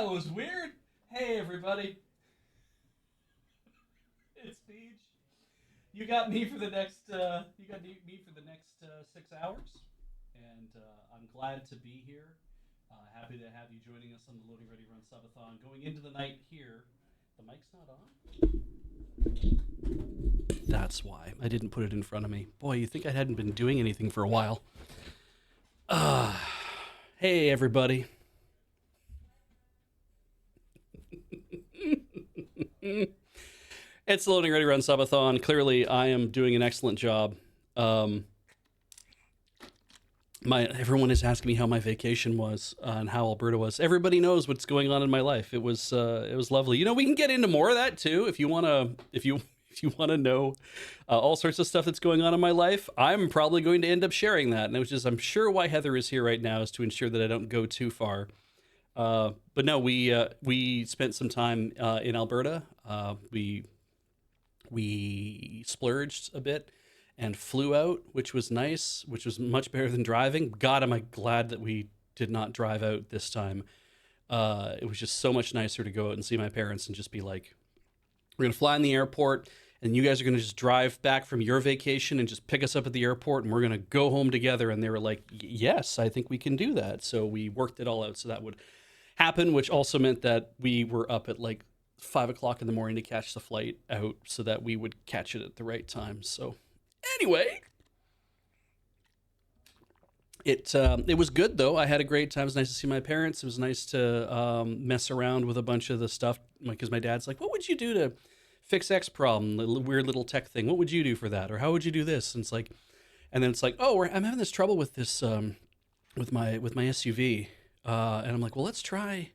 That was weird. Hey, everybody. It's Beej. You got me for the next. You got me for the next 6 hours, and I'm glad to be here. Happy to have you joining us on the Loading Ready Run Subathon. Going into the night here. The mic's not on. That's why I didn't put it in front of me. Boy, you think I hadn't been doing anything for a while. Uh, hey, everybody. It's the Loading Ready Run Subathon. Clearly, I am doing an excellent job. Um, everyone is asking me how my vacation was and how Alberta was. Everybody knows what's going on in my life. It was lovely. You know, we can get into more of that too if you wanna if you wanna know all sorts of stuff that's going on in my life. I'm probably going to end up sharing that, and which is I'm sure why Heather is here right now is to ensure that I don't go too far. But no, we spent some time in Alberta. We splurged a bit and flew out, which was nice, which was much better than driving. God, am I glad that we did not drive out this time. It was just so much nicer to go out and see my parents and just be like, we're going to fly in the airport and you guys are going to just drive back from your vacation and just pick us up at the airport and we're going to go home together. And they were like, yes, I think we can do that. So we worked it all out so that would happen, which also meant that we were up at like 5 o'clock in the morning to catch the flight out so that we would catch it at the right time. So anyway, it was good though. I had a great time. It was nice to see my parents. It was nice to mess around with a bunch of the stuff because my dad's like, "What would you do to fix X problem? The weird little tech thing. What would you do for that? Or how would you do this?" And it's like, and then it's like, "Oh, I'm having this trouble with this with my SUV," and I'm like, "Well, let's try."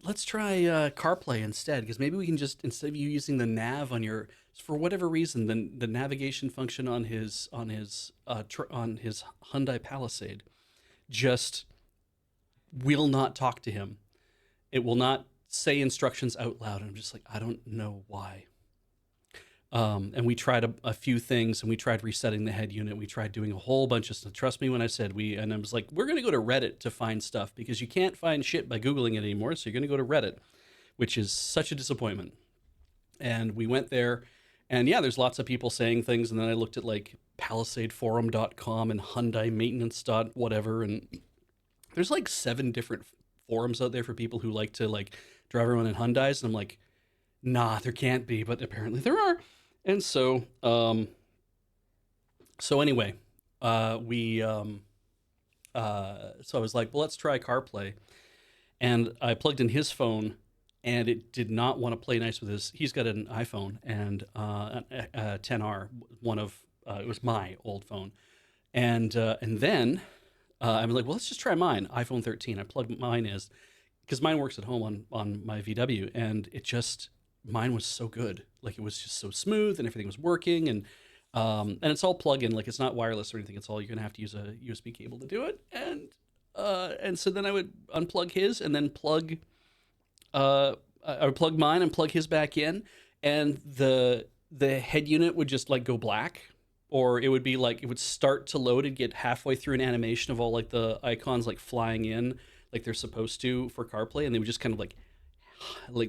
Let's try CarPlay instead because maybe we can just instead of you using the nav on your for whatever reason the navigation function on his Hyundai Palisade just will not talk to him. It will not say instructions out loud. And I'm just like, I don't know why. And we tried a few things, and we tried resetting the head unit. We tried doing a whole bunch of stuff. Trust me when I said and I was like, we're going to go to Reddit to find stuff because you can't find shit by Googling it anymore. So you're going to go to Reddit, which is such a disappointment. And we went there, and yeah, there's lots of people saying things. And then I looked at like palisadeforum.com and Hyundai maintenance dot whatever. And there's like 7 different forums out there for people who like to like drive around in Hyundais. And I'm like, nah, there can't be, but apparently there are. And so anyway, so I was like, well, let's try CarPlay. And I plugged in his phone, and it did not want to play nice with he's got an iPhone and a 10R, it was my old phone. And then I'm like, well, let's just try mine, iPhone 13. I plugged mine because mine works at home on my VW, and mine was so good. Like it was just so smooth and everything was working and it's all plug-in, like it's not wireless or anything. It's all you're gonna have to use a USB cable to do it. And so then I would unplug his and then I would plug mine and plug his back in, and the head unit would just like go black, or it would be like it would start to load and get halfway through an animation of all like the icons like flying in like they're supposed to for CarPlay, and they would just kind of like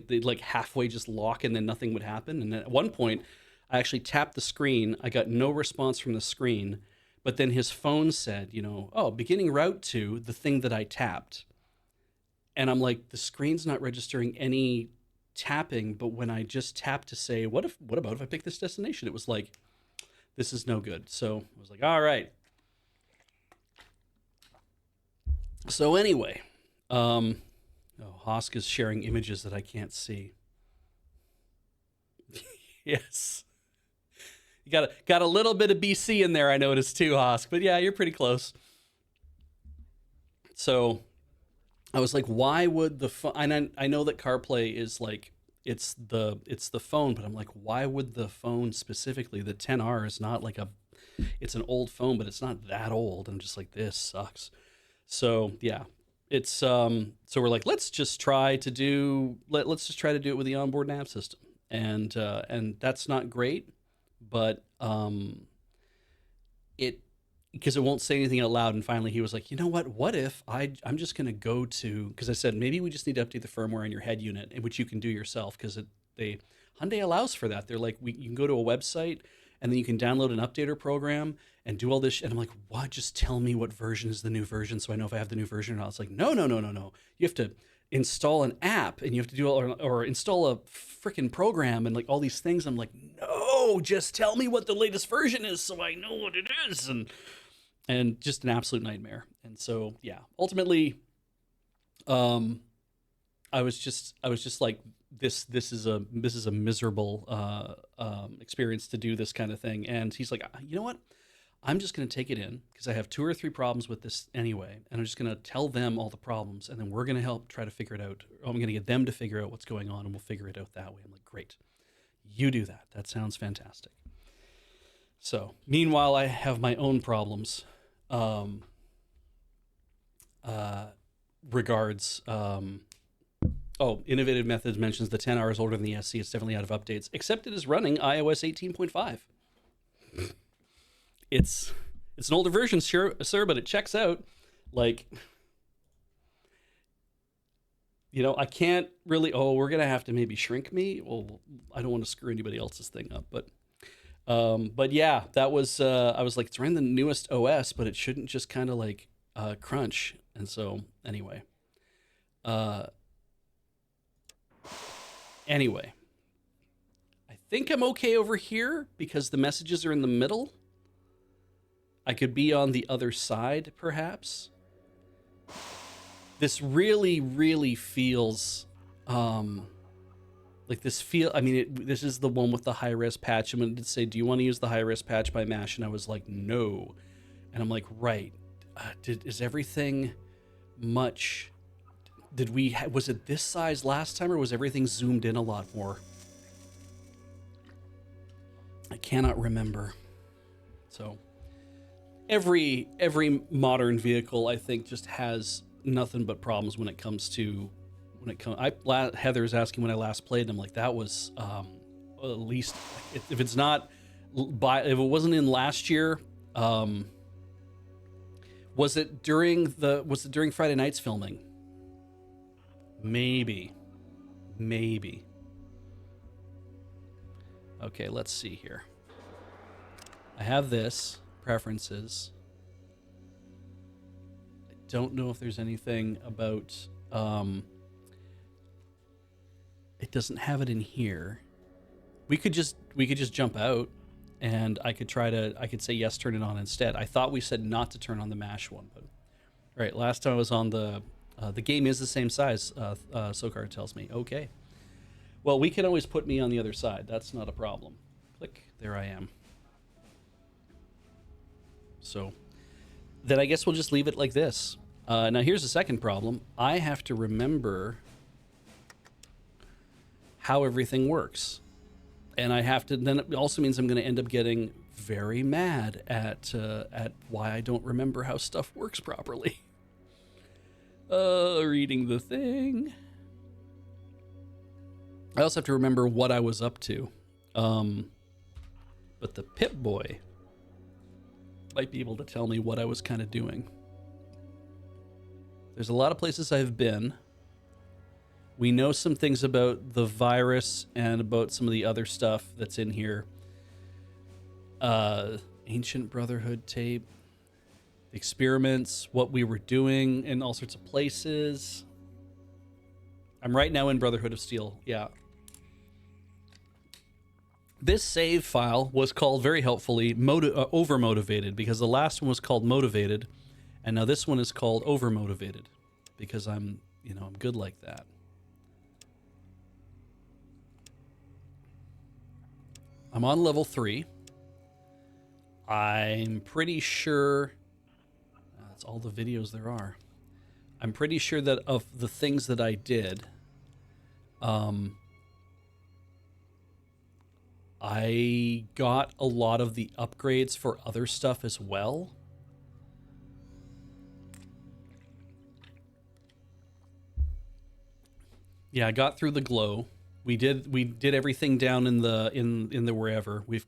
they'd like halfway just lock and then nothing would happen. And then at one point I actually tapped the screen. I got no response from the screen, but then his phone said, oh, beginning route to the thing that I tapped. And I'm like, the screen's not registering any tapping, but when I just tapped to say, what about if I pick this destination? It was like, this is no good. So I was like, all right. So anyway, Hosk is sharing images that I can't see. Yes. You got a little bit of BC in there, I noticed too, Hosk. But yeah, you're pretty close. So I was like, why would the phone? And I know that CarPlay is like it's the phone, but I'm like, why would the phone specifically, the 10R is not like it's an old phone, but it's not that old. I'm just like, this sucks. So yeah, it's so we're like, let's just try to do it with the onboard nav system, and that's not great, but it because it won't say anything out loud. And finally he was like, you know what if I'm just going to go to, because I said, maybe we just need to update the firmware in your head unit, which you can do yourself, because Hyundai allows for that. They're like, you can go to a website and then you can download an updater program and do all this. And I'm like, what? Just tell me what version is the new version so I know if I have the new version or not. It's like, no. You have to install an app and you have to do or install a freaking program and like all these things. I'm like, no, just tell me what the latest version is so I know what it is. And just an absolute nightmare. And so, yeah, ultimately, I was just like, this is a miserable experience to do this kind of thing. And he's like, you know what? I'm just going to take it in because I have 2 or 3 problems with this anyway. And I'm just going to tell them all the problems. And then we're going to help try to figure it out. I'm going to get them to figure out what's going on and we'll figure it out that way. I'm like, great. You do that. That sounds fantastic. So meanwhile, I have my own problems. Regards. Innovative Methods mentions the 10 hours older than the SC. It's definitely out of updates, except it is running iOS 18.5. It's an older version, sure, sir, but it checks out. Like, I can't really. Oh, we're gonna have to maybe shrink me. Well, I don't want to screw anybody else's thing up, but yeah, that was. I was like, it's running the newest OS, but it shouldn't just kind of like crunch. And so anyway, I think I'm okay over here because the messages are in the middle. I could be on the other side, perhaps. This really, really feels like this feel. I mean, this is the one with the high-res patch. I'm going to say, do you want to use the high-res patch by Mash? And I was like, no. And I'm like, right. Is everything much? Was it this size last time, or was everything zoomed in a lot more? I cannot remember. So every modern vehicle, I think, just has nothing but problems when it comes. Heather's asking when I last played, and I'm like, that was at least, if it's not if it wasn't in last year, was it during Friday night's filming? Maybe. Okay, let's see here. I have this preferences. I don't know if there's anything about it doesn't have it in here. We could just jump out and I could say yes, turn it on instead. I thought we said not to turn on the Mash one, but right, last time I was on the game is the same size, Sokar tells me. Okay. Well, we can always put me on the other side. That's not a problem. Click. There I am. So then I guess we'll just leave it like this. Now here's the second problem. I have to remember how everything works. And then it also means I'm going to end up getting very mad at why I don't remember how stuff works properly. Reading the thing. I also have to remember what I was up to. But the Pip-Boy might be able to tell me what I was kind of doing. There's a lot of places I've been. We know some things about the virus and about some of the other stuff that's in here. Ancient Brotherhood tape. Experiments, what we were doing in all sorts of places. I'm right now in Brotherhood of Steel, yeah. This save file was called, very helpfully, Overmotivated, because the last one was called Motivated, and now this one is called Overmotivated, because I'm good like that. I'm on level 3. I'm pretty sure that's all the videos there are. I'm pretty sure that of the things that I did, I got a lot of the upgrades for other stuff as well. Yeah, I got through the glow. We did everything down in the wherever. We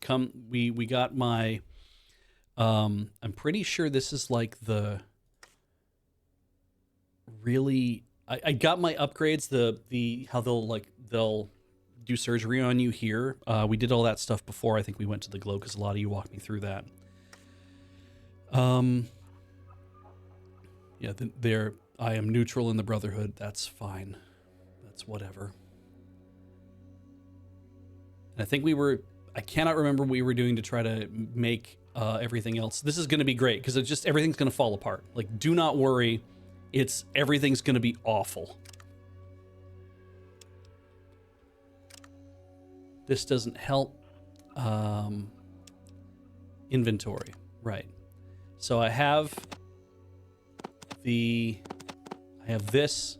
got my I'm pretty sure this is like the really. I got my upgrades. The how they'll do surgery on you here. We did all that stuff before. I think we went to the glow because a lot of you walked me through that. Yeah, there. I am neutral in the Brotherhood. That's fine. That's whatever. And I think we were. I cannot remember what we were doing to try to make everything else. This is going to be great because it's just everything's going to fall apart. Like, do not worry. Everything's going to be awful. This doesn't help. Inventory, right? So I have this,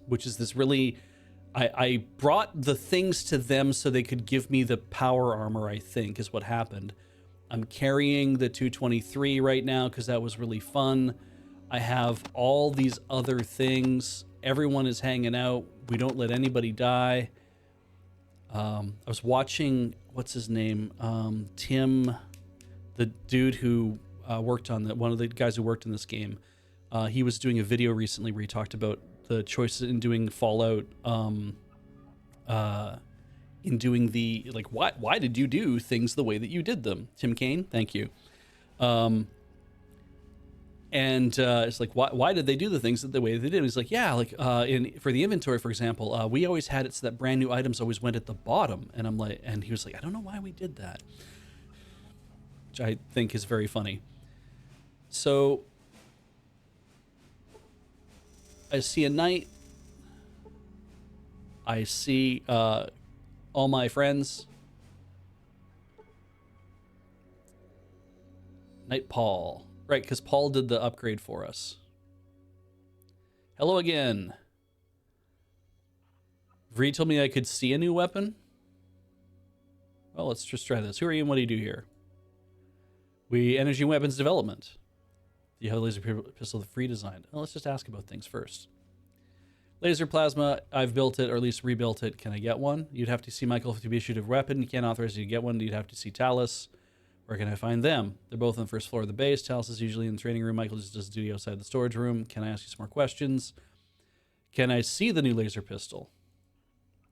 which is this really. I brought the things to them so they could give me the power armor, I think, is what happened. I'm carrying the 223 right now because that was really fun. I have all these other things. Everyone is hanging out. We don't let anybody die. I was watching, what's his name? Tim, the dude who worked on one of the guys who worked in this game. He was doing a video recently where he talked about the choices in doing Fallout, in doing the, like, why did you do things the way that you did them? Tim Kaine, thank you. And it's like, why did they do the things the way they did? He's like, yeah, like for the inventory, for example, we always had it so that brand new items always went at the bottom. And I'm like, and he was like, I don't know why we did that, which I think is very funny. So I see a knight. I see all my friends. Knight Paul. Right, because Paul did the upgrade for us. Hello again. Vree told me I could see a new weapon. Well, let's just try this. Who are you and what do you do here? We energy weapons development. Do you have a laser pistol with free design? Well, let's just ask about things first. Laser plasma, I've built it, or at least rebuilt it. Can I get one? You'd have to see Michael to be issued a weapon. You can't authorize you to get one. You'd have to see Talus. Where can I find them? They're both on the first floor of the base. Talus is usually in the training room. Michael just does duty outside the storage room. Can I ask you some more questions? Can I see the new laser pistol?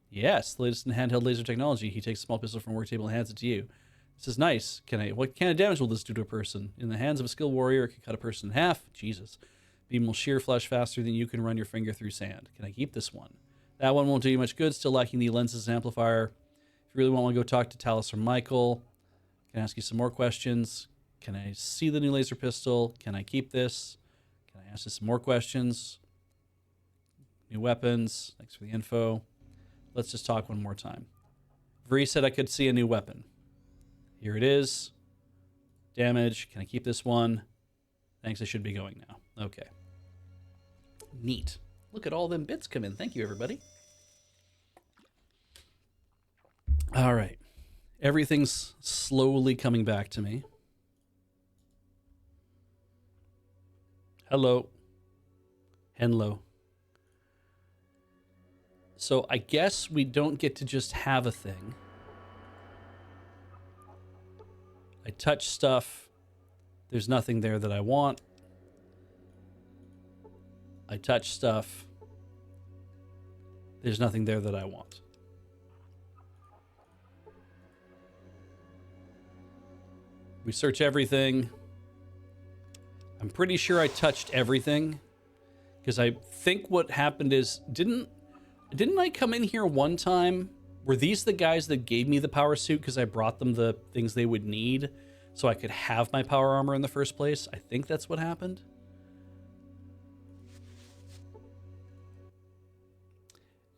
Yes, the latest in handheld laser technology. He takes a small pistol from a work table and hands it to you. This is nice. What kind of damage will this do to a person? In the hands of a skilled warrior, it can cut a person in half. Jesus. Beam will shear flesh faster than you can run your finger through sand. Can I keep this one? That one won't do you much good. Still lacking the lenses and amplifier. If you really want to go talk to Talus or Michael, can I ask you some more questions? Can I see the new laser pistol? Can I keep this? Can I ask you some more questions? New weapons. Thanks for the info. Let's just talk one more time. Vree said I could see a new weapon. Here it is. Damage. Can I keep this one? Thanks, I should be going now. Okay. Neat. Look at all them bits come in. Thank you, everybody. All right. Everything's slowly coming back to me. Hello. Hello. So I guess we don't get to just have a thing. I touch stuff. There's nothing there that I want. I touch stuff. There's nothing there that I want. We search everything. I'm pretty sure I touched everything. Because I think what happened is, didn't I come in here one time? Were these the guys that gave me the power suit because I brought them the things they would need so I could have my power armor in the first place? I think that's what happened.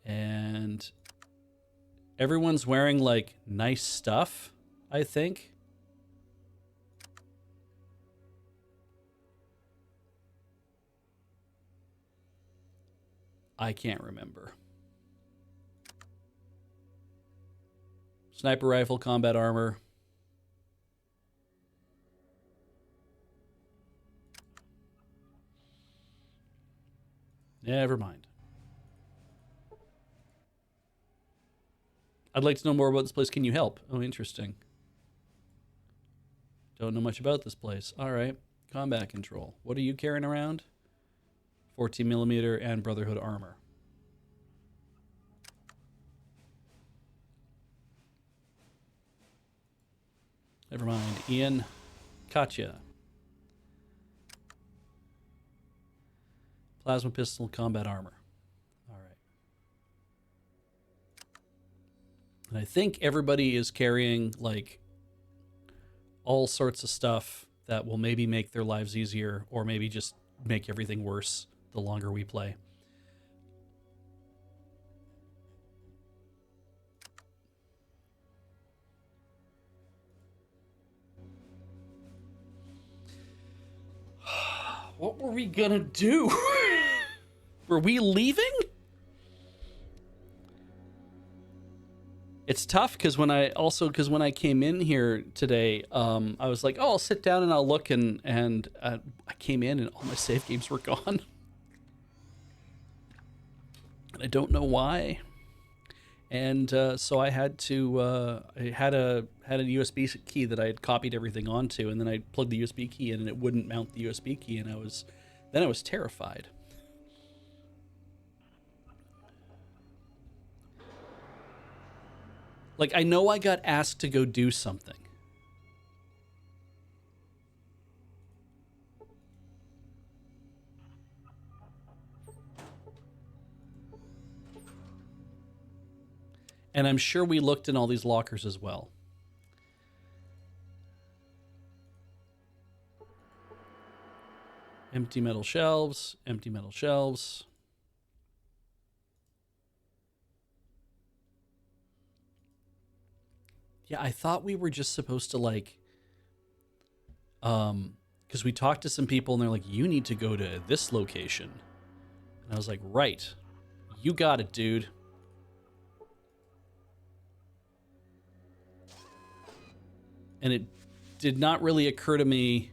And everyone's wearing, like, nice stuff, I think. I can't remember. Sniper rifle, combat armor. Never mind. I'd like to know more about this place. Can you help? Oh, interesting. Don't know much about this place. All right. Combat control. What are you carrying around? 14 millimeter and Brotherhood armor. Never mind. Ian, Katya. Plasma pistol, combat armor. All right. And I think everybody is carrying, like, all sorts of stuff that will maybe make their lives easier or maybe just make everything worse the longer we play. What were we gonna do? Were we leaving? It's tough because when I came in here today, I was like, oh, I'll sit down and I'll look, and I came in and all my save games were gone. And I don't know why. And so I had to I had a USB key that I had copied everything onto, and then I plugged the USB key in and it wouldn't mount the USB key, and I was terrified. Like, I know I got asked to go do something. And I'm sure we looked in all these lockers as well. Empty metal shelves, empty metal shelves. Yeah, I thought we were just supposed to, like, because we talked to some people and they're like, you need to go to this location. And I was like, right, you got it, dude. And it did not really occur to me.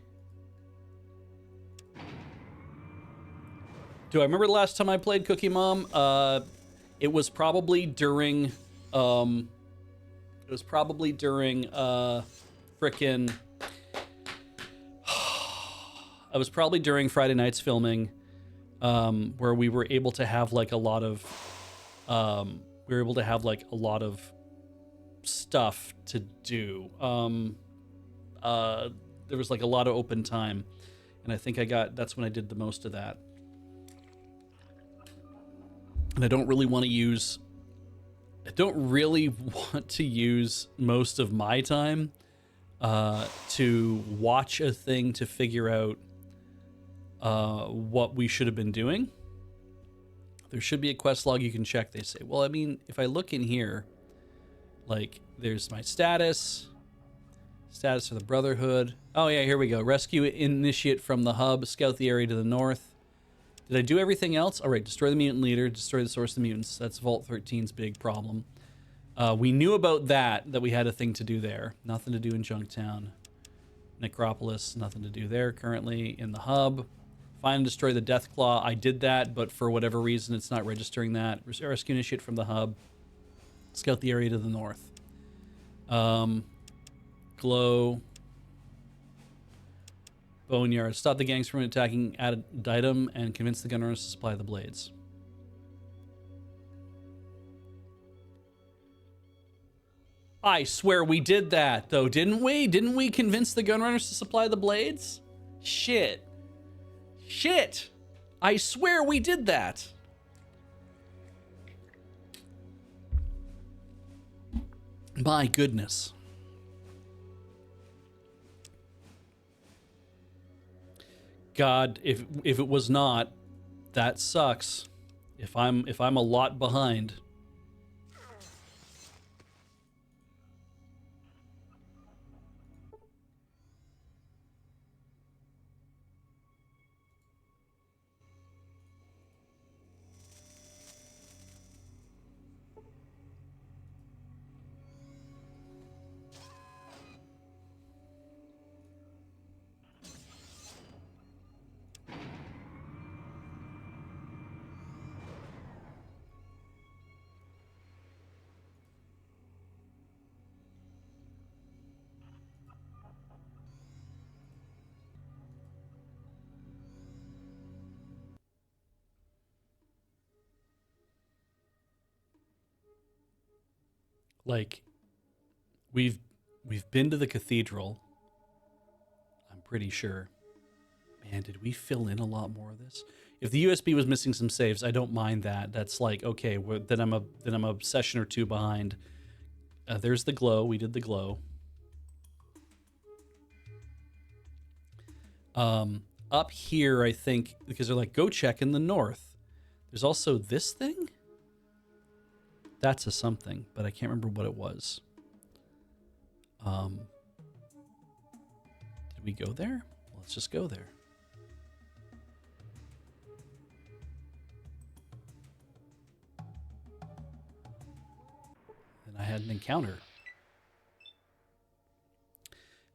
Do I remember the last time I played Cookie Mom? It was probably during, frickin', I was probably during Friday night's filming, where we were able to have like a lot of, stuff to do. There was like a lot of open time, and I think that's when I did the most of that. And I don't really want to use most of my time to watch a thing to figure out what we should have been doing. There should be a quest log you can check, they say. Well, I mean, if I look in here, like, there's my status for the Brotherhood. Oh yeah, here we go. Rescue initiate from the hub, scout the area to the north. Did I do everything else? All right, destroy the mutant leader, destroy the source of the mutants. That's Vault 13's big problem. We knew about that we had a thing to do there. Nothing to do in Junktown. Necropolis, nothing to do there currently. In the hub. Find and destroy the Deathclaw. I did that, but for whatever reason, it's not registering that. Rescue initiate from the hub. Scout the area to the north. Glow. Boneyard. Stop the gangs from attacking Ditum and convince the gunrunners to supply the blades. I swear we did that, though, didn't we? Didn't we convince the gunrunners to supply the blades? Shit. Shit. I swear we did that. My goodness. God, if it was not, that sucks. If I'm a lot behind. Like, we've been to the cathedral. I'm pretty sure. Man, did we fill in a lot more of this? If the USB was missing some saves, I don't mind that. That's like, okay, then I'm a session or two behind. There's the glow. We did the glow. Up here, I think, because they're like, go check in the north. There's also this thing. That's a something, but I can't remember what it was. Did we go there? Let's just go there. And I had an encounter.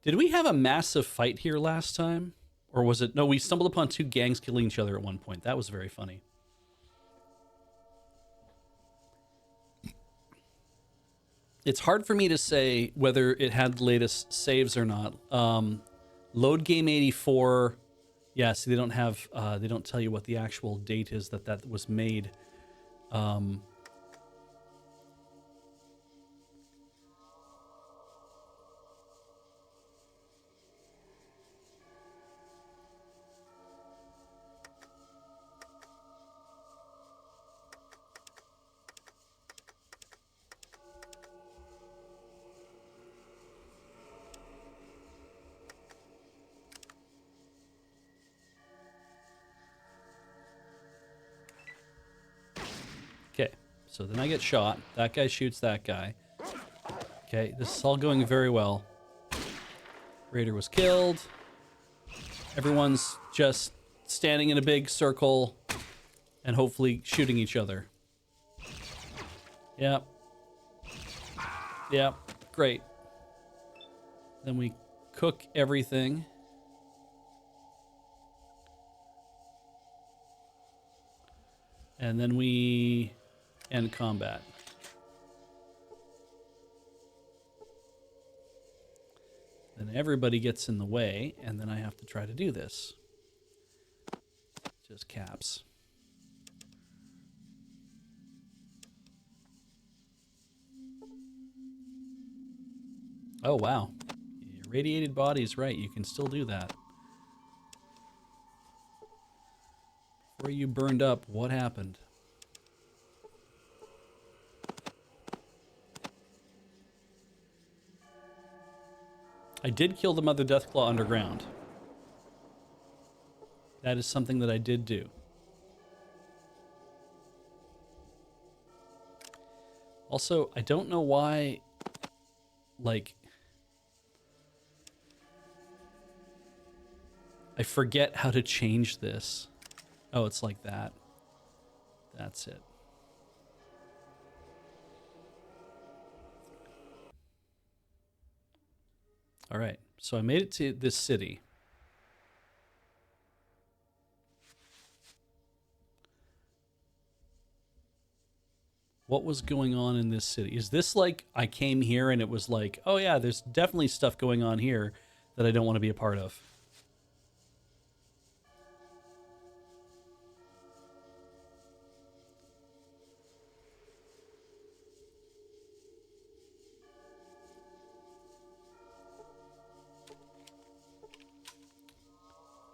Did we have a massive fight here last time? Or was it... No, we stumbled upon two gangs killing each other at one point. That was very funny. It's hard for me to say whether it had the latest saves or not. Load game 84. Yeah, see, they don't have... they don't tell you what the actual date is that was made. Okay, so then I get shot. That guy shoots that guy. Okay, this is all going very well. Raider was killed. Everyone's just standing in a big circle and hopefully shooting each other. Yep. Yep, great. Then we cook everything. And then we end combat. Then everybody gets in the way, and then I have to try to do this. Just caps. Oh, wow. Irradiated bodies, right. You can still do that. Before you burned up, what happened? I did kill the Mother Deathclaw underground. That is something that I did do. Also, I don't know why, like, I forget how to change this. Oh, it's like that. That's it. All right, so I made it to this city. What was going on in this city? Is this like I came here and it was like, oh yeah, there's definitely stuff going on here that I don't want to be a part of?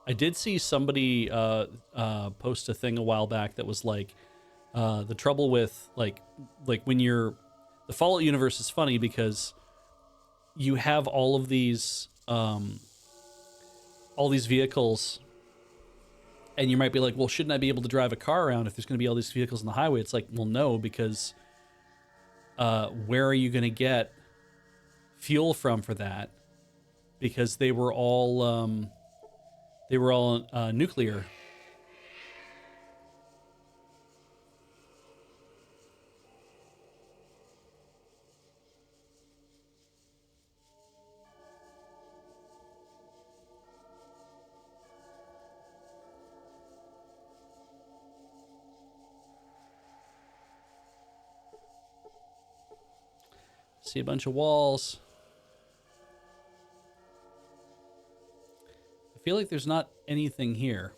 I did see somebody post a thing a while back that was like, the trouble with like when you're... The Fallout universe is funny because you have all of these vehicles, and you might be like, well, shouldn't I be able to drive a car around if there's going to be all these vehicles on the highway? It's like, well, no, because where are you going to get fuel from for that? Because they were all nuclear. See a bunch of walls. I feel like there's not anything here.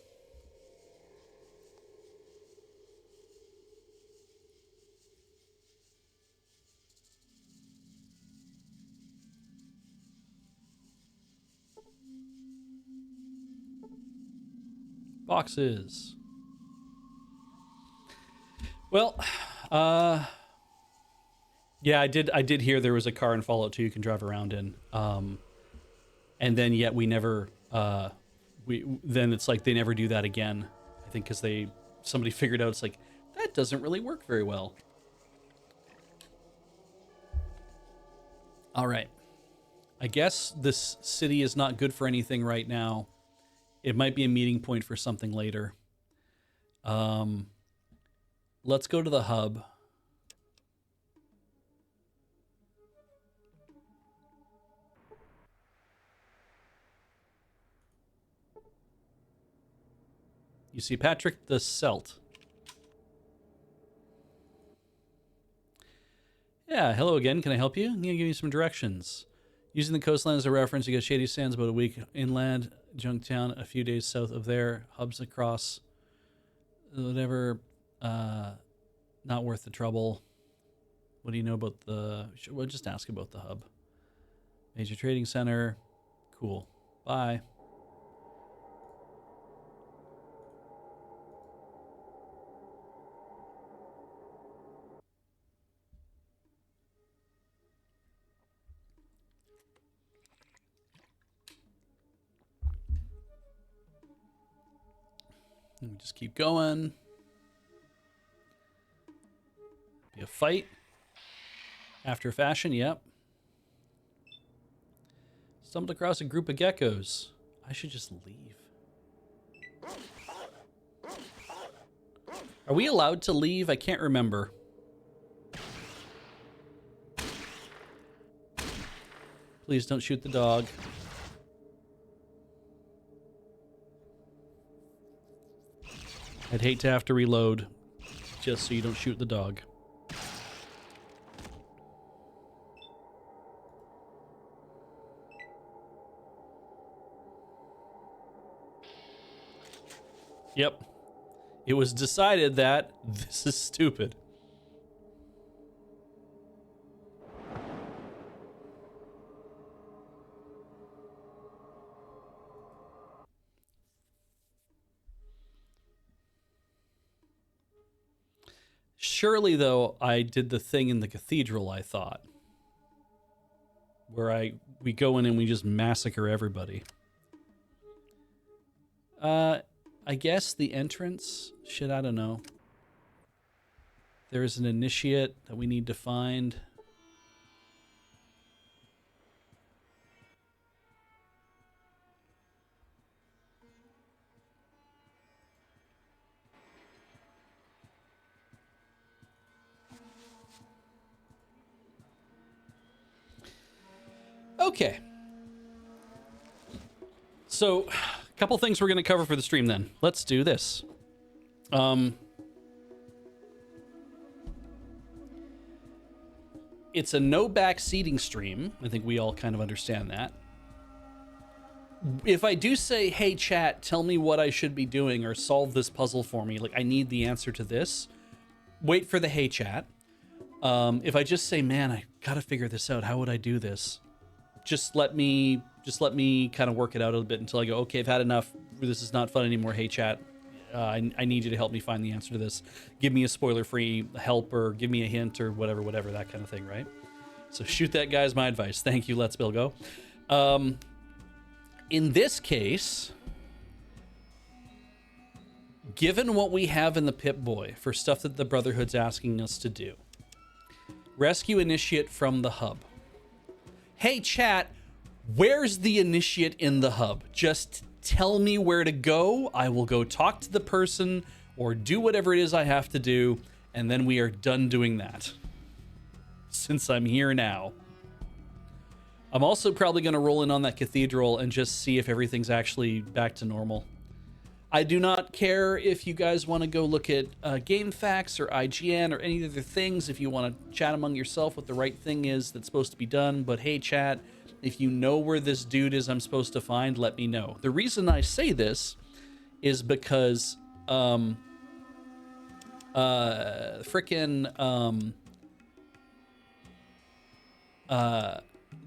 Boxes. Well, yeah, I did hear there was a car in Fallout 2 you can drive around in. And then yet we never then it's like they never do that again. I think because somebody figured out it's like that doesn't really work very well. All right. I guess this city is not good for anything right now. It might be a meeting point for something later. Let's go to the hub. You see Patrick the Celt. Yeah, hello again. Can I help you? I'm going to give you some directions. Using the coastline as a reference, you got Shady Sands about a week inland, Junktown a few days south of there, hubs across, whatever, not worth the trouble. What do you know about well, just ask about the hub. Major trading center. Cool. Bye. Let me just keep going. Be a fight. After fashion, yep. Stumbled across a group of geckos. I should just leave. Are we allowed to leave? I can't remember. Please don't shoot the dog. I'd hate to have to reload just so you don't shoot the dog. Yep. It was decided that this is stupid. Surely, though, I did the thing in the cathedral, I thought. Where we go in and we just massacre everybody. I guess the entrance? Shit, I don't know. There's an initiate that we need to find. Okay. So, a couple things we're going to cover for the stream then. Let's do this. It's a no backseating stream. I think we all kind of understand that. If I do say, hey, chat, tell me what I should be doing or solve this puzzle for me, like I need the answer to this, wait for the hey, chat. If I just say, man, I got to figure this out. How would I do this? Just let me kind of work it out a little bit until I go, okay, I've had enough. This is not fun anymore. Hey, chat, I need you to help me find the answer to this. Give me a spoiler-free help or give me a hint or whatever, that kind of thing, right? So shoot that guy is my advice. Thank you. Let's Bill go. In this case, given what we have in the Pip-Boy for stuff that the Brotherhood's asking us to do, rescue initiate from the hub. Hey, chat, where's the initiate in the hub? Just tell me where to go. I will go talk to the person or do whatever it is I have to do, and then we are done doing that. Since I'm here now. I'm also probably going to roll in on that cathedral and just see if everything's actually back to normal. I do not care if you guys want to go look at GameFAQs or IGN or any other things, if you want to chat among yourself what the right thing is that's supposed to be done. But hey, chat, if you know where this dude is I'm supposed to find, let me know. The reason I say this is because the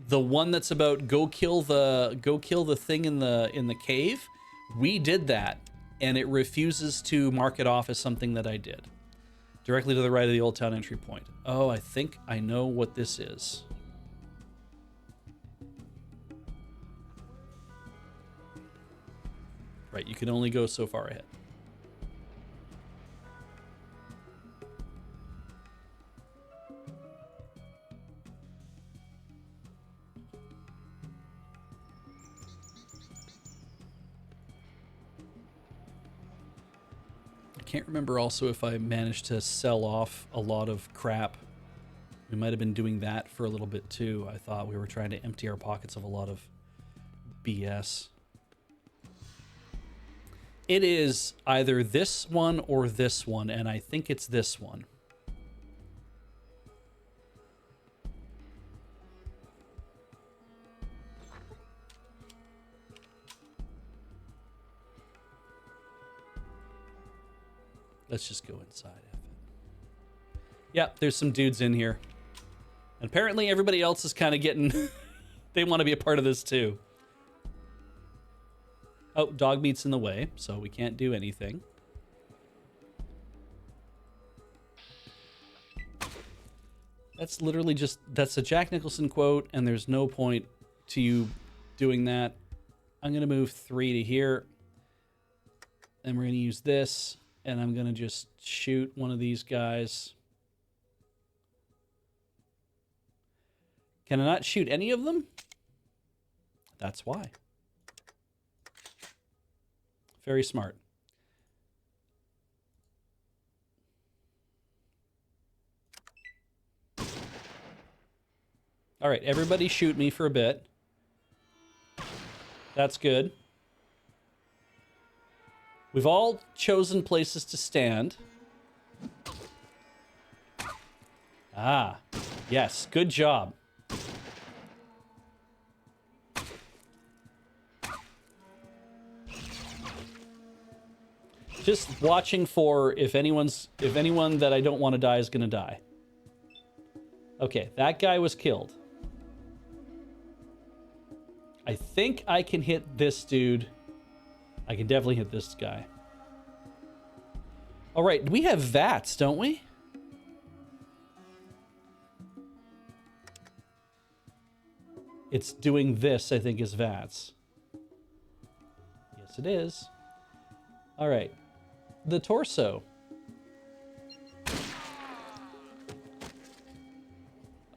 one that's about go kill the thing in the cave, we did that and it refuses to mark it off as something that I did. Directly to the right of the Old Town entry point. Oh, I think I know what this is. Right, you can only go so far ahead. I can't remember also if I managed to sell off a lot of crap. We might have been doing that for a little bit too. I thought we were trying to empty our pockets of a lot of BS. It is either this one or this one, and I think it's this one. Let's just go inside. Yeah, there's some dudes in here. And apparently everybody else is kind of getting... they want to be a part of this too. Oh, dog meat's in the way, so we can't do anything. That's literally just... that's a Jack Nicholson quote, and there's no point to you doing that. I'm going to move 3 to here. And we're going to use this, and I'm going to just shoot one of these guys. Can I not shoot any of them? That's why. Very smart. All right, everybody shoot me for a bit. That's good. We've all chosen places to stand. Ah, yes, good job. Just watching for if anyone that I don't want to die is going to die. Okay, that guy was killed. I think I can hit this dude. I can definitely hit this guy. All right, we have VATS, don't we? It's doing this, I think, is VATS. Yes, it is. All right. The torso.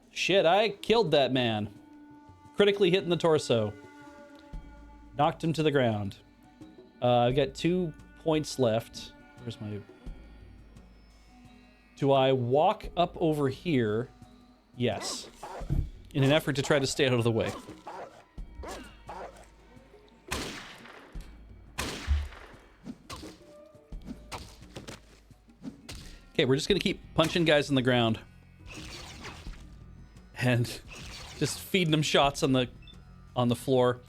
Shit, I killed that man. Critically hitting the torso. Knocked him to the ground. I've got 2 points left. Where's my... Do I walk up over here? Yes. In an effort to try to stay out of the way. Okay, we're just gonna keep punching guys in the ground. And just feeding them shots on the floor.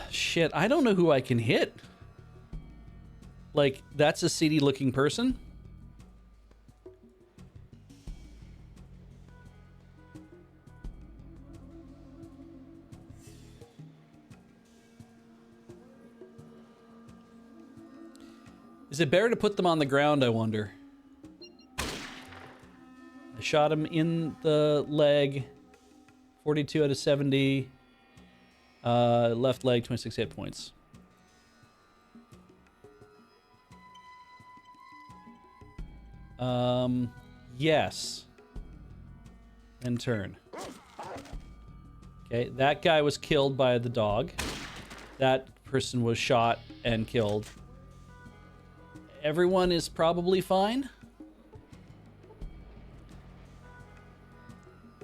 Shit, I don't know who I can hit. Like, that's a seedy looking person. Is it better to put them on the ground, I wonder? I shot him in the leg. 42 out of 70. Left leg, 26 hit points. Yes. And turn. Okay, that guy was killed by the dog. That person was shot and killed. Everyone is probably fine.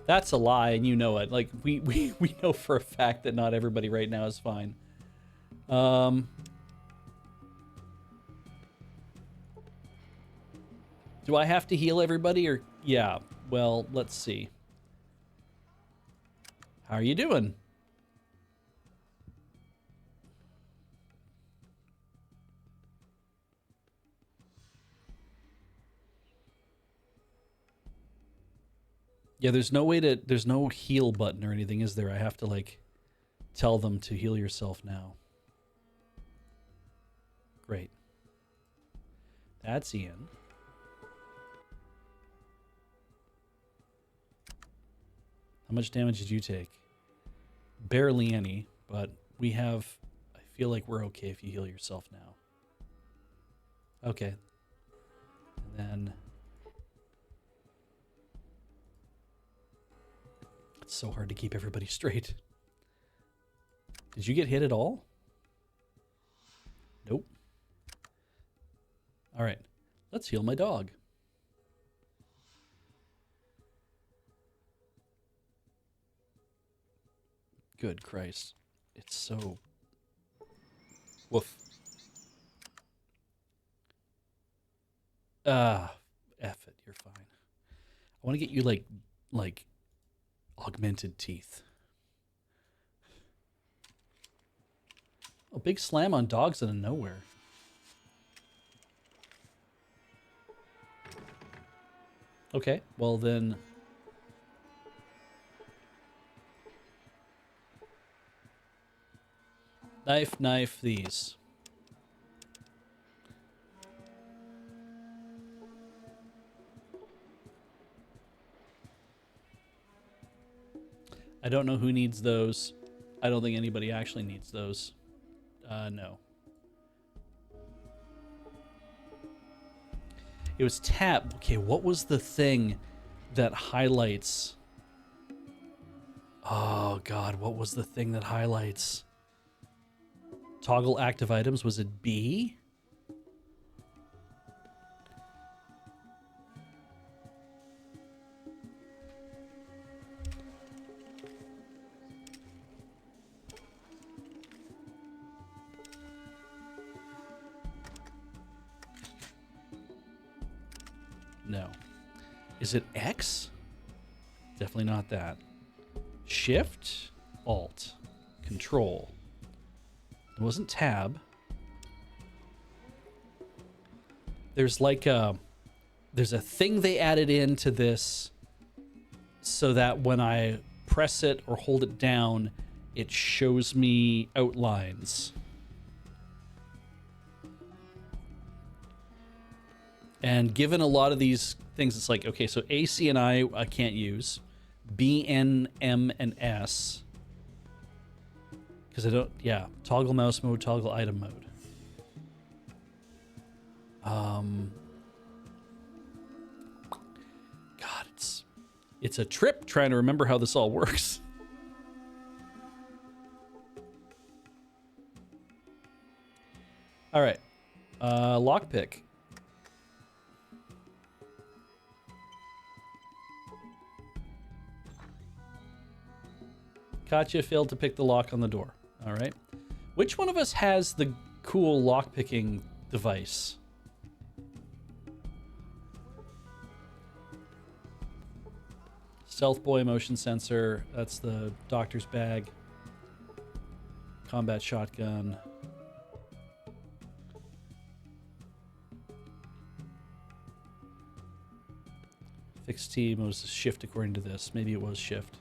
That's a lie, and you know it. Like, we know for a fact that not everybody right now is fine. Do I have to heal everybody, or... Yeah, well, let's see. How are you doing? Yeah, there's no way to... There's no heal button or anything, is there? I have to, like, tell them to heal yourself now. Great. That's Ian. How much damage did you take? Barely any, but we have... I feel like we're okay if you heal yourself now. Okay. And then... It's so hard to keep everybody straight. Did you get hit at all? Nope. All right. Let's heal my dog. Good Christ. It's so... Woof. F it. You're fine. I want to get you, like augmented teeth. A big slam on dogs out of nowhere. Okay, well then... Knife these. I don't know who needs those. I don't think anybody actually needs those. No. It was tab. Okay, what was the thing that highlights... Oh, God, what was the thing that highlights... Toggle active items? Was it B? No. Is it X? Definitely not that. Shift, Alt, Control. It wasn't Tab. There's like there's a thing they added into this so that when I press it or hold it down, it shows me outlines. And given a lot of these things, it's like, okay, so A, C, and I can't use. B, N, M, and S. Because I don't, yeah, toggle mouse mode, toggle item mode. God, it's a trip trying to remember how this all works. All right, lockpick. Katya failed to pick the lock on the door. All right. Which one of us has the cool lockpicking device? Stealth Boy motion sensor. That's the doctor's bag. Combat shotgun. Fixed team was shift according to this. Maybe it was shift.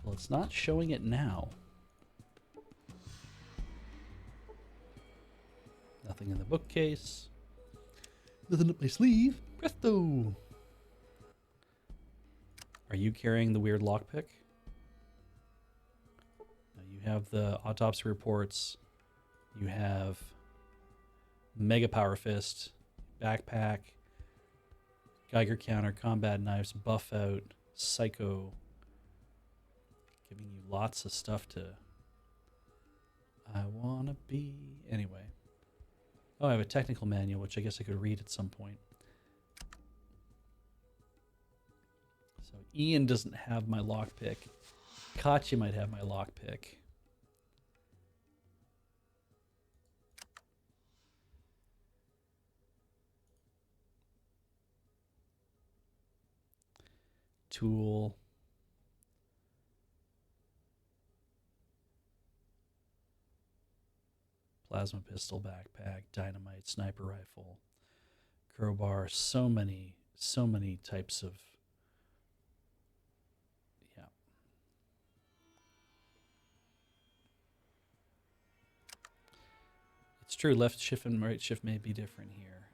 Well, it's not showing it now. Nothing in the bookcase. Nothing up my sleeve. Presto! Are you carrying the weird lockpick? No, you have the autopsy reports. You have Mega Power Fist, backpack, Geiger counter, combat knives, buff out, psycho. Giving you lots of stuff to... I wanna be... Anyway. Oh, I have a technical manual, which I guess I could read at some point. So Ian doesn't have my lockpick. Katya might have my lockpick. Tool. Plasma pistol, backpack, dynamite, sniper rifle, crowbar, so many types of It's true. Left shift and right shift may be different here.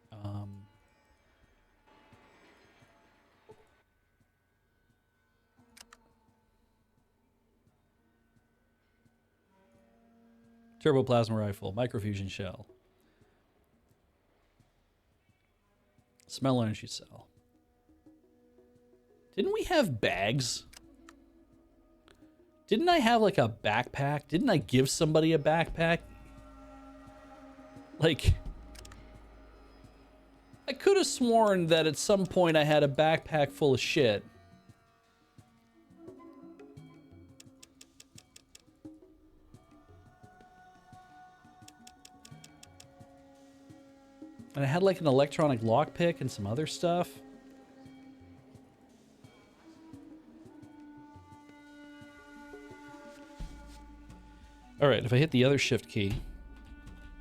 Turbo plasma rifle, microfusion shell, smell energy cell. Didn't we have bags? Didn't I have like a backpack? Didn't I give somebody a backpack? Like, I could have sworn that at some point I had a backpack full of shit. And I had like an electronic lockpick and some other stuff. All right, if I hit the other shift key,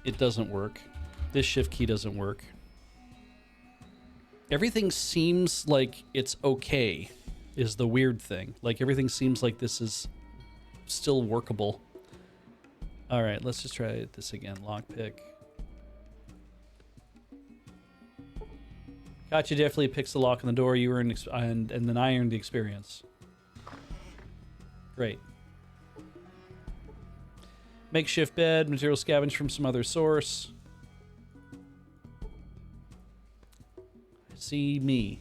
it doesn't work. This shift key doesn't work. Everything seems like it's okay, is the weird thing. Like everything seems like this is still workable. All right, let's just try this again. Lockpick. Gotcha definitely picks the lock on the door. You earned and then I earned the experience. Great. Makeshift bed, material scavenged from some other source. I see me.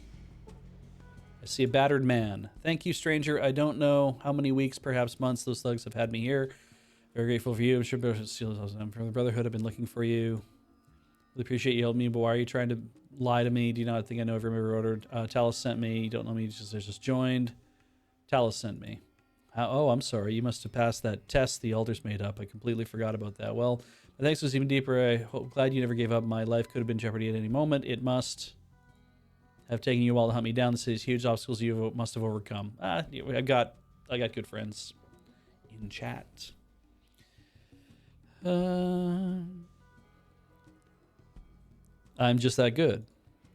I see a battered man. Thank you, stranger. I don't know how many weeks, perhaps months, those thugs have had me here. Very grateful for you. I'm sure from the Brotherhood. I've been looking for you. Really appreciate you helping me, but why are you trying to lie to me? Do you not think I know every member ordered? Talus sent me. You don't know me. Just joined. Talus sent me. Oh, I'm sorry. You must have passed that test the elders made up. I completely forgot about that. Well, my thanks was even deeper. Glad you never gave up. My life could have been in jeopardy at any moment. It must have taken you a while to hunt me down. The city's huge obstacles you must have overcome. I got good friends in chat. I'm just that good.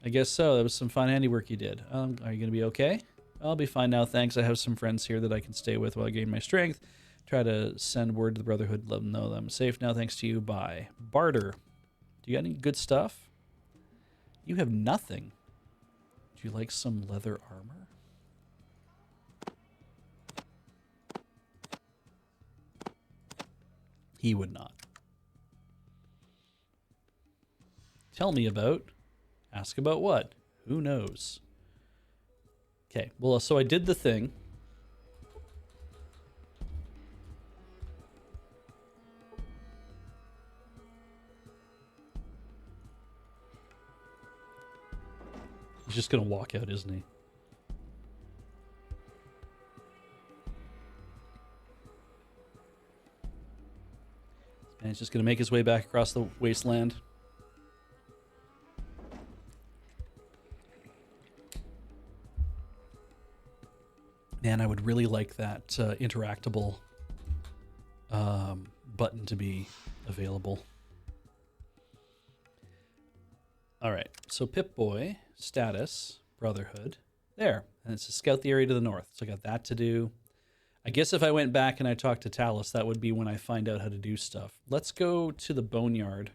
I guess so. That was some fine handiwork you did. Are you going to be okay? I'll be fine now, thanks. I have some friends here that I can stay with while I gain my strength. Try to send word to the Brotherhood, let them know that I'm safe now, thanks to you. Bye. Barter. Do you got any good stuff? You have nothing. Do you like some leather armor? He would not. Tell me about. Ask about what? Who knows? Okay, well, so I did the thing. He's just gonna walk out, isn't he? And he's just gonna make his way back across the wasteland. Man, I would really like that interactable button to be available. All right, so Pip-Boy, status, Brotherhood. There, and it's to scout the area to the north. So I got that to do. I guess if I went back and I talked to Talus, that would be when I find out how to do stuff. Let's go to the Boneyard.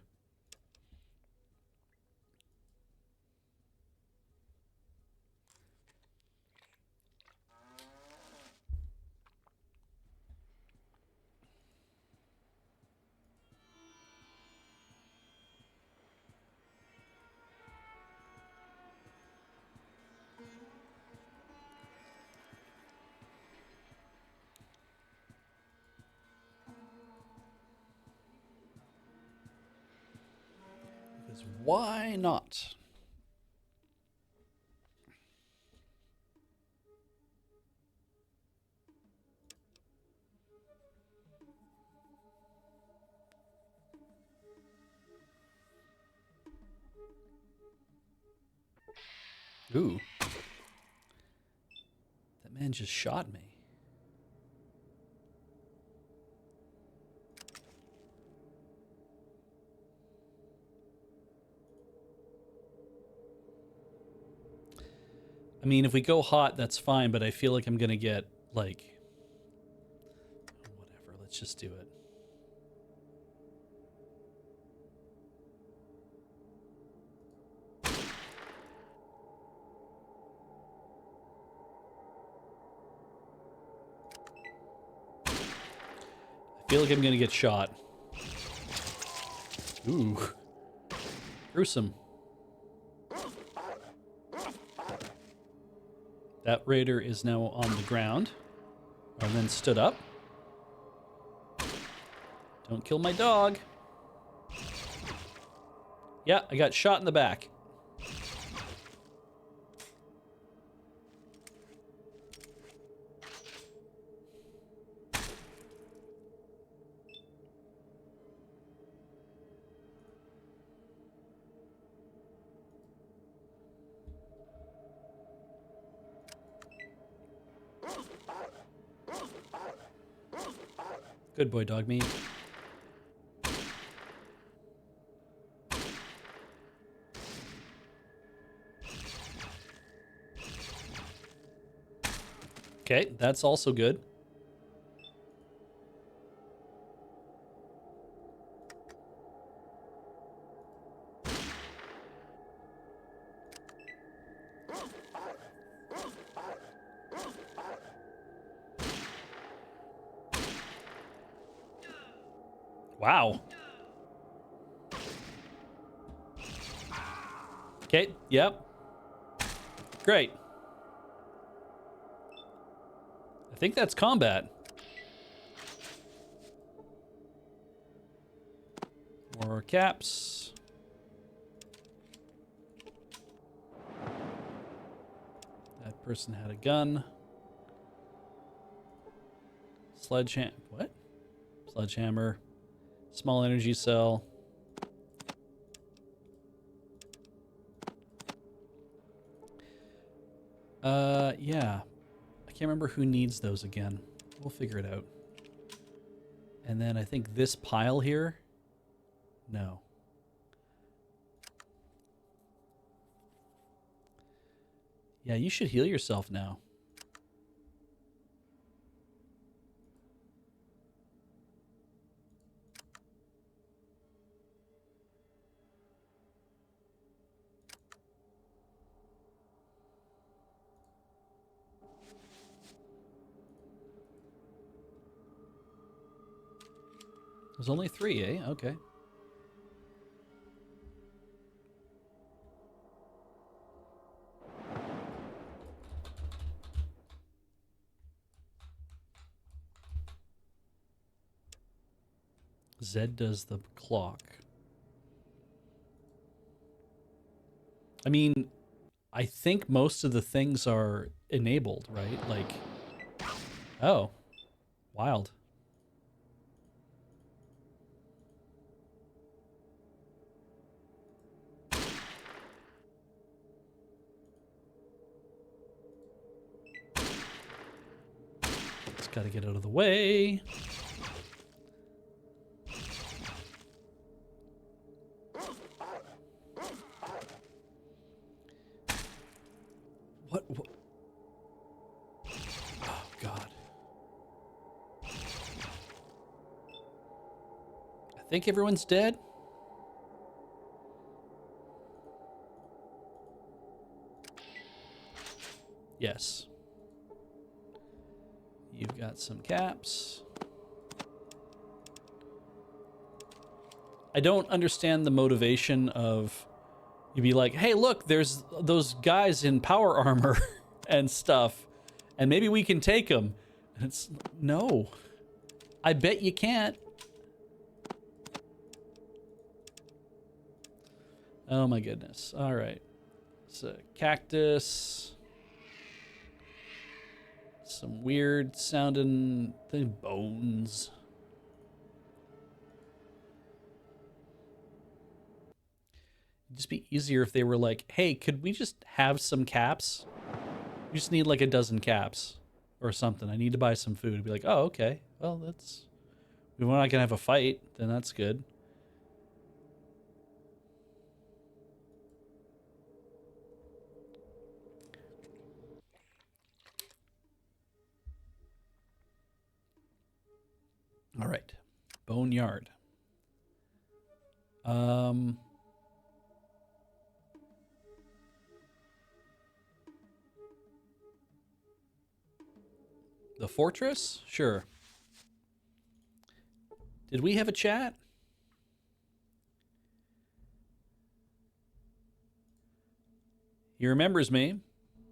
Because why not? Ooh. That man just shot me. I mean, if we go hot, that's fine, but I feel like I'm going to get, like... Whatever, let's just do it. feel like I'm gonna get shot. Ooh. Gruesome. That raider is now on the ground. And then stood up. Don't kill my dog. Yeah, I got shot in the back. Good boy, dog meat. Okay, that's also good. Wow. Okay, yep. Great. I think that's combat. More caps. That person had a gun. Sledgehammer. What? Sledgehammer. Small energy cell. Yeah. I can't remember who needs those again. We'll figure it out. And then I think this pile here. No. Yeah, you should heal yourself now. There's only 3, eh? Okay. Zed does the clock. I mean, I think most of the things are enabled, right? Like, oh, wild. Just gotta get out of the way. What? Oh, God. I think everyone's dead. Yes. You've got some caps. I don't understand the motivation of you'd be like, hey, look, there's those guys in power armor and stuff, and maybe we can take them. And it's, no. I bet you can't. Oh my goodness. All right. So, cactus. Some weird sounding thing, bones. It'd just be easier if they were like, hey, could we just have some caps? We just need like a dozen caps or something. I need to buy some food. It'd be like, oh, okay. Well, that's... We're not going to have a fight. Then that's good. All right. Boneyard. The fortress? Sure. Did we have a chat? He remembers me,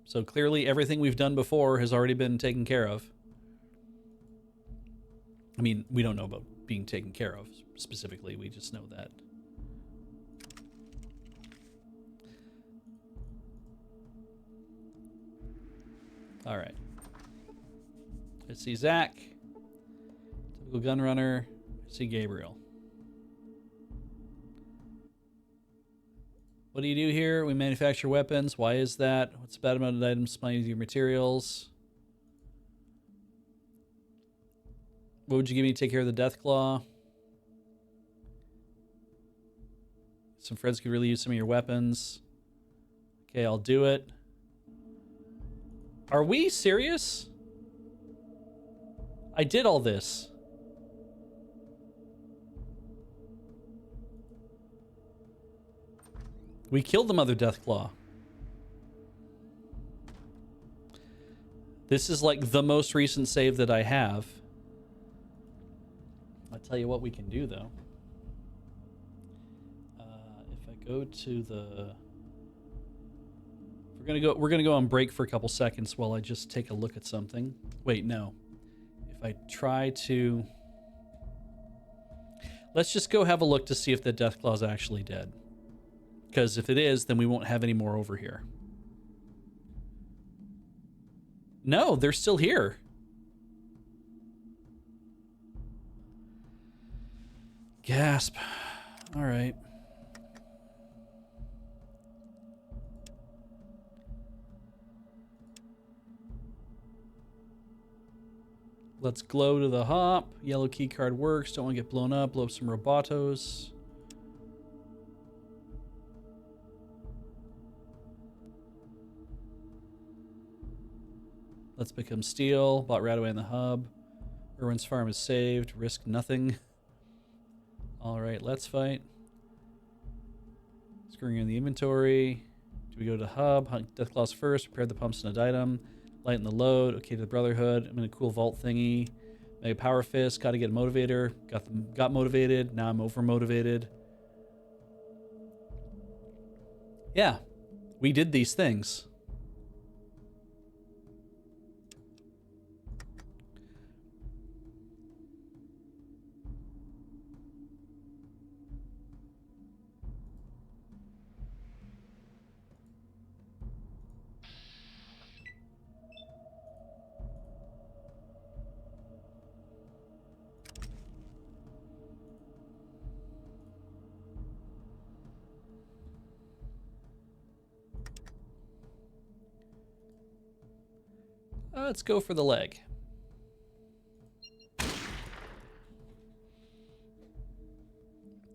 so clearly everything we've done before has already been taken care of. I mean, we don't know about being taken care of specifically, we just know that. All right. I see Zach. Typical gun runner. I see Gabriel. What do you do here? We manufacture weapons. Why is that? What's the bad amount of items supplying your materials? What would you give me to take care of the Death Claw? Some friends could really use some of your weapons. Okay, I'll do it. Are we serious? I did all this. We killed the Mother Deathclaw. This is like the most recent save that I have. I'll tell you what we can do though. If I go to the... We're gonna go on break for a couple seconds while I just take a look at something. Wait, no. If I try to... Let's just go have a look to see if the Deathclaw is actually dead. Because if it is, then we won't have any more over here. No, they're still here. Gasp. All right. Let's glow to the hop. Yellow key card works. Don't want to get blown up. Blow up some robotos. Let's become steel. Bought right away in the hub. Irwin's farm is saved. Risk nothing. All right, let's fight. Screwing in the inventory. Do we go to the hub? Hunt Deathclaws first. Prepare the pumps and a item. Lighten the load. Okay, to the Brotherhood. I'm in a cool vault thingy. Mega Power Fist. Got to get a motivator. Got motivated. Now I'm over motivated. Yeah, we did these things. Let's go for the leg.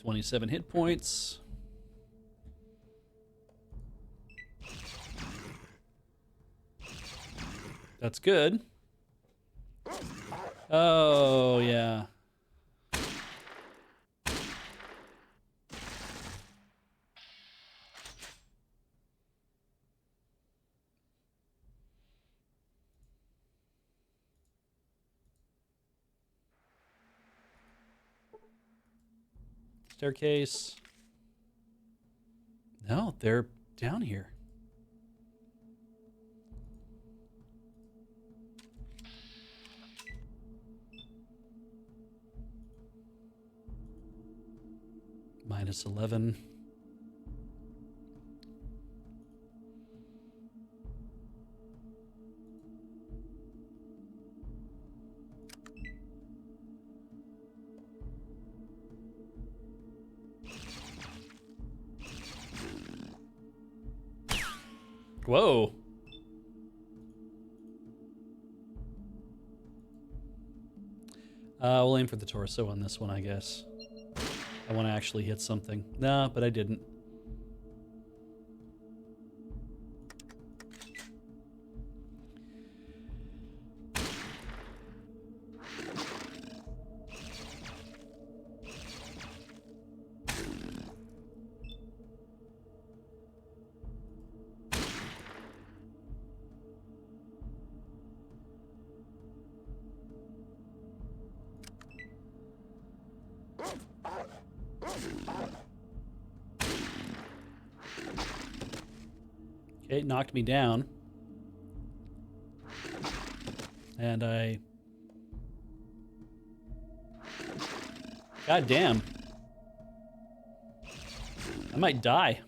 $27 hit points. That's good. Oh, yeah. Staircase. No, they're down here. Minus 11. Whoa. We'll aim for the torso on this one, I guess. I want to actually hit something. Nah, but I didn't. It knocked me down. And I... God damn. I might die.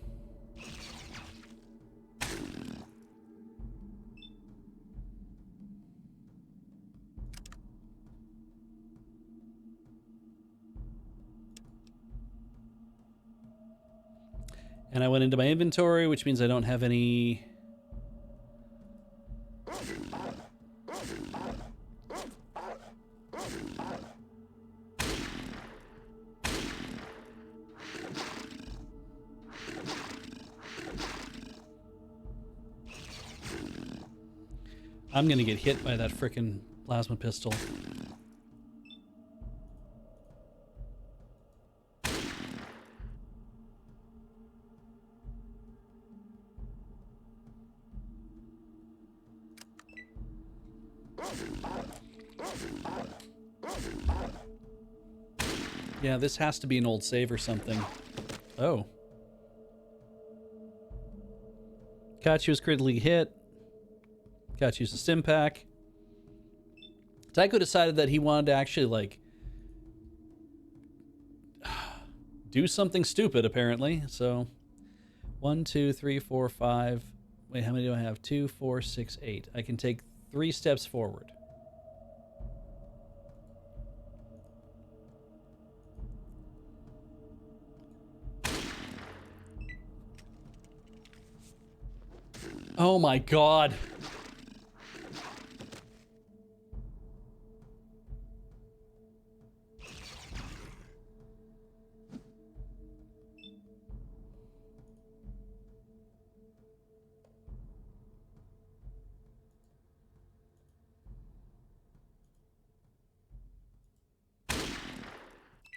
And I went into my inventory, which means I don't have any... I'm gonna get hit by that frickin' plasma pistol. Yeah, this has to be an old save or something. Oh. Kachi was critically hit. Kachi used a stim pack. Tycho decided that he wanted to actually, like, do something stupid, apparently. So, 1, 2, 3, 4, 5. Wait, how many do I have? 2, 4, 6, 8. I can take 3 steps forward. Oh my god.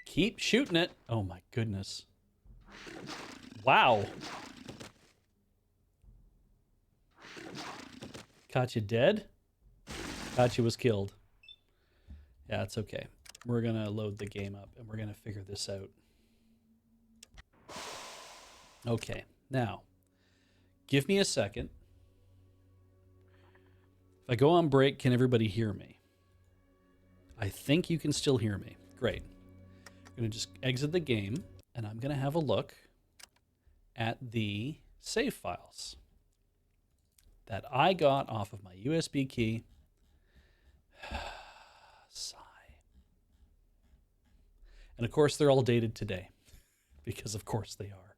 Keep shooting it. Oh my goodness. Wow. Katya dead? Katya was killed. Yeah, it's okay. We're gonna load the game up and we're gonna figure this out. Okay, now, give me a second. If I go on break, can everybody hear me? I think you can still hear me. Great. I'm gonna just exit the game and I'm gonna have a look at the save files that I got off of my USB key. Sigh. And of course, they're all dated today, because of course they are.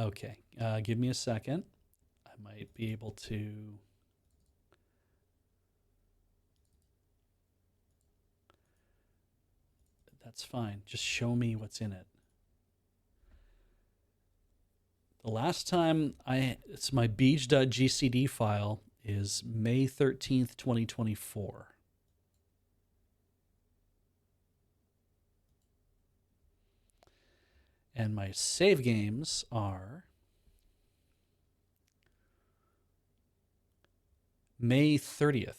Okay, give me a second. I might be able to... That's fine. Just show me what's in it. The last time it's my beej.gcd file is May 13th, 2024. And my save games are May 30th.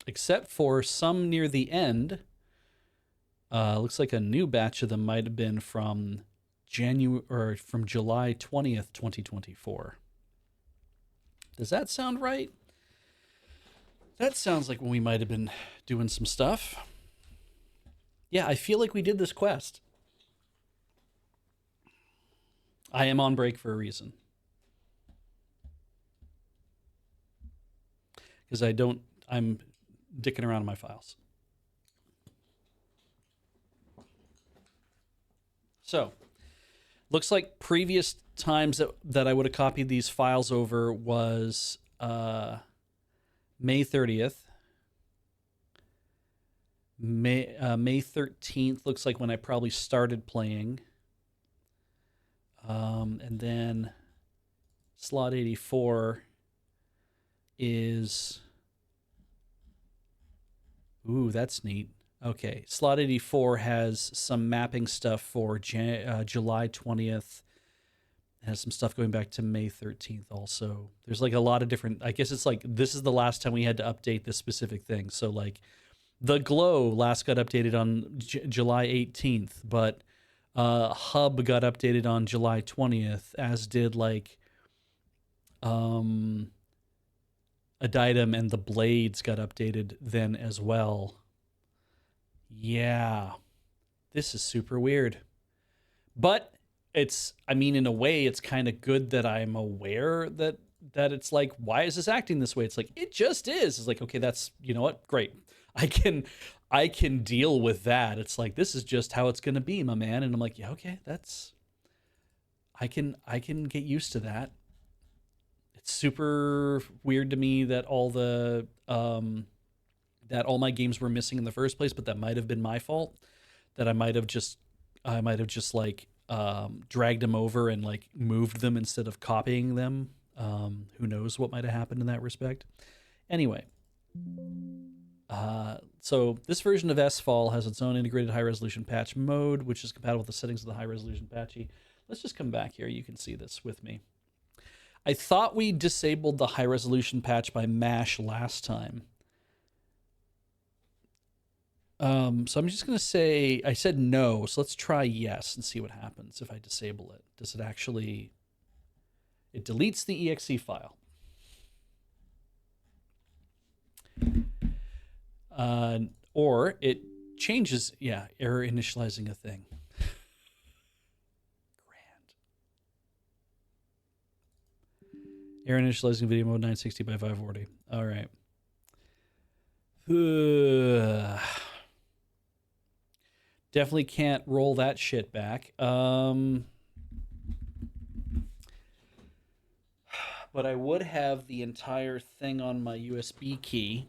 Except for some near the end. Looks like a new batch of them might have been from July 20th, 2024. Does that sound right? That sounds like when we might have been doing some stuff. Yeah, I feel like we did this quest. I am on break for a reason. Because I'm dicking around in my files. So, looks like previous times that I would have copied these files over was May 30th. May 13th looks like when I probably started playing. And then slot 84 is... Ooh, that's neat. Okay, slot 84 has some mapping stuff for July 20th It has some stuff going back to May 13th also. There's like a lot of different, I guess it's like this is the last time we had to update this specific thing. So like the Glow last got updated on July 18th, but Hub got updated on July 20th, as did like Aditum, and the Blades got updated then as well. Yeah, this is super weird. But it's, I mean, in a way, it's kind of good that I'm aware that it's like, why is this acting this way? It's like, it just is. It's like, okay, that's, you know what? Great. I can deal with that. It's like, this is just how it's going to be, my man. And I'm like, yeah, okay, that's, I can get used to that. It's super weird to me that all the, that all my games were missing in the first place, but that might have been my fault. That I might have just like dragged them over and like moved them instead of copying them. Who knows what might have happened in that respect. Anyway, so this version of SFall has its own integrated high-resolution patch mode, which is compatible with the settings of the high-resolution patchy. Let's just come back here. You can see this with me. I thought we disabled the high-resolution patch by mash last time. So I'm just going to say, I said no, so let's try yes and see what happens if I disable it. Does it actually, it deletes the exe file. Or it changes, yeah, error initializing a thing. Grand. Error initializing video mode 960 by 540. All right. Definitely can't roll that shit back. But I would have the entire thing on my USB key.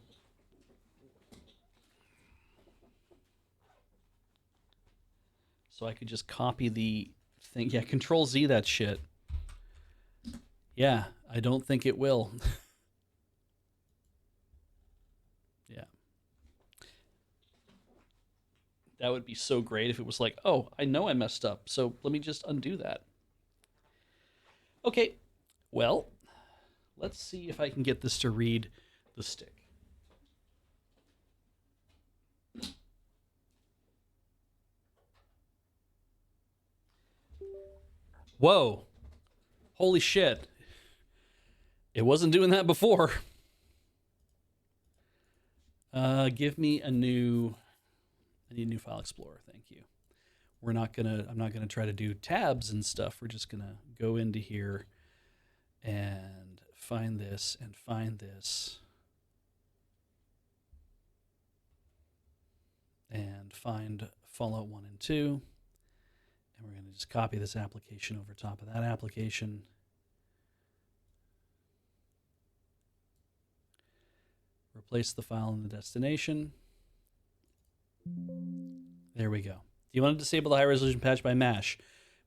So I could just copy the thing. Yeah, Control Z that shit. Yeah, I don't think it will. Yeah. That would be so great if it was like, oh, I know I messed up, so let me just undo that. Okay, well, let's see if I can get this to read the stick. Whoa. Holy shit. It wasn't doing that before. Give me a new, I need a new file explorer. Thank you. I'm not gonna try to do tabs and stuff. We're just gonna go into here and find this and find this and find Fallout 1 and 2. And we're gonna just copy this application over top of that application. Replace the file in the destination. There we go. Do you want to disable the high resolution patch by mash?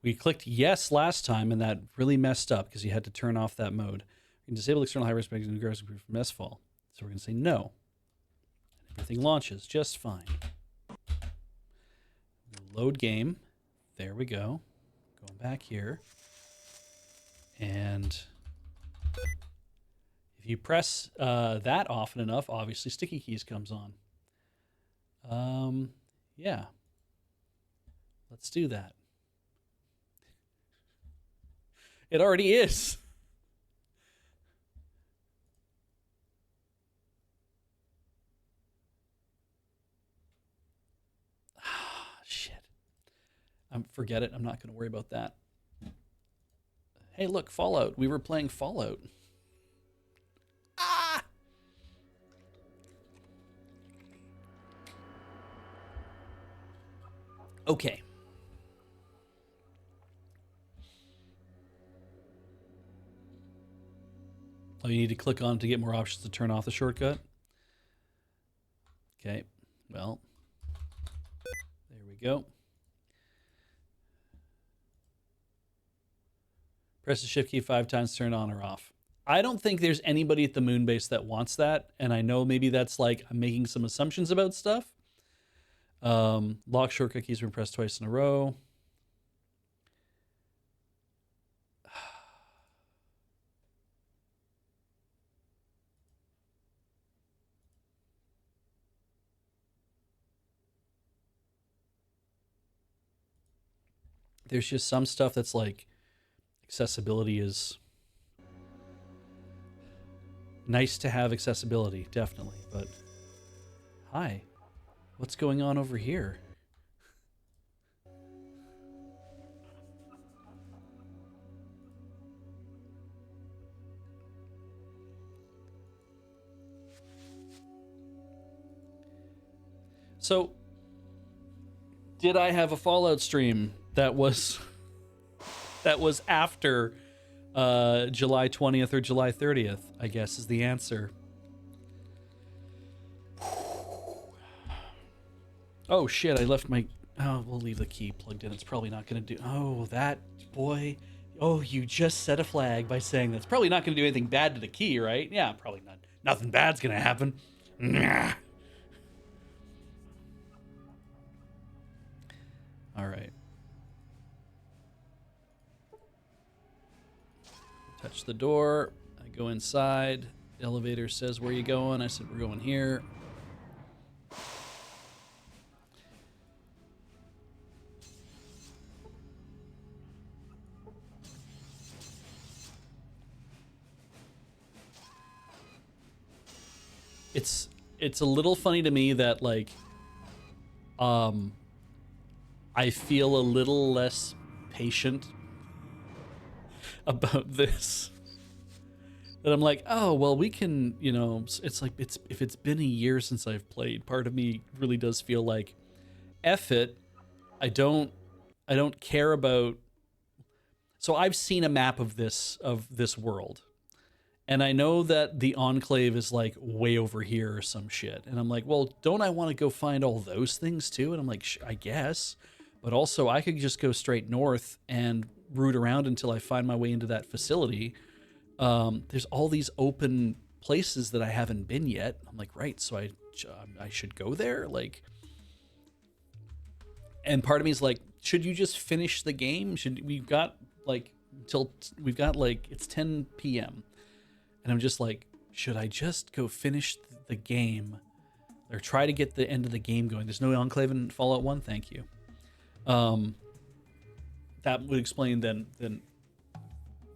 We clicked yes last time, and that really messed up because you had to turn off that mode. You can disable external high resolution from SFall. So we're going to say no. Everything launches just fine. Load game. There we go. Going back here. And if you press that often enough, obviously sticky keys comes on. Yeah. Let's do that. It already is. Shit. Forget it. I'm not going to worry about that. Hey, look, Fallout. We were playing Fallout. Ah! Okay. Oh, you need to click on to get more options to turn off the shortcut? Okay. Well, there we go. Press the shift key 5 times to turn it on or off. I don't think there's anybody at the moon base that wants that, and I know maybe that's like I'm making some assumptions about stuff. Lock shortcut keys were pressed twice in a row. There's just some stuff that's like accessibility is nice to have accessibility, definitely. But hi, what's going on over here? So, did I have a Fallout stream that was after July 20th or July 30th? I guess is the answer. Oh shit! I left my. Oh, we'll leave the key plugged in. It's probably not going to do. Oh, that boy. Oh, you just set a flag by saying that's probably not going to do anything bad to the key, right? Yeah, probably not. Nothing bad's going to happen. Nah. All right. Touch the door. I go inside. The elevator says, "Where you going?" I said, "We're going here." It's a little funny to me that like I feel a little less patient about this. That I'm like, oh well, we can, you know. It's like if it's been a year since I've played, part of me really does feel like, F it. I don't care about. So I've seen a map of this world, and I know that the Enclave is like way over here or some shit. And I'm like, well, don't I want to go find all those things too? And I'm like, I guess, but also I could just go straight north and route around until I find my way into that facility. There's all these open places that I haven't been yet. I'm like, right, so I should go there, like. And part of me is like, should you just finish the game? We've got like it's 10 p.m. and I'm just like, should I just go finish the game or try to get the end of the game going? There's no Enclave in Fallout 1, thank you. That would explain then.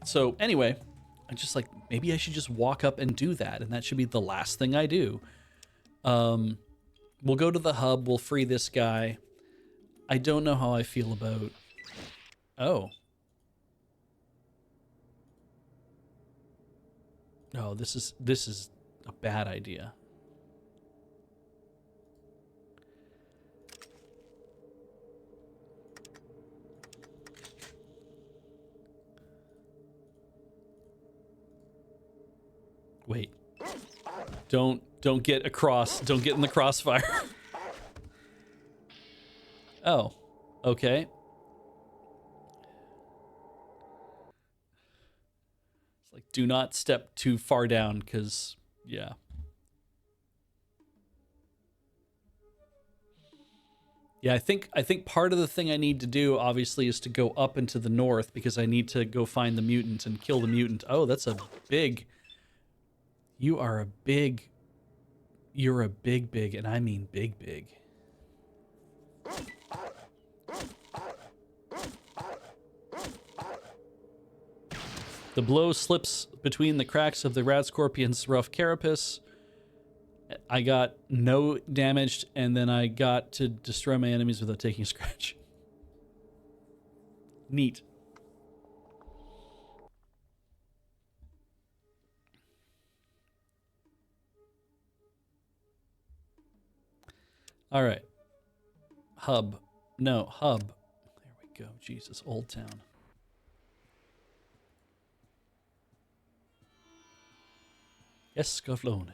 So anyway, I'm just like, maybe I should just walk up and do that, and that should be the last thing I do. We'll go to the hub, we'll free this guy. I don't know how I feel about... Oh. No, this is a bad idea. Wait. Don't get across. Don't get in the crossfire. Oh. Okay. It's like, do not step too far down, because, yeah. Yeah, I think part of the thing I need to do, obviously, is to go up into the north, because I need to go find the mutant and kill the mutant. Oh, that's a big... You're a big, and I mean big. The blow slips between the cracks of the rat scorpion's rough carapace. I got no damage, and then I got to destroy my enemies without taking a scratch. Neat. All right. Hub. No, hub. There we go. Jesus, Old Town. Yes, Scaflone.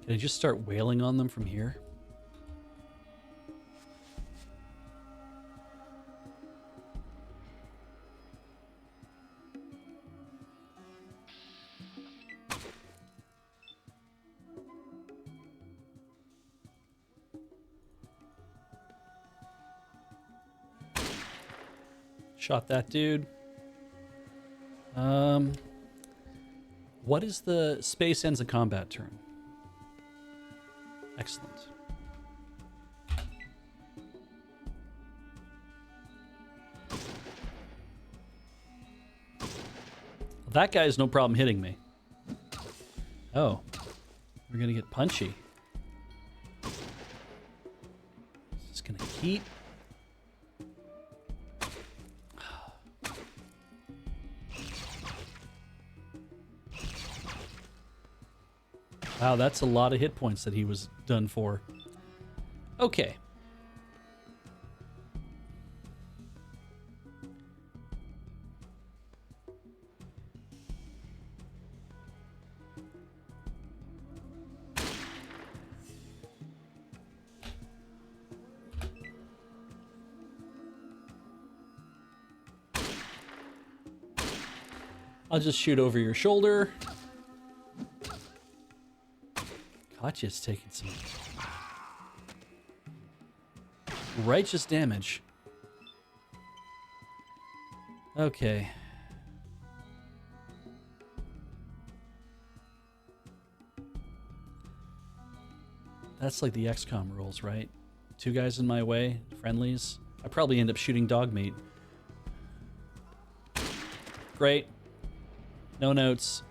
Can I just start wailing on them from here? Shot that dude. What is the space ends a combat turn? Excellent. That guy has no problem hitting me. Oh. We're gonna get punchy. Just gonna keep. Wow, that's a lot of hit points that he was done for. Okay. I'll just shoot over your shoulder. Katya's taking some righteous damage. Okay. That's like the XCOM rules, right? 2 guys in my way, friendlies. I probably end up shooting dog meat. Great. No notes.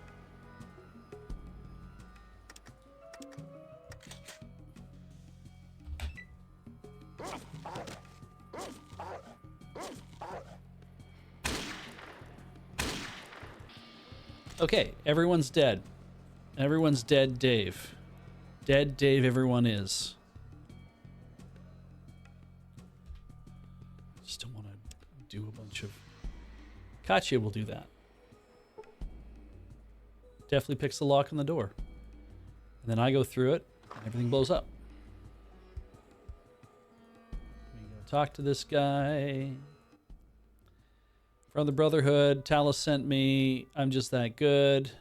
Okay, everyone's dead. Everyone's dead, Dave. Dead, Dave, everyone is. Just don't want to do a bunch of... Katya will do that. Definitely picks the lock on the door. And then I go through it, and everything blows up. We go talk to this guy. From the Brotherhood, Talus sent me. I'm just that good.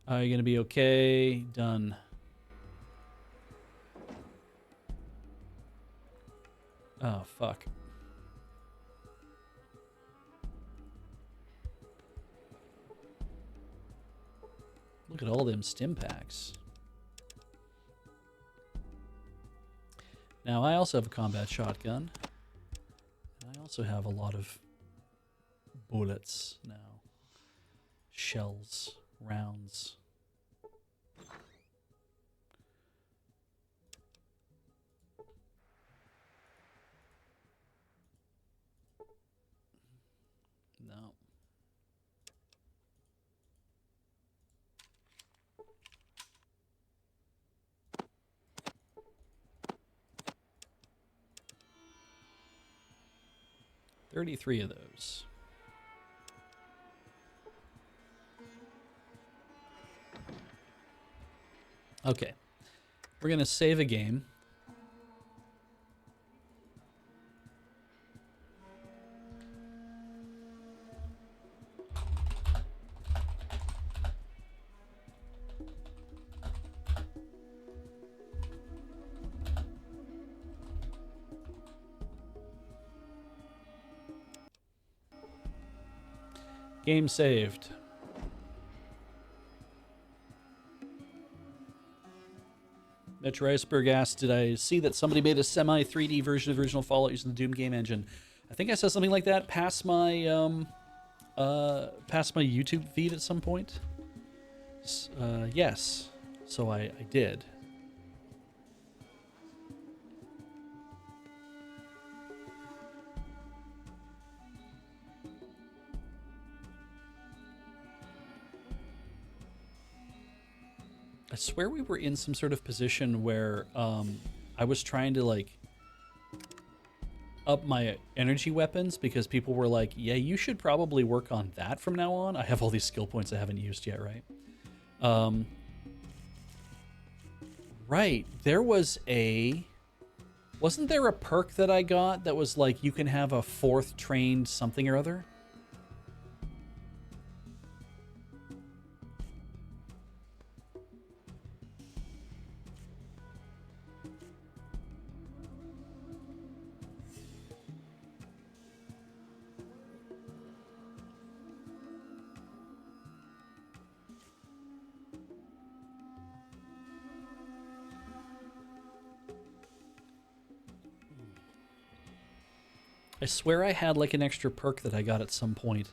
Are you going to be okay? Done. Oh, fuck. Look at all them stim packs. Now, I also have a combat shotgun. I also have a lot of bullets now. Shells, rounds. No. $33 of those. Okay. We're going to save a game. Game saved. Metro Iceberg asked, did I see that somebody made a semi-3D version of the original Fallout using the Doom game engine? I think I saw something like that past my YouTube feed at some point. Yes. So I did. I swear we were in some sort of position where I was trying to like up my energy weapons because people were like, yeah, you should probably work on that from now on. I have all these skill points I haven't used yet, right? Right. There was wasn't there a perk that I got that was like you can have a 4th trained something or other? I swear I had like an extra perk that I got at some point.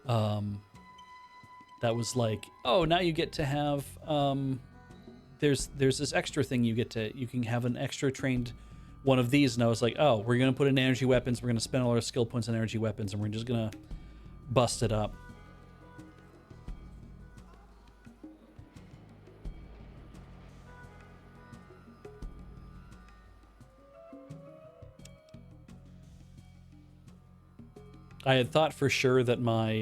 That was like, oh, now you get to have there's this extra thing you can have an extra trained one of these, and I was like, oh, we're gonna put in energy weapons, we're gonna spend all our skill points on energy weapons, and we're just gonna bust it up. I had thought for sure that my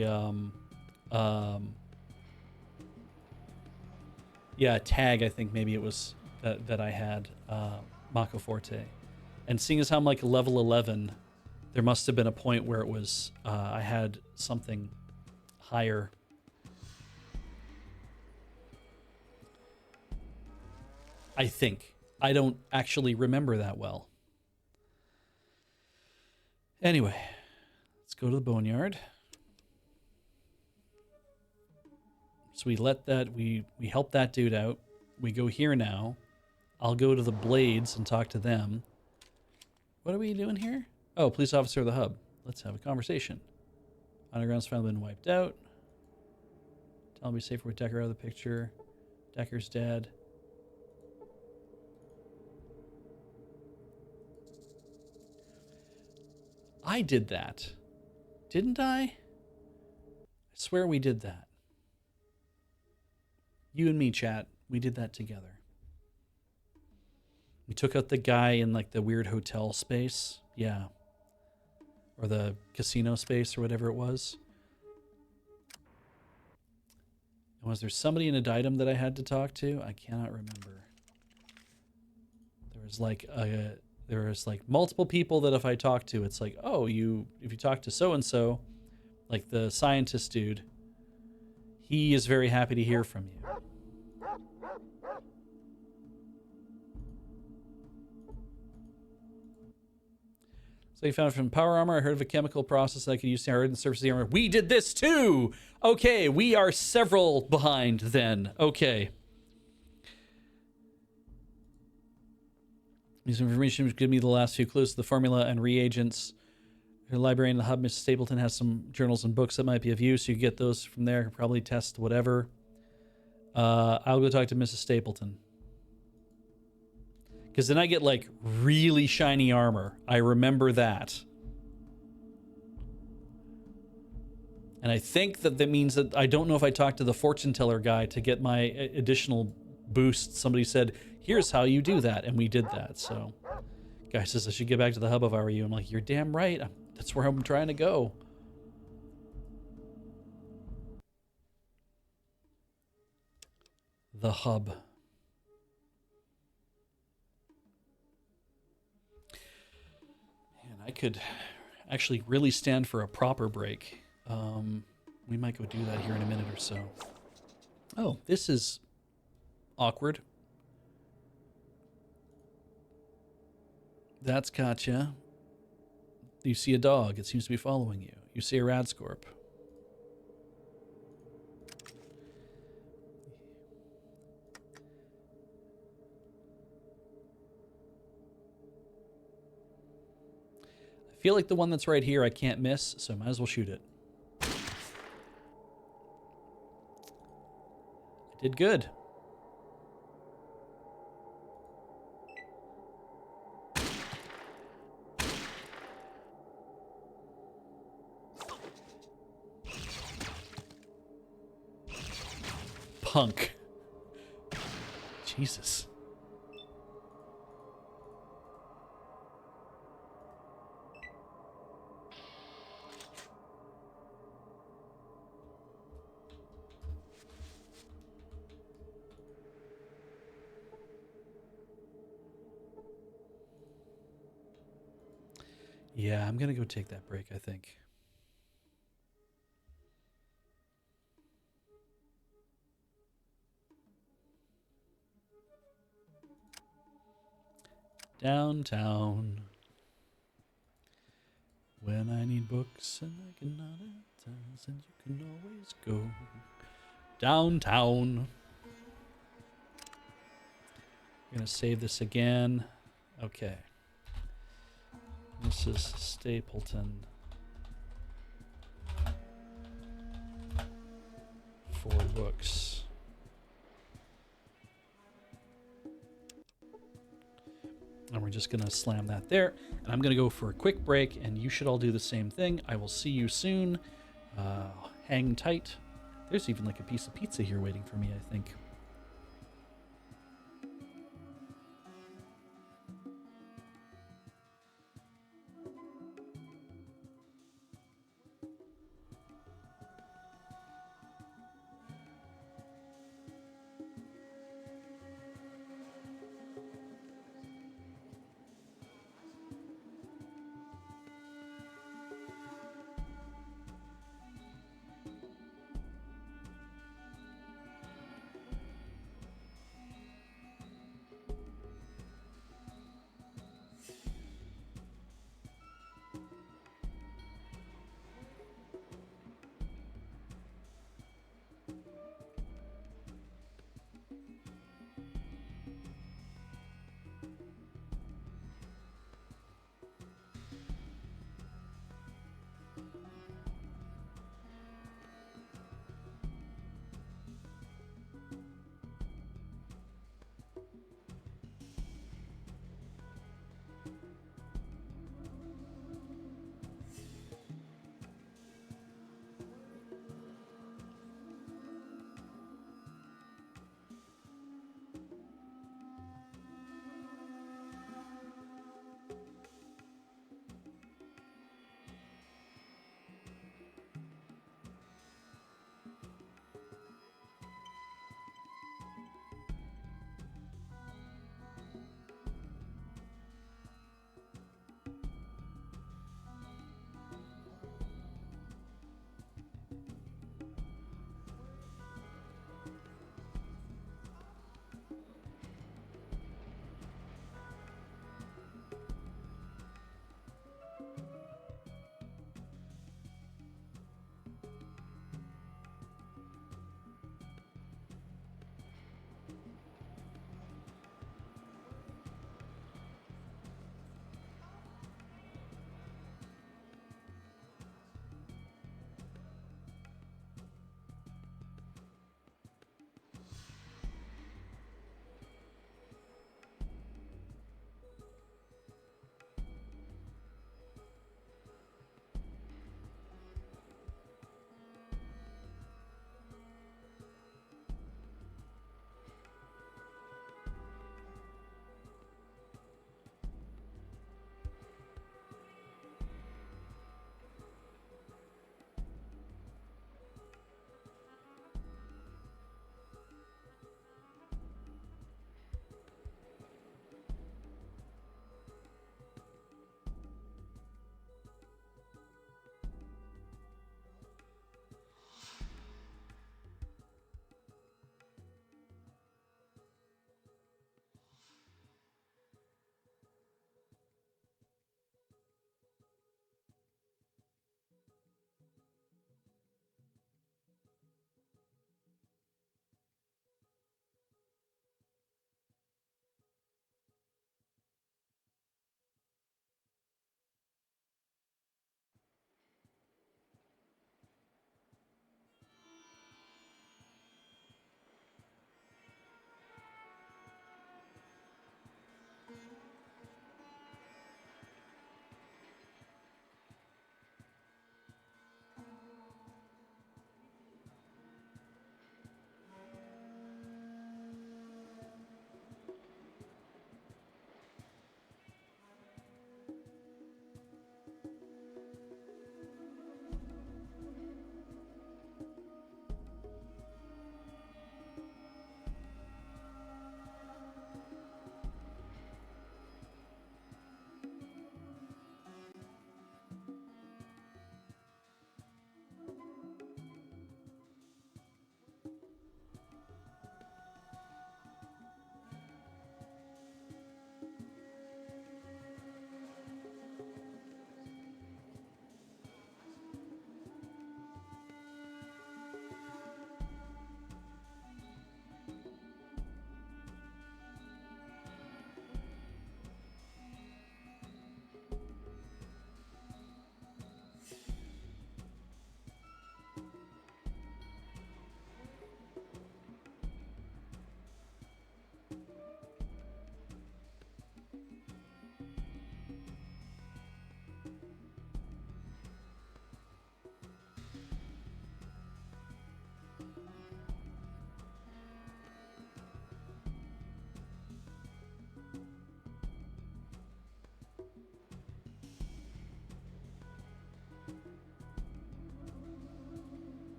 tag, I think maybe it was that I had Mako Forte. And seeing as how I'm like level 11, there must have been a point where it was I had something higher. I think. I don't actually remember that well. Anyway, let's go to the boneyard. So we let that, we help that dude out. We go here now. I'll go to the Blades and talk to them. What are we doing here? Oh, police officer of the hub. Let's have a conversation. Underground's finally been wiped out. Tell me safer with Decker out of the picture. Decker's dead. I did that. Didn't I? I swear we did that. You and me, chat. We did that together. We took out the guy in like the weird hotel space. Yeah. Or the casino space or whatever it was. And was there somebody in Addendum that I had to talk to? I cannot remember. There was like multiple people that if I talk to, it's like, oh, if you talk to so-and-so, like the scientist dude, he is very happy to hear from you. So you found from power armor. I heard of a chemical process that I could use to harden the surface of the armor. We did this too! Okay, we are several behind then. Okay. These information give me the last few clues to the formula and reagents. Your librarian in the hub, Mrs. Stapleton, has some journals and books that might be of use. You get those from there. Probably test whatever. I'll go talk to Mrs. Stapleton. Because then I get like really shiny armor. I remember that. And I think that means that I don't know if I talked to the fortune teller guy to get my additional boost. Somebody said, here's how you do that. And we did that. So guy says I should get back to the hub if I were you. I'm like, you're damn right. That's where I'm trying to go. The hub. Man, I could actually really stand for a proper break. We might go do that here in a minute or so. Oh, this is awkward. That's gotcha. You see a dog. It seems to be following you. You see a Radscorp. I feel like the one that's right here I can't miss, so I might as well shoot it. I did good. Punk. Jesus. Yeah, I'm gonna go take that break, I think. Downtown. When I need books and I cannot have times, and you can always go downtown. I'm gonna save this again. Okay. Mrs. Stapleton for books. And we're just going to slam that there. And I'm going to go for a quick break, and you should all do the same thing. I will see you soon. Hang tight. There's even like a piece of pizza here waiting for me, I think.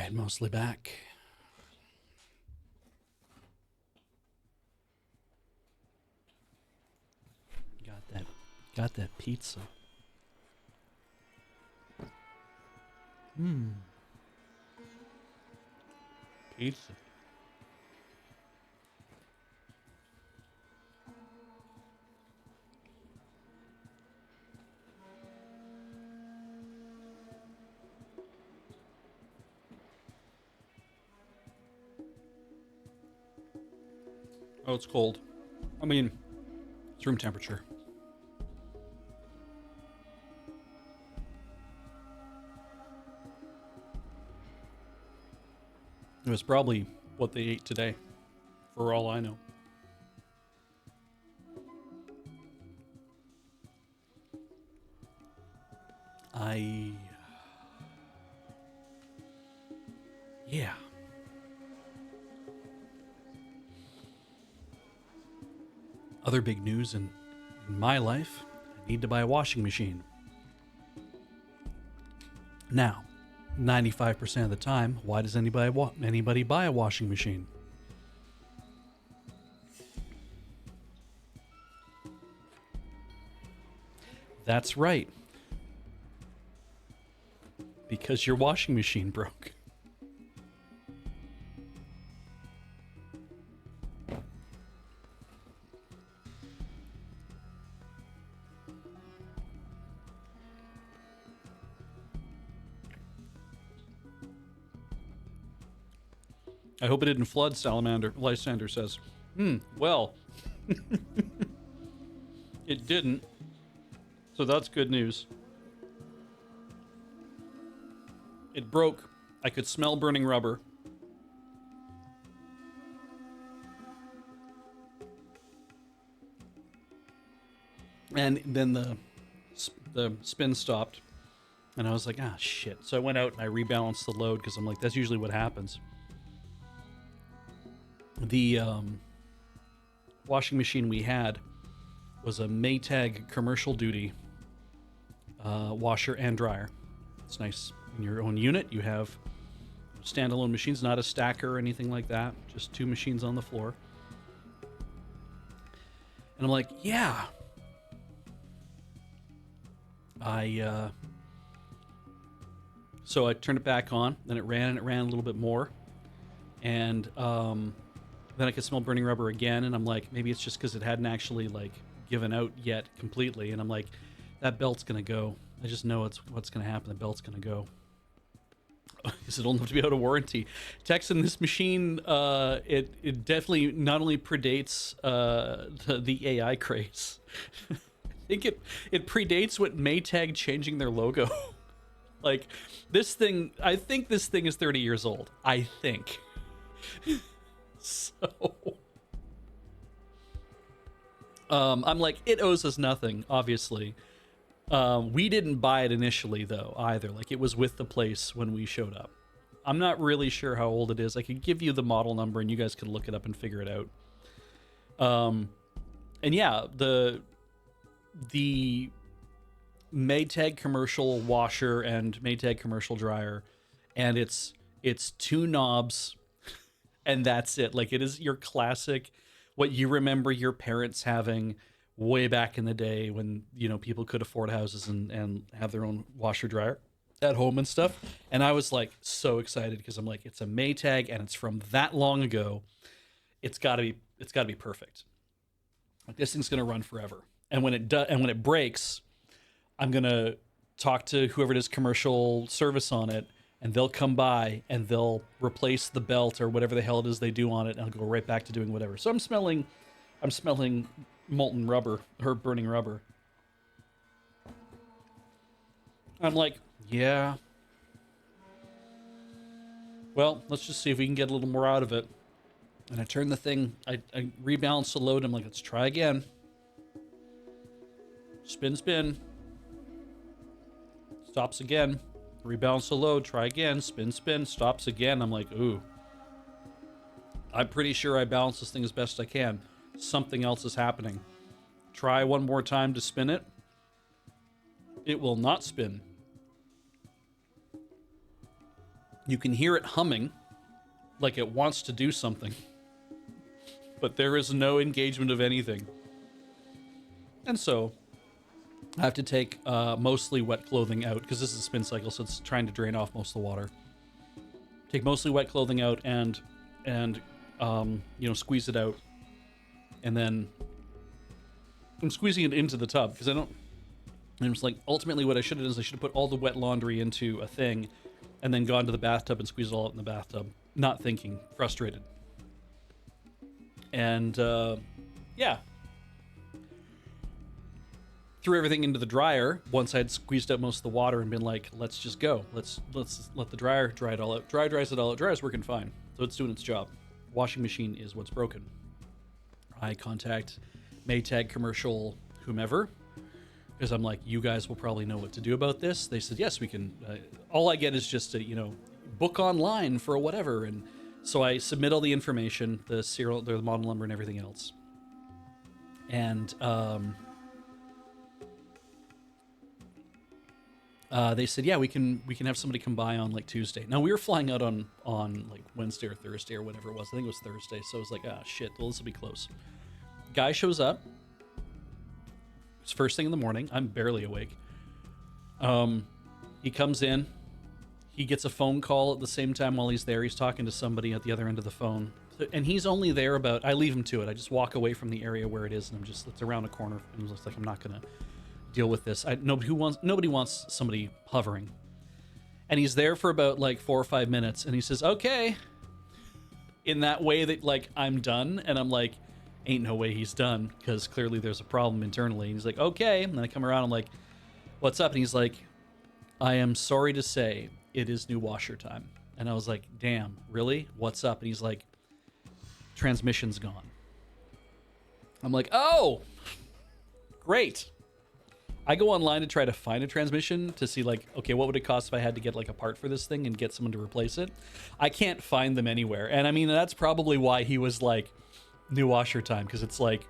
right, mostly back. Got that pizza. Pizza. Oh, it's cold. I mean, it's room temperature. It was probably what they ate today, for all I know. Yeah. Other big news in my life, I need to buy a washing machine. Now, 95% of the time, why does anybody buy a washing machine? That's right. Because your washing machine broke. I hope it didn't flood, Lysander says. Well, it didn't. So that's good news. It broke. I could smell burning rubber. And then the spin stopped. And I was like, ah, shit. So I went out and I rebalanced the load because I'm like, that's usually what happens. The washing machine we had was a Maytag commercial duty washer and dryer. It's nice. In your own unit, you have standalone machines, not a stacker or anything like that. Just two machines on the floor. And I'm like, yeah. So I turned it back on, then it ran a little bit more. And then I could smell burning rubber again, and I'm like, maybe it's just because it hadn't actually like given out yet completely. And I'm like, that belt's gonna go. I just know what's gonna happen. The belt's gonna go. Is it old enough to be out of warranty? Texan, this machine, it definitely not only predates the AI craze. I think it predates what Maytag changing their logo. Like this thing, I think this thing is 30 years old. I think. So, I'm like, it owes us nothing, obviously. We didn't buy it initially, though, either. Like, it was with the place when we showed up. I'm not really sure how old it is. I could give you the model number, and you guys could look it up and figure it out. And yeah, the Maytag commercial washer and Maytag commercial dryer, and it's two knobs. And that's it. Like, it is your classic, what you remember your parents having way back in the day when, you know, people could afford houses and have their own washer dryer at home and stuff. And I was like so excited because I'm like, it's a Maytag and it's from that long ago. It's gotta be perfect. Like, this thing's gonna run forever. And when it breaks, I'm gonna talk to whoever does commercial service on it, and they'll come by and they'll replace the belt or whatever the hell it is they do on it, and I'll go right back to doing whatever. So I'm smelling molten rubber, or burning rubber. I'm like, yeah. Well, let's just see if we can get a little more out of it. And I turn the thing, I rebalance the load. I'm like, let's try again. Spin. Stops again. Rebalance the load, try again, spin, stops again. I'm like, ooh. I'm pretty sure I balance this thing as best I can. Something else is happening. Try one more time to spin it. It will not spin. You can hear it humming like it wants to do something, but there is no engagement of anything. And so I have to take mostly wet clothing out, because this is a spin cycle, so it's trying to drain off most of the water. Take mostly wet clothing out and you know, squeeze it out. And then I'm squeezing it into the tub, because I don't... And it's like, ultimately what I should have done is I should have put all the wet laundry into a thing and then gone to the bathtub and squeezed it all out in the bathtub. Not thinking, frustrated. And yeah. Threw everything into the dryer once I'd squeezed out most of the water and been like, let's just go. Let's let the dryer dry it all out. Dries it all out. Dryer's working fine. So it's doing its job. Washing machine is what's broken. I contact Maytag commercial whomever, because I'm like, you guys will probably know what to do about this. They said, yes, we can. All I get is just a, you know, book online for whatever. And so I submit all the information, the serial, the model number and everything else. And they said, yeah, we can have somebody come by on like Tuesday. Now we were flying out on like Wednesday or Thursday or whatever it was. I think it was Thursday. So I was like, ah, shit, well, this will be close. Guy shows up. It's first thing in the morning. I'm barely awake. He comes in. He gets a phone call at the same time while he's there. He's talking to somebody at the other end of the phone. And he's only there about, I leave him to it. I just walk away from the area where it is, and it's around a corner. And I'm just like, I'm not going to deal with this. Nobody wants somebody hovering. And he's there for about like 4 or 5 minutes, and he says, okay. In that way that like, I'm done. And I'm like, ain't no way he's done, because clearly there's a problem internally. And he's like, okay. And then I come around, I'm like, what's up? And he's like, I am sorry to say it is new washer time. And I was like, damn, really? What's up? And he's like, transmission's gone. I'm like, oh, great. I go online to try to find a transmission to see like, okay, what would it cost if I had to get like a part for this thing and get someone to replace it? I can't find them anywhere. And I mean, that's probably why he was like, new washer time, because it's like,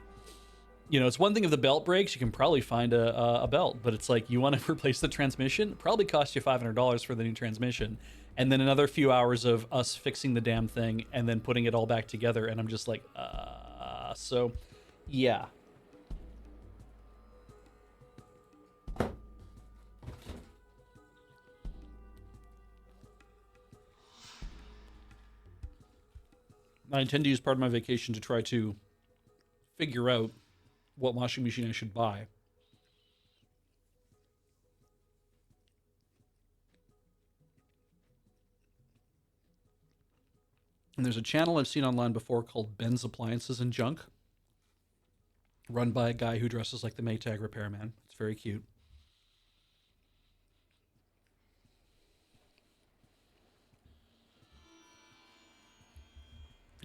you know, it's one thing if the belt breaks, you can probably find a belt, but it's like, you want to replace the transmission, it probably costs you $500 for the new transmission, and then another few hours of us fixing the damn thing and then putting it all back together. And I'm just like, so yeah. I intend to use part of my vacation to try to figure out what washing machine I should buy. And there's a channel I've seen online before called Ben's Appliances and Junk, run by a guy who dresses like the Maytag repairman. It's very cute.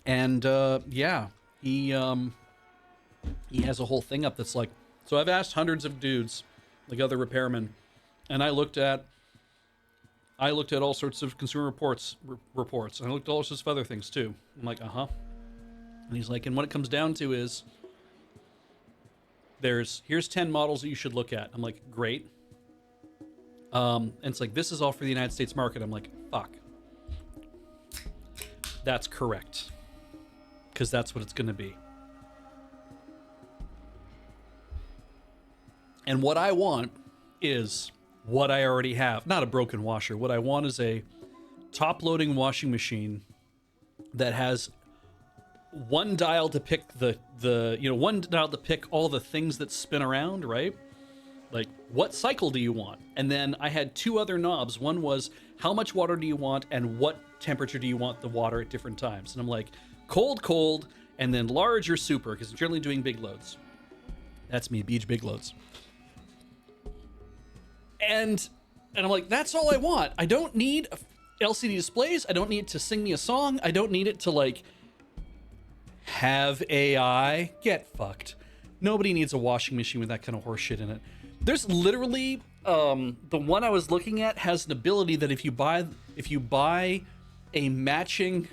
And yeah, he has a whole thing up that's like, so I've asked hundreds of dudes, like other repairmen, and I looked at all sorts of consumer reports, and I looked at all sorts of other things too. I'm like, and he's like, and what it comes down to is, here's 10 models that you should look at. I'm like, great. And it's like, this is all for the United States market. I'm like, fuck. That's correct. Because that's what it's going to be. And what I want is what I already have. Not a broken washer. What I want is a top-loading washing machine that has one dial to pick one dial to pick all the things that spin around, right? Like, what cycle do you want? And then I had 2 other knobs. One was, how much water do you want, and what temperature do you want the water at different times? And I'm like, cold, and then large or super, because I'm generally doing big loads. That's me, Beej big loads. And I'm like, that's all I want. I don't need LCD displays. I don't need it to sing me a song. I don't need it to, like, have AI. Get fucked. Nobody needs a washing machine with that kind of horse shit in it. There's literally, the one I was looking at has an ability that if you buy a matching,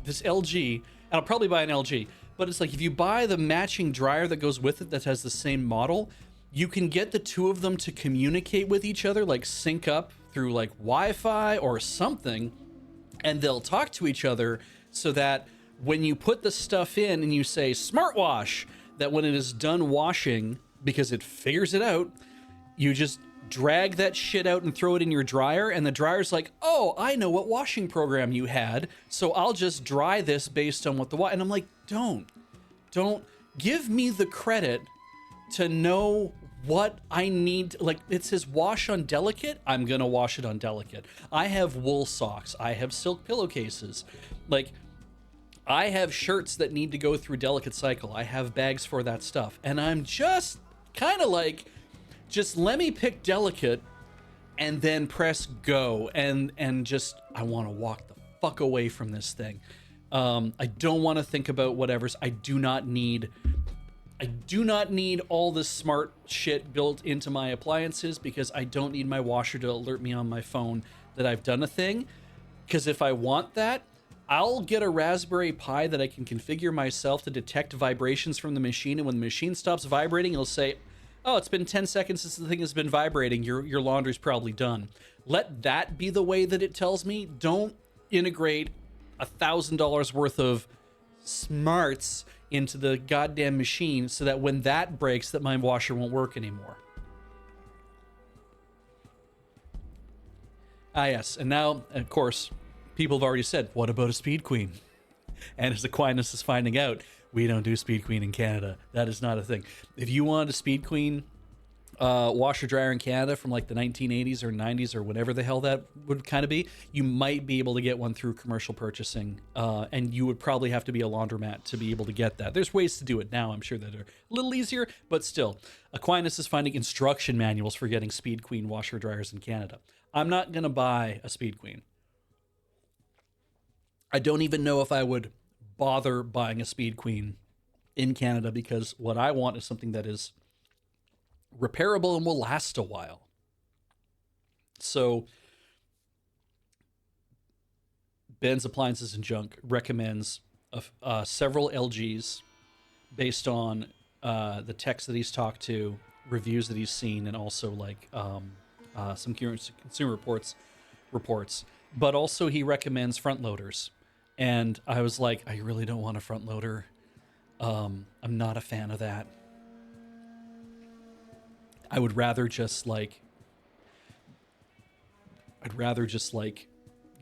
this LG, and I'll probably buy an LG, but it's like, if you buy the matching dryer that goes with it that has the same model, you can get the 2 of them to communicate with each other, like sync up through like Wi-Fi or something, and they'll talk to each other so that when you put the stuff in and you say smart wash, that when it is done washing, because it figures it out, you just drag that shit out and throw it in your dryer, and the dryer's like, oh, I know what washing program you had, so I'll just dry this based on what the and I'm like, don't give me the credit to know what I need. Like, it says wash on delicate, I'm gonna wash it on delicate. I have wool socks, I have silk pillowcases, like I have shirts that need to go through delicate cycle. I have bags for that stuff. And I'm just kind of like, just let me pick delicate and then press go. And just, I want to walk the fuck away from this thing. I don't want to think about whatever's. I do not need all this smart shit built into my appliances, because I don't need my washer to alert me on my phone that I've done a thing. Because if I want that, I'll get a Raspberry Pi that I can configure myself to detect vibrations from the machine, and when the machine stops vibrating, it'll say, oh, it's been 10 seconds since the thing has been vibrating, your laundry's probably done. Let that be the way that it tells me. Don't integrate $1,000 worth of smarts into the goddamn machine so that when that breaks, that my washer won't work anymore. Ah, yes, and now, of course, people have already said, what about a Speed Queen? And as Aquinas is finding out, we don't do Speed Queen in Canada. That is not a thing. If you want a Speed Queen washer dryer in Canada from like the 1980s or 90s or whatever the hell that would kind of be, you might be able to get one through commercial purchasing. And you would probably have to be a laundromat to be able to get that. There's ways to do it now, I'm sure, that are a little easier, but still. Aquinas is finding instruction manuals for getting Speed Queen washer dryers in Canada. I'm not going to buy a Speed Queen. I don't even know if I would bother buying a Speed Queen in Canada, because what I want is something that is repairable and will last a while. So Ben's Appliances and Junk recommends several LGs based on the techs that he's talked to, reviews that he's seen, and also like some consumer reports. But also he recommends front loaders. And I was like, I really don't want a front loader. I'm not a fan of that. I'd rather just like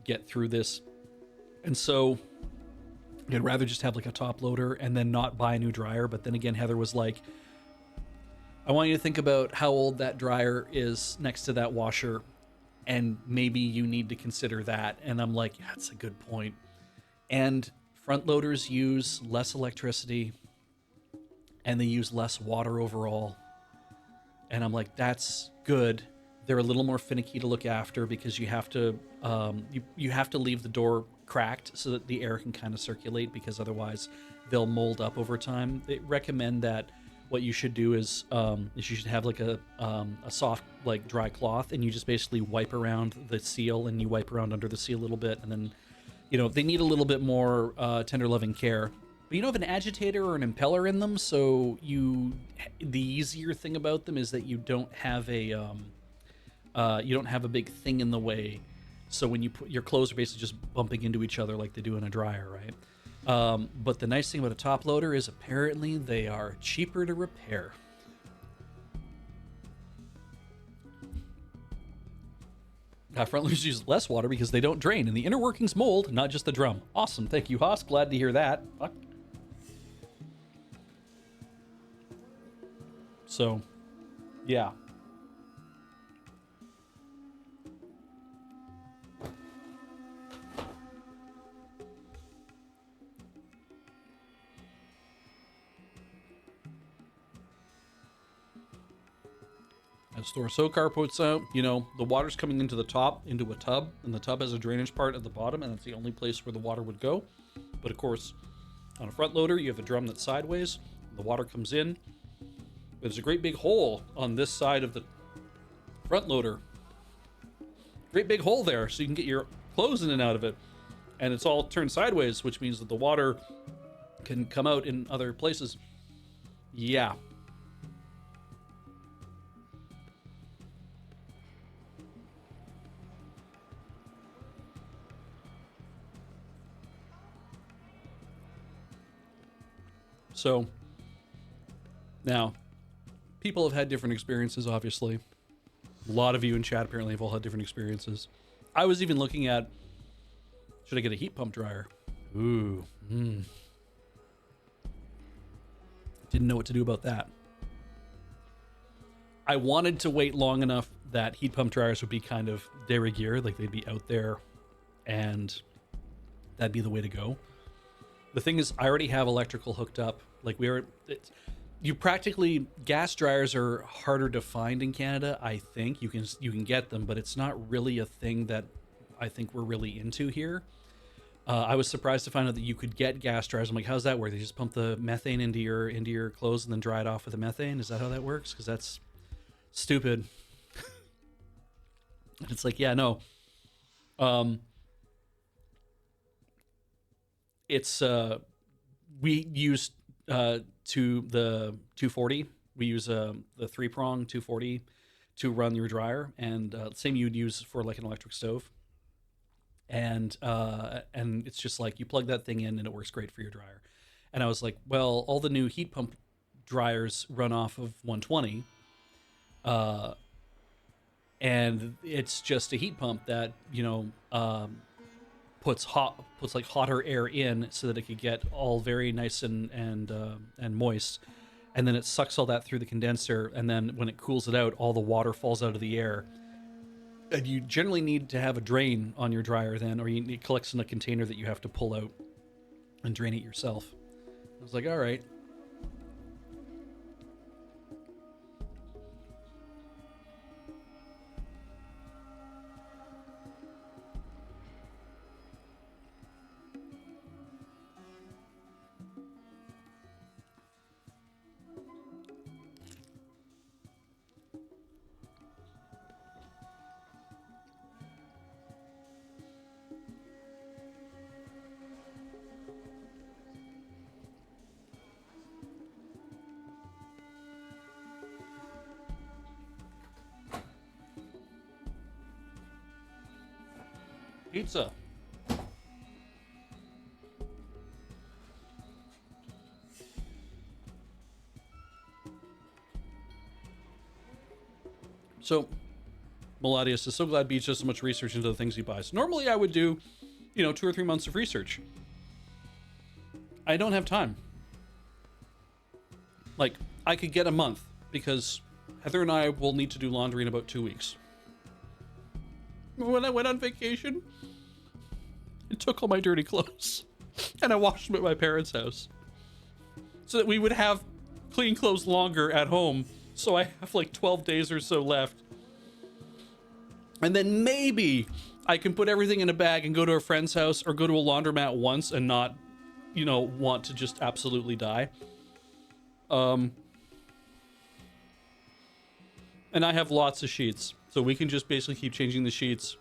get through this. And so I'd rather just have like a top loader and then not buy a new dryer. But then again, Heather was like, I want you to think about how old that dryer is next to that washer, and maybe you need to consider that. And I'm like, yeah, that's a good point. And front loaders use less electricity and they use less water overall. And I'm like, that's good. They're a little more finicky to look after, because you have to you have to leave the door cracked so that the air can kind of circulate, because otherwise they'll mold up over time. They recommend that what you should do is you should have like a soft, like, dry cloth, and you just basically wipe around the seal, and you wipe around under the seal a little bit, and then, you know, they need a little bit more tender loving care. But you don't have an agitator or an impeller in them, so the easier thing about them is that you don't have a big thing in the way. So when you put your clothes are basically just bumping into each other like they do in a dryer, right? But the nice thing about a top loader is apparently they are cheaper to repair. Front loaders use less water because they don't drain, and the inner workings mold, not just the drum. Awesome, thank you, Haas. Glad to hear that. Fuck. So, yeah. As Thor Sokar puts out, you know, the water's coming into the top, into a tub, and the tub has a drainage part at the bottom, and that's the only place where the water would go. But of course, on a front loader, you have a drum that's sideways, the water comes in. There's a great big hole on this side of the front loader. Great big hole there, so you can get your clothes in and out of it. And it's all turned sideways, which means that the water can come out in other places. Yeah. So now, people have had different experiences, obviously. A lot of you in chat apparently have all had different experiences. I was even looking at, should I get a heat pump dryer? Ooh. Didn't know what to do about that. I wanted to wait long enough that heat pump dryers would be kind of de rigueur, like they'd be out there, and that'd be the way to go. The thing is, I already have electrical hooked up. Like you practically, gas dryers are harder to find in Canada. I think you can get them, but it's not really a thing that I think we're really into here. I was surprised to find out that you could get gas dryers. I'm like, how's that work? They just pump the methane into your clothes and then dry it off with the methane. Is that how that works? Because that's stupid. It's like, yeah, no. It's we use the 240. We use the 3-prong 240 to run your dryer, and same you'd use for like an electric stove. And it's just like you plug that thing in and it works great for your dryer. And I was like, well, all the new heat pump dryers run off of 120, and it's just a heat pump that puts like hotter air in so that it could get all very nice and moist, and then it sucks all that through the condenser, and then when it cools it out, all the water falls out of the air. And you generally need to have a drain on your dryer then, or it collects in a container that you have to pull out and drain it yourself. I was like, all right. Pizza. So, Melodius says, so glad Beej does so much research into the things he buys. Normally I would do, 2 or 3 months of research. I don't have time. Like, I could get a month, because Heather and I will need to do laundry in about 2 weeks. When I went on vacation, I took all my dirty clothes and I washed them at my parents' house so that we would have clean clothes longer at home. So I have like 12 days or so left. And then maybe I can put everything in a bag and go to a friend's house or go to a laundromat once and not, want to just absolutely die. And I have lots of sheets, so we can just basically keep changing the sheets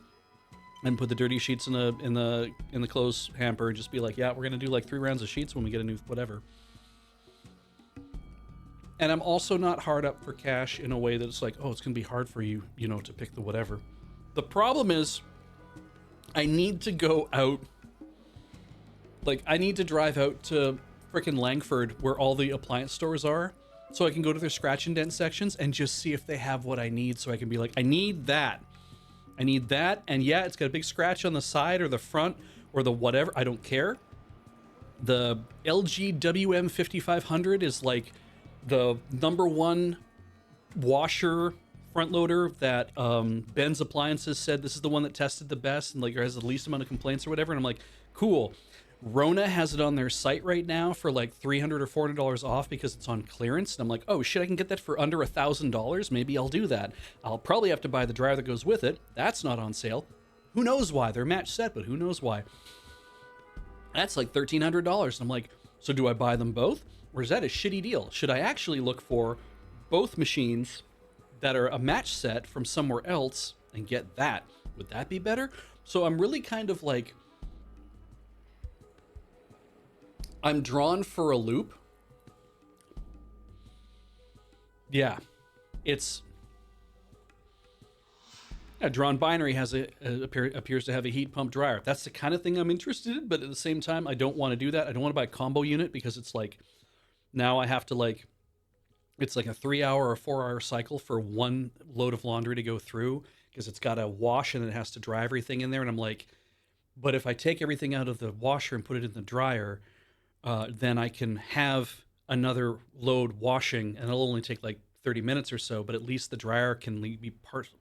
and put the dirty sheets in the clothes hamper and just be like, yeah, we're gonna do like 3 rounds of sheets when we get a new whatever. And I'm also not hard up for cash in a way that it's like, oh, it's gonna be hard for you, to pick the whatever. The problem is, I need to go out. Like, I need to drive out to frickin' Langford where all the appliance stores are, so I can go to their scratch and dent sections and just see if they have what I need, so I can be like, I need that. I need that, and yeah, it's got a big scratch on the side or the front or the whatever. I don't care. The LG WM5500 is like the #1 washer front loader that Ben's Appliances said this is the one that tested the best and like has the least amount of complaints or whatever. And I'm like, cool. Rona has it on their site right now for like $300 or $400 off because it's on clearance. And I'm like, oh shit, I can get that for under $1,000. Maybe I'll do that. I'll probably have to buy the dryer that goes with it. That's not on sale. Who knows why? They're match set, but who knows why? That's like $1,300. I'm like, so do I buy them both? Or is that a shitty deal? Should I actually look for both machines that are a match set from somewhere else and get that? Would that be better? So I'm really kind of like, I'm drawn for a loop. Yeah, it's Drawn Binary has appears to have a heat pump dryer. That's the kind of thing I'm interested in, but at the same time, I don't want to do that. I don't want to buy a combo unit because it's like Now I have to like, it's like a 3 hour or 4 hour cycle for one load of laundry to go through because it's got to wash and it has to dry everything in there. And I'm like, but if I take everything out of the washer and put it in the dryer, then I can have another load washing and it'll only take like 30 minutes or so, but at least the dryer can be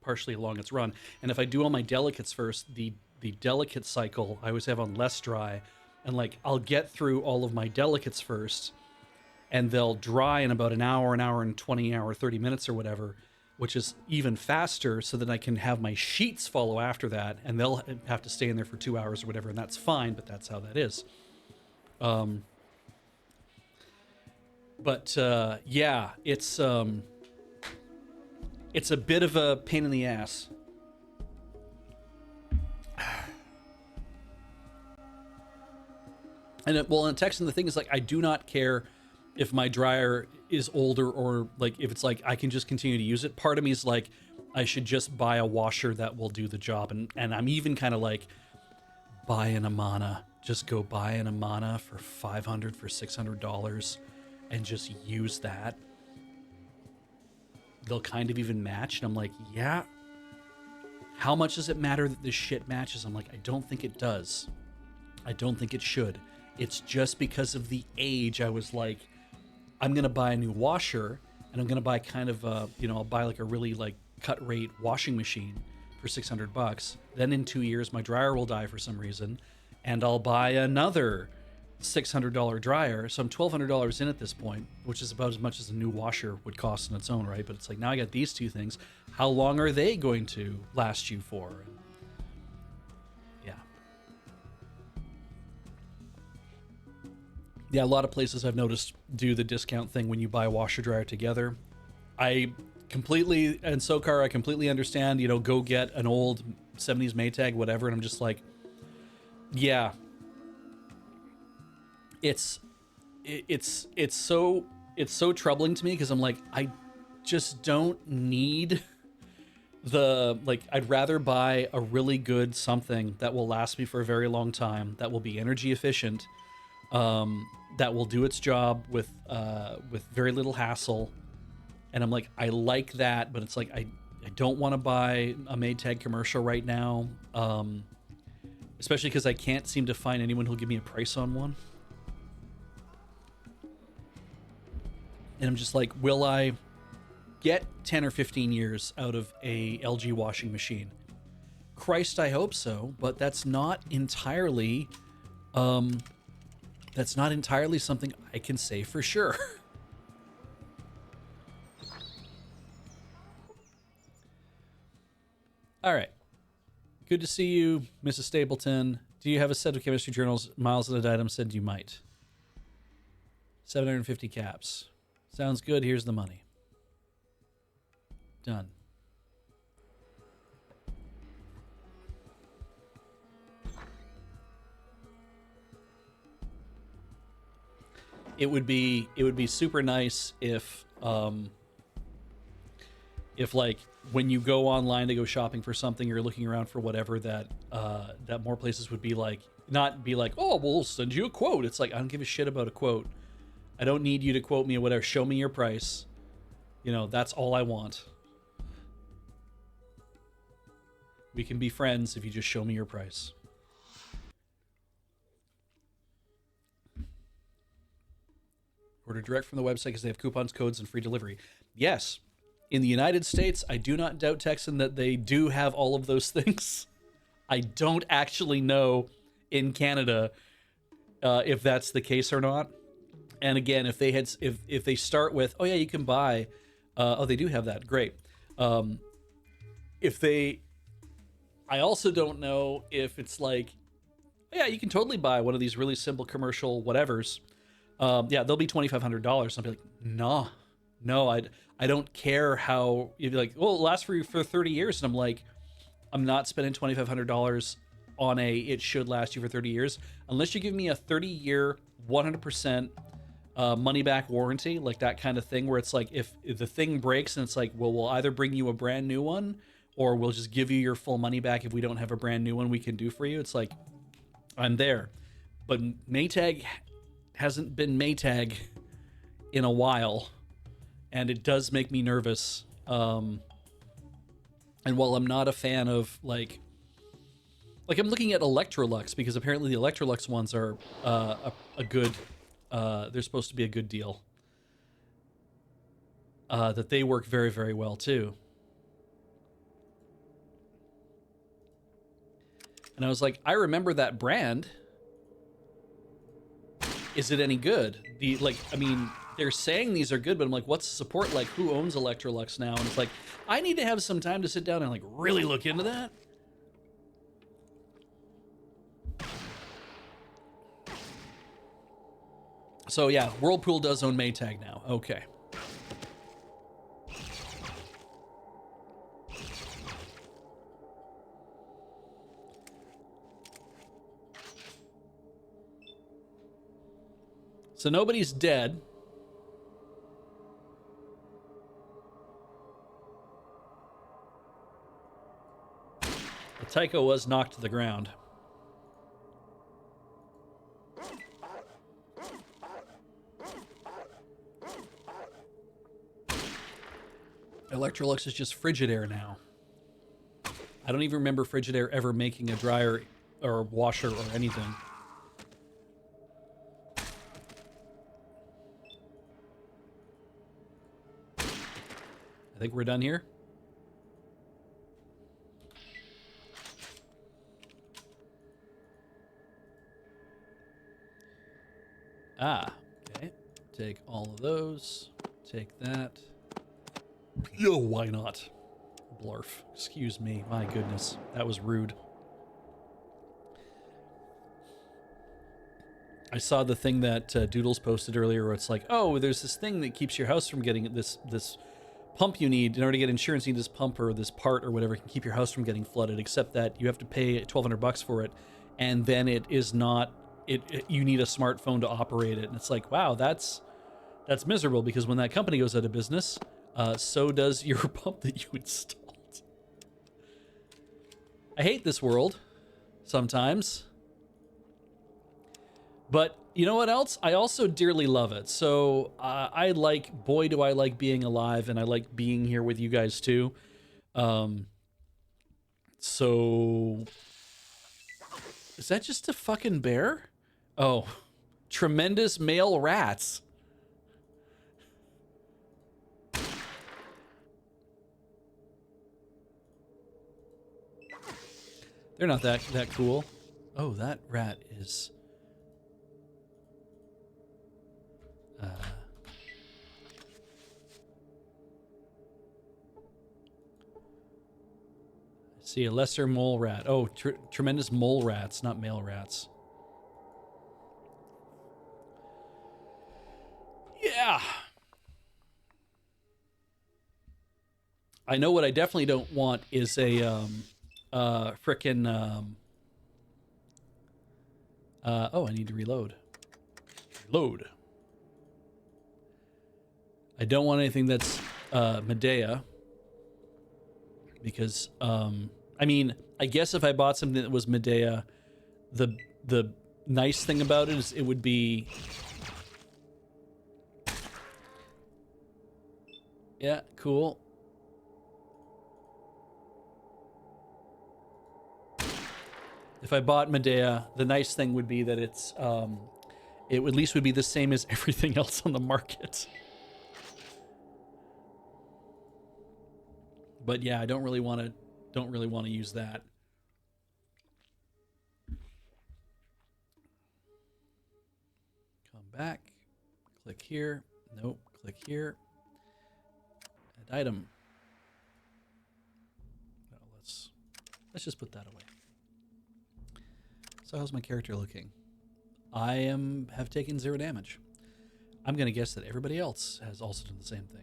partially along its run. And if I do all my delicates first, the delicate cycle I always have on less dry, and like I'll get through all of my delicates first and they'll dry in about an hour and 20 hour 30 minutes or whatever, which is even faster, so that I can have my sheets follow after that, and they'll have to stay in there for 2 hours or whatever, and that's fine, but that's how that is. Yeah, it's a bit of a pain in the ass. And texting, the thing is, like, I do not care if my dryer is older, or like if it's like I can just continue to use it. Part of me is like, I should just buy a washer that will do the job. And I'm even kind of like, buy an Amana. Just go buy an Amana for $500, for $600 and just use that. They'll kind of even match. And I'm like, yeah. How much does it matter that this shit matches? I'm like, I don't think it does. I don't think it should. It's just because of the age. I was like, I'm going to buy a new washer, and I'm going to buy kind of a, I'll buy like a really like cut rate washing machine for $600. Then in 2 years, my dryer will die for some reason, and I'll buy another $600 dryer. So I'm $1,200 in at this point, which is about as much as a new washer would cost in its own right. But it's like, now I got these two things. How long are they going to last you for? Yeah, a lot of places I've noticed do the discount thing when you buy a washer dryer together. I completely understand, go get an old 70s Maytag, whatever, and I'm just like, yeah. It's so troubling to me, because I'm like, I just don't need I'd rather buy a really good something that will last me for a very long time, that will be energy efficient, that will do its job with very little hassle. And I'm like, I like that, but it's like, I don't want to buy a Maytag commercial right now, especially because I can't seem to find anyone who'll give me a price on one. And I'm just like, will I get 10 or 15 years out of a LG washing machine? Christ, I hope so, but that's not entirely something I can say for sure. All right. Good to see you, Mrs. Stapleton. Do you have a set of chemistry journals? Miles at Item said you might. 750 caps. Sounds good. Here's the money. Done. It would be super nice if like when you go online to go shopping for something, you're looking around for whatever, that more places would be like, not be like, oh, we'll send you a quote. It's like, I don't give a shit about a quote. I don't need you to quote me or whatever. Show me your price. That's all I want. We can be friends if you just show me your price. Order direct from the website because they have coupons, codes, and free delivery. Yes. In the United States, I do not doubt, Texan, that they do have all of those things. I don't actually know in Canada if that's the case or not. And again, if they start with, oh yeah, you can buy, they do have that, great. I also don't know if it's like, yeah, you can totally buy one of these really simple commercial whatevers. They'll be $2,500. I'll be like, no, I don't care how. You'd be like, well, it lasts for 30 years. And I'm like, I'm not spending $2,500 on it should last you for 30 years. Unless you give me a 30-year, 100% money back warranty, like that kind of thing, where it's like, if the thing breaks and it's like, well, we'll either bring you a brand new one, or we'll just give you your full money back if we don't have a brand new one we can do for you. It's like, I'm there. But Maytag hasn't been Maytag in a while, and it does make me nervous. And while I'm not a fan of like I'm looking at Electrolux, because apparently the Electrolux ones are a good, they're supposed to be a good deal. That they work very, very well too. And I was like, I remember that brand. Is it any good? I mean, they're saying these are good, but I'm like, what's the support like? Who owns Electrolux now? And it's like, I need to have some time to sit down and like really look into that. So yeah, Whirlpool does own Maytag now. Okay. So nobody's dead. The Tycho was knocked to the ground. Electrolux is just Frigidaire now. I don't even remember Frigidaire ever making a dryer or a washer or anything. I think we're done here. Ah, okay. Take all of those. Take that. Yo, why not? Blarf. Excuse me. My goodness. That was rude. I saw the thing that Doodles posted earlier where it's like, oh, there's this thing that keeps your house from getting this pump you need in order to get insurance. You need this pump or this part or whatever can keep your house from getting flooded, except that you have to pay $1,200 for it, and then it is not you need a smartphone to operate it. And it's like, wow, that's miserable, because when that company goes out of business, so does your pump that you installed. I hate this world sometimes, but you know what else? I also dearly love it. So boy, do I like being alive, and I like being here with you guys too. So is that just a fucking bear? Oh, tremendous male rats. They're not that cool. Oh, that rat is... see a lesser mole rat. Oh, tremendous mole rats, not male rats. Yeah. I know what I definitely don't want is a frickin' oh, I need to reload. Reload. I don't want anything that's Medea, because I mean, I guess if I bought something that was Medea, the nice thing about it is it would be, yeah, cool. If I bought Medea, the nice thing would be that it's it at least would be the same as everything else on the market. But yeah, I don't really want to use that. Come back, click here. Nope, click here. Add item. No, let's just put that away. So how's my character looking? I have taken 0 damage. I'm gonna guess that everybody else has also done the same thing.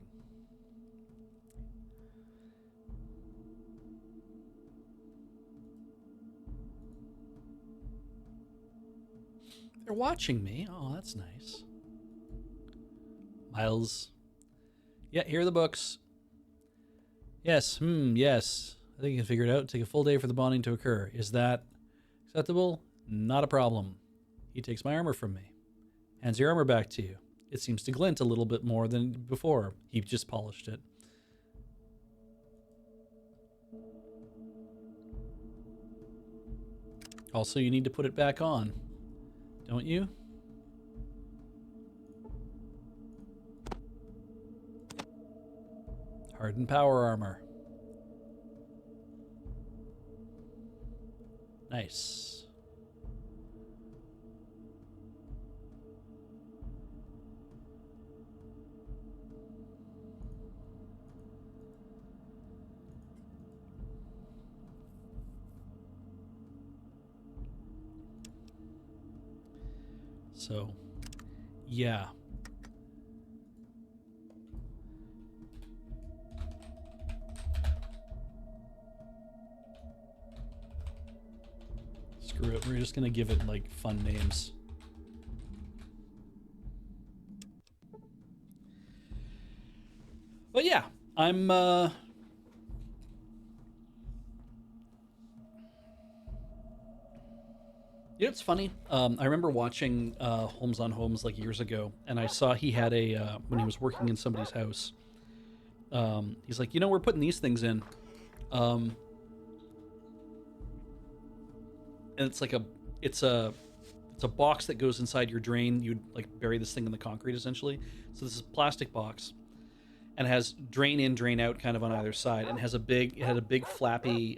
They're watching me. Oh, that's nice. Miles. Yeah, here are the books. Yes, yes. I think you can figure it out. Take a full day for the bonding to occur. Is that acceptable? Not a problem. He takes my armor from me. Hands your armor back to you. it seems to glint a little bit more than before he just polished it. Also, you need to put it back on, don't you? Hardened power armor. Nice. So, yeah. Screw it. We're just going to give it, like, fun names. But yeah, I'm, You know, it's funny. I remember watching Homes on Homes like years ago, and I saw he had a when he was working in somebody's house. He's like, you know, we're putting these things in, and it's like it's a box that goes inside your drain. You'd like bury this thing in the concrete essentially. So this is a plastic box, and it has drain in, drain out kind of on either side, and it had a big flappy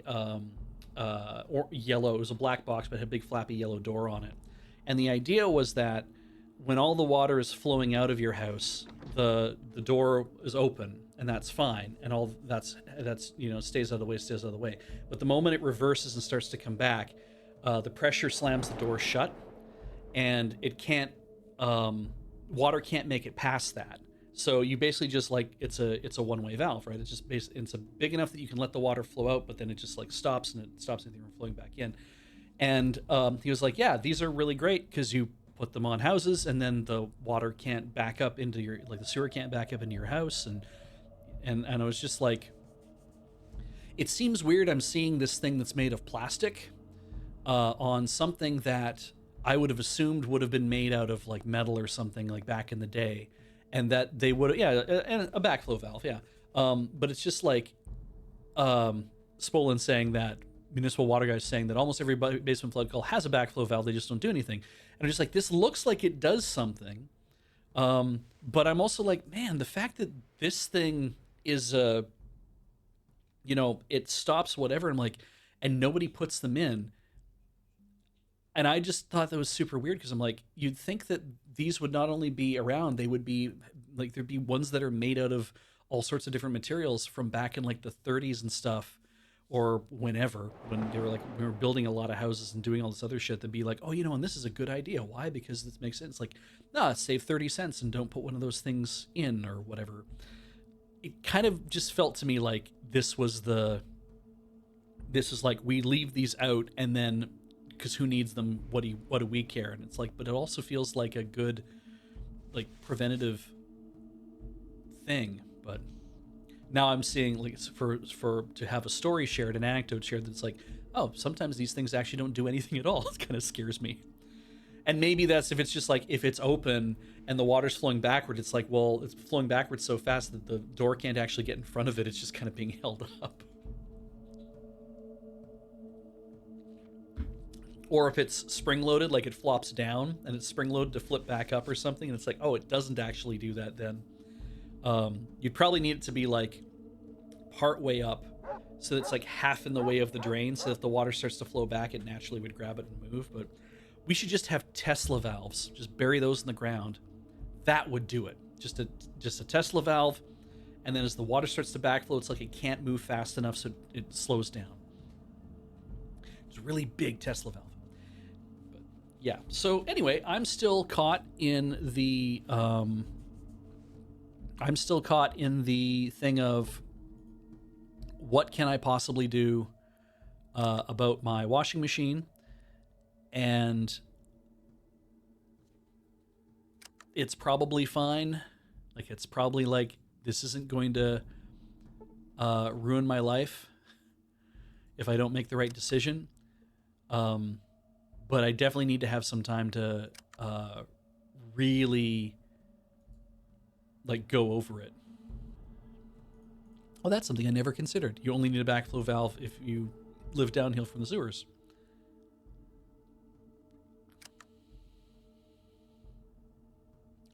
or yellow. It was a black box, but it had a big flappy yellow door on it. And the idea was that when all the water is flowing out of your house, the door is open, and that's fine, and all that's you know, stays out of the way. But the moment it reverses and starts to come back, the pressure slams the door shut, and it can't water can't make it past that. So you basically just like it's a one-way valve, right? It's just it's a big enough that you can let the water flow out, but then it just like stops, and it stops anything from flowing back in. And he was like, yeah, these are really great because you put them on houses, and then the water can't back up into your, like the sewer can't back up into your house. And I was just like, it seems weird. I'm seeing this thing that's made of plastic on something that I would have assumed would have been made out of like metal or something like back in the day. And that they would, yeah, and a backflow valve, yeah. But it's just like Spolin saying that, Municipal Water Guy saying that almost every basement flood call has a backflow valve, they just don't do anything. And I'm just like, this looks like it does something. But I'm also like, man, the fact that this thing is, you know, it stops whatever, I'm like, and nobody puts them in. And I just thought that was super weird because I'm like, you'd think that these would not only be around, they would be like, there'd be ones that are made out of all sorts of different materials from back in like the 30s and stuff, or whenever, when they were like, we were building a lot of houses and doing all this other shit, to be like, oh, you know, and this is a good idea. Why? Because this makes sense. Like, nah, save 30 cents and don't put one of those things in or whatever. It kind of just felt to me like this is like, we leave these out, and then because who needs them? What do we care? And it's like, but it also feels like a good, like, preventative thing. But now I'm seeing, like, for to have a story shared, an anecdote shared, that's like, oh, sometimes these things actually don't do anything at all. It kind of scares me. And maybe that's if it's just like, if it's open and the water's flowing backward, it's like, well, it's flowing backwards so fast that the door can't actually get in front of it. It's just kind of being held up. Or if it's spring-loaded, like it flops down and it's spring-loaded to flip back up or something, and it's like, oh, it doesn't actually do that then. You'd probably need it to be like part way up, so it's like half in the way of the drain, so if the water starts to flow back, it naturally would grab it and move. But we should just have Tesla valves. Just bury those in the ground. That would do it. Just a Tesla valve, and then as the water starts to backflow, it's like it can't move fast enough, so it slows down. It's a really big Tesla valve. Yeah. So anyway, I'm still caught in the thing of what can I possibly do about my washing machine, and it's probably fine. Like, it's probably like, this isn't going to ruin my life if I don't make the right decision. But I definitely need to have some time to really like go over it. Oh, that's something I never considered. You only need a backflow valve if you live downhill from the sewers.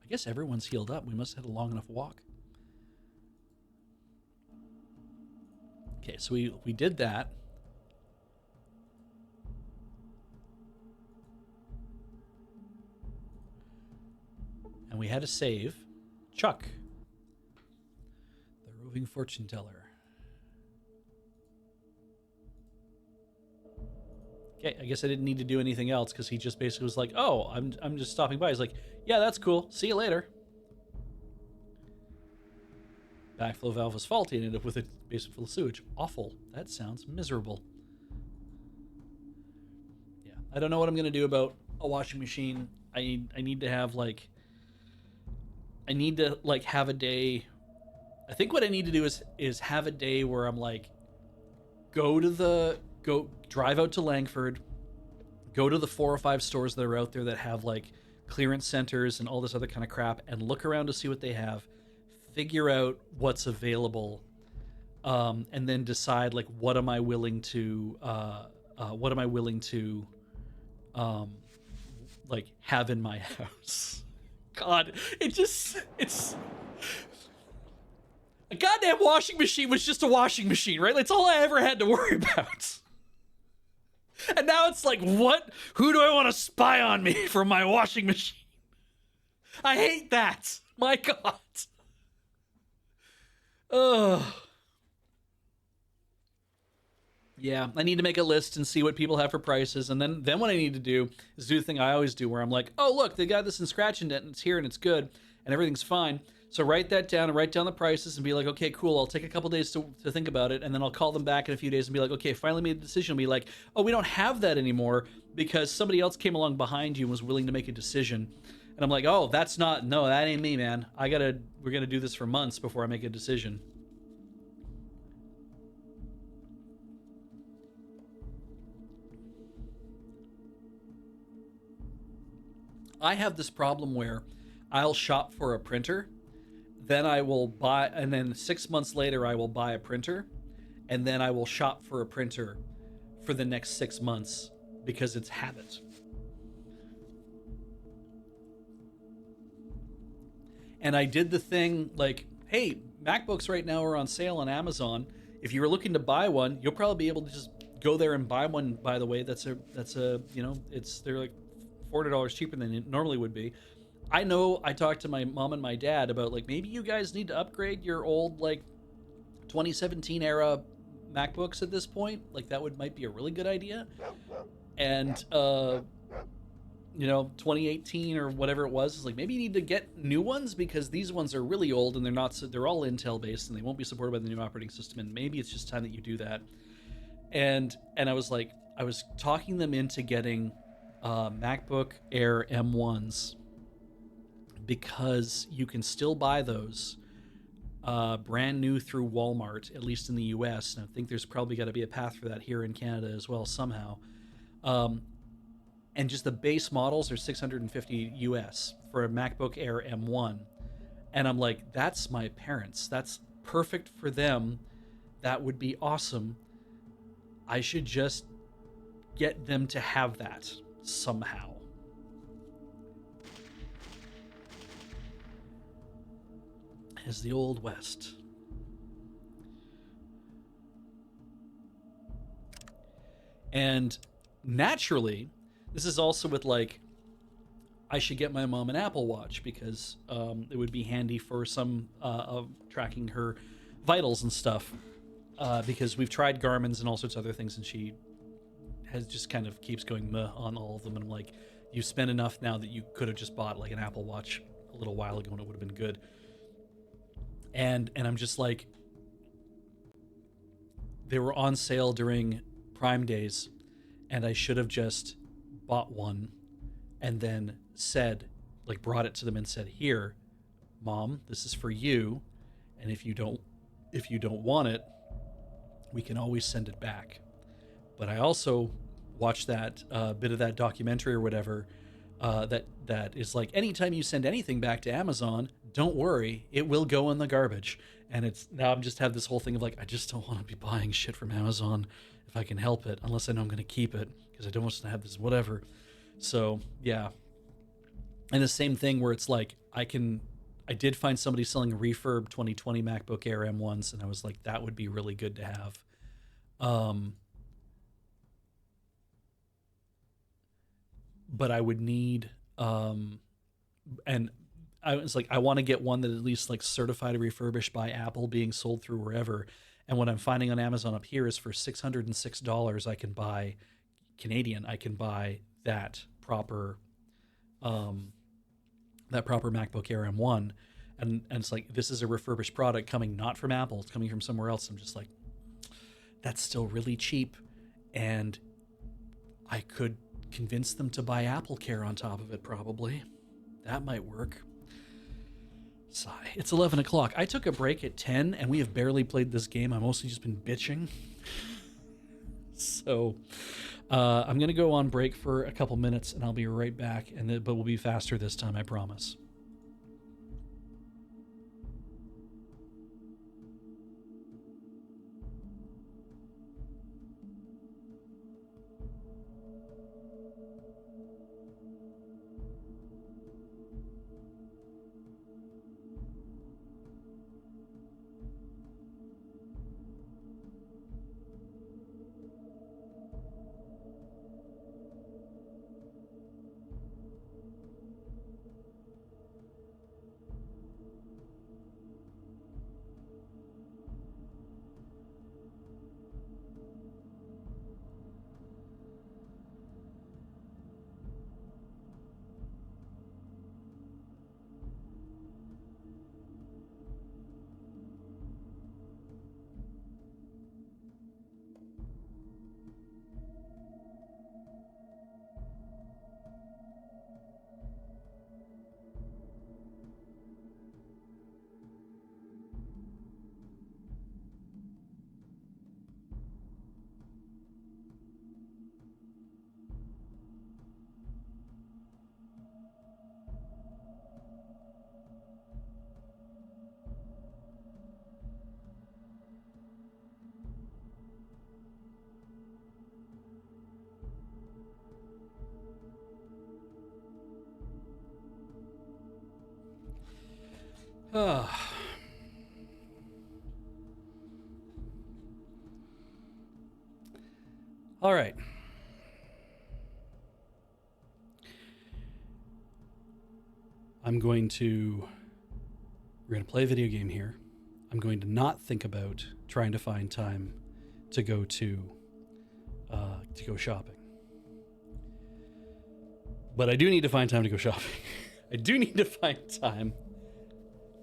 I guess everyone's healed up. We must have had a long enough walk. Okay, so we did that. And we had a save. Chuck, the roving fortune teller. Okay, I guess I didn't need to do anything else because he just basically was like, "Oh, I'm just stopping by." He's like, "Yeah, that's cool. See you later." Backflow valve was faulty and ended up with a basement full of sewage. Awful. That sounds miserable. Yeah, I don't know what I'm gonna do about a washing machine. I need to have like have a day. I think what I need to do is have a day where I'm like, go drive out to Langford, go to the 4 or 5 stores that are out there that have like clearance centers and all this other kind of crap, and look around to see what they have, figure out what's available, and then decide like what am I willing to like have in my house. God, it's a goddamn washing machine was just a washing machine, right? That's all I ever had to worry about. And now it's like, what? Who do I want to spy on me from my washing machine? I hate that. My God. Ugh. Yeah, I need to make a list and see what people have for prices, and then what I need to do is do the thing I always do, where I'm like, oh look, they got this in Scratch and it's here and it's good and everything's fine. So write that down and write down the prices and be like, okay, cool. I'll take a couple days to think about it, and then I'll call them back in a few days and be like, okay, finally made a decision. I'll be like, oh, we don't have that anymore because somebody else came along behind you and was willing to make a decision. And I'm like, oh, that ain't me, man. We're gonna do this for months before I make a decision. I have this problem where I'll shop for a printer, then I will buy, and then 6 months later I will buy a printer, and then I will shop for a printer for the next 6 months because it's habit. And I did the thing like, hey, MacBooks right now are on sale on Amazon. If you were looking to buy one, you'll probably be able to just go there and buy one. By the way, they're like $400 cheaper than it normally would be. I know I talked to my mom and my dad about like, maybe you guys need to upgrade your old like 2017 era MacBooks at this point. Like that might be a really good idea. And 2018 or whatever it was, is like, maybe you need to get new ones because these ones are really old and they're all Intel based and they won't be supported by the new operating system, and maybe it's just time that you do that. And I was talking them into getting MacBook Air M1s because you can still buy those brand new through Walmart, at least in the US, and I think there's probably got to be a path for that here in Canada as well somehow. And just the base models are $650 US for a MacBook Air M1. And I'm like, that's my parents. That's perfect for them. That would be awesome. I should just get them to have that somehow. As the Old West. And naturally, this is also with like, I should get my mom an Apple Watch because it would be handy for some of tracking her vitals and stuff. Because we've tried Garmin's and all sorts of other things, and she has just kind of keeps going meh on all of them. And I'm like, you spend enough now that you could have just bought like an Apple Watch a little while ago and it would have been good. And I'm just like, they were on sale during Prime Days, and I should have just bought one and then brought it to them and said, here, Mom, this is for you, and if you don't want it, we can always send it back. But I also watched that bit of that documentary or whatever that is like, anytime you send anything back to Amazon, don't worry, it will go in the garbage. And it's now I'm just have this whole thing of like, I just don't want to be buying shit from Amazon if I can help it, unless I know I'm going to keep it, because I don't want to have this whatever. So yeah. And the same thing where it's like, I did find somebody selling refurb 2020 MacBook Air M1s, and I was like, that would be really good to have. But I would need, and I was like, I want to get one that at least like certified or refurbished by Apple, being sold through wherever. And what I'm finding on Amazon up here is for $606, I can buy Canadian. I can buy that proper MacBook Air M1, and it's like, this is a refurbished product coming not from Apple, it's coming from somewhere else. I'm just like, that's still really cheap, and I could convince them to buy Apple Care on top of it. Probably that might work. Sigh. It's 11 o'clock. I took a break at 10, and we have barely played this game. I've mostly just been bitching. So I'm going to go on break for a couple minutes, and I'll be right back. But we'll be faster this time, I promise. All right. We're going to play a video game here. I'm going to not think about trying to find time to go shopping. But I do need to find time to go shopping. I do need to find time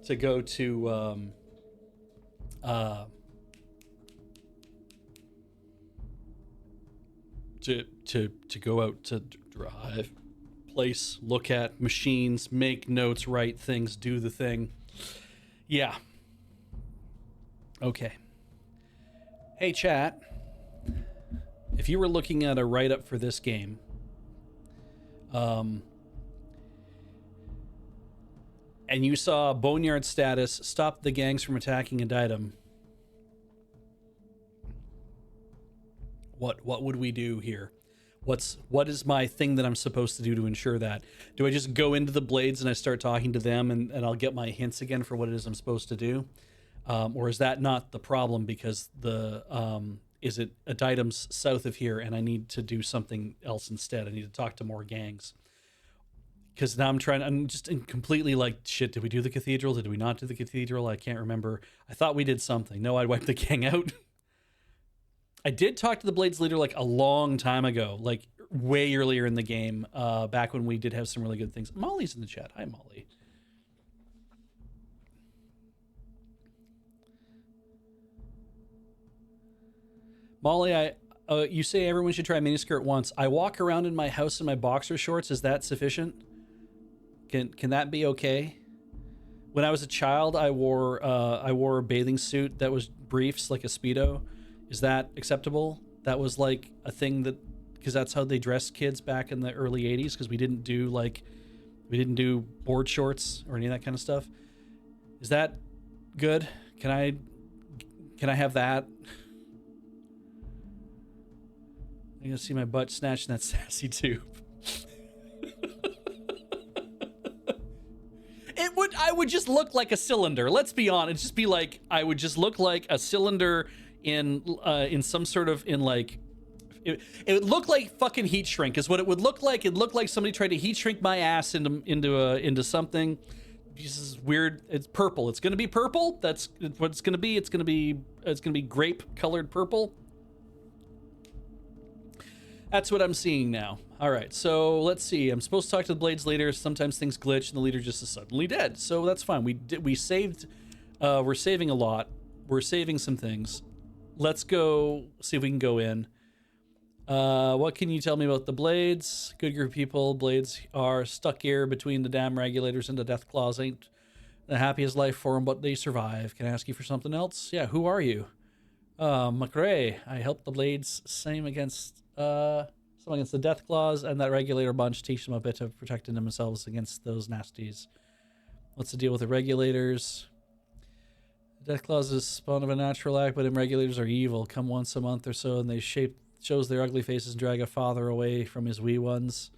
to go to go out to drive, place, look at machines, make notes, write things, do the thing. Yeah. Okay. Hey, chat. If you were looking at a write-up for this game, and you saw Boneyard status, stop the gangs from attacking and item, what would we do here? What is my thing that I'm supposed to do to ensure that? Do I just go into the Blades and I start talking to them and I'll get my hints again for what it is I'm supposed to do? Or is that not the problem because is it items south of here and I need to do something else instead? I need to talk to more gangs. Because now I'm just completely like, shit, did we do the cathedral? Did we not do the cathedral? I can't remember. I thought we did something. No, I wiped the gang out. I did talk to the Blades leader like a long time ago, like way earlier in the game, back when we did have some really good things. Molly's in the chat. Hi, Molly. Molly, you say everyone should try miniskirt once. I walk around in my house in my boxer shorts. Is that sufficient? Can that be okay? When I was a child, I wore a bathing suit that was briefs, like a Speedo. Is that acceptable? That was like a thing that, because that's how they dressed kids back in the early 80s, because we didn't do board shorts or any of that kind of stuff. Is that good? Can I have that? I'm gonna see my butt snatching that sassy tube. I would just look like a cylinder. Let's be honest. It'd just be like I would just look like a cylinder in some sort of it would look like fucking heat shrink is what it would look like. It'd look like somebody tried to heat shrink my ass into something. This is weird. It's purple. It's gonna be purple. That's what it's gonna be. It's gonna be grape colored purple. That's what I'm seeing now. All right, so let's see. I'm supposed to talk to the Blades leader. Sometimes things glitch and the leader just is suddenly dead. So that's fine. We saved. We're saving a lot. We're saving some things. Let's go see if we can go in. What can you tell me about the Blades? Good group of people. Blades are stuck here between the damn regulators and the death claws. Ain't the happiest life for them, but they survive. Can I ask you for something else? Yeah, who are you? McRae. I helped the Blades same against the death claws and that regulator bunch, teach them a bit of protecting themselves against those nasties. What's the deal with the regulators? Death claws is spawn of a natural act, but them regulators are evil. Come once a month or so and they shows their ugly faces and drag a father away from his wee ones.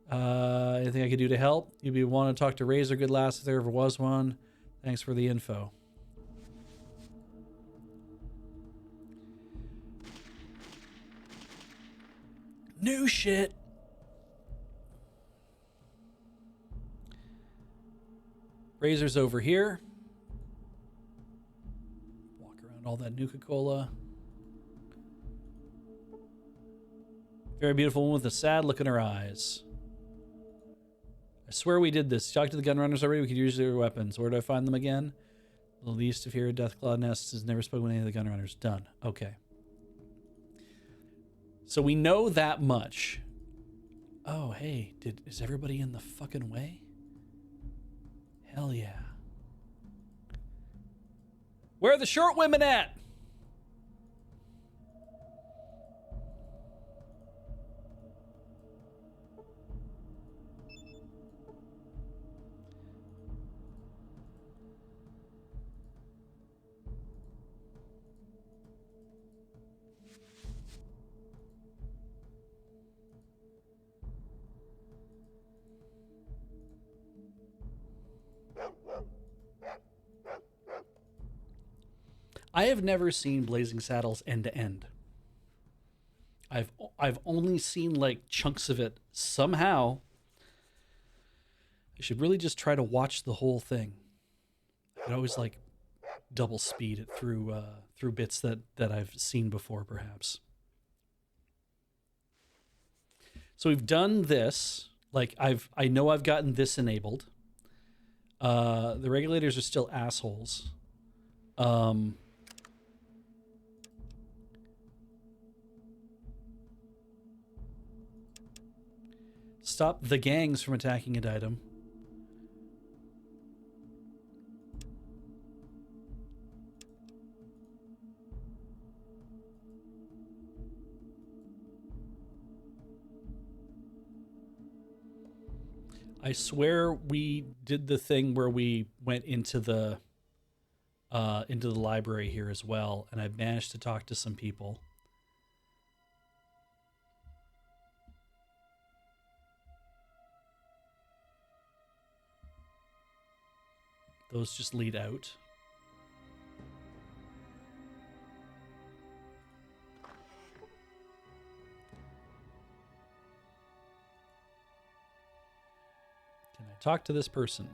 Anything I could do to help? You'd be wanting to talk to Razor Good Lass if there ever was one. Thanks for the info. New shit. Razor's over here. Walk around all that Nuka-Cola. Very beautiful woman with a sad look in her eyes. I swear we did this. Talk to the gun runners already. We could use their weapons. Where do I find them again? The least of here, Deathclaw Nest has never spoken with any of the gun runners. Done. Okay. So we know that much. Oh, hey, is everybody in the fucking way? Hell yeah. Where are the short women at? I have never seen Blazing Saddles end to end. I've only seen like chunks of it somehow. I should really just try to watch the whole thing. I always like double speed it through bits that I've seen before, perhaps. So we've done this. Like I know I've gotten this enabled. The regulators are still assholes. Stop the gangs from attacking an item. I swear we did the thing where we went into the library here as well, and I managed to talk to some people. Those just lead out. Can I talk to this person?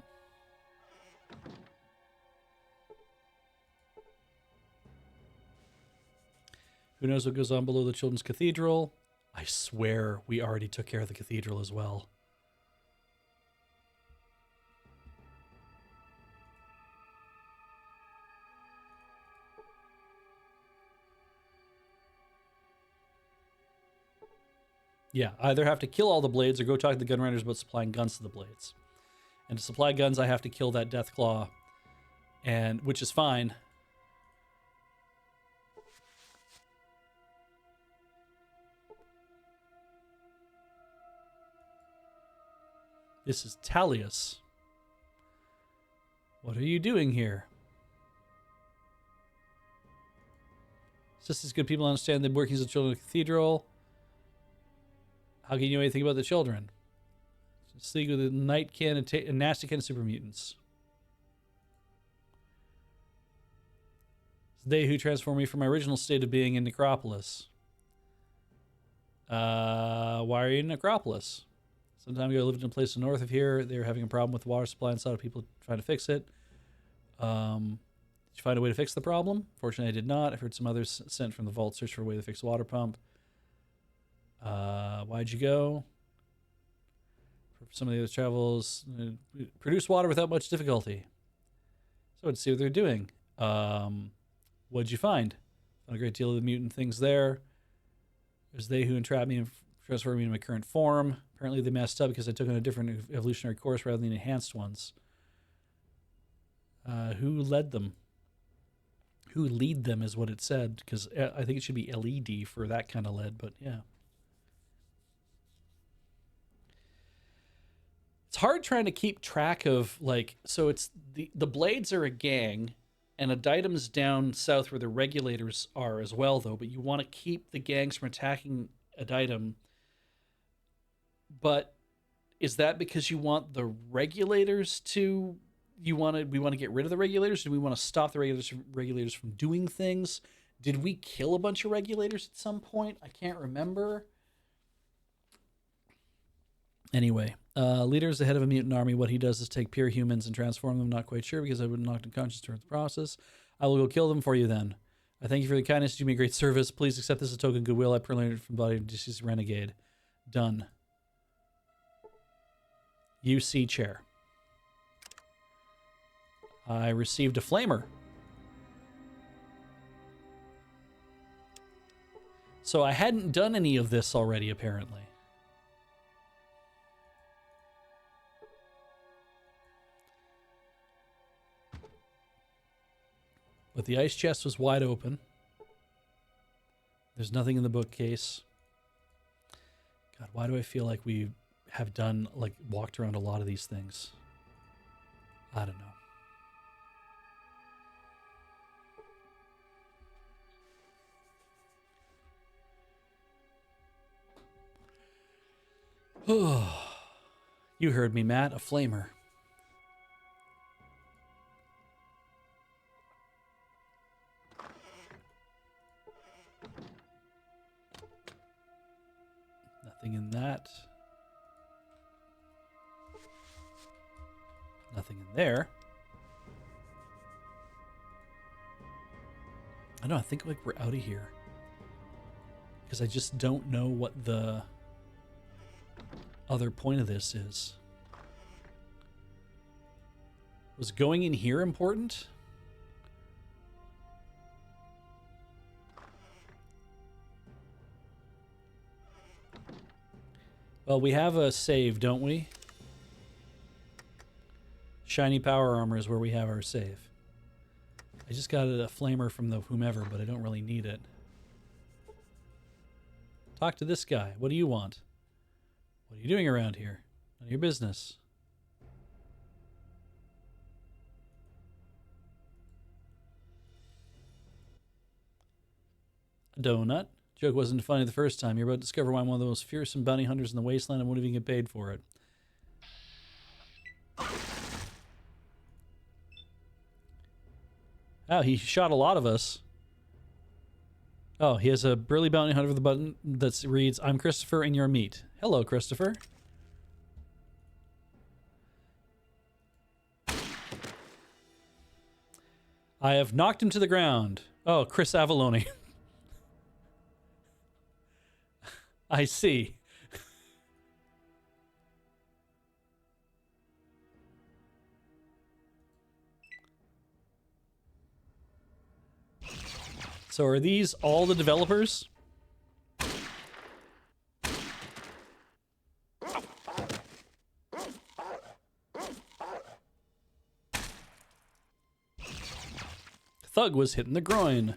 Who knows what goes on below the Children's Cathedral? I swear we already took care of the cathedral as well. Yeah, I either have to kill all the Blades or go talk to the gun runners about supplying guns to the Blades. And to supply guns, I have to kill that Deathclaw, which is fine. This is Talius. What are you doing here? It's just as good people understand the workings of the children of the cathedral. How can you know anything about the children? Sleep with a night can and nasty can of super mutants. It's they who transformed me from my original state of being in Necropolis. Why are you in Necropolis? Some time ago, I lived in a place north of here. They were having a problem with the water supply and saw people trying to fix it. Did you find a way to fix the problem? Fortunately, I did not. I've heard some others sent from the vault search for a way to fix the water pump. Why'd you go? For some of the other travels, produce water without much difficulty. So let's see what they're doing. What'd you find? Found a great deal of the mutant things there. There's they who entrapped me and transformed me into my current form. Apparently they messed up because I took on a different evolutionary course rather than enhanced ones. Who led them? Who lead them is what it said, because I think it should be LED for that kind of lead, but yeah. It's hard trying to keep track of, like, so it's the Blades are a gang, and Aditum's down south where the regulators are as well, though, but you want to keep the gangs from attacking Aditum. But is that because you want the regulators to... we want to get rid of the regulators? Do we want to stop the regulators from doing things? Did we kill a bunch of regulators at some point? I can't remember. Anyway, leader is the head of a mutant army. What he does is take pure humans and transform them. Not quite sure because I wouldn't knock unconscious during the process. I will go kill them for you then. I thank you for the kindness. You do me a great service. Please accept this as a token of goodwill. I permanently from the body of deceased renegade. Done. UC chair. I received a flamer. So I hadn't done any of this already, apparently. But the ice chest was wide open. There's nothing in the bookcase. God, why do I feel like we have done, like, walked around a lot of these things? I don't know. You heard me, Matt. A flamer. Nothing in that. Nothing in there. I don't know, I think like we're out of here. Because I just don't know what the other point of this is. Was going in here important? Well, we have a save, don't we? Shiny power armor is where we have our save. I just got a flamer from the whomever, but I don't really need it. Talk to this guy. What do you want? What are you doing around here? None of your business. A donut. Joke wasn't funny the first time. You're about to discover why I'm one of the most fearsome bounty hunters in the wasteland and won't even get paid for it. Oh, he shot a lot of us. Oh, he has a burly bounty hunter with a button that reads, I'm Christopher and you're meat. Hello, Christopher. I have knocked him to the ground. Oh, Chris Avalone. I see. So are these all the developers? Thug was hit in the groin.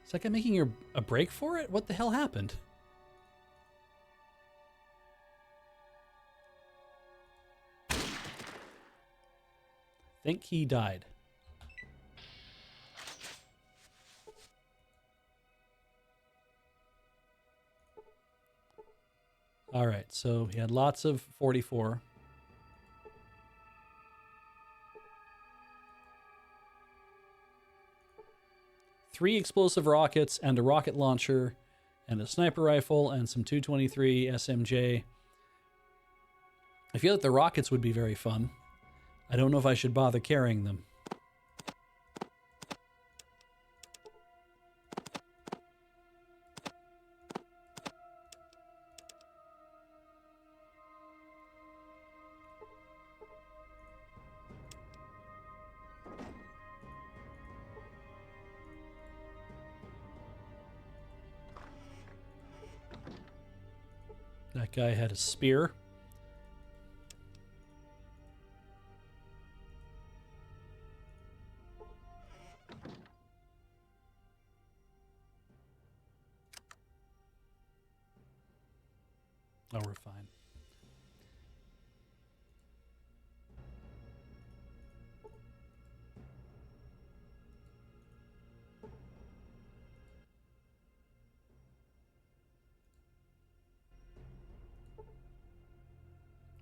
Is that guy making a break for it? What the hell happened? I think he died. All right, so he had lots of 44. Three explosive rockets and a rocket launcher and a sniper rifle and some 223 SMJ. I feel like the rockets would be very fun. I don't know if I should bother carrying them. That guy had a spear. Oh, we're fine.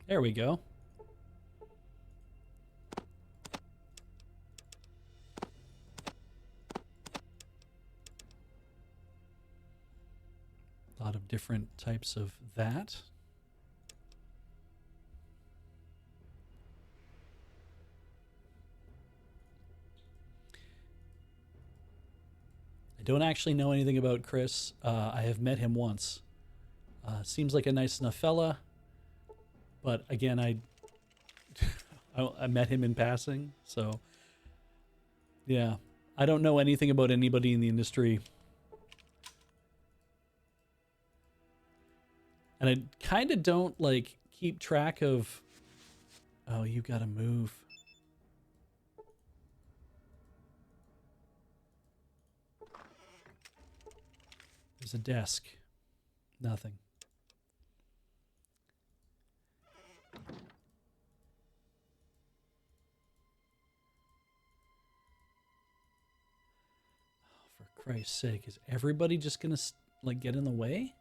There we go. A lot of different types of that. I don't actually know anything about Chris. I have met him once. Seems like a nice enough fella. But again, I met him in passing, so yeah. I don't know anything about anybody in the industry. And I kind of don't, like, keep track of... Oh, you gotta move. There's a desk. Nothing. Oh, for Christ's sake, is everybody just gonna, like, get in the way?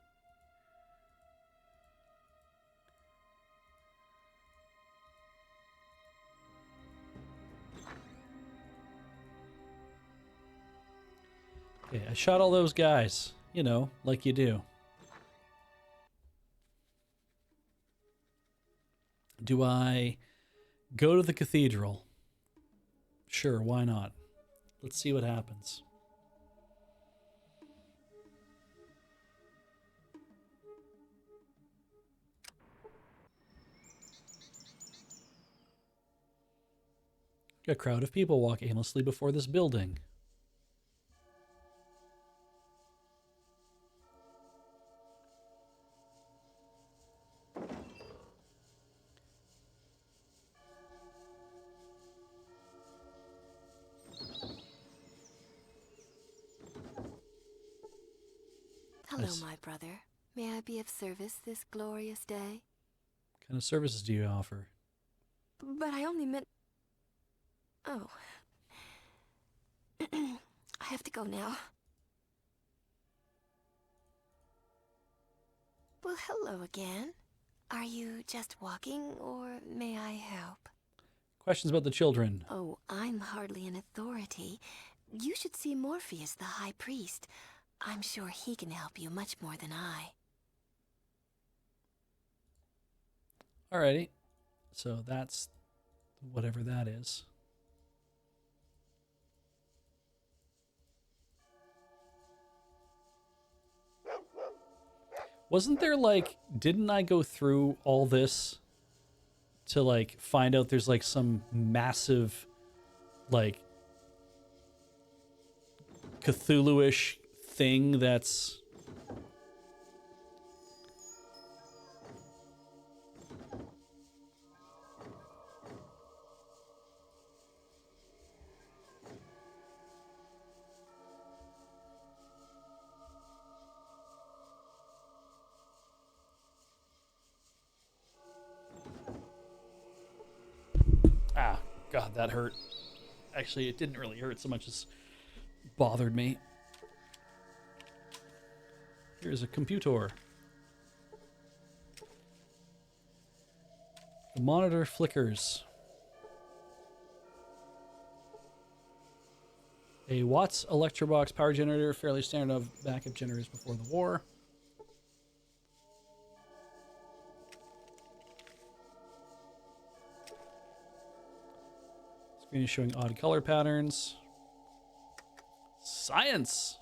Okay, I shot all those guys. You know, like you do. Do I go to the cathedral? Sure, why not? Let's see what happens. A crowd of people walk aimlessly before this building. Hello, my brother. May I be of service this glorious day? What kind of services do you offer? But I only meant... Oh. I have to go now. Well, hello again. Are you just walking, or may I help? Questions about the children. Oh, I'm hardly an authority. You should see Morpheus, the High Priest. I'm sure he can help you much more than I. Alrighty. So that's whatever that is. Wasn't there, like, didn't I go through all this to, like, find out there's, like, some massive, like, Cthulhu-ish thing that's... God, that hurt. Actually, it didn't really hurt so much as bothered me. Here's a computer. The monitor flickers. A Watts Electrobox power generator, fairly standard of backup generators before the war. Screen is showing odd color patterns. Science!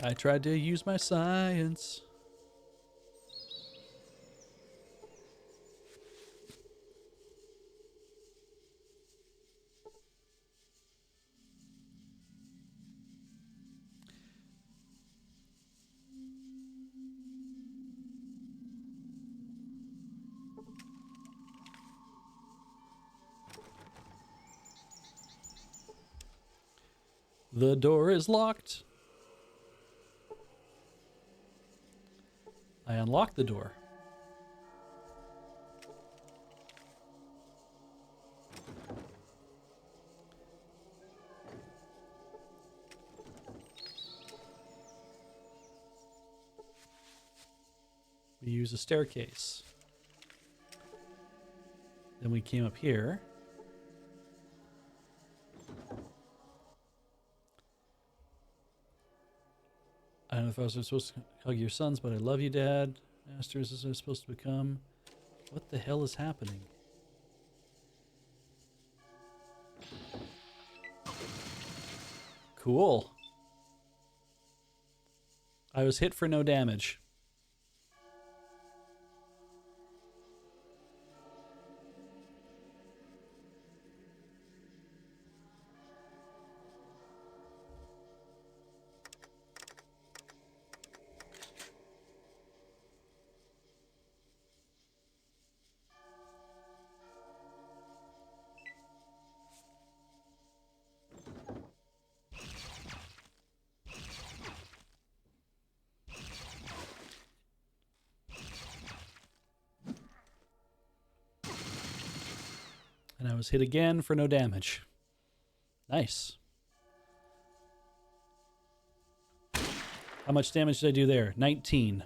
I tried to use my science. The door is locked. I unlocked the door. We use a staircase. Then we came up here. I don't know if I was supposed to hug your sons, but I love you, Dad. Master, is this what I'm supposed to become? What the hell is happening? Cool. I was hit for no damage. And I was hit again for no damage. Nice. How much damage did I do there? 19.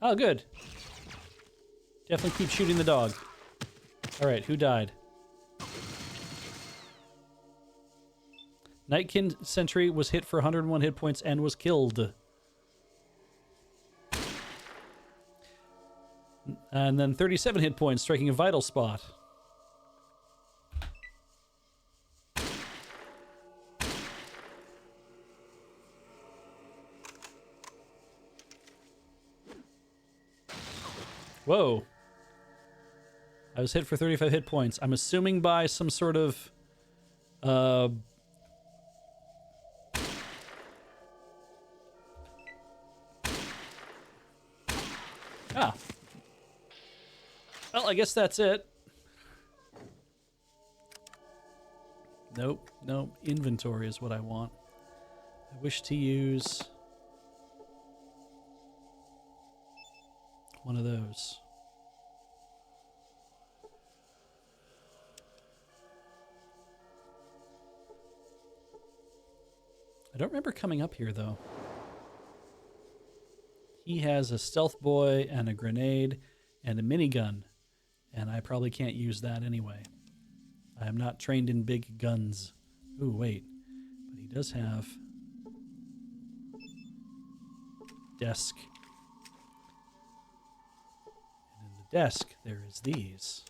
Oh, good. Definitely keep shooting the dog. All right, who died? Nightkin Sentry was hit for 101 hit points and was killed. And then 37 hit points, striking a vital spot. Whoa. I was hit for 35 hit points. I'm assuming by some sort of... Ah. Well, I guess that's it. Nope, nope. Inventory is what I want. I wish to use one of those. I don't remember coming up here, though. He has a stealth boy and a grenade and a minigun, and I probably can't use that anyway. I am not trained in big guns. Ooh, wait. But he does have... desk. And in the desk, there is these.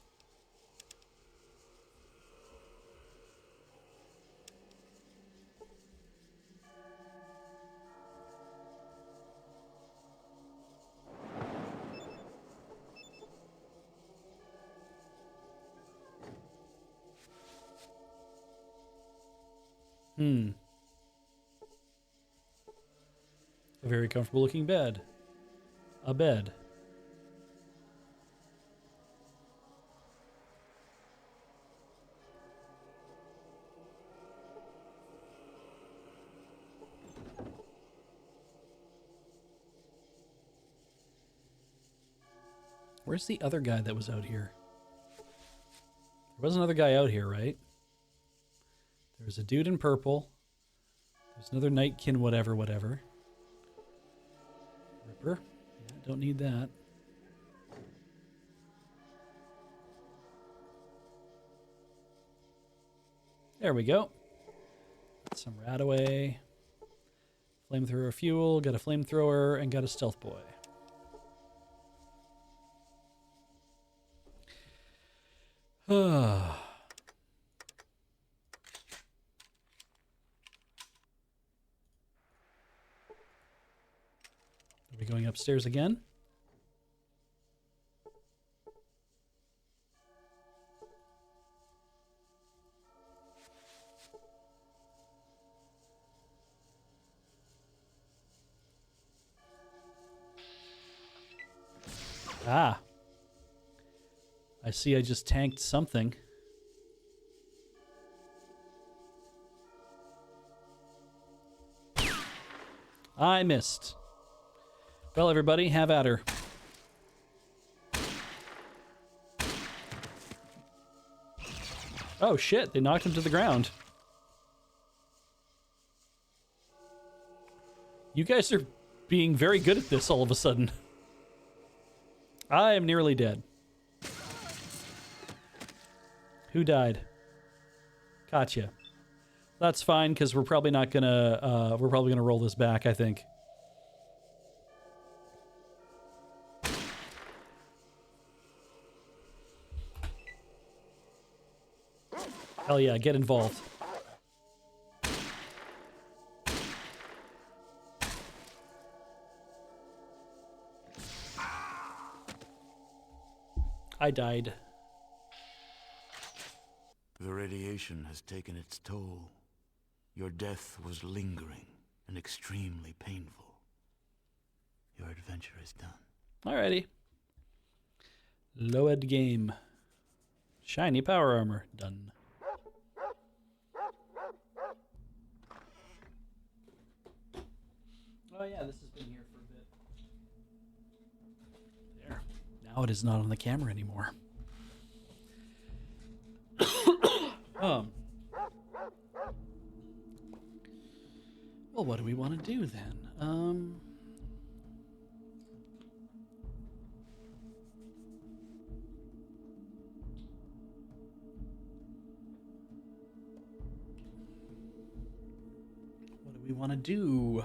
A very comfortable looking bed. A bed. Where's the other guy that was out here? There was another guy out here, right? There was a dude in purple. There's another Nightkin whatever. Ripper. Yeah, don't need that. There we go. Got some Radaway. Flamethrower fuel. Got a flamethrower and got a stealth boy. Are we going upstairs again? Ah. I see I just tanked something. I missed. Well, everybody, have at her. Oh, shit. They knocked him to the ground. You guys are being very good at this all of a sudden. I am nearly dead. Who died? Katya. That's fine, because we're probably not gonna roll this back, I think. Hell yeah, get involved. I died. The radiation has taken its toll. Your death was lingering and extremely painful. Your adventure is done. Alrighty. Low-ed game. Shiny power armor. Done. Oh yeah, this has been here for a bit. There. Now it is not on the camera anymore. Well, what do we want to do then? What do we want to do?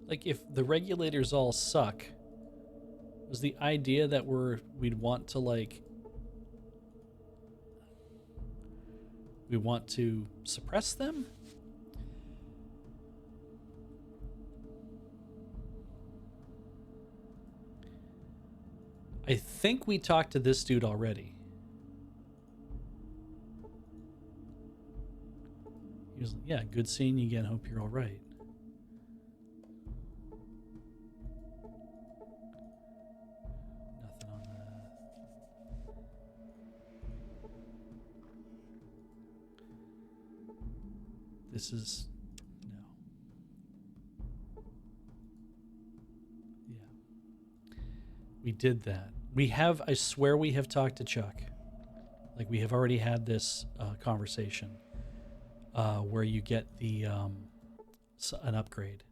Like, if the regulators all suck, was the idea that we'd want to, like... we want to suppress them? I think we talked to this dude already. He was like, yeah, good seeing you again. Hope you're all right. Nothing on that. This is... no. Yeah. We did that. We have, I swear we have talked to Chuck. Like, we have already had this conversation where you get the an upgrade.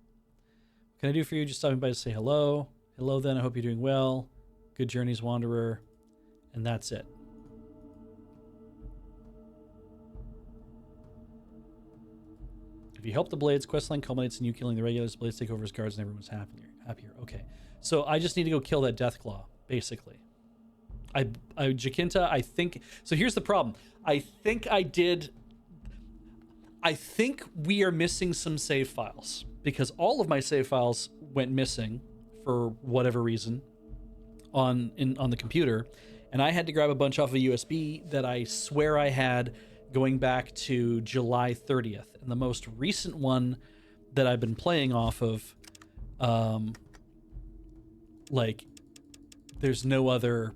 What can I do for you? Just stopping by to say hello. Hello then, I hope you're doing well. Good journeys, Wanderer. And that's it. If you help the Blades, questline culminates in you killing the regulars. Blades take over as guards and everyone's happier. Okay. So I just need to go kill that Deathclaw, basically. Jacinta, I think... So here's the problem. I think we are missing some save files, because all of my save files went missing for whatever reason on the computer, and I had to grab a bunch off of a USB that I swear I had going back to July 30th. And the most recent one that I've been playing off of, like, there's no other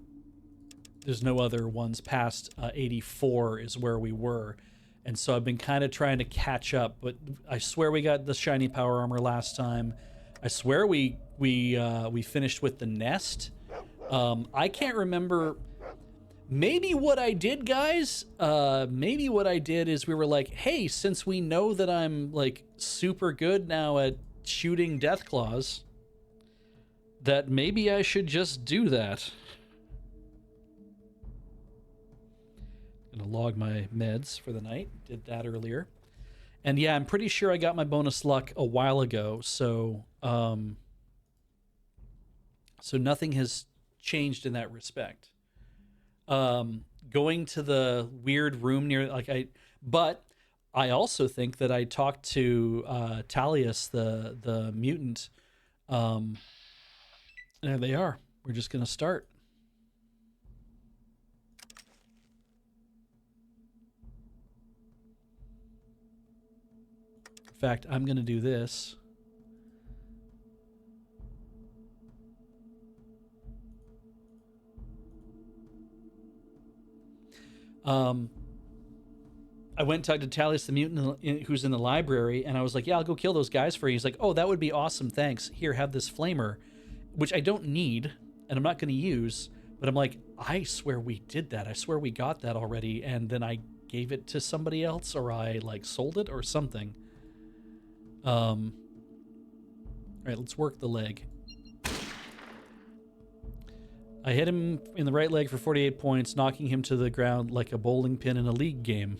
ones past 84 is where we were. And so I've been kind of trying to catch up, but I swear we got the shiny power armor last time. I swear we finished with the nest. I can't remember. Maybe what I did, guys, maybe what I did is we were like, hey, since we know that I'm like super good now at shooting Deathclaws, that maybe I should just do that. Gonna log my meds for the night. Did that earlier. And yeah, I'm pretty sure I got my bonus luck a while ago, so so nothing has changed in that respect. Going to the weird room near, but I also think that I talked to Talius, the mutant. There they are. We're just gonna start. In fact, I'm gonna do this. I went and talked to Talius the mutant who's in the library, and I was like, yeah, I'll go kill those guys for you. He's like, oh, that would be awesome, thanks. Here, have this flamer, which I don't need, and I'm not going to use, but I'm like, I swear we did that. I swear we got that already, and then I gave it to somebody else, or I, like, sold it or something. All right, let's work the leg. I hit him in the right leg for 48 points, knocking him to the ground like a bowling pin in a league game.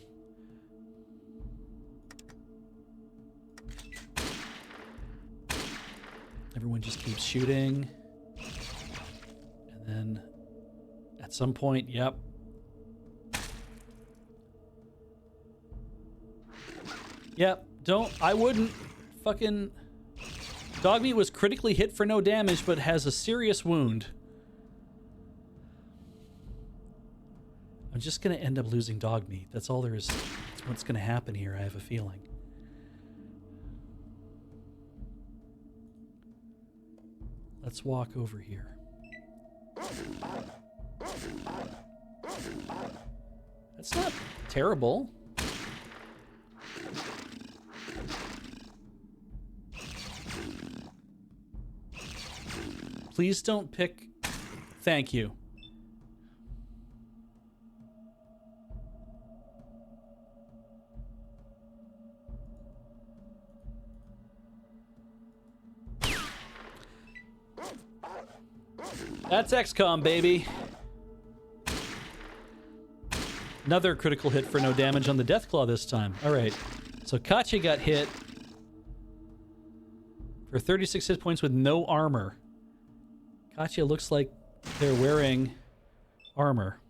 Everyone just keeps shooting. And then at some point, yep. Yep, I wouldn't. Fucking Dogmeat was critically hit for no damage, but has a serious wound. I'm just going to end up losing Dogmeat. That's all there is. That's what's going to happen here, I have a feeling. Let's walk over here. That's not terrible. Please don't pick... Thank you. That's XCOM, baby. Another critical hit for no damage on the Deathclaw this time. All right. So Katya got hit for 36 hit points with no armor. Katya looks like they're wearing armor.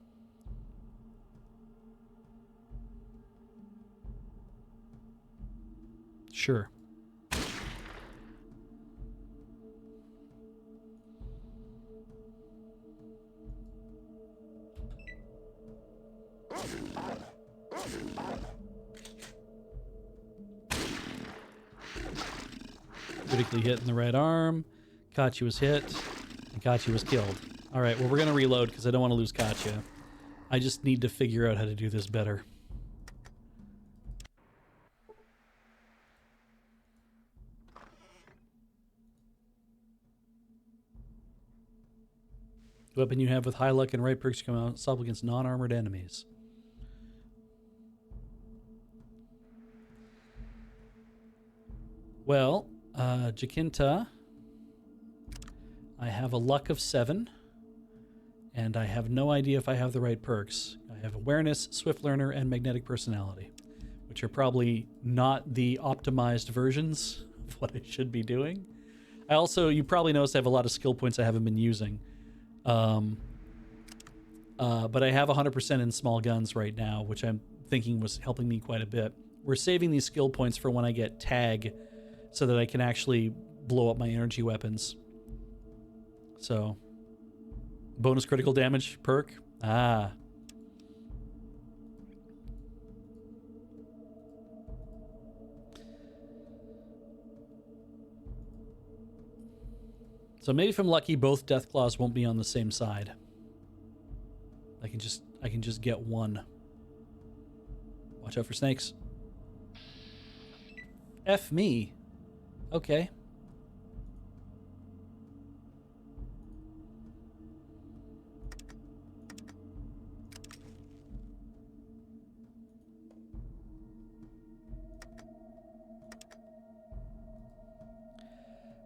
Sure. Critically hit in the right arm. Katya was hit, and Katya was killed. All right, well, we're going to reload because I don't want to lose Katya. I just need to figure out how to do this better. Weapon you have with high luck and right perks come out, stop against non-armored enemies. Well, Jacinta, I have a luck of 7, and I have no idea if I have the right perks. I have awareness, swift learner, and magnetic personality, which are probably not the optimized versions of what I should be doing. I also, you probably noticed I have a lot of skill points I haven't been using. But I have 100% in small guns right now, which I'm thinking was helping me quite a bit. We're saving these skill points for when I get tag, so that I can actually blow up my energy weapons. So, bonus critical damage perk. Ah. So maybe if I'm lucky, both Deathclaws won't be on the same side. I can just get one. Watch out for snakes. F me. Okay.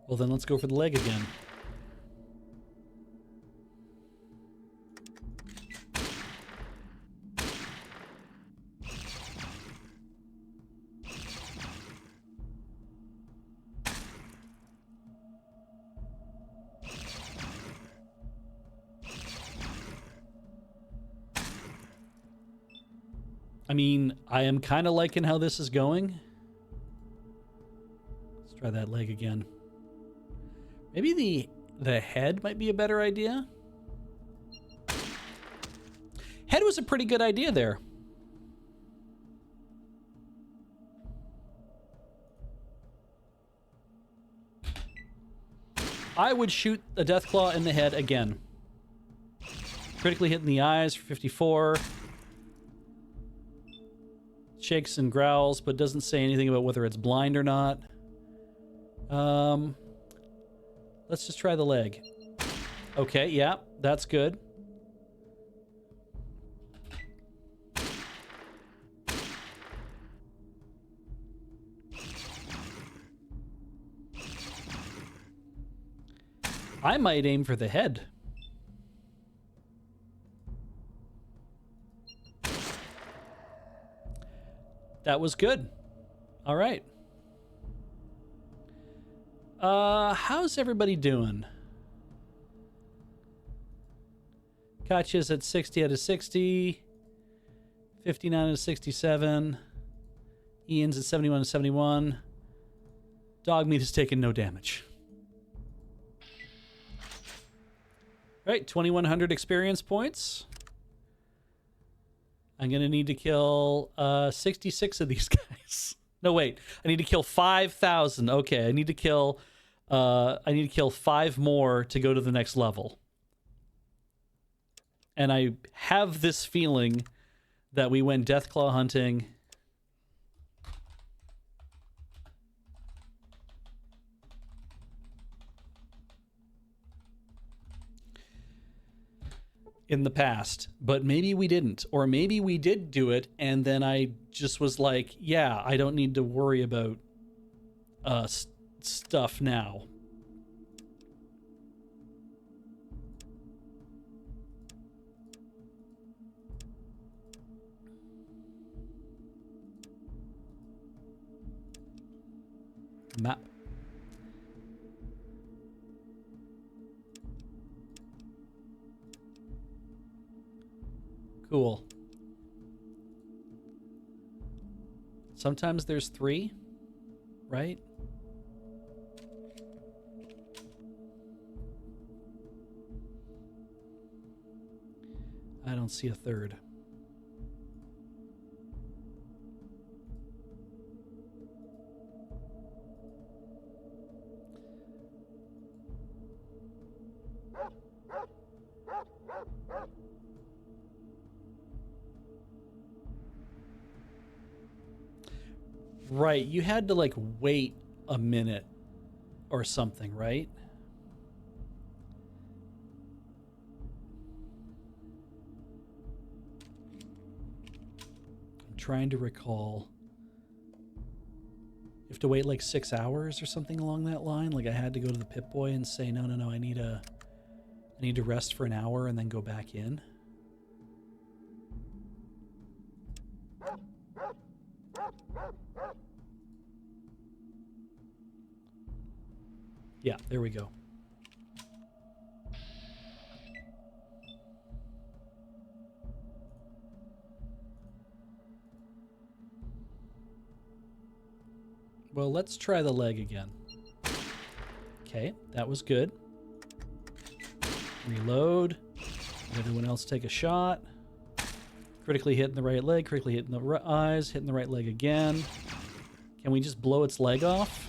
Well, then let's go for the leg again. I mean, I am kind of liking how this is going. Let's try that leg again. Maybe the head might be a better idea. Head was a pretty good idea there. I would shoot a Deathclaw in the head again. Critically hitting the eyes for 54. Shakes and growls, but doesn't say anything about whether it's blind or not. Let's just try the leg. Okay, yeah, that's good. I might aim for the head. That was good. All right. How's everybody doing? Katya's at 60 out of 60. 59 out of 67. Ian's at 71 out of 71. Dogmeat has taken no damage. All right, 2,100 experience points. I'm going to need to kill 66 of these guys. No, wait. I need to kill 5,000. Okay, I need to kill 5 more to go to the next level. And I have this feeling that we went Deathclaw hunting. In the past, but maybe we didn't, or maybe we did do it and then I just was like, yeah, I don't need to worry about stuff now. Map. Cool. Sometimes there's 3, right? I don't see a 3rd. Right, you had to like wait a minute or something, right? I'm trying to recall. You have to wait like 6 hours or something along that line. Like I had to go to the Pip-Boy and say, no, I need to rest for an hour and then go back in. Yeah, there we go. Well, let's try the leg again. Okay, that was good. Reload. Let everyone else take a shot. Critically hitting the right leg, critically hitting the eyes, hitting the right leg again. Can we just blow its leg off?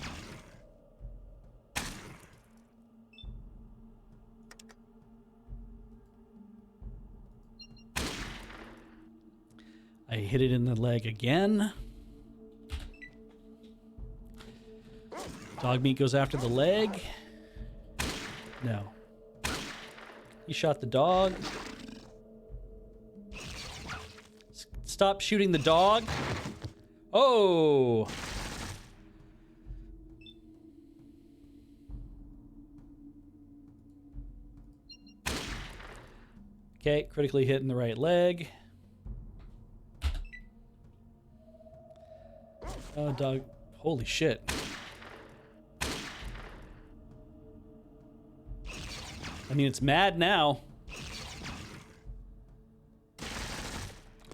I hit it in the leg again. Dog meat goes after the leg. No. He shot the dog. Stop shooting the dog. Oh! Okay, critically hit in the right leg. Oh, dog. Holy shit. I mean, it's mad now.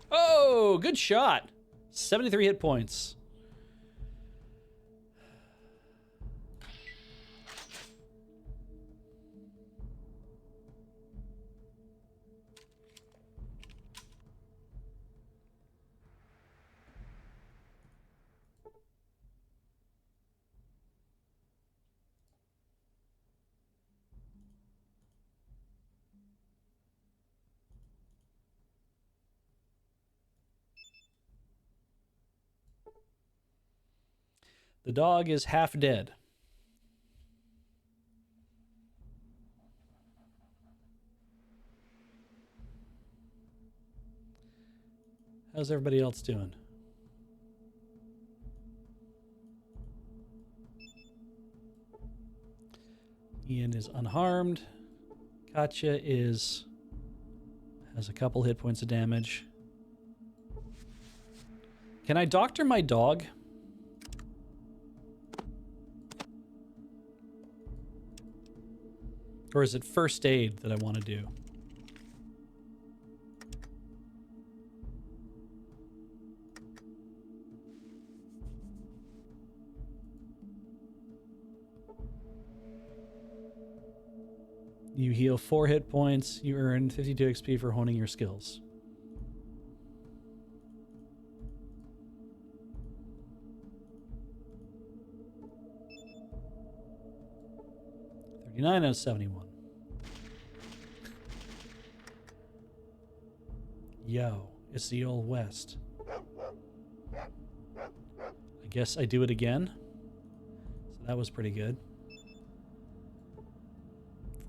Oh, good shot. 73 hit points. The dog is half dead. How's everybody else doing? Ian is unharmed. Katya has a couple hit points of damage. Can I doctor my dog? Or is it first aid that I want to do? You heal 4 hit points. You earn 52 XP for honing your skills. $39 out of 71. Yo, it's the old West. I guess I do it again. So that was pretty good.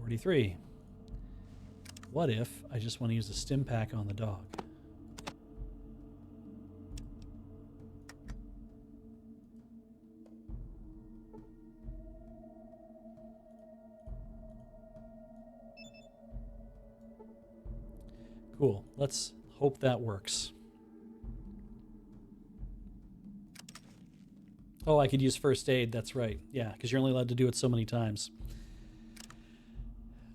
43. What if I just want to use a stim pack on the dog? Cool. Let's hope that works. Oh, I could use first aid. That's right. Yeah, because you're only allowed to do it so many times.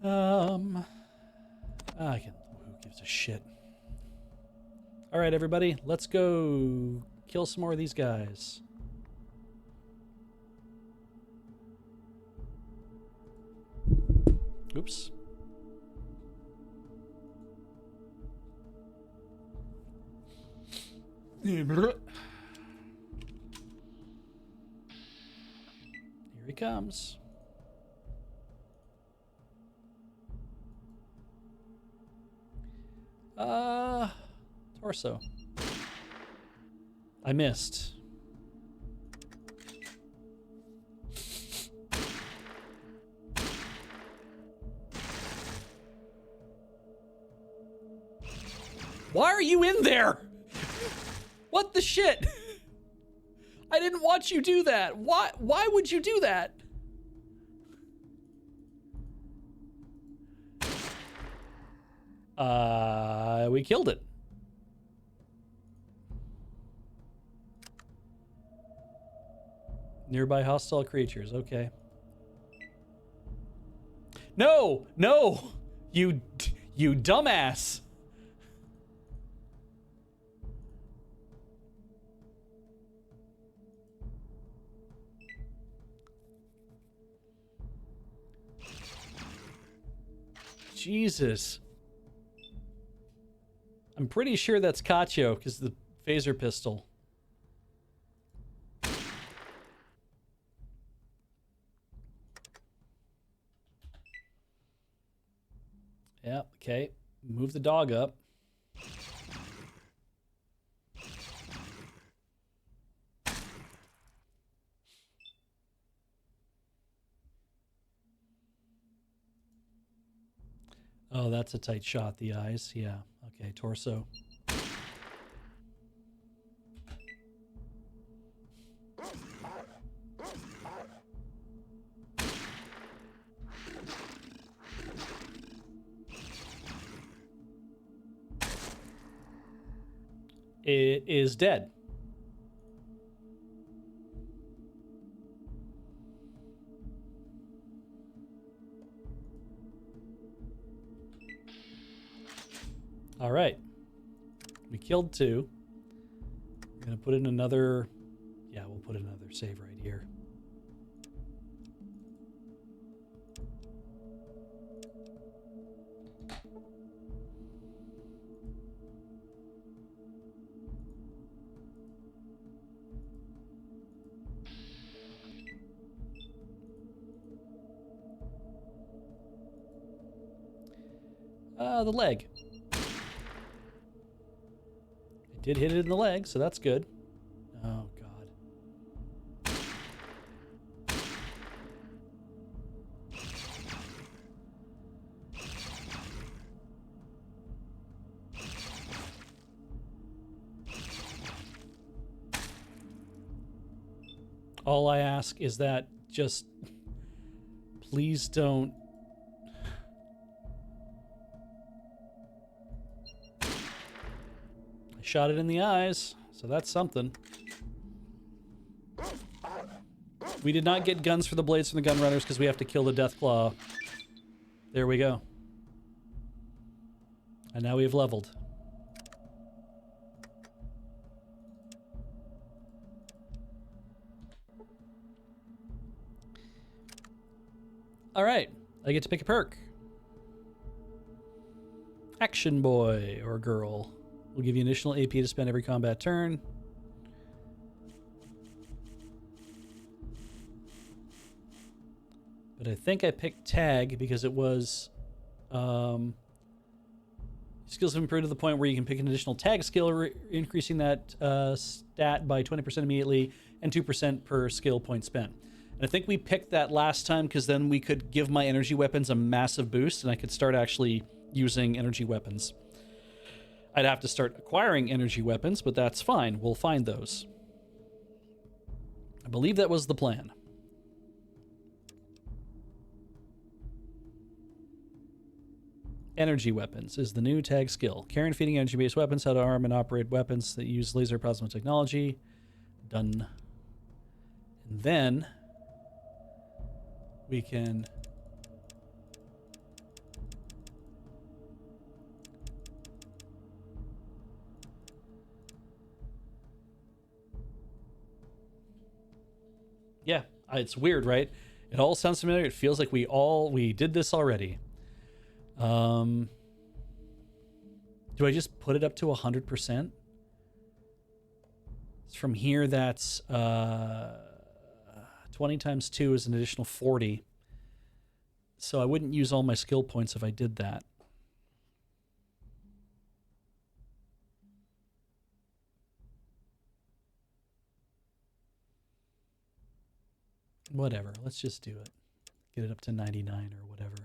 Who gives a shit? All right, everybody, let's go kill some more of these guys. Oops. Here he comes. Torso. I missed. Why are you in there? What the shit? I didn't watch you do that. Why would you do that? We killed it. Nearby hostile creatures. Okay. No, no, you dumbass. Jesus. I'm pretty sure that's Cacio, because the phaser pistol. Yeah, okay. Move the dog up. Oh, that's a tight shot. The eyes. Yeah. Okay, torso. It is dead. All right. We killed 2. We're going to put in another... Yeah, we'll put another save right here. The leg. I did hit it in the leg, so that's good. Oh, God. All I ask is that just please don't... I shot it in the eyes, so that's something. We did not get guns for the blades from the gun runners because we have to kill the Deathclaw. There we go. And now we've leveled. All right, I get to pick a perk. Action boy or girl. We'll give you additional AP to spend every combat turn. But I think I picked tag because it was skills have improved to the point where you can pick an additional tag skill, increasing that stat by 20% immediately and 2% per skill point spent. And I think we picked that last time because then we could give my energy weapons a massive boost and I could start actually using energy weapons. I'd have to start acquiring energy weapons, but that's fine. We'll find those. I believe that was the plan. Energy weapons is the new tag skill. Carrying and feeding energy-based weapons, how to arm and operate weapons that use laser plasma technology. Done. And then we can yeah, it's weird, right? It all sounds familiar. It feels like we did this already. Do I just put it up to 100%? From here, that's 20 times 2 is an additional 40. So I wouldn't use all my skill points if I did that. Whatever, let's just do it. Get it up to 99 or whatever.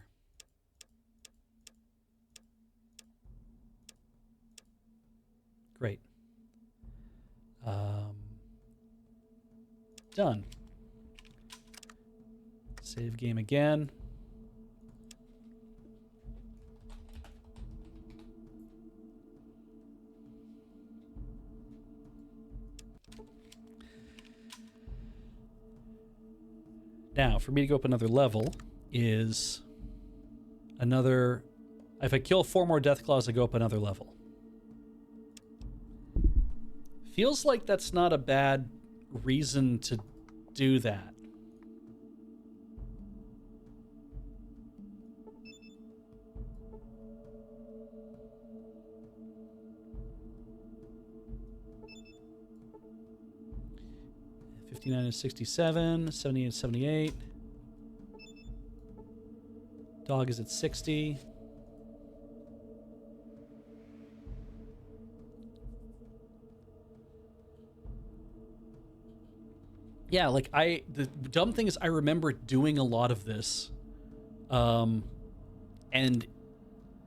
Great. Done. Save game again. Now, for me to go up another level is another... If I kill 4 more Deathclaws, I go up another level. Feels like that's not a bad reason to do that. Is 67, 78 is 78. Dog is at 60. Yeah, like the dumb thing is I remember doing a lot of this. And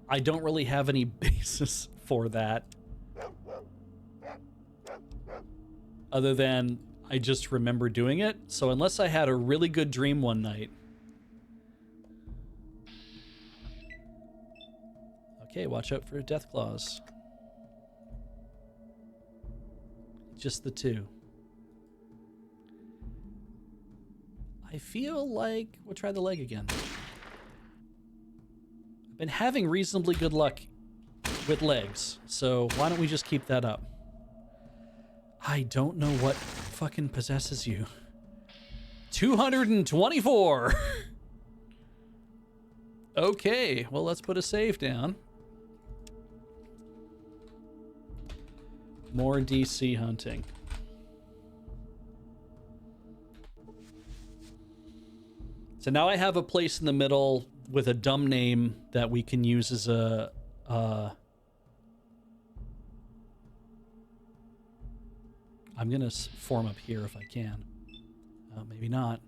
I don't really have any basis for that. Other than I just remember doing it. So unless I had a really good dream one night. Okay, watch out for death claws. Just the two. I feel like we'll try the leg again. I've been having reasonably good luck with legs, so why don't we just keep that up? I don't know what fucking possesses you. 224. Okay, well, let's put a save down. More DC hunting. So now I have a place in the middle with a dumb name that we can use as a I'm gonna form up here if I can. Maybe not.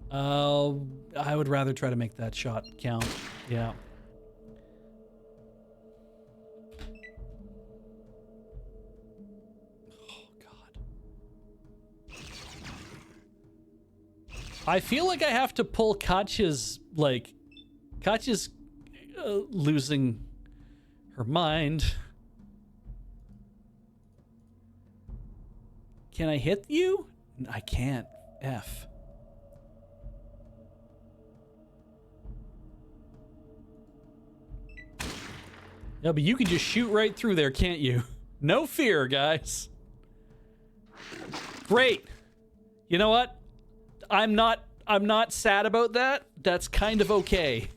I would rather try to make that shot count. Yeah. Oh, God. I feel like I have to pull Katya's, like, Katya's losing her mind. Can I hit you? I can't. F. Yeah, but you can just shoot right through there, can't you? No fear, guys. Great. You know what? I'm not sad about that. That's kind of okay.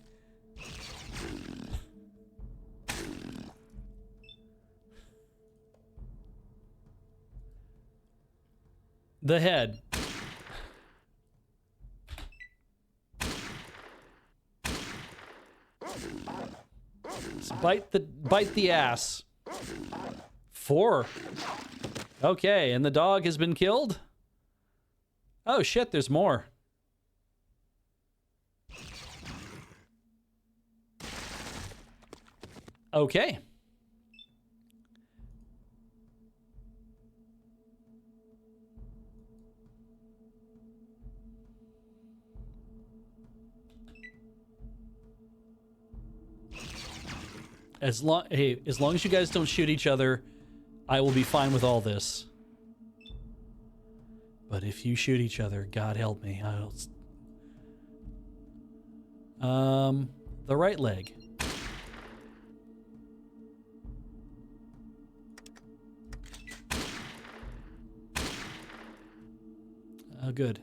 The head. So bite the ass. 4. Okay, and the dog has been killed? Oh shit, there's more. Okay. As long as you guys don't shoot each other, I will be fine with all this. But if you shoot each other, God help me. The right leg. Oh, good.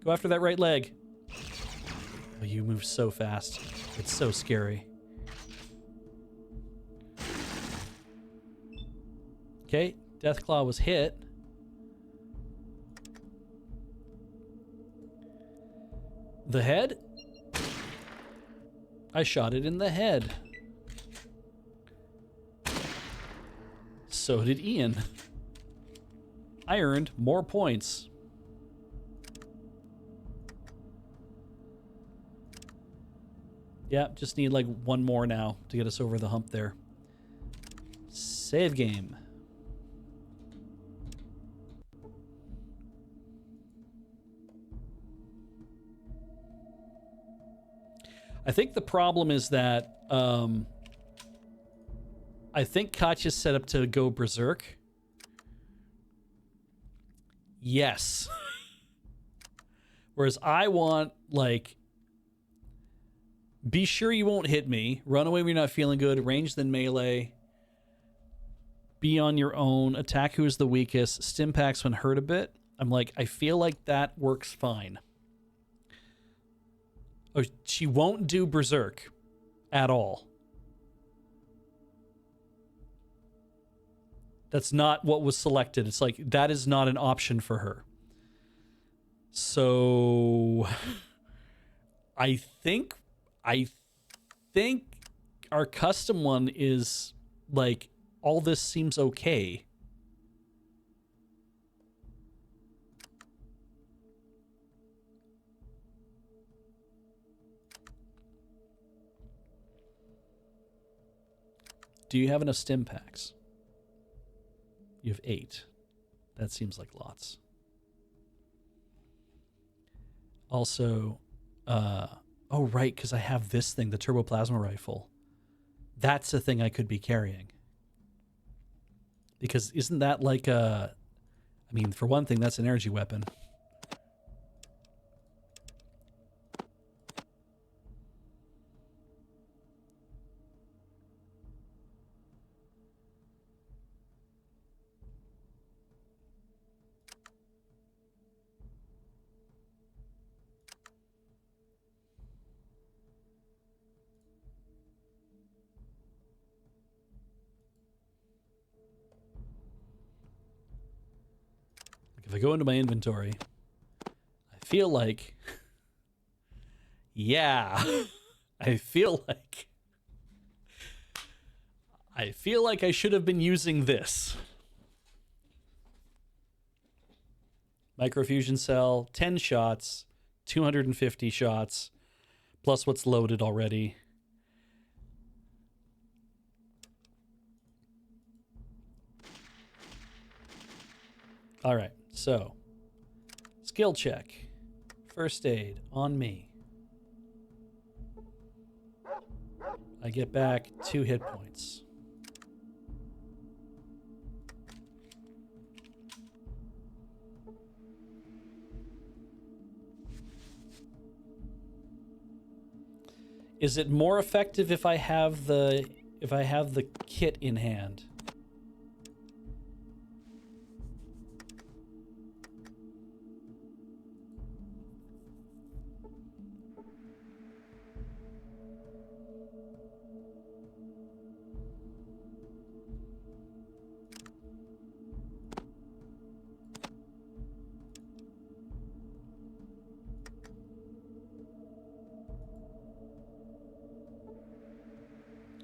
Go after that right leg. Oh, you move so fast. It's so scary. Okay, Deathclaw was hit. The head? I shot it in the head. So did Ian. I earned more points. Yeah, just need like one more now to get us over the hump there. Save game. I think the problem is that I think Katya's set up to go berserk. Yes. Whereas I want, like, be sure you won't hit me. Run away when you're not feeling good. Range then melee. Be on your own. Attack who is the weakest. Stim packs when hurt a bit. I'm like, I feel like that works fine. Oh, she won't do berserk at all. That's not what was selected. It's like, that is not an option for her. So I think our custom one is like, all this seems okay. Do you have enough stim packs? You have 8. That seems like lots. Also, oh, right, because I have this thing, the turboplasma rifle. That's a thing I could be carrying. Because isn't that like a... I mean, for one thing, that's an energy weapon. If I go into my inventory, I feel like... Yeah. I feel like I should have been using this. Microfusion cell, 10 shots, 250 shots, plus what's loaded already. All right, so skill check. First aid on me. I get back 2 hit points. Is it more effective if I have the kit in hand?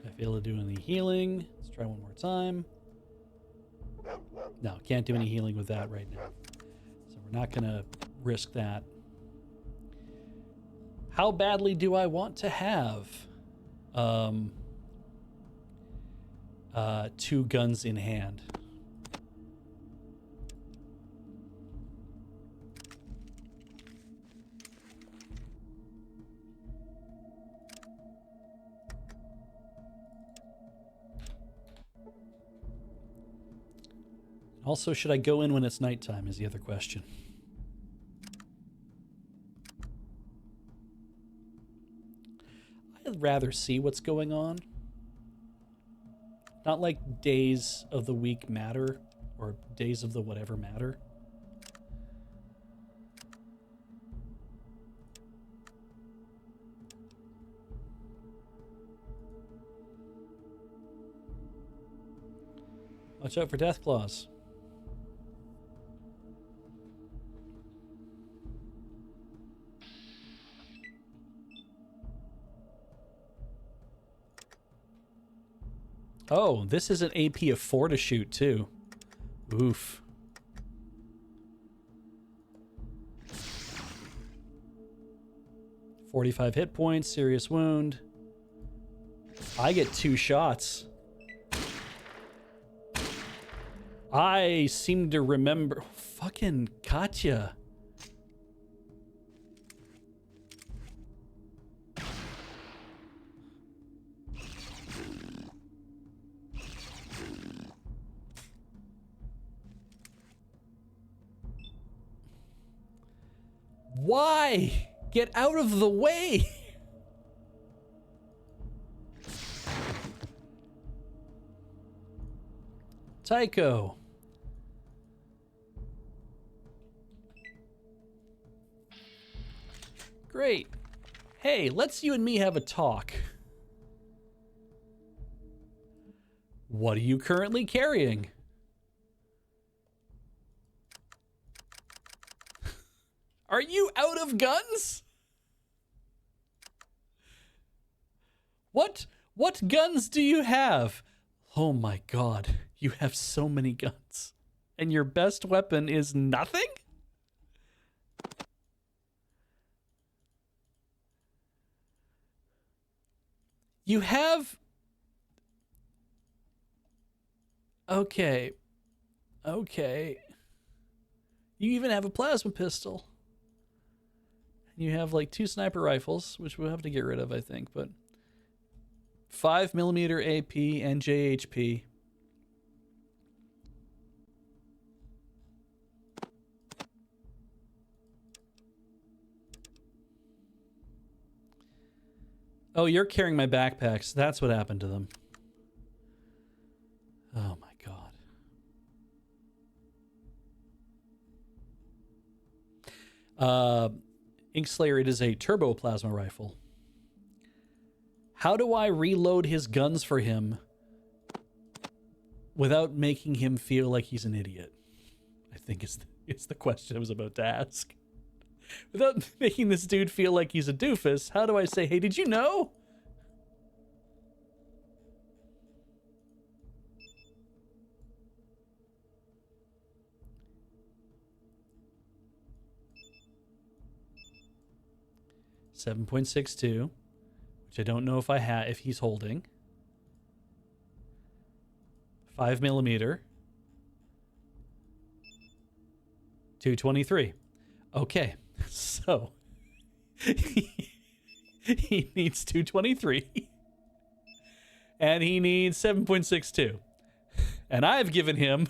I fail to do any healing. Let's try one more time. No, can't do any healing with that right now. So we're not gonna risk that. How badly do I want to have 2 guns in hand? Also, should I go in when it's nighttime is the other question. I'd rather see what's going on. Not like days of the week matter, or days of the whatever matter. Watch out for death claws. Oh, this is an AP of 4 to shoot, too. Oof. $45 hit points, serious wound. I get 2 shots. I seem to remember... Fucking Katya. Why? Get out of the way! Tycho. Great. Hey, let's you and me have a talk. What are you currently carrying? Are you out of guns? What guns do you have? Oh my god, you have so many guns. And your best weapon is nothing? You have Okay. Okay. You even have a plasma pistol. You have like 2 sniper rifles, which we'll have to get rid of, I think, but 5mm AP and JHP. Oh, you're carrying my backpacks. That's what happened to them. Oh my god. Inkslayer, it is a turbo plasma rifle. How do I reload his guns for him without making him feel like he's an idiot? I think it's the question I was about to ask. Without making this dude feel like he's a doofus, how do I say, hey, did you know? .62, which I don't know if he's holding. 5mm. 223. Okay, so he needs 223 and he needs 7.62, and I've given him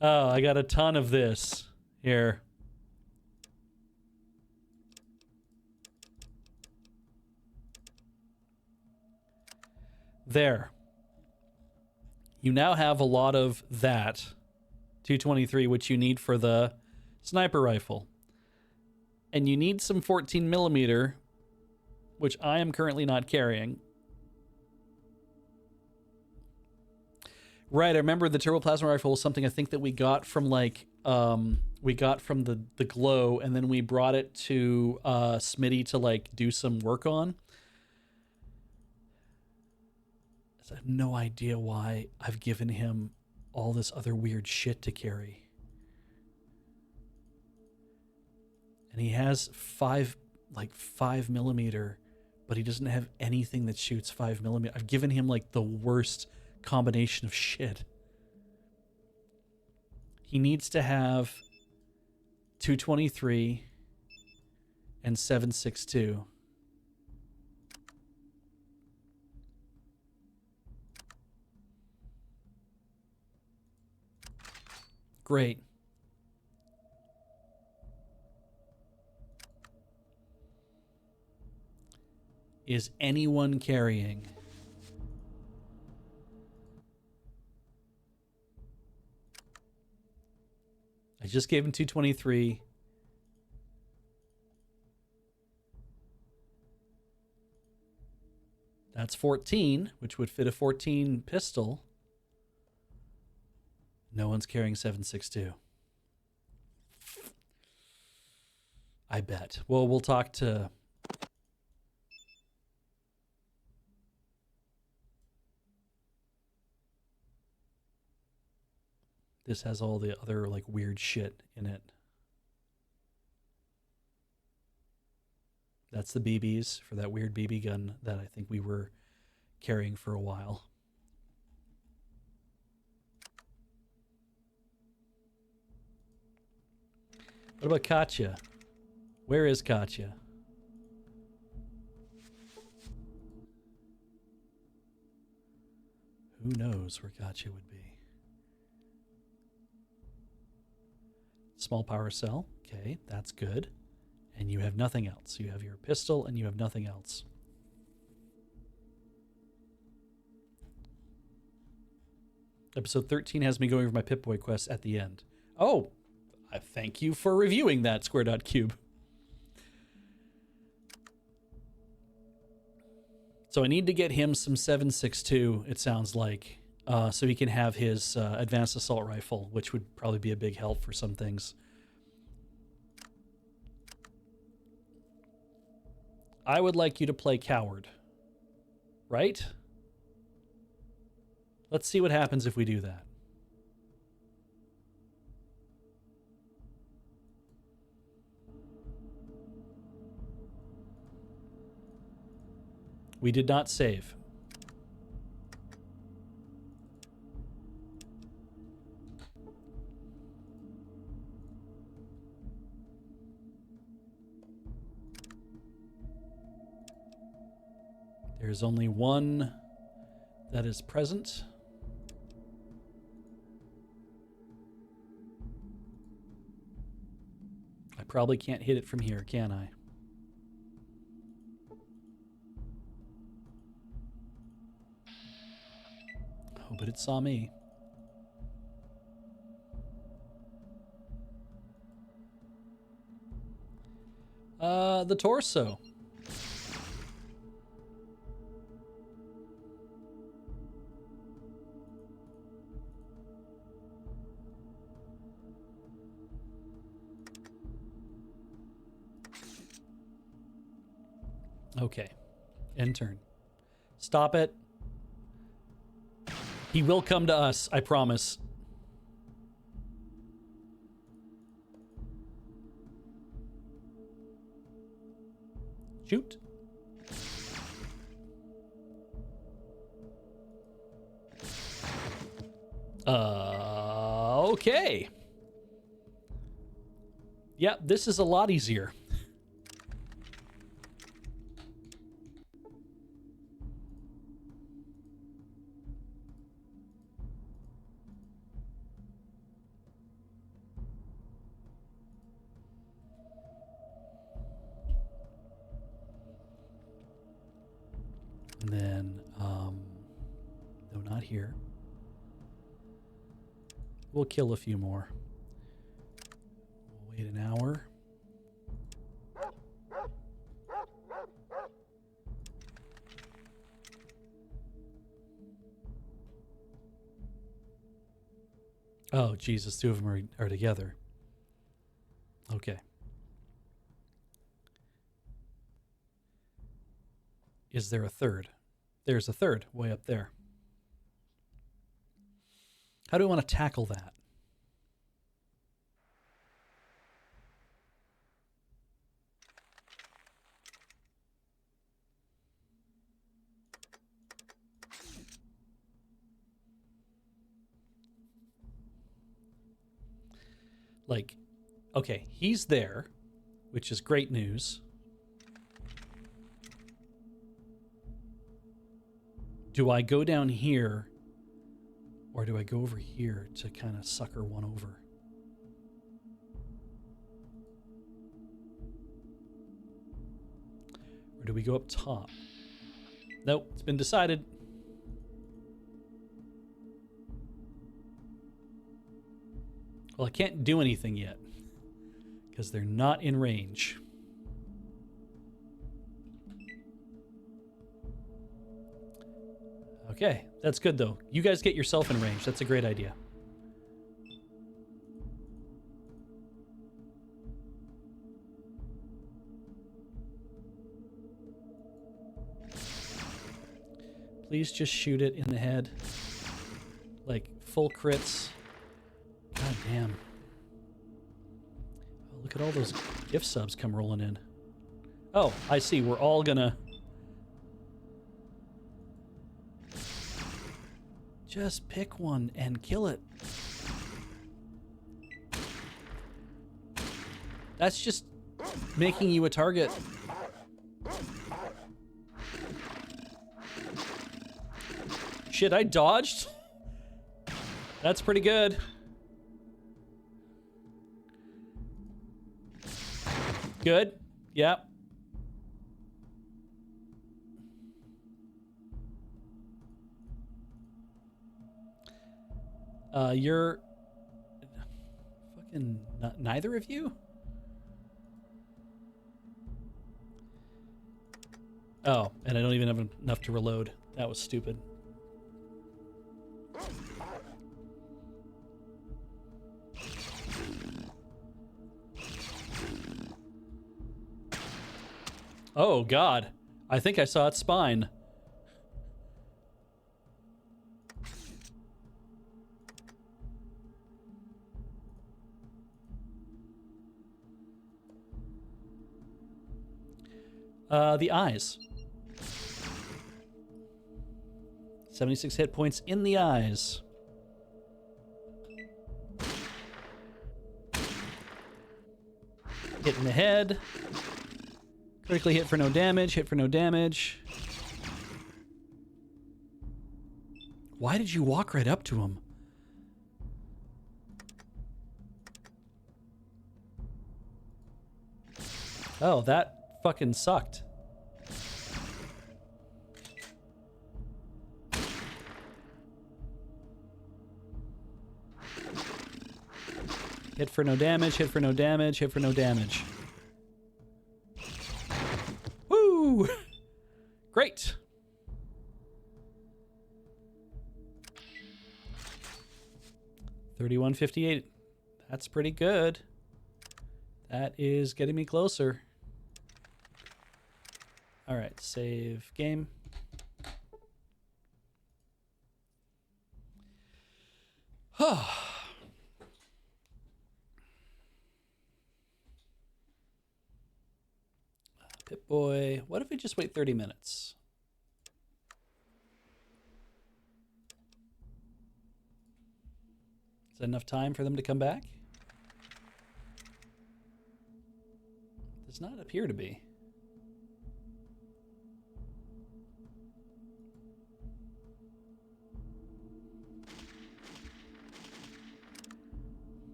I got a ton of this here. There. You now have a lot of that 223, which you need for the sniper rifle. And you need some 14mm, which I am currently not carrying. Right, I remember the turbo plasma rifle was something I think that we got from like we got from the glow, and then we brought it to Smitty to like do some work on. I have no idea why I've given him all this other weird shit to carry. And he has 5mm, but he doesn't have anything that shoots 5mm. I've given him like the worst combination of shit. He needs to have 223 and 7.62. Great. Is anyone carrying? I just gave him 223. That's 14, which would fit a 14 pistol. No one's carrying 7.62. I bet. Well, we'll talk to... This has all the other like weird shit in it. That's the BBs for that weird BB gun that I think we were carrying for a while. What about Katya? Where is Katya? Who knows where Katya would be? Small power cell. Okay, that's good. And you have nothing else. You have your pistol and you have nothing else. Episode 13 has me going over my Pip-Boy quest at the end. Oh, I thank you for reviewing that, Square.cube. So I need to get him some 7.62, it sounds like, so he can have his advanced assault rifle, which would probably be a big help for some things. I would like you to play Coward. Right? Let's see what happens if we do that. We did not save. There's only one that is present. I probably can't hit it from here, can I? Oh, but it saw me. The torso. Okay. End turn. Stop it. He will come to us, I promise. Shoot. Okay. Yep, this is a lot easier. And then, no, not here. We'll kill a few more. We'll wait an hour. Oh, Jesus, two of them are together. Okay. Is there a third? There's a third way up there. How do we want to tackle that? Like, okay, he's there, which is great news. Do I go down here, or do I go over here to kind of sucker one over? Or do we go up top? Nope, it's been decided. Well, I can't do anything yet, because they're not in range. Okay, that's good though. You guys get yourself in range. That's a great idea. Please just shoot it in the head. Like full crits. God damn. Oh, look at all those gift subs come rolling in. Oh, I see. We're all gonna... Just pick one and kill it. That's just making you a target. Shit, I dodged. That's pretty good. Good. Yep. You're fucking neither of you? Oh, and I don't even have enough to reload. That was stupid. Oh, God. I think I saw its spine. The eyes. 76 hit points in the eyes. Hit in the head. Critically hit for no damage. Hit for no damage. Why did you walk right up to him? Oh, that fucking sucked. Hit for no damage, hit for no damage, hit for no damage. Woo! Great. $31.58. That's pretty good. That is getting me closer. All right, save game. Pip-Boy. What if we just wait 30 minutes? Is that enough time for them to come back? Does not appear to be.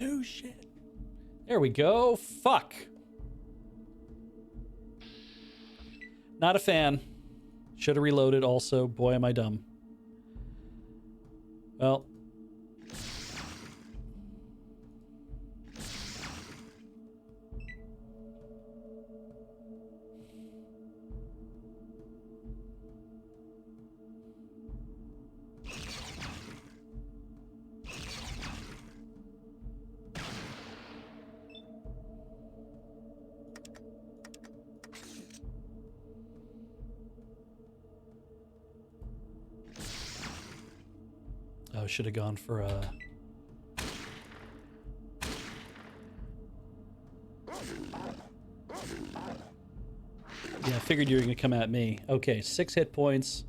Oh shit. There we go. Fuck. Not a fan. Should have reloaded also. Boy, am I dumb. Well. Oh, should have gone for a... Yeah, I figured you were going to come at me. Okay, 6 hit points.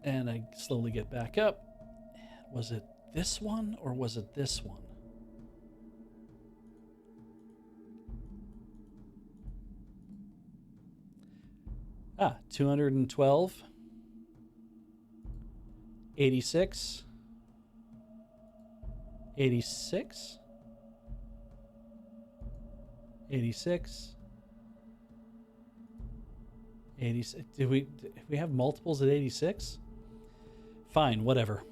And I slowly get back up. Was it this one or was it this one? Ah, 212, 86, 86, 86, 86. Did we have multiples at 86? Fine, whatever.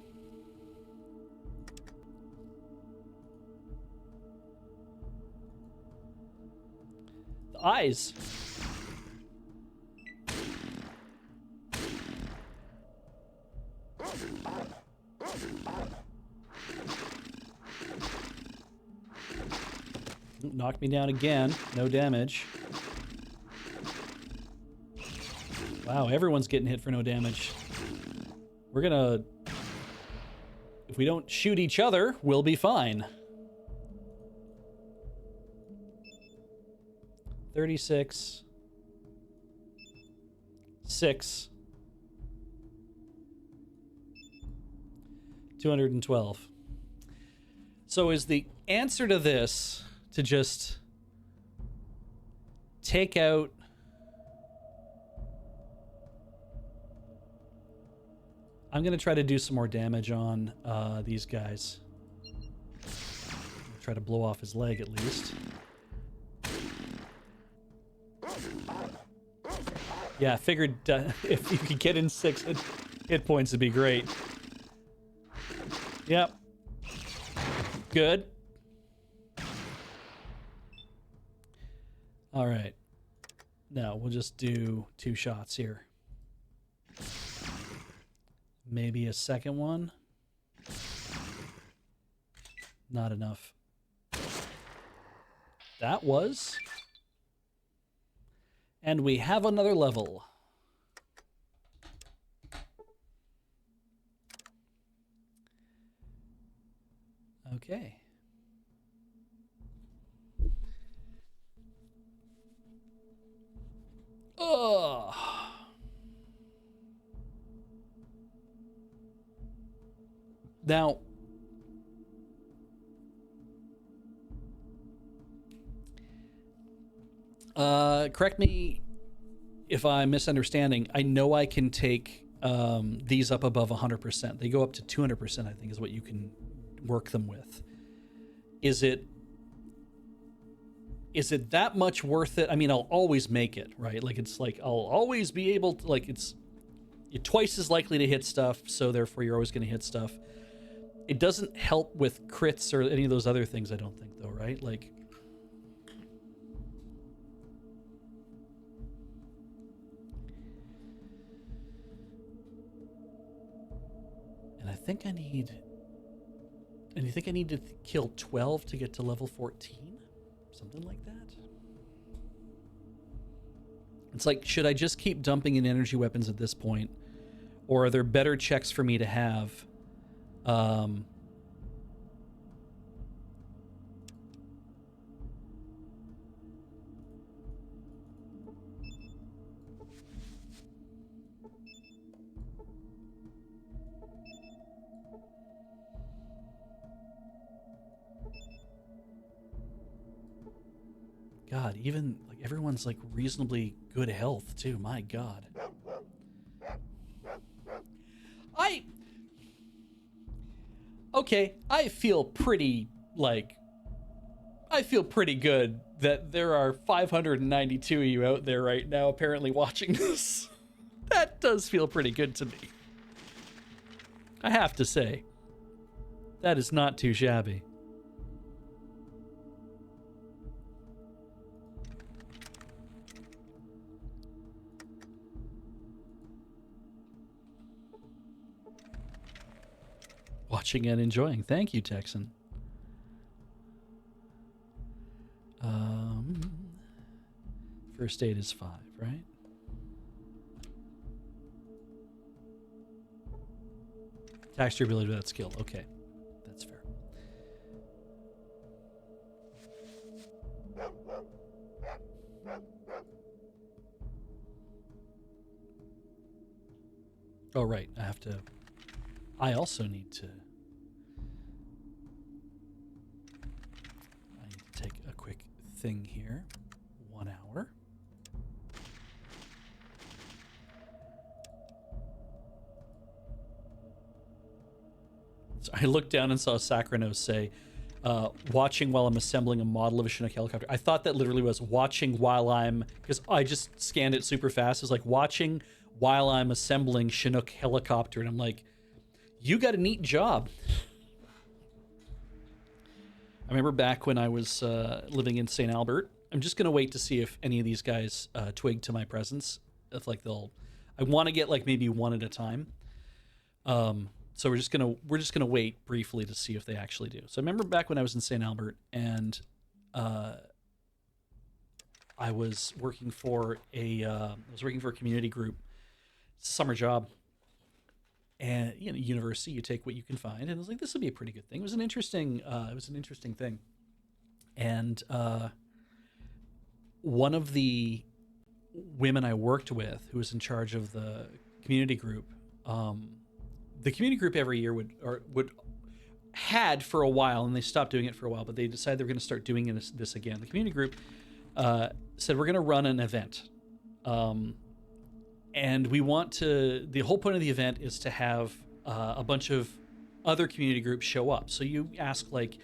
The eyes. Knocked me down again. No damage. Wow, everyone's getting hit for no damage. We're gonna... If we don't shoot each other, we'll be fine. 36. 6. 212. So is the answer to this to just take out... I'm going to try to do some more damage on these guys. Try to blow off his leg at least. Yeah, I figured if you could get in 6 hit points, it'd be great. Yep. Good. All right. Now we'll just do 2 shots here. Maybe a second one. Not enough. That was. And we have another level. Okay. Ugh. Now, correct me if I'm misunderstanding. I know I can take these up above 100%. They go up to 200%, I think, is what you can work them with. Is it that much worth it? I mean, I'll always make it, right? Like, it's like I'll always be able to, like, you're twice as likely to hit stuff, so therefore you're always going to hit stuff. It doesn't help with crits or any of those other things, I don't think, though, right? Like, and I think I need to kill 12 to get to level 14? Something like that? It's like, should I just keep dumping in energy weapons at this point? Or are there better checks for me to have? God, even like everyone's like reasonably good health too. My God. I feel pretty good that there are 592 of you out there right now apparently watching this. That does feel pretty good to me. I have to say. That is not too shabby. Watching and enjoying. Thank you, Texan. First aid is 5, right? Tax your ability without skill. Okay, that's fair. Oh, right. I also need to take a quick thing here. 1 hour. So I looked down and saw Sacrinos say, watching while I'm assembling a model of a Chinook helicopter. I thought that literally was watching while I'm, because I just scanned it super fast. It was like watching while I'm assembling Chinook helicopter. And I'm like, you got a neat job. I remember back when I was living in St. Albert. I'm just gonna wait to see if any of these guys twig to my presence. If like I want to get like maybe one at a time. So we're just gonna wait briefly to see if they actually do. So I remember back when I was in St. Albert and I was working for a community group. It's a summer job. And university, you take what you can find, and it was like, this would be a pretty good thing. It was an interesting thing. And one of the women I worked with, who was in charge of the community group, the community group every year had for a while, and they stopped doing it for a while, but they decided they were going to start doing this again. The community group said, we're going to run an event. And we want to, the whole point of the event is to have a bunch of other community groups show up. So you ask, like,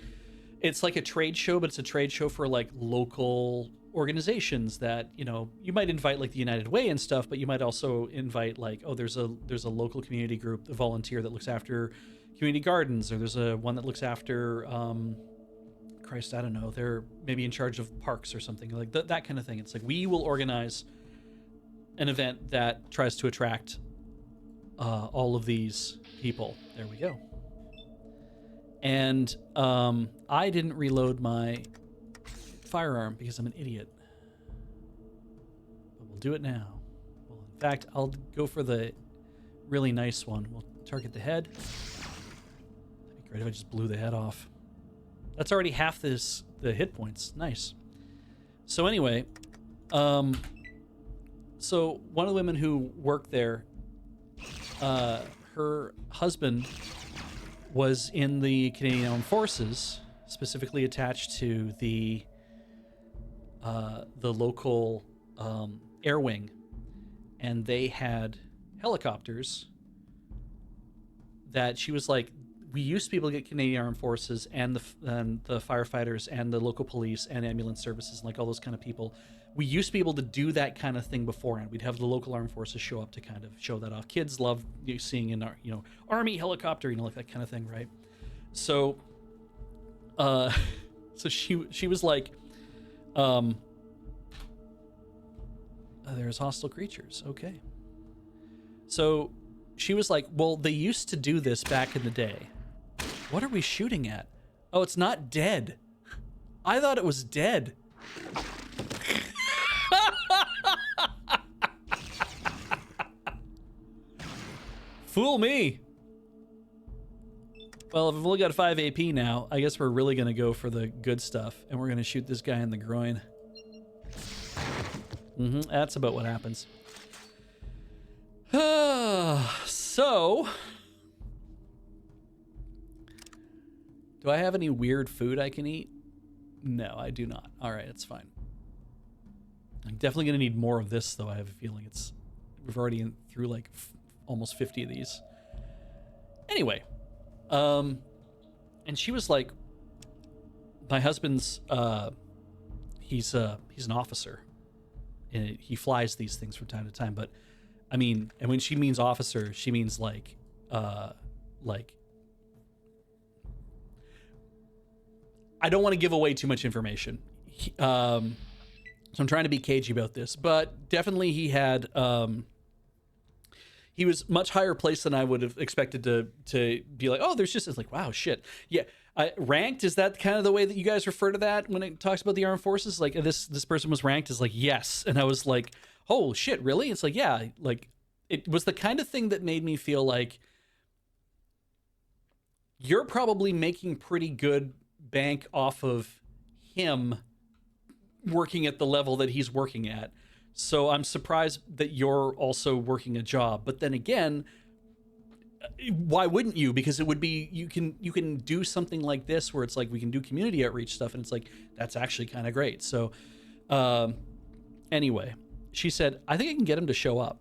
it's like a trade show, but it's a trade show for like local organizations that, you might invite like the United Way and stuff, but you might also invite like, oh, there's a local community group, a volunteer that looks after community gardens, or there's one that looks after, Christ, I don't know, they're maybe in charge of parks or something like that kind of thing. It's like, we will organize an event that tries to attract all of these people. There we go. And I didn't reload my firearm because I'm an idiot. But we'll do it now. Well, in fact, I'll go for the really nice one. We'll target the head. That'd be great if I just blew the head off. That's already half the hit points. Nice. So anyway, so one of the women who worked there, her husband was in the Canadian Armed Forces, specifically attached to the local air wing, and they had helicopters that she was like, we used to be able to get Canadian Armed Forces and the firefighters and the local police and ambulance services and like all those kind of people. We used to be able to do that kind of thing beforehand. We'd have the local armed forces show up to kind of show that off. Kids love seeing an army helicopter, like that kind of thing, right? So, so she was like, there's hostile creatures. Okay. So she was like, well, they used to do this back in the day. What are we shooting at? Oh, it's not dead. I thought it was dead. Fool me. Well, if we've only got 5 AP now, I guess we're really going to go for the good stuff, and we're going to shoot this guy in the groin. That's about what happens. So, do I have any weird food I can eat? No, I do not. All right, that's fine. I'm definitely going to need more of this, though. I have a feeling we've already through like almost 50 of these. Anyway, and she was like, my husband's, he's an officer. And he flies these things from time to time, but I mean, and when she means officer, she means like I don't want to give away too much information. So I'm trying to be cagey about this, but definitely he had, he was much higher placed than I would have expected to be like, oh, there's just, it's like, wow, shit. Yeah. Ranked, is that kind of the way that you guys refer to that when it talks about the armed forces? Like this person was ranked as like, yes. And I was like, oh shit, really? It's like, yeah, like it was the kind of thing that made me feel like you're probably making pretty good bank off of him working at the level that he's working at. So I'm surprised that you're also working a job. But then again, why wouldn't you? Because it would be, you can do something like this where it's like we can do community outreach stuff, and it's like that's actually kind of great. So anyway, she said, I think I can get him to show up.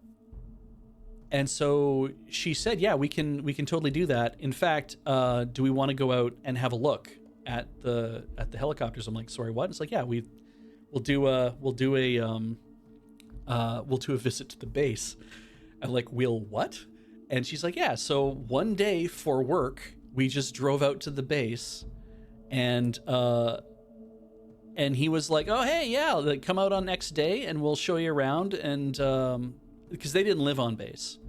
And so she said, yeah, we can totally do that. In fact, do we want to go out and have a look at the helicopters? I'm like, sorry, what? It's like, yeah, we'll do a visit to the base. I'm like, we'll what? And she's like, yeah, so one day for work, we just drove out to the base, and he was like, oh, hey, yeah, like, come out on X day and we'll show you around. And because they didn't live on base.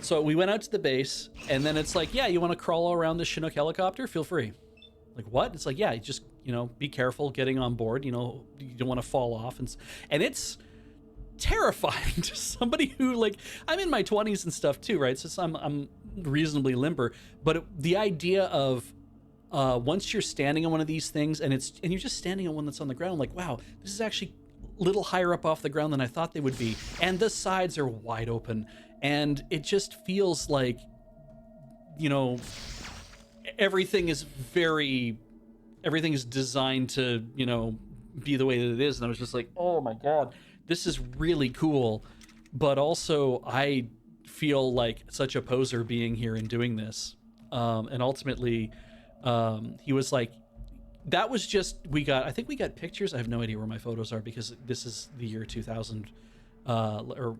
So we went out to the base, and then it's like, yeah, you want to crawl around the Chinook helicopter? Feel free. Like, what? It's like, yeah, just, be careful getting on board. You don't want to fall off. And it's terrifying to somebody who, like, I'm in my 20s and stuff too, right? So I'm reasonably limber. But the idea of once you're standing on one of these things and you're just standing on one that's on the ground, like, wow, this is actually a little higher up off the ground than I thought they would be. And the sides are wide open. And it just feels like, everything is designed to, be the way that it is. And I was just like, oh my God, this is really cool. But also I feel like such a poser being here and doing this. And ultimately, he was like, that was just, I think we got pictures. I have no idea where my photos are because this is the year 2000, or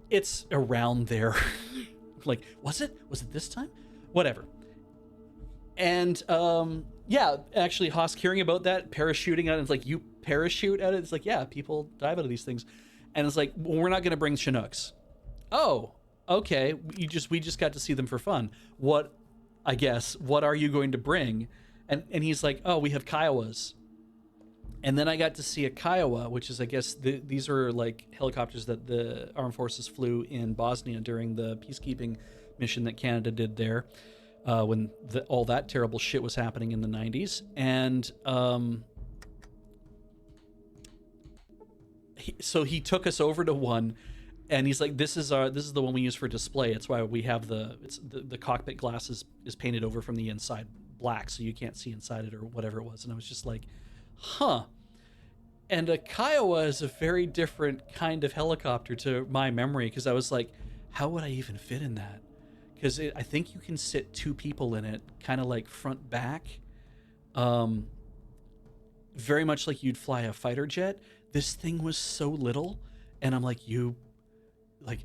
it's around there. Like, was it this time? Whatever. And yeah, actually, Hosk, hearing about that, parachuting out, it's like, you parachute at it? It's like, yeah, people dive out of these things. And it's like, well, we're not going to bring Chinooks. Oh, okay. We just got to see them for fun. What are you going to bring? And he's like, oh, we have Kiowas. And then I got to see a Kiowa, which is, I guess, these are like helicopters that the armed forces flew in Bosnia during the peacekeeping mission that Canada did there, when all that terrible shit was happening in the 90s. And So he took us over to one, and he's like, this is the one we use for display. It's why we have the cockpit glass is painted over from the inside black, so you can't see inside it or whatever it was. And I was just like, huh. And a Kiowa is a very different kind of helicopter to my memory, because I was like, how would I even fit in that? Because I think you can sit 2 people in it, kind of like front back, very much like you'd fly a fighter jet. This thing was so little, and I'm like,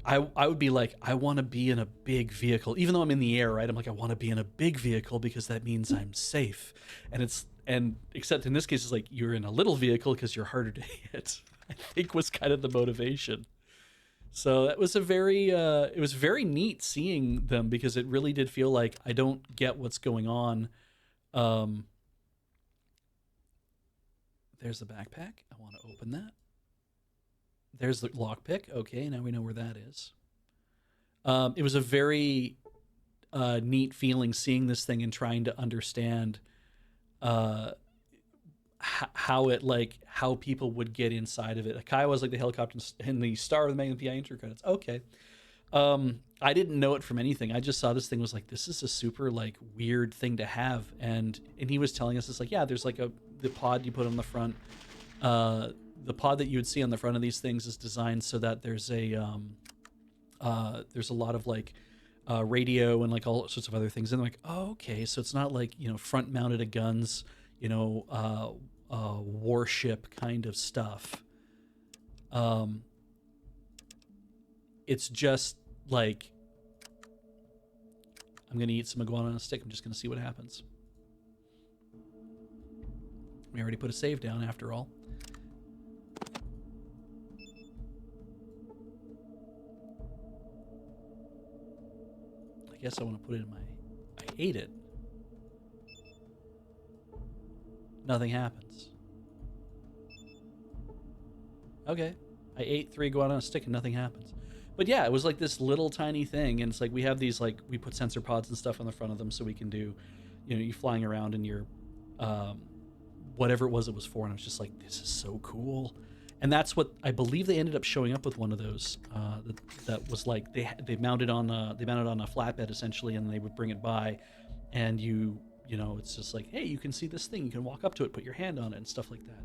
I would be like, I want to be in a big vehicle, even though I'm in the air, right? I'm like, I want to be in a big vehicle because that means I'm safe. And except in this case, it's like you're in a little vehicle because you're harder to hit, I think was kind of the motivation. So that was it was very neat seeing them, because it really did feel like I don't get what's going on. There's the backpack. I want to open that. There's the lockpick. Okay, now we know where that is. It was a very neat feeling seeing this thing and trying to understand how people would get inside of it. Akai was like the helicopter and the star of the Magnum PI intro credits. Okay. I didn't know it from anything. I just saw this thing, was like, this is a super like weird thing to have. And he was telling us, it's like, yeah, there's like the pod you put on the front. The pod that you would see on the front of these things is designed so that there's a lot of like radio and like all sorts of other things. And I'm like, oh, okay. So it's not like, front mounted guns, warship kind of stuff. It's just like, I'm going to eat some iguana on a stick. I'm just going to see what happens. We already put a save down after all. I guess I want to put it in I ate it. Nothing happens. Okay. I ate 3 iguana on a stick and nothing happens. But yeah, it was like this little tiny thing, and it's like we have these, like, we put sensor pods and stuff on the front of them so we can do, you flying around in your whatever it was for, and I was just like, this is so cool. And that's what I believe they ended up showing up with, one of those that was like they mounted on a flatbed essentially, and they would bring it by, and it's just like, hey, you can see this thing, you can walk up to it, put your hand on it and stuff like that.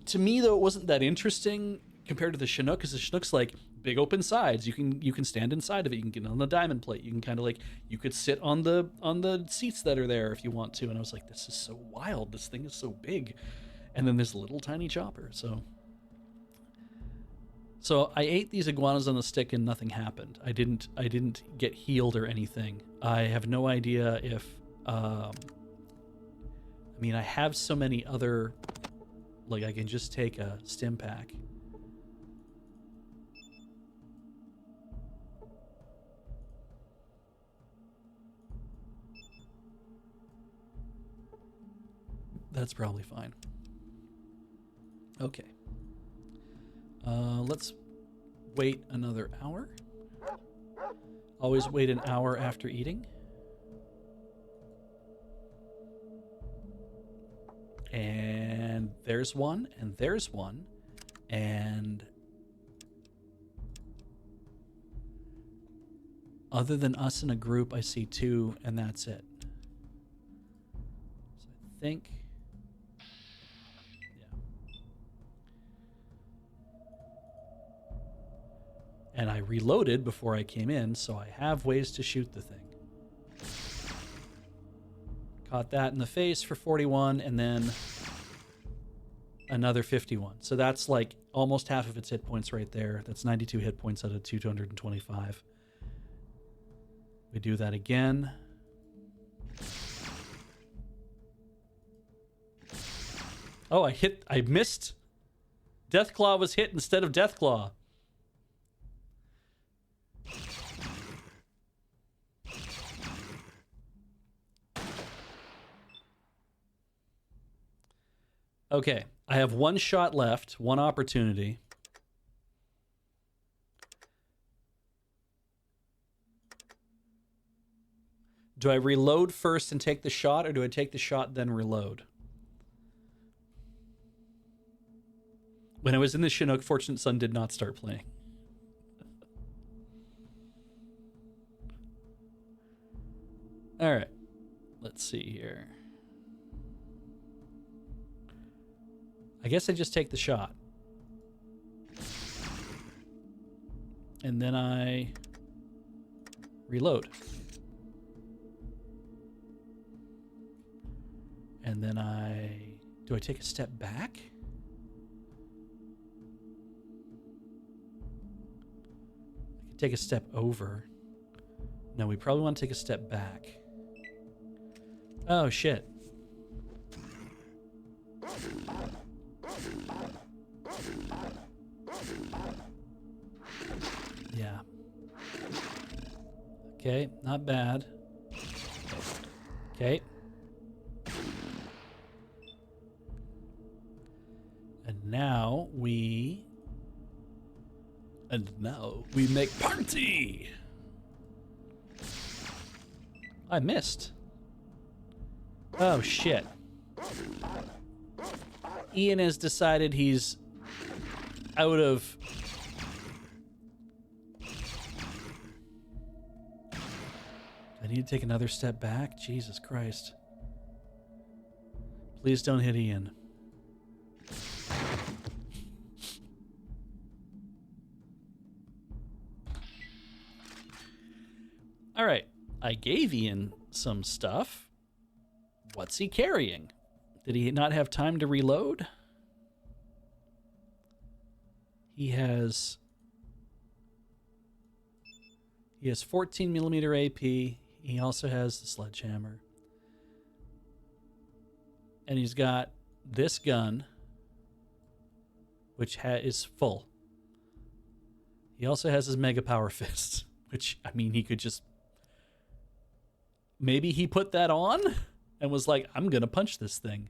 To me though, it wasn't that interesting compared to the Chinook, because the Chinook's like big open sides. You can stand inside of it. You can get on the diamond plate. You can kind of like, you could sit on the seats that are there if you want to. And I was like, this is so wild. This thing is so big. And then this little tiny chopper. So I ate these iguanas on the stick and nothing happened. I didn't get healed or anything. I have no idea if I have so many other, like, I can just take a stim pack. That's probably fine. Okay. Let's wait another hour. Always wait an hour after eating. And there's one, and there's one, and other than us in a group, I see 2, and that's it. So I think, and I reloaded before I came in, so I have ways to shoot the thing. Caught that in the face for 41, and then another 51. So that's like almost half of its hit points right there. That's 92 hit points out of 225. We do that again. Oh, I missed. Deathclaw was hit instead of Deathclaw. Okay, I have 1 shot left, 1 opportunity. Do I reload first and take the shot, or do I take the shot then reload? When I was in the Chinook, Fortunate Son did not start playing. All right. Let's see here. I guess I just take the shot. And then I reload. And then do I take a step back? I could take a step over. No, we probably want to take a step back. Oh, shit. Yeah. Okay, not bad. Okay. And now we make party. I missed. Oh shit. Ian has decided he's out of I need to take another step back. Jesus Christ. Please don't hit Ian. All right. I gave Ian some stuff. What's he carrying? Did he not have time to reload? He has 14 millimeter AP. He also has the sledgehammer. And he's got this gun, which is full. He also has his Mega Power Fist, which, I mean, he could just... Maybe he put that on and was like, I'm going to punch this thing.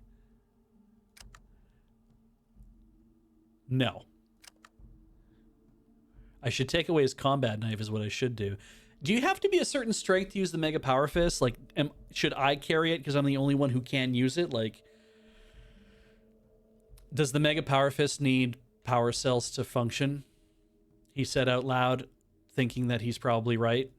No. I should take away his combat knife is what I should do. Do you have to be a certain strength to use the Mega Power Fist? Like, should I carry it because I'm the only one who can use it? Like, does the Mega Power Fist need power cells to function? He said out loud, thinking that he's probably right.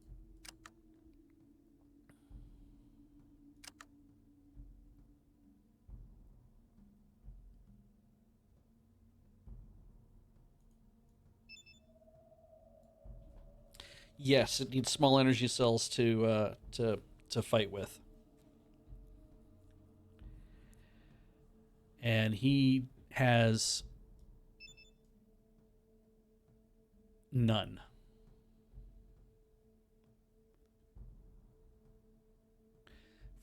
Yes, it needs small energy cells to fight with. And he has none.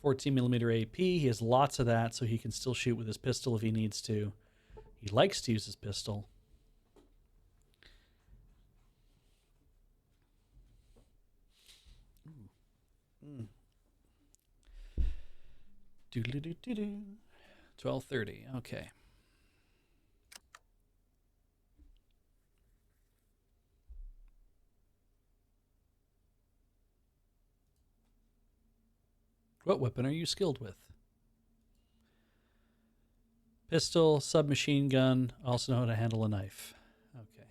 .14 millimeter AP. He has lots of that, so he can still shoot with his pistol if he needs to. He likes to use his pistol. Do-do-do-do-do. 12:30. Okay. What weapon are you skilled with? Pistol, submachine gun, also know how to handle a knife. Okay.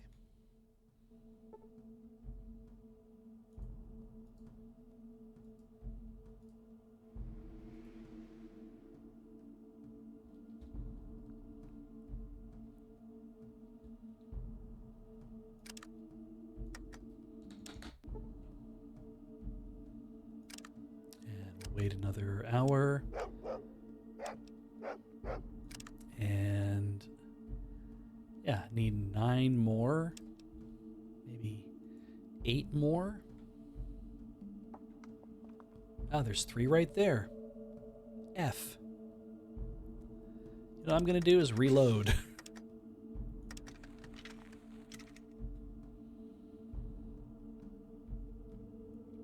Wait another hour. And yeah, need 9 more. Maybe 8 more. Oh, there's 3 right there. F. You know what I'm going to do is reload.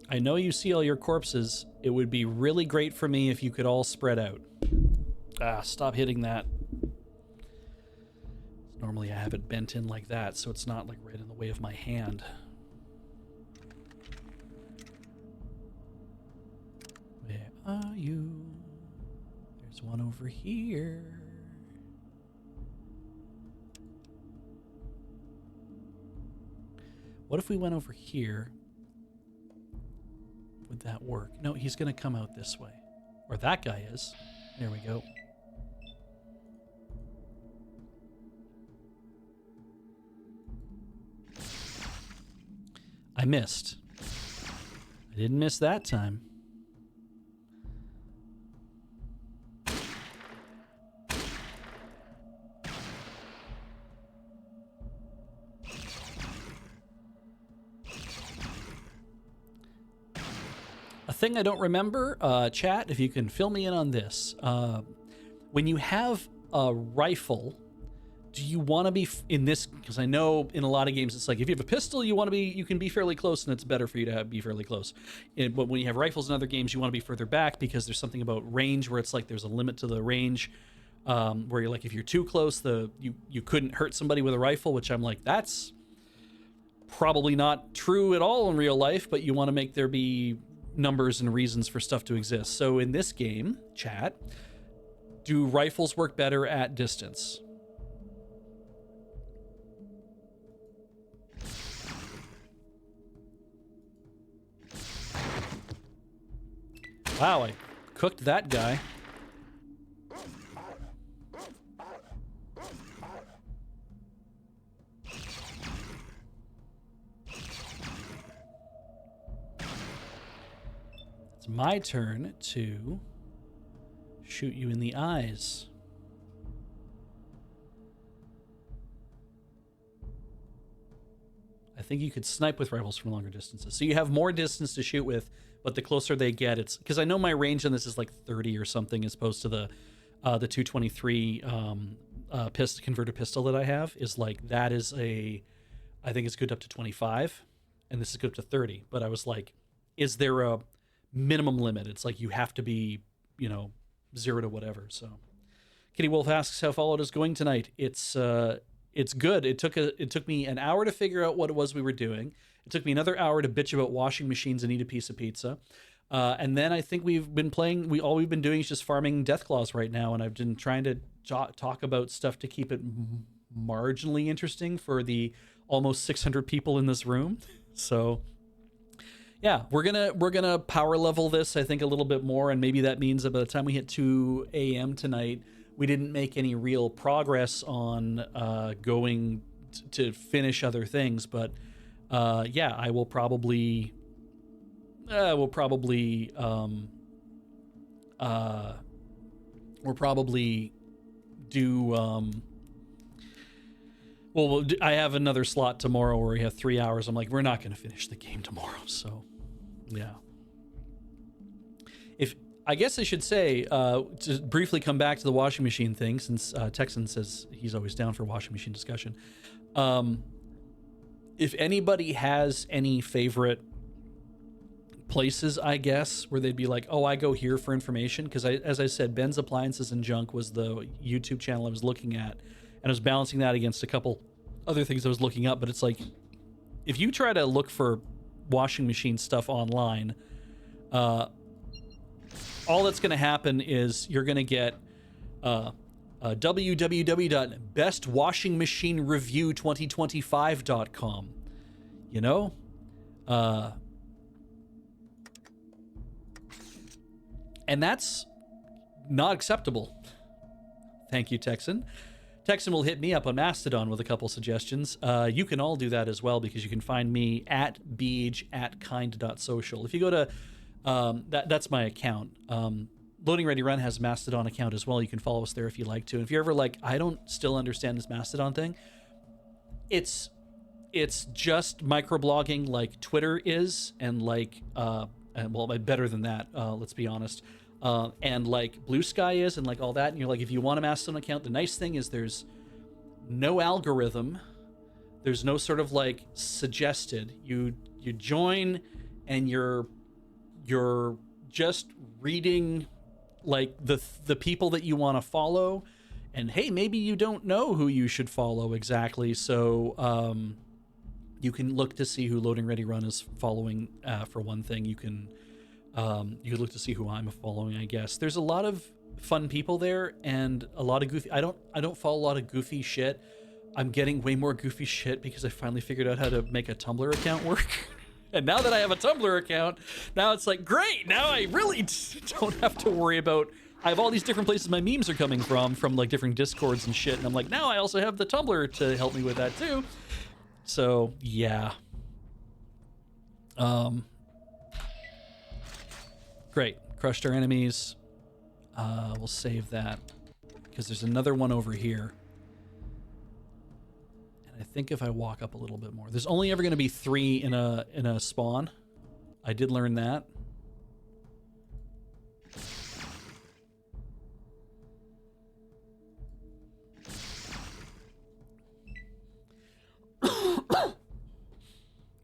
I know you see all your corpses. It would be really great for me if you could all spread out. Ah, stop hitting that. Normally I have it bent in like that, so it's not like right in the way of my hand. Where are you? There's one over here. What if we went over here? Would that work? No, he's going to come out this way. Or that guy is. There we go. I missed. I didn't miss that time. A thing I don't remember, chat, if you can fill me in on this. When you have a rifle, do you want to be in this? Because I know in a lot of games it's like if you have a pistol, you can be fairly close, and it's better for you to be fairly close. But when you have rifles in other games, you want to be further back because there's something about range where it's like there's a limit to the range. Where you're like if you're too close, you couldn't hurt somebody with a rifle, which I'm like that's probably not true at all in real life. But you want to make there be numbers and reasons for stuff to exist. So in this game, chat, do rifles work better at distance? Wow, I cooked that guy. It's my turn to shoot you in the eyes. I think you could snipe with rifles from longer distances. So you have more distance to shoot with, but the closer they get, it's because I know my range on this is like 30 or something, as opposed to the 223 converter pistol that I have is like that is I think it's good up to 25, and this is good up to 30. But I was like, is there a minimum limit? It's like you have to be 0 to whatever. So Kitty Wolf asks how Fallout is going tonight. It's good. It took me an hour to figure out what it was we were doing. It took me another hour to bitch about washing machines and eat a piece of pizza. And then I think we've been playing, all we've been doing is just farming Deathclaws right now. And I've been trying to talk about stuff to keep it marginally interesting for the almost 600 people in this room. So yeah, we're gonna power level this, I think, a little bit more. And maybe that means that by the time we hit 2 a.m. tonight, we didn't make any real progress on going to finish other things. But yeah, I will probably we'll probably do well, I have another slot tomorrow where we have 3 hours. I'm like, we're not going to finish the game tomorrow. So yeah, I guess I should say, to briefly come back to the washing machine thing, since Texan says he's always down for washing machine discussion. If anybody has any favorite places, I guess, where they'd be like, oh, I go here for information, because as I said, Ben's Appliances and Junk was the YouTube channel I was looking at, and I was balancing that against a couple other things I was looking up. But it's like, if you try to look for washing machine stuff online, all that's going to happen is you're going to get www.bestwashingmachinereview2025.com. And that's not acceptable. Thank you, Texan. Texan will hit me up on Mastodon with a couple suggestions. You can all do that as well, because you can find me at Beej at kind.social. If you go to that's my account. Loading Ready Run has a Mastodon account as well. You can follow us there if you like to. And if you're ever like, I don't still understand this Mastodon thing, it's just microblogging like Twitter is, and like well, better than that, let's be honest. And like Blue Sky is, and like all that. And you're like, if you want a Mastodon account, the nice thing is there's no algorithm. There's no sort of like suggested. You join, and you're just reading like the people that you want to follow, and hey, maybe you don't know who you should follow exactly, so you can look to see who Loading Ready Run is following. For one thing, you can look to see who I'm following. I guess there's a lot of fun people there, and a lot of goofy. I don't follow a lot of goofy shit. I'm getting way more goofy shit because I finally figured out how to make a Tumblr account work. And now that I have a Tumblr account, now it's like, great, now I really don't have to worry about, I have all these different places my memes are coming from like different Discords and shit. And I'm like, now I also have the Tumblr to help me with that too. So yeah. Great, crushed our enemies. We'll save that because there's another one over here. And I think if I walk up a little bit more, there's only ever going to be 3 in a spawn. I did learn that.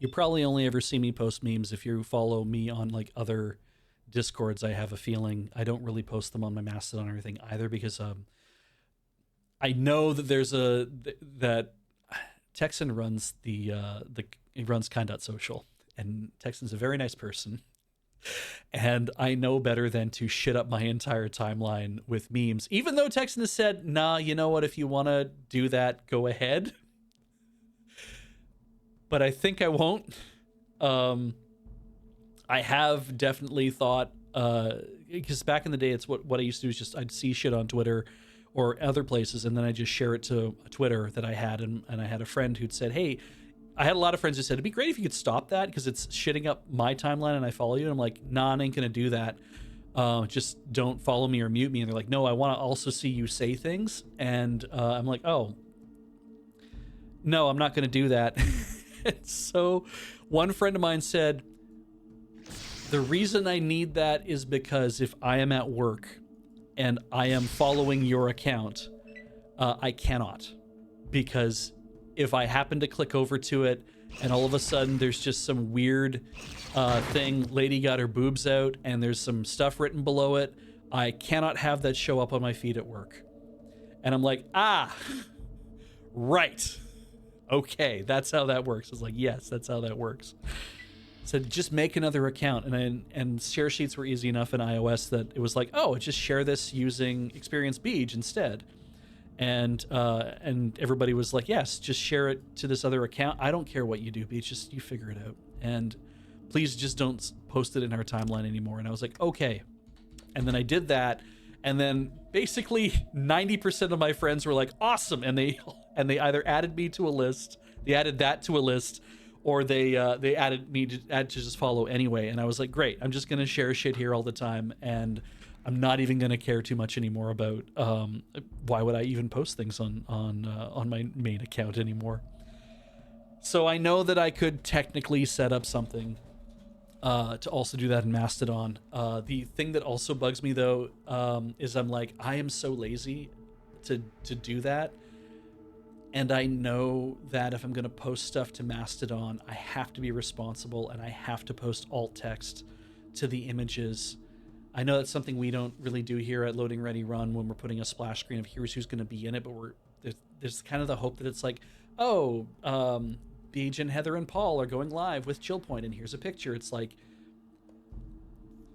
You probably only ever see me post memes if you follow me on like other Discords. I have a feeling I don't really post them on my Mastodon or anything either because I know that there's that Texan runs he runs kind.social, and Texan's a very nice person. And I know better than to shit up my entire timeline with memes, even though Texan has said, nah, you know what, if you want to do that, go ahead. But I think I won't. I have definitely thought, because back in the day, it's what I used to do is just, I'd see shit on Twitter or other places, and then I just share it to a Twitter that I had, and I had a friend who'd said, hey, I had a lot of friends who said, it'd be great if you could stop that, because it's shitting up my timeline and I follow you. And I'm like, nah, I ain't gonna do that. Just don't follow me or mute me. And they're like, no, I want to also see you say things. And I'm like, oh, no, I'm not gonna do that. And so one friend of mine said, the reason I need that is because if I am at work and I am following your account, I cannot. Because if I happen to click over to it and all of a sudden there's just some weird thing, lady got her boobs out, and there's some stuff written below it, I cannot have that show up on my feed at work. And I'm like, right. Okay, that's how that works. I was like, yes, that's how that works. Said just make another account, and share sheets were easy enough in iOS that it was like, oh, just share this using Experience Beej instead. And everybody was like, yes, just share it to this other account. I don't care what you do, Beej, just you figure it out. And please just don't post it in our timeline anymore. And I was like, okay. And then I did that, and then basically 90% of my friends were like, awesome, and they either added me to a list, they added that to a list, or they added me to just follow anyway. And I was like, great, I'm just gonna share shit here all the time, and I'm not even gonna care too much anymore about why would I even post things on my main account anymore. So I know that I could technically set up something to also do that in Mastodon. The thing that also bugs me though is I'm like, I am so lazy to do that. And I know that if I'm going to post stuff to Mastodon, I have to be responsible, and I have to post alt text to the images. I know that's something we don't really do here at Loading Ready Run when we're putting a splash screen of here's who's going to be in it, but there's kind of the hope that it's like, oh, Beej and Heather and Paul are going live with Chill Point, and here's a picture. It's like,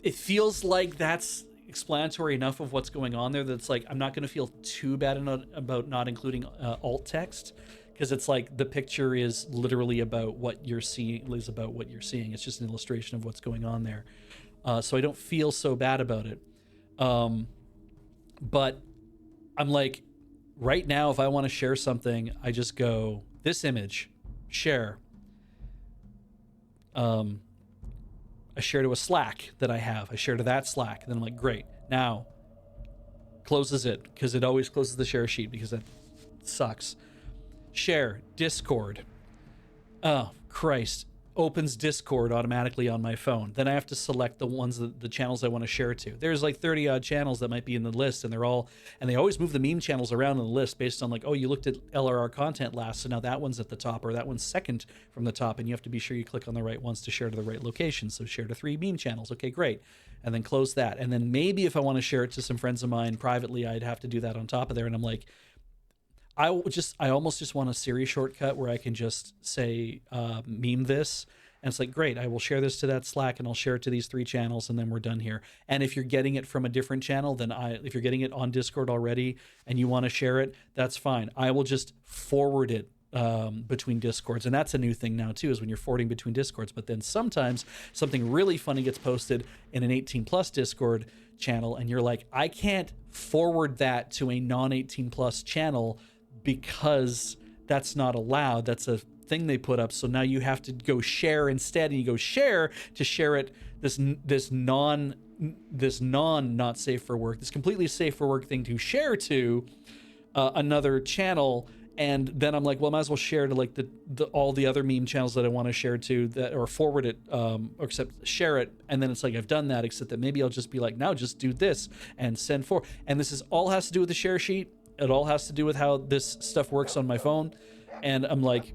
it feels like that's explanatory enough of what's going on there that it's like I'm not going to feel too bad about not including alt text, because it's like the picture is literally about what you're seeing. It's just an illustration of what's going on there, so I don't feel so bad about it. But I'm like, right now, if I want to share something, I just go this image, share. I share to a Slack that I have. I share to that Slack. And then I'm like, great. Now, closes it, because it always closes the share sheet because that sucks. Share, Discord. Oh, Christ. Opens Discord automatically on my phone. Then I have to select the channels I want to share to. There's like 30 odd channels that might be in the list, and they always move the meme channels around in the list based on like, oh, you looked at LRR content last, so now that one's at the top, or that one's second from the top, and you have to be sure you click on the right ones to share to the right location. So share to 3 meme channels. Okay, great. And then close that. And then maybe if I want to share it to some friends of mine privately, I'd have to do that on top of there. And I'm like, I almost just want a Siri shortcut where I can just say meme this, And it's like, great, I will share this to that Slack and I'll share it to these 3 channels and then we're done here. And if you're getting it from a different channel, then if you're getting it on Discord already and you want to share it, that's fine. I will just forward it between Discords. And that's a new thing now too, is when you're forwarding between Discords. But then sometimes something really funny gets posted in an 18 plus Discord channel and you're like, I can't forward that to a non 18 plus channel because that's not allowed. That's a thing they put up. So now you have to go share instead, and you go share to share it this non not safe for work, this completely safe for work thing to share to another channel. And then I'm like, well, I might as well share to like the all the other meme channels that I want to share to, that, or forward it, or except share it. And then it's like, I've done that, except that maybe I'll just be like, now just do this and send for. And this is all has to do with the share sheet. It all has to do with how this stuff works on my phone. And I'm like,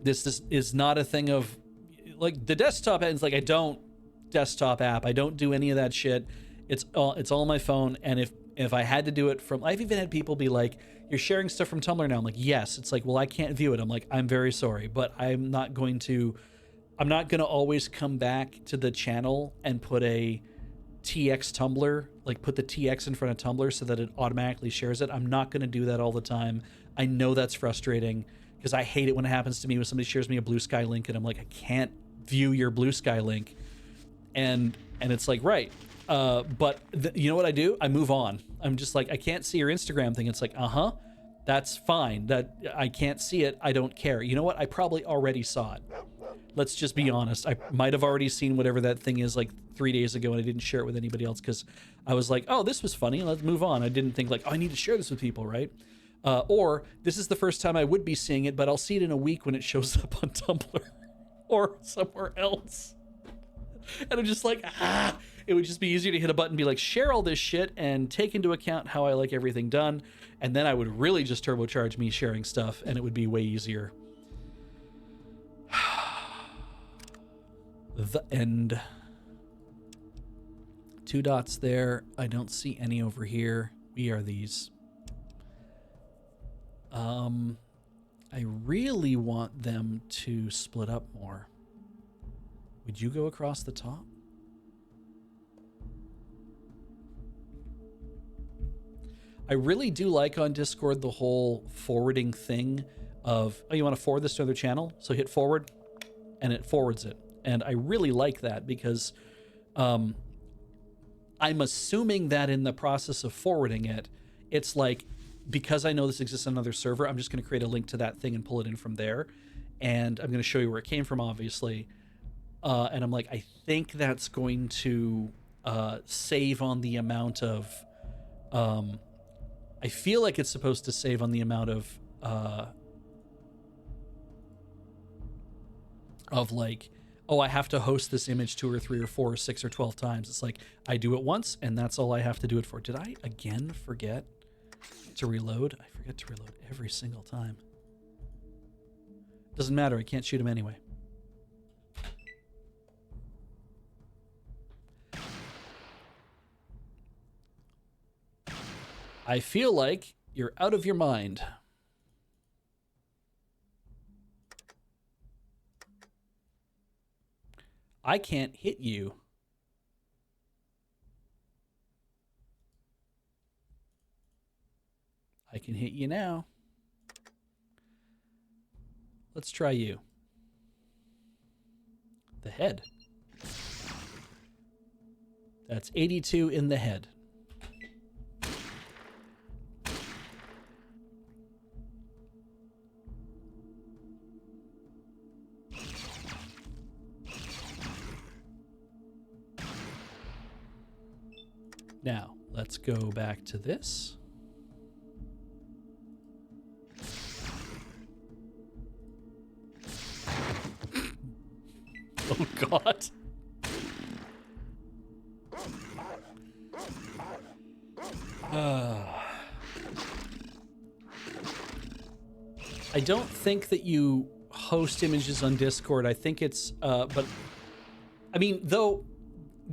this is not a thing of like the desktop. And it's like, I don't desktop app. I don't do any of that shit. It's all on my phone. And if I had to do it from, I've even had people be like, you're sharing stuff from Tumblr now. I'm like, yes. It's like, well, I can't view it. I'm like, I'm very sorry, but I'm not going to always come back to the channel and put a TX Tumblr, like put the TX in front of Tumblr so that it automatically shares it. I'm not going to do that all the time. I know that's frustrating because I hate it when it happens to me when somebody shares me a Blue Sky link and I'm like, I can't view your Blue Sky link. And it's like, right. But you know what I do? I move on. I'm just like, I can't see your Instagram thing. It's like, that's fine. That I can't see it. I don't care. You know what? I probably already saw it. Let's just be honest. I might have already seen whatever that thing is like 3 days ago and I didn't share it with anybody else because I was like, oh, this was funny. Let's move on. I didn't think like, oh, I need to share this with people, right? Or this is the first time I would be seeing it, but I'll see it in a week when it shows up on Tumblr or somewhere else. And I'm just like, it would just be easier to hit a button and be like, share all this shit and take into account how I like everything done. And then I would really just turbocharge me sharing stuff and it would be way easier. The end. 2 dots there. I don't see any over here. We are these. I really want them to split up more. Would you go across the top? I really do like on Discord the whole forwarding thing of, oh, you want to forward this to another channel? So hit forward and it forwards it. And I really like that because I'm assuming that in the process of forwarding it, it's like, because I know this exists on another server, I'm just going to create a link to that thing and pull it in from there. And I'm going to show you where it came from, obviously. And I'm like, I think that's going to save on the amount of... I feel like it's supposed to save on the amount of like, oh, I have to host this image 2 or 3 or 4 or 6 or 12 times. It's like, I do it once and that's all I have to do it for. Did I again forget to reload? I forget to reload every single time. Doesn't matter. I can't shoot him anyway. I feel like you're out of your mind. I can't hit you. I can hit you now. Let's try you. The head. That's 82 in the head. Now, let's go back to this. Oh, God. I don't think that you host images on Discord. I think it's, but I mean, though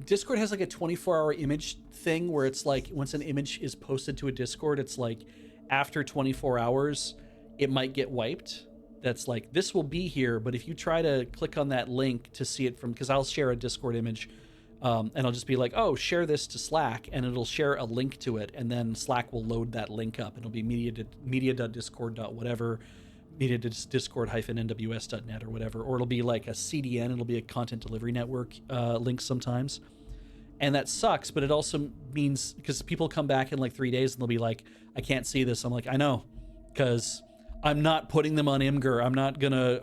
Discord has like a 24-hour image thing where it's like once an image is posted to a Discord, it's like after 24 hours, it might get wiped. that's like, this will be here, but if you try to click on that link to see it from, because I'll share a Discord image, and I'll just be like, oh, share this to Slack, and it'll share a link to it, and then Slack will load that link up. It'll be media.discord.whatever, media.discord-nws.net or whatever, or it'll be like a CDN, it'll be a content delivery network link sometimes. And that sucks, but it also means, because people come back in like 3 days and they'll be like, I can't see this. I'm like, I know, because I'm not putting them on Imgur. I'm not gonna,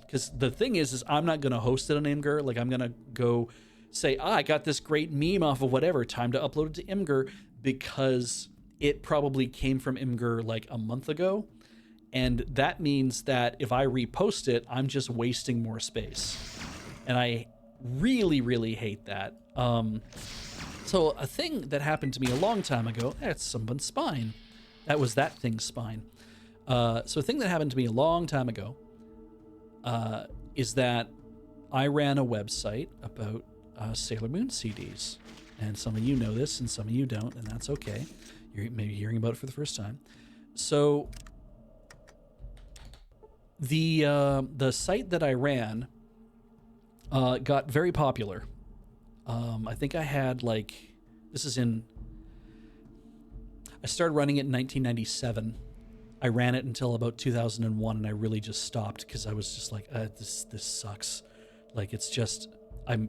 because the thing is I'm not gonna host it on Imgur. Like, I'm gonna go say, I got this great meme off of whatever, time to upload it to Imgur, because it probably came from Imgur like a month ago. And that means that if I repost it, I'm just wasting more space. And I really, really hate that. So a thing that happened to me a long time ago, that's someone's spine. That was that thing's spine. So a thing that happened to me a long time ago is that I ran a website about Sailor Moon CDs. And some of you know this and some of you don't, and that's okay. You're maybe hearing about it for the first time. So the site that I ran got very popular. I think I had I started running it in 1997. I ran it until about 2001, and I really just stopped because I was just like, this sucks. Like, it's just, I'm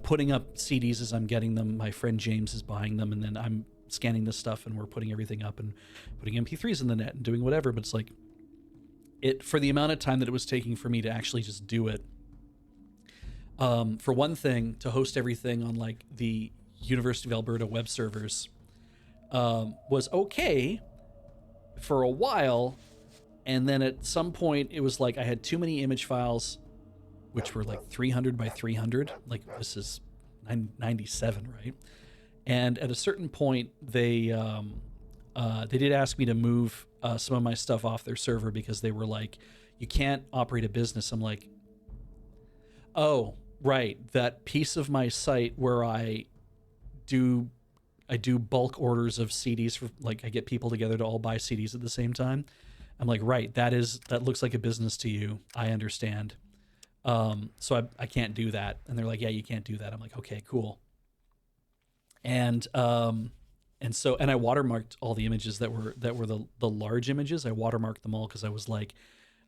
putting up CDs as I'm getting them. My friend James is buying them, and then I'm scanning this stuff, and we're putting everything up and putting MP3s in the net and doing whatever. But it's like, for the amount of time that it was taking for me to actually just do it. For one thing, to host everything on like the University of Alberta web servers was okay for a while, and then at some point it was like I had too many image files, which were like 300 by 300. Like, this is 97, right? And at a certain point, they did ask me to move some of my stuff off their server because they were like, you can't operate a business. I'm like, oh, right, that piece of my site where I do bulk orders of CDs for, like, I get people together to all buy CDs at the same time. I'm like, right, that looks like a business to you. I understand. So I can't do that. And they're like, yeah, you can't do that. I'm like, okay, cool. And I watermarked all the images that were the large images. I watermarked them all because I was like,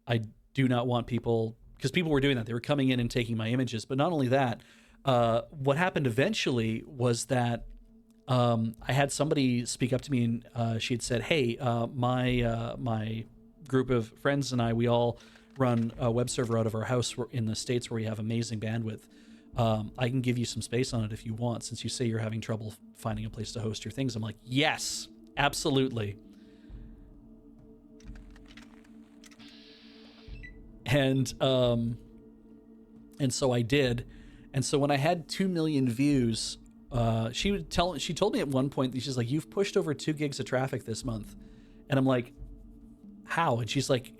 I do not want people, because people were doing that. They were coming in and taking my images. But not only that, what happened eventually was that I had somebody speak up to me, and she had said, hey, my group of friends and we all run a web server out of our house in the States where we have amazing bandwidth. I can give you some space on it if you want, since you say you're having trouble finding a place to host your things. I'm like, yes, absolutely. And so I did. And so when I had 2 million views, she told me at one point, she's like, you've pushed over 2 gigs of traffic this month. And I'm like, how? And she's like,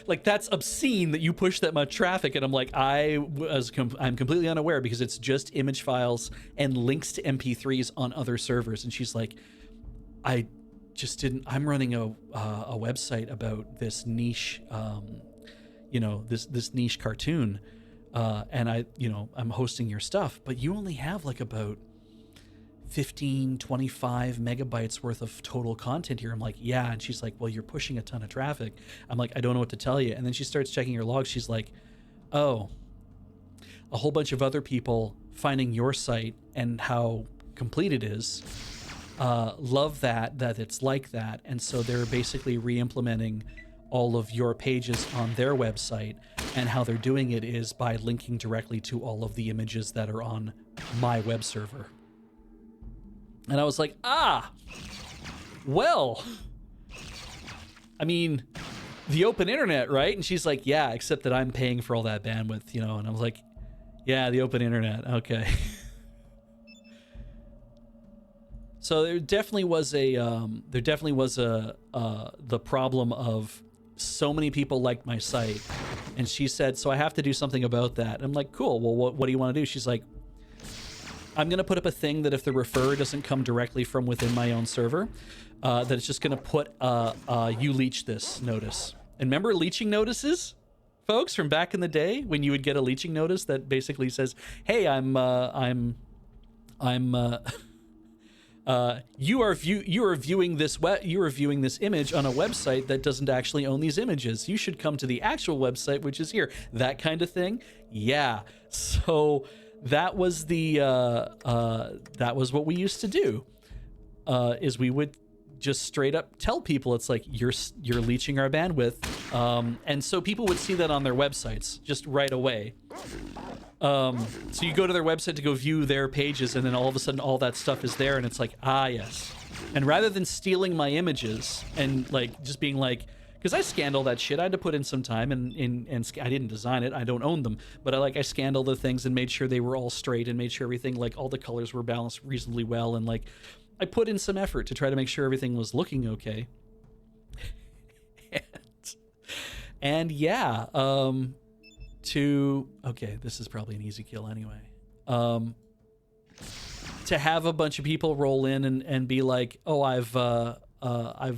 like, that's obscene that you push that much traffic. And I'm like, I'm completely unaware, because it's just image files and links to MP3s on other servers. And she's like, I'm running a website about this niche, this niche cartoon. And I'm hosting your stuff, but you only have like about 15, 25 megabytes worth of total content here. I'm like, yeah. And she's like, well, you're pushing a ton of traffic. I'm like, I don't know what to tell you. And then she starts checking her logs. She's like, oh, a whole bunch of other people finding your site and how complete it is, love that it's like that. And so they're basically re-implementing all of your pages on their website, and how they're doing it is by linking directly to all of the images that are on my web server. And I was like, well, I mean, the open internet, right? And she's like, yeah, except that I'm paying for all that bandwidth, and I was like, yeah, the open internet. Okay. So there definitely was the problem of so many people liked my site. And she said, so I have to do something about that. And I'm like, cool. Well, what do you want to do? She's like, I'm going to put up a thing that if the refer doesn't come directly from within my own server, that it's just going to put you leech this notice. And remember leeching notices, folks, from back in the day when you would get a leeching notice that basically says, "Hey, you are viewing this image on a website that doesn't actually own these images. You should come to the actual website, which is here." That kind of thing. Yeah. So that was that was what we used to do. Is we would just straight up tell people, it's like, you're leeching our bandwidth, and so people would see that on their websites just right away. So you go to their website to go view their pages, and then all of a sudden all that stuff is there, and it's like, ah, yes. And rather than stealing my images and like just being like, because I scanned all that shit, I had to put in some time, and I didn't design it, I don't own them, but I scanned all the things and made sure they were all straight and made sure everything, like all the colors were balanced reasonably well, and like I put in some effort to try to make sure everything was looking okay. and yeah, okay, this is probably an easy kill anyway. To have a bunch of people roll in and be like, "Oh, I've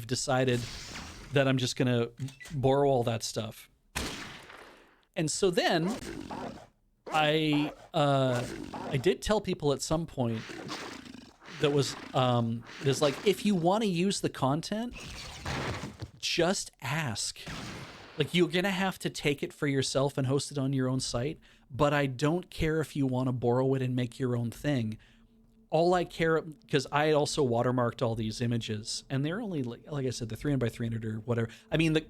decided that I'm just gonna borrow all that stuff." And so then I did tell people at some point that was there's like, if you want to use the content, just ask. Like, you're gonna have to take it for yourself and host it on your own site, but I don't care if you want to borrow it and make your own thing. All I care, because I also watermarked all these images, and they're only like I said, they're 300 by 300 or whatever. I mean, the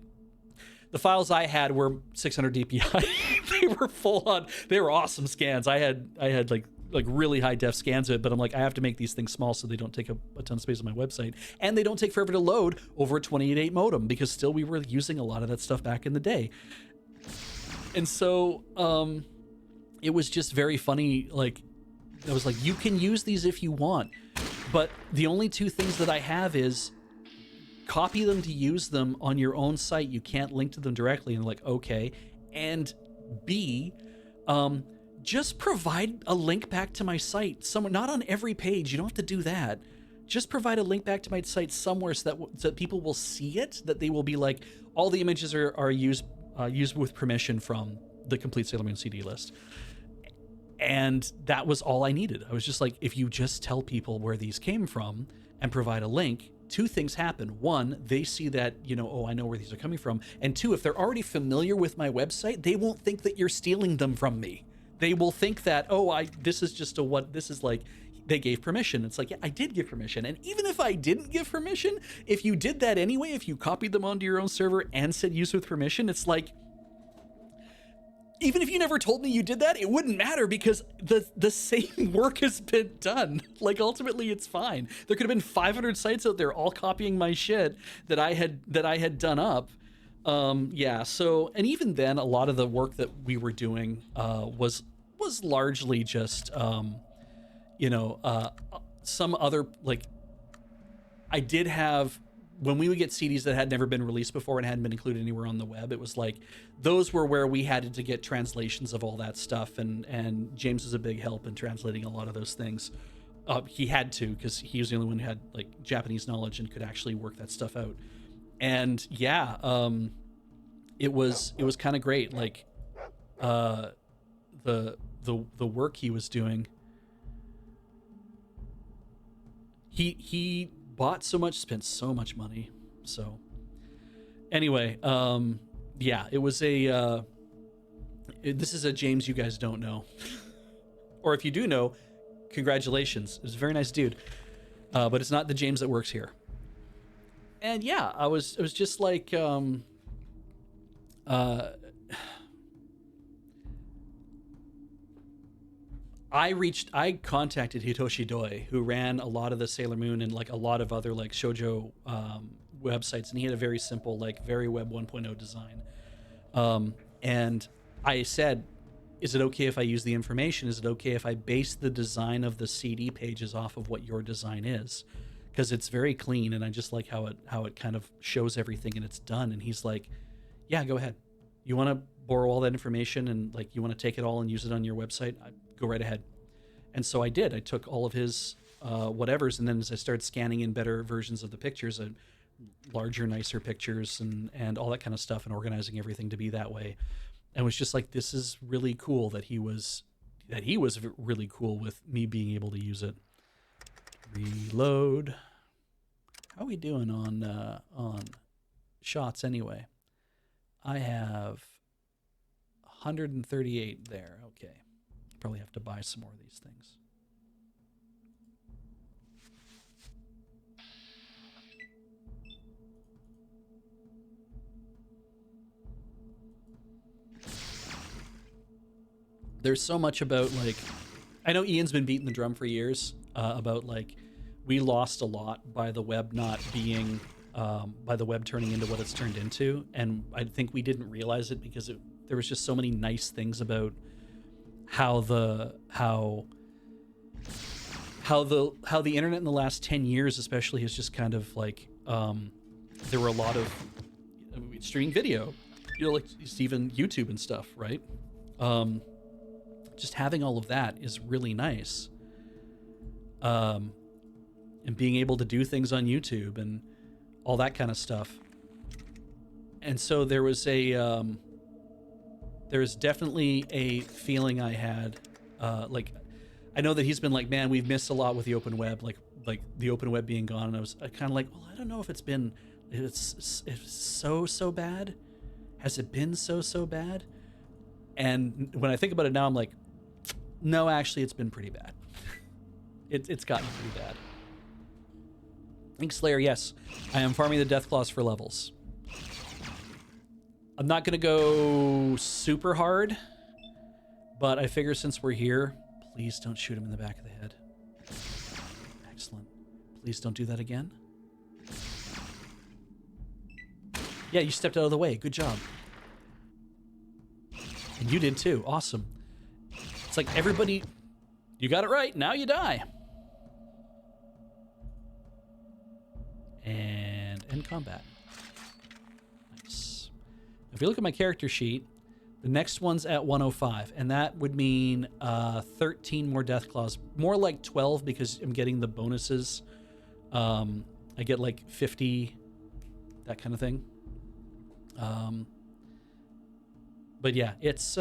files I had were 600 DPI. They were full on. They were awesome scans. I had like really high def scans of it, but I'm like, I have to make these things small so they don't take up a ton of space on my website, and they don't take forever to load over a 28.8 modem, because still we were using a lot of that stuff back in the day. And so it was just very funny. Like, I was like, you can use these if you want, but the only two things that I have is copy them to use them on your own site. You can't link to them directly. And like, okay. And B, just provide a link back to my site somewhere, not on every page. You don't have to do that. Just provide a link back to my site somewhere so that people will see it, that they will be like, all the images are used with permission from the complete Sailor Moon CD list. And that was all I needed. I was just like, if you just tell people where these came from and provide a link, two things happen. One, they see that, oh, I know where these are coming from. And two, if they're already familiar with my website, they won't think that you're stealing them from me. They will think that, this is like, they gave permission. It's like, yeah, I did give permission. And even if I didn't give permission, if you did that anyway, if you copied them onto your own server and said use with permission, it's like, even if you never told me you did that, it wouldn't matter, because the same work has been done. Like, ultimately, it's fine. There could have been 500 sites out there all copying my shit that I had done up. Yeah. So, and even then, a lot of the work that we were doing was largely just, some other, like, I did have, when we would get CDs that had never been released before and hadn't been included anywhere on the web, it was like, those were where we had to get translations of all that stuff, and James was a big help in translating a lot of those things. He had to, because he was the only one who had like Japanese knowledge and could actually work that stuff out. And yeah, it was kind of great. Like, the work he was doing, he bought so much, spent so much money. So anyway, yeah, it was this is a James you guys don't know, or if you do know, congratulations. It was a very nice dude, but it's not the James that works here. And yeah, it was just like, I contacted Hitoshi Doi, who ran a lot of the Sailor Moon and like a lot of other like shoujo websites, and he had a very simple, like, very web 1.0 design. And I said, is it okay if I use the information? Is it okay if I base the design of the CD pages off of what your design is? Because it's very clean, and I just like how it kind of shows everything and it's done. And he's like, yeah, go ahead. You want to borrow all that information and like you want to take it all and use it on your website? Go right ahead. And so I did. I took all of his whatevers, and then as I started scanning in better versions of the pictures, I larger, nicer pictures and all that kind of stuff, and organizing everything to be that way. And was just like, this is really cool that he was really cool with me being able to use it. Reload. How are we doing on shots anyway? I have 138 there. Okay. Probably have to buy some more of these things. There's so much about, like, I know Ian's been beating the drum for years about, like, we lost a lot by the web not being, by the web turning into what it's turned into. And I think we didn't realize it because there was just so many nice things about how the internet in the last 10 years especially has just kind of like, there were a lot of streaming video, you know, like even YouTube and stuff, right? Just having all of that is really nice. And being able to do things on YouTube and all that kind of stuff. And so there was there's definitely a feeling I had, like, I know that he's been like, man, we've missed a lot with the open web, like the open web being gone. And I was kind of like, well, I don't know if it's so bad. Has it been so bad? And when I think about it now, I'm like, no, actually, it's been pretty bad. It's gotten pretty bad. Thanks, Slayer. Yes, I am farming the death claws for levels. I'm not going to go super hard, but I figure since we're here, please don't shoot him in the back of the head. Excellent. Please don't do that again. Yeah, you stepped out of the way. Good job. And you did too. Awesome. It's like everybody, you got it right. Now you die. And end combat. Nice. If you look at my character sheet, the next one's at 105, and that would mean 13 more death claws. More like 12 because I'm getting the bonuses. I get like 50, that kind of thing. But yeah, it's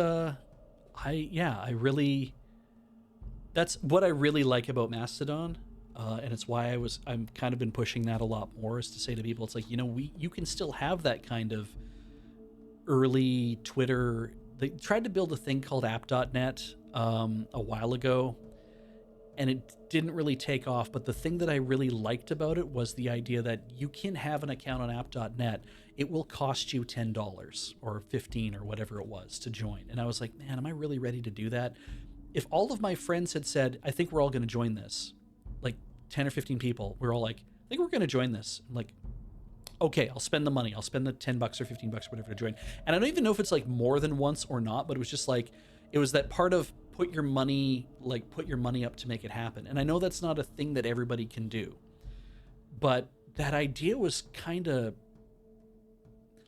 that's what I really like about Mastodon. And it's why I'm kind of been pushing that a lot more, is to say to people, it's like, you know, you can still have that kind of early Twitter. They tried to build a thing called app.net a while ago, and it didn't really take off. But the thing that I really liked about it was the idea that you can have an account on app.net. It will cost you $10 or $15 or whatever it was to join. And I was like, man, am I really ready to do that? If all of my friends had said, I think we're all going to join this, like 10 or 15 people, we're all like, I think we're going to join this. I'm like, okay, I'll spend the money. I'll spend the $10 or $15 or whatever to join. And I don't even know if it's like more than once or not, but it was just like, it was that part of put your money up to make it happen. And I know that's not a thing that everybody can do, but that idea was kind of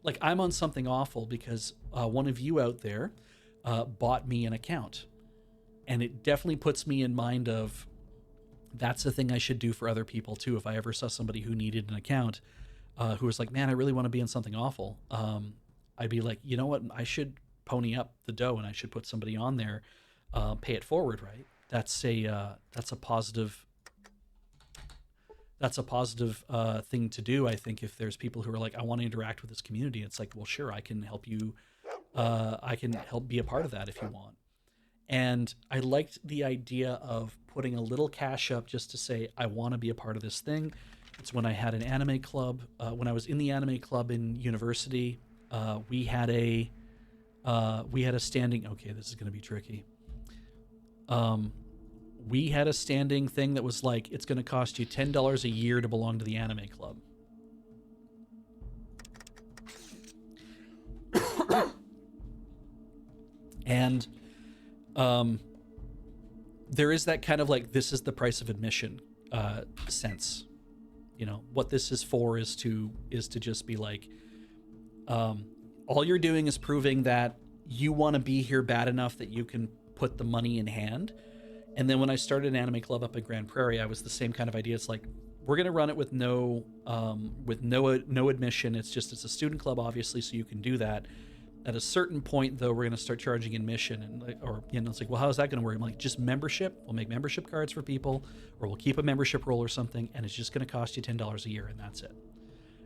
like, I'm on something awful because one of you out there bought me an account. And it definitely puts me in mind of, that's the thing I should do for other people too. If I ever saw somebody who needed an account, who was like, man, I really want to be in something awful, I'd be like, you know what, I should pony up the dough and I should put somebody on there, pay it forward, right? That's a positive thing to do. I think if there's people who are like, I want to interact with this community, it's like, well, sure, I can help you. I can help be a part of that if you want. And I liked the idea of putting a little cash up just to say, I want to be a part of this thing. It's when I had an anime club. When I was in the anime club in university, we had a standing, okay, this is going to be tricky. We had a standing thing that was like, it's going to cost you $10 a year to belong to the anime club. And there is that kind of like, this is the price of admission sense. You know, what this is for is to just be like, all you're doing is proving that you want to be here bad enough that you can put the money in hand. And then when I started an anime club up at Grand Prairie, I was the same kind of idea. It's like, we're gonna run it with no admission. It's a student club, obviously, so you can do that. At a certain point, though, we're gonna start charging admission, and it's like, well, how's that gonna work? I'm like, just membership. We'll make membership cards for people, or we'll keep a membership roll or something, and it's just gonna cost you $10 a year, and that's it.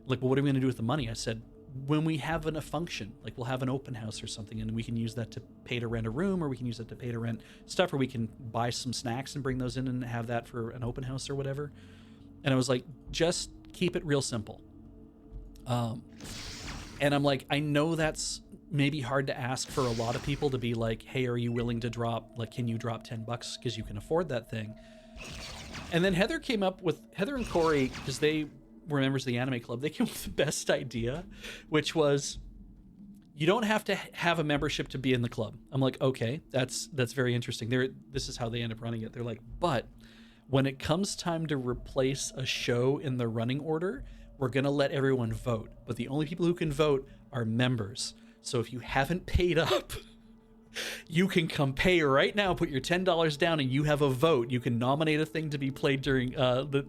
Like, well, what are we gonna do with the money? I said, when we have a function, like we'll have an open house or something, and we can use that to pay to rent a room, or we can use that to pay to rent stuff, or we can buy some snacks and bring those in and have that for an open house or whatever. And I was like, just keep it real simple. And I'm like, I know that's maybe hard to ask for a lot of people to be like, hey, are you willing to drop, like, can you drop $10 because you can afford that thing? And then Heather and Corey, because they were members of the anime club, they came up with the best idea, which was, you don't have to have a membership to be in the club. I'm like, okay, that's very interesting. This is how they end up running it. They're like, but when it comes time to replace a show in the running order, we're gonna let everyone vote, but the only people who can vote are members. So if you haven't paid up, you can come pay right now, put your $10 down, and you have a vote. You can nominate a thing to be played during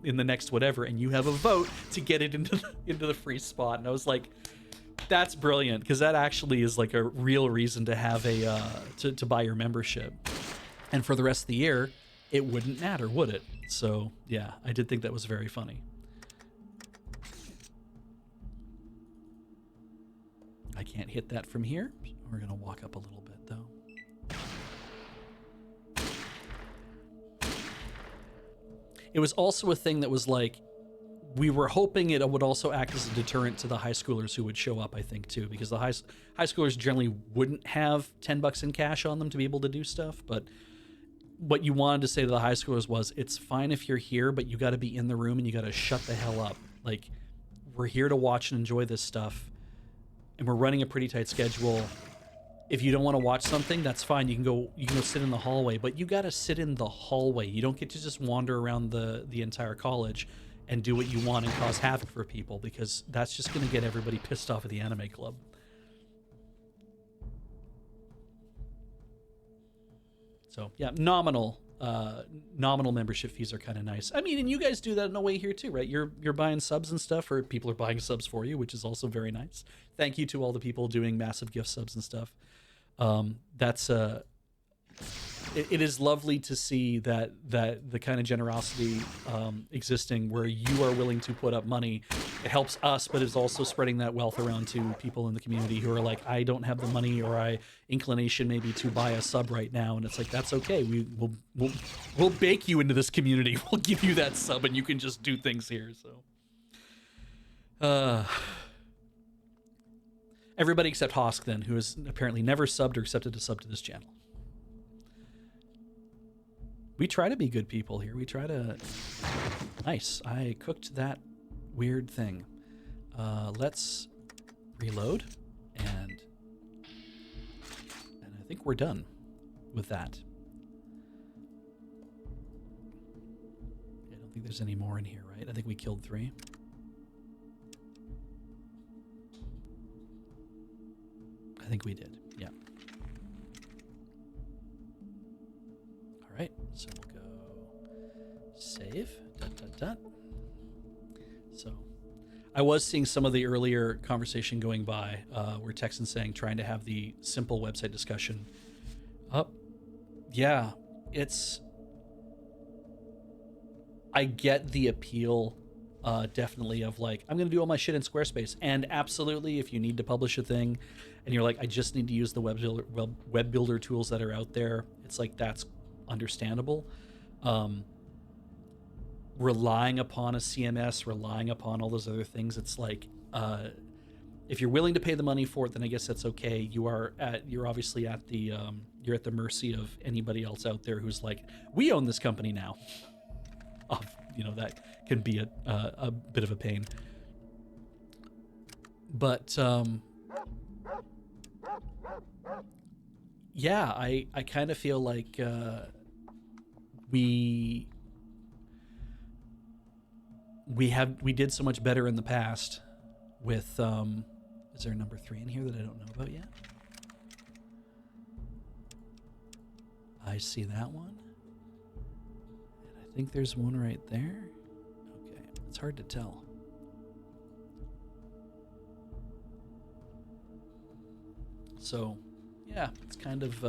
in the next whatever, and you have a vote to get it into the free spot. And I was like, that's brilliant, because that actually is like a real reason to have to buy your membership. And for the rest of the year, it wouldn't matter, would it? So yeah, I did think that was very funny. I can't hit that from here. We're gonna walk up a little bit though. It was also a thing that was like, we were hoping it would also act as a deterrent to the high schoolers who would show up, I think, too, because the high schoolers generally wouldn't have $10 in cash on them to be able to do stuff. But what you wanted to say to the high schoolers was, it's fine if you're here, but you got to be in the room and you got to shut the hell up. Like, we're here to watch and enjoy this stuff, and we're running a pretty tight schedule. If you don't want to watch something, that's fine. You can go sit in the hallway, but you got to sit in the hallway. You don't get to just wander around the entire college and do what you want and cause havoc for people, because that's just going to get everybody pissed off at the anime club. So yeah, nominal membership fees are kind of nice. I mean, and you guys do that in a way here too, right? You're buying subs and stuff, or people are buying subs for you, which is also very nice. Thank you to all the people doing massive gift subs and stuff. It is lovely to see that the kind of generosity existing, where you are willing to put up money. It helps us, but it's also spreading that wealth around to people in the community who are like, I don't have the money or inclination maybe to buy a sub right now, and it's like, that's okay. We'll bake you into this community. We'll give you that sub, and you can just do things here. So, everybody except Hosk, then, who has apparently never subbed or accepted a sub to this channel. We try to be good people here. We try to... Nice. I cooked that weird thing. Let's reload, and I think we're done with that. I don't think there's any more in here, right? I think we killed 3. I think we did. Yeah. All right. So we'll go save. So I was seeing some of the earlier conversation going by where Texans saying trying to have the simple website discussion up. Yeah, I get the appeal definitely of like, I'm gonna do all my shit in Squarespace, and absolutely, if you need to publish a thing and you're like, I just need to use the web builder tools that are out there, it's like, that's understandable. Relying upon a CMS, relying upon all those other things, it's like, if you're willing to pay the money for it, then I guess that's okay. You're obviously at the you're at the mercy of anybody else out there who's like, we own this company now. That can be a bit of a pain. But yeah, I kind of feel like we did so much better in the past with is there a number 3 in here that I don't know about yet? I see that one. And I think there's one right there. Okay, It's hard to tell. So, yeah, it's kind of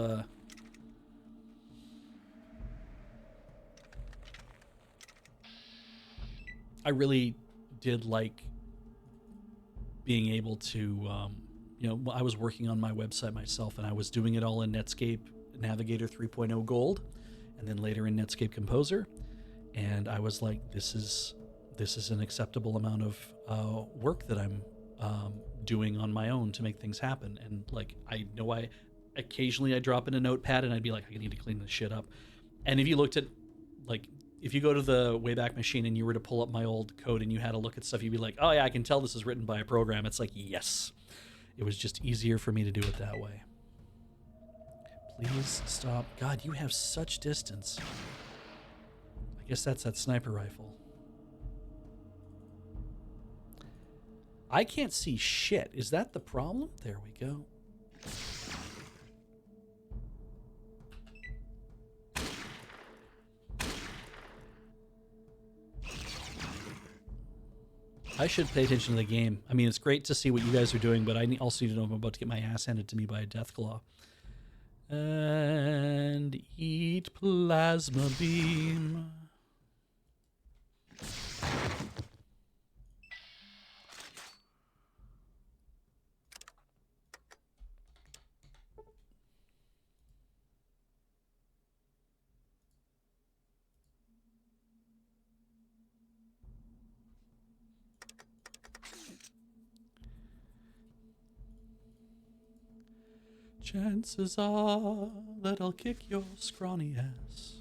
I really did like being able to, you know, I was working on my website myself, and I was doing it all in Netscape Navigator 3.0 Gold, and then later in Netscape Composer. And I was like, this is an acceptable amount of work that I'm doing on my own to make things happen. And like, I know I occasionally I drop in a notepad and I'd be like, I need to clean this shit up. And if you looked at, like, if you go to the Wayback Machine and you were to pull up my old code and you had to look at stuff, you'd be like, oh yeah, I can tell this is written by a program. It's like, yes, it was just easier for me to do it that way. Please stop. God, you have such distance. I guess that's that sniper rifle. I can't see shit. Is that the problem? There we go. I should pay attention to the game. I mean, it's great to see what you guys are doing, but I also need to know I'm about to get my ass handed to me by a Deathclaw. And eat plasma beam. Chances are that I'll kick your scrawny ass.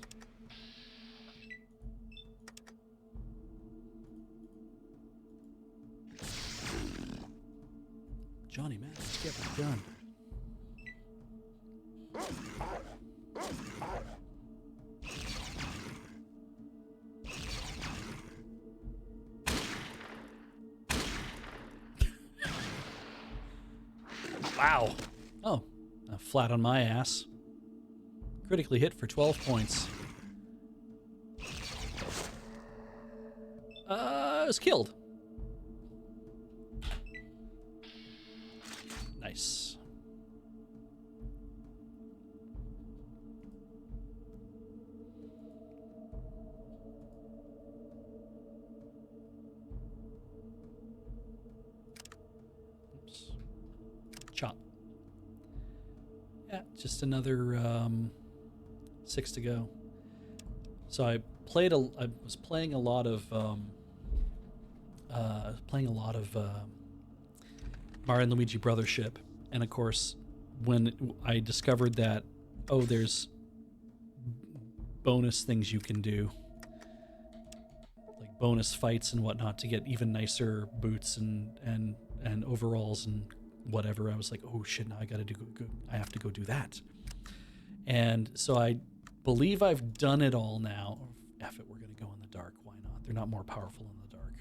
Johnny, man, let's get it done. Wow. Oh. Flat on my ass. Critically hit for 12 points. Was killed. Nice. Oops. Chop. Yeah, just another 6 to go. So I was playing a lot of Mario and Luigi Brothership, and of course, when I discovered that, oh, there's bonus things you can do, like bonus fights and whatnot to get even nicer boots and overalls and whatever. I was like, oh shit, now I have to go do that. And so I believe I've done it all now. F it, we're gonna go in the dark. Why not? They're not more powerful in the dark.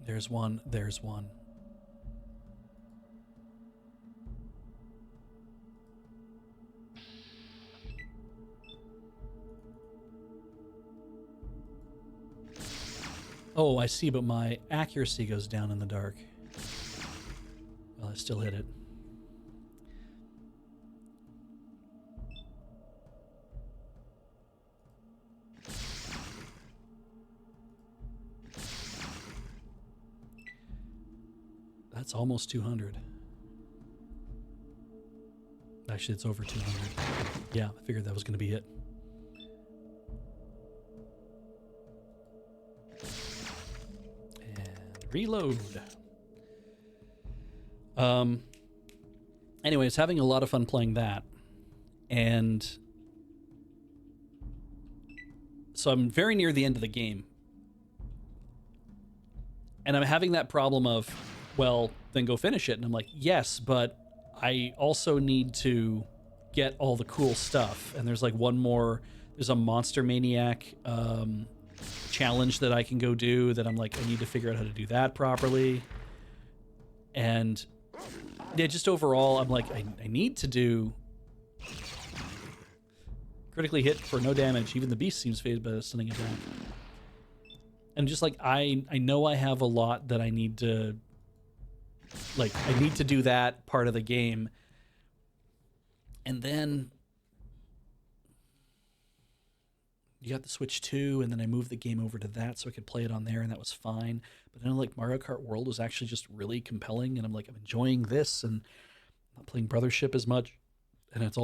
There's one. Oh, I see, but my accuracy goes down in the dark. Well, I still hit it. That's almost 200. Actually, it's over 200. Yeah, I figured that was going to be it. Reload. Anyways, having a lot of fun playing that. And so I'm very near the end of the game. And I'm having that problem of, well, then go finish it. And I'm like, yes, but I also need to get all the cool stuff. And there's like there's a Monster Maniac challenge that I can go do that I'm like, I need to figure out how to do that properly. And yeah, just overall, I'm like, I need to do Critically hit for no damage. Even the beast seems phased by the stunning attack. And just like I know I have a lot that I need to, like, I need to do that part of the game. And then you got the Switch 2, and then I moved the game over to that so I could play it on there, and that was fine. But then like Mario Kart World was actually just really compelling, and I'm like, I'm enjoying this, and I'm not playing Brothership as much. And it's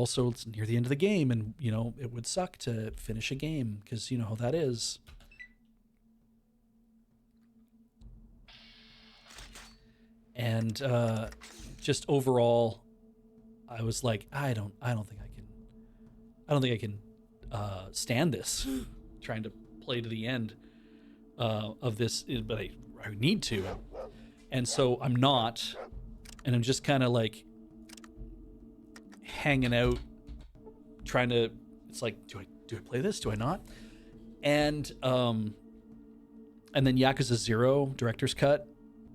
near the end of the game, and you know, it would suck to finish a game because you know how that is. And just overall, I was like, I don't think I can stand this. Trying to play to the end of this, but I need to, and so I'm not, and I'm just kind of like hanging out, trying to. It's like, do I play this? Do I not? And then Yakuza 0 Director's Cut.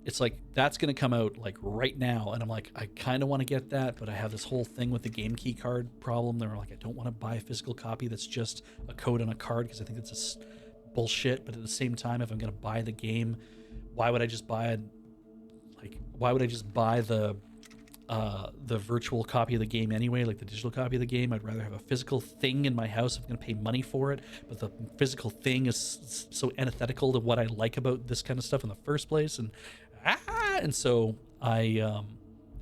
It's like, that's going to come out like right now. And I'm like, I kind of want to get that, but I have this whole thing with the game key card problem. They're like, I don't want to buy a physical copy that's just a code on a card because I think that's bullshit. But at the same time, if I'm going to buy the game, why would I just buy the virtual copy of the game anyway, like the digital copy of the game? I'd rather have a physical thing in my house if I'm going to pay money for it. But the physical thing is so antithetical to what I like about this kind of stuff in the first place. And so yeah,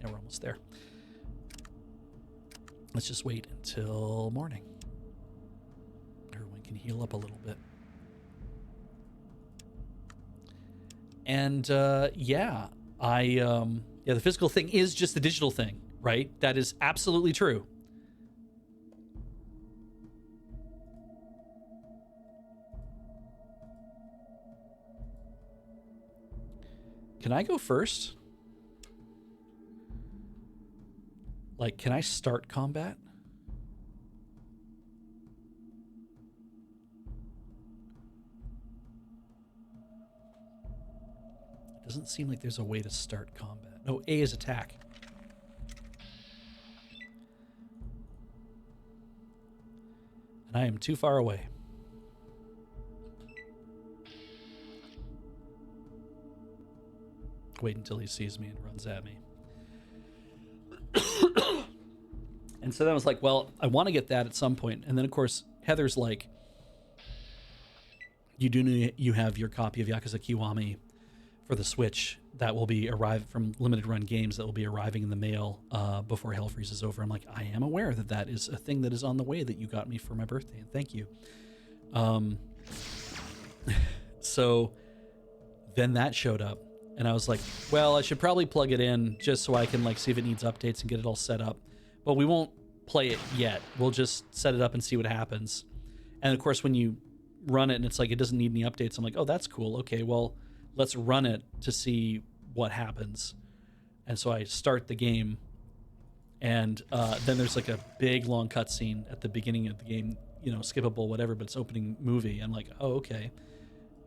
we're almost there. Let's just wait until morning. Everyone can heal up a little bit. And yeah, yeah, the physical thing is just the digital thing, right? That is absolutely true. Can I go first? Like, can I start combat? It doesn't seem like there's a way to start combat. No, A is attack. And I am too far away. Wait until he sees me and runs at me. And so then I was like, well, I want to get that at some point. And then, of course, Heather's like, you have your copy of Yakuza Kiwami for the Switch that will be arrived from Limited Run Games that will be arriving in the mail before Hell Freezes over. I'm like, I am aware that that is a thing that is on the way that you got me for my birthday, and thank you. So then that showed up. And I was like, well, I should probably plug it in just so I can like see if it needs updates and get it all set up. But we won't play it yet. We'll just set it up and see what happens. And of course, when you run it and it's like, it doesn't need any updates, I'm like, oh, that's cool. Okay, well, let's run it to see what happens. And so I start the game. And then there's like a big long cutscene at the beginning of the game, you know, skippable, whatever, but it's opening movie. I'm like, oh, okay.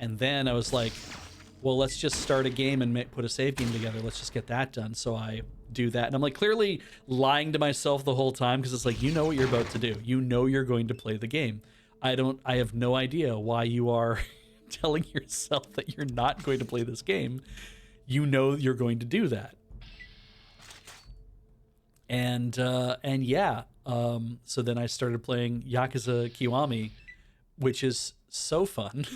And then I was like, well, let's just start a game and put a save game together. Let's just get that done. So I do that. And I'm like clearly lying to myself the whole time because it's like, you know what you're about to do. You know you're going to play the game. I have no idea why you are telling yourself that you're not going to play this game. You know you're going to do that. And yeah. So then I started playing Yakuza Kiwami, which is so fun.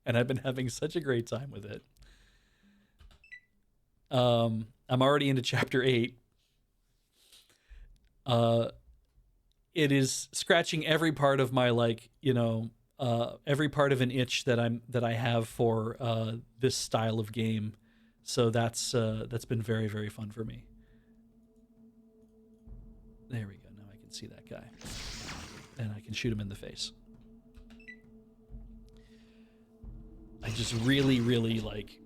And I've been having such a great time with it. I'm already into chapter 8. It is scratching every part of my, like, you know, every part of an itch that I have for this style of game. So that's been very, very fun for me. There we go. Now I can see that guy, and I can shoot him in the face. I just really, really like.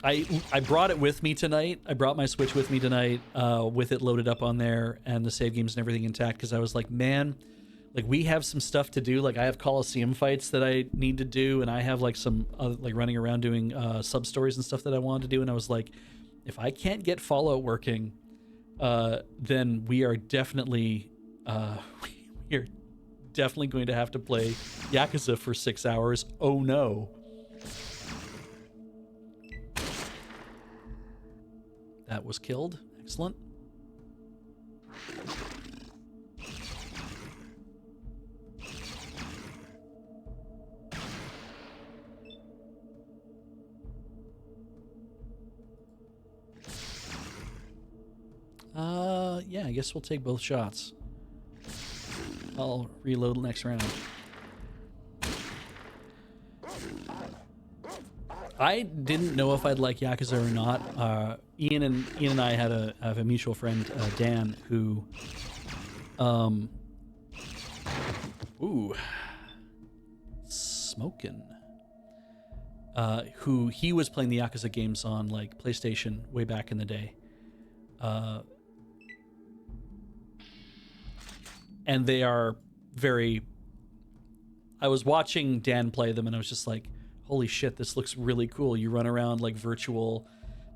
I brought it with me tonight. I brought my Switch with me tonight, with it loaded up on there and the save games and everything intact. Because I was like, man, like we have some stuff to do. Like I have Coliseum fights that I need to do, and I have like some like running around doing sub stories and stuff that I wanted to do. And I was like, if I can't get Fallout working, then we are definitely definitely going to have to play Yakuza for 6 hours. Oh no. That was killed. Excellent. Yeah, I guess we'll take both shots. I'll reload next round. I didn't know if I'd like Yakuza or not. Ian and I have a mutual friend, Dan, who, smoking. Who he was playing the Yakuza games on like PlayStation way back in the day. And they are very... I was watching Dan play them and I was just like, holy shit, this looks really cool. You run around like virtual